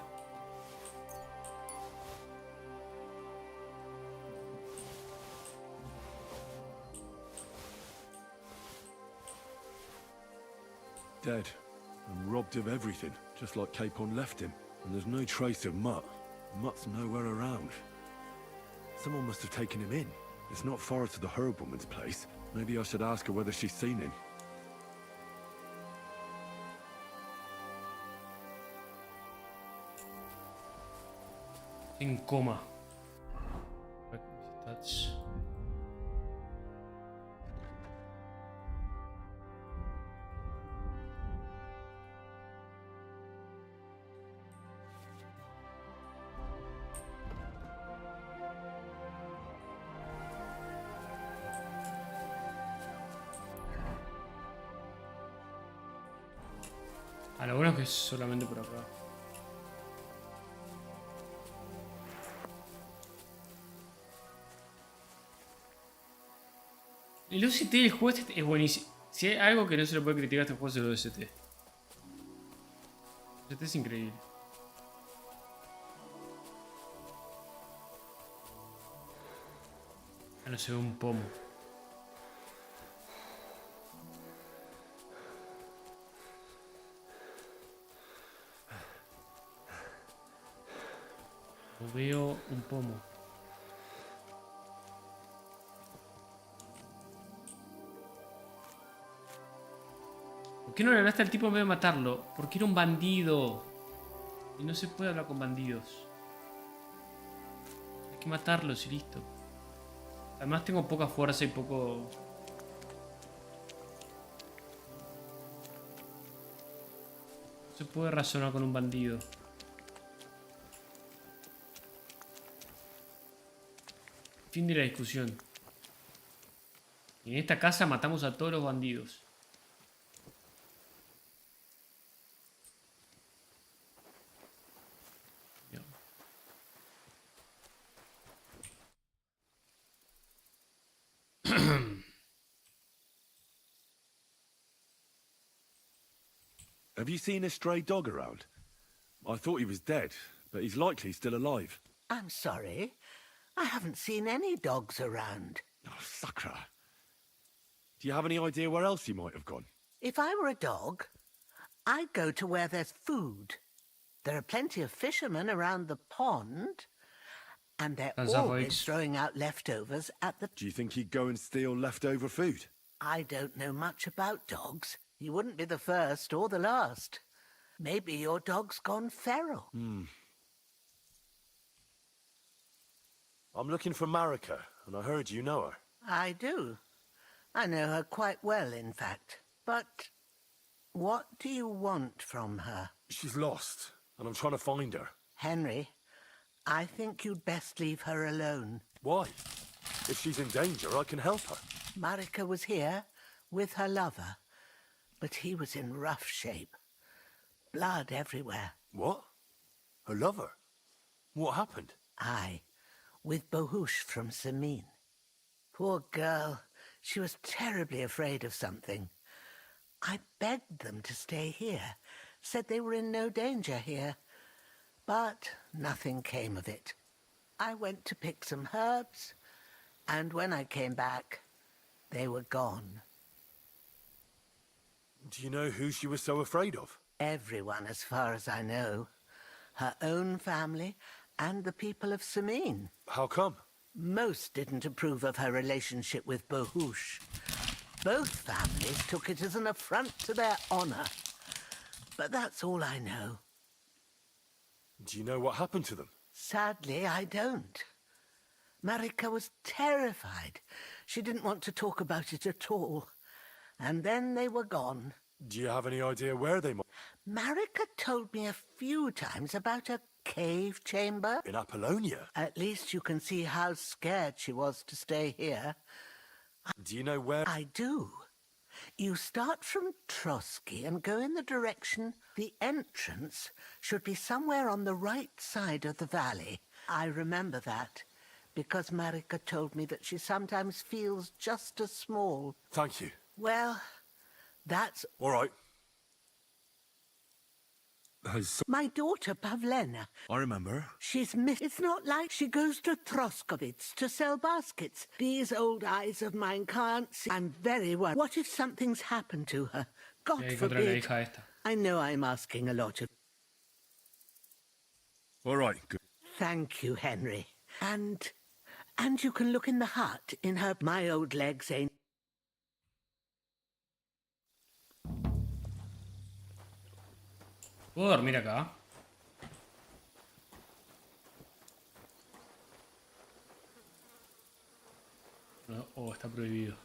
Dead. And robbed of everything, just like Capon left him. And there's no trace of Mutt. Mutt's nowhere around. Someone must have taken him in. It's not far to the herb woman's place. Maybe I should ask her whether she's seen him. En coma. Stats. A lo bueno es que es solamente por acá. El OST del juego es buenísimo. Si hay algo que no se le puede criticar a este juego es el OST. El OST es increíble. Ah, no se ve un pomo. No veo un pomo. qué no le hablaste al tipo en vez de matarlo? Porque era un bandido. Y no se puede hablar con bandidos. Hay que matarlos y listo. Además tengo poca fuerza y poco... No se puede razonar con un bandido. Fin de la discusión. En esta casa matamos a todos los bandidos. Have you seen a stray dog around? I thought he was dead, but he's likely still alive. I'm sorry. I haven't seen any dogs around. Oh, Sakra. Do you have any idea where else he might have gone? If I were a dog, I'd go to where there's food. There are plenty of fishermen around the pond, and they're always throwing out leftovers at the... Do you think he'd go and steal leftover food? I don't know much about dogs. You wouldn't be the first or the last. Maybe your dog's gone feral. I'm looking for Marika, and I heard you know her. I do. I know her quite well, in fact. But what do you want from her? She's lost, and I'm trying to find her. Henry, I think you'd best leave her alone. Why? If she's in danger, I can help her. Marika was here with her lover, but he was in rough shape. Blood everywhere. What? Her lover? What happened? Aye, with Bohush from Samin. Poor girl. She was terribly afraid of something. I begged them to stay here, said they were in no danger here. But nothing came of it. I went to pick some herbs, and when I came back, they were gone. Do you know who she was so afraid of? Everyone, as far as I know. Her own family and the people of Samin. How come? Most didn't approve of her relationship with Bohush. Both families took it as an affront to their honor. But that's all I know. Do you know what happened to them? Sadly, I don't. Marika was terrified. She didn't want to talk about it at all. And then they were gone. Do you have any idea where they might... Marika told me a few times about a cave chamber. In Apollonia? At least you can see how scared she was to stay here. Do you know where... I do. You start from Trotsky and go in the direction... The entrance should be somewhere on the right side of the valley. I remember that, because Marika told me that she sometimes feels just as small. Thank you. Well, that's... All right. My daughter, Pavlena. I remember. She's missed. It's not like she goes to Troskovitz to sell baskets. These old eyes of mine can't see. I'm very worried. What if something's happened to her? God forbid. I know I'm asking a lot of... All right, good. Thank you, Henry. And you can look in the hut in her... My old legs ain't... ¿Puedo dormir acá? No, oh, está prohibido.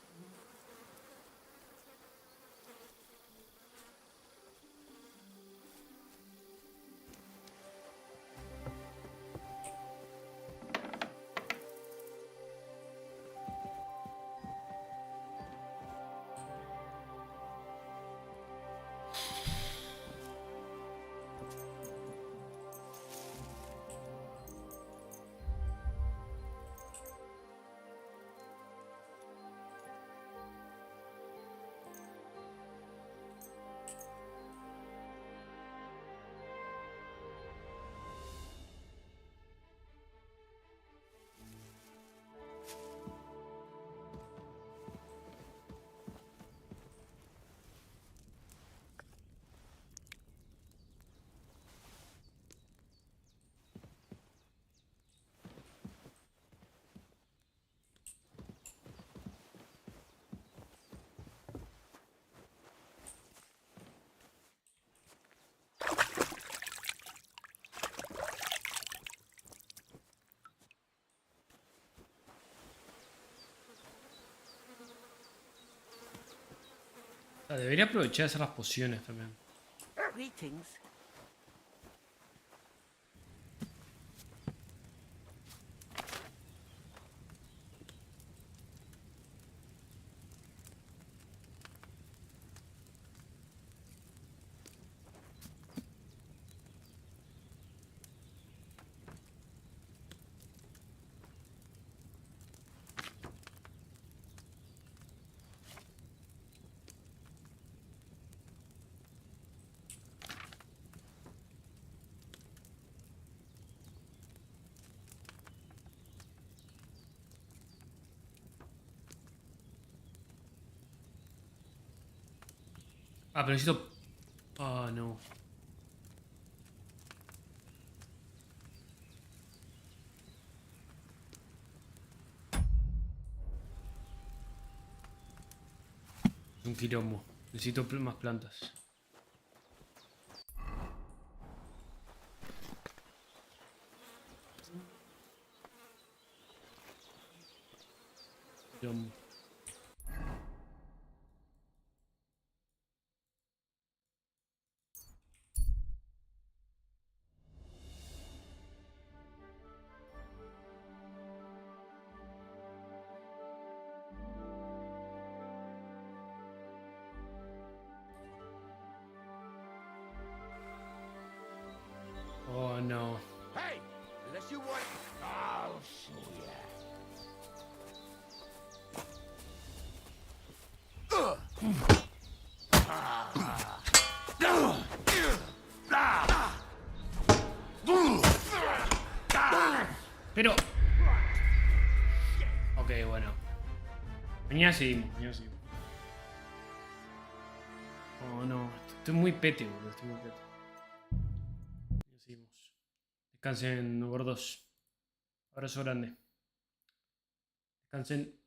Debería aprovechar de hacer las pociones también. Greetings. Ah, pero necesito... Ah, no. Es un quilombo. Necesito más plantas. Quilombo. Oh, no. Hey, unless you want... I'll show ya. Pero... Ok, bueno. Mañana seguimos, Oh, no. Estoy muy pete, boludo. Estoy muy pete. Mañana seguimos. Descansen, gordos. Abrazo grande. Descansen.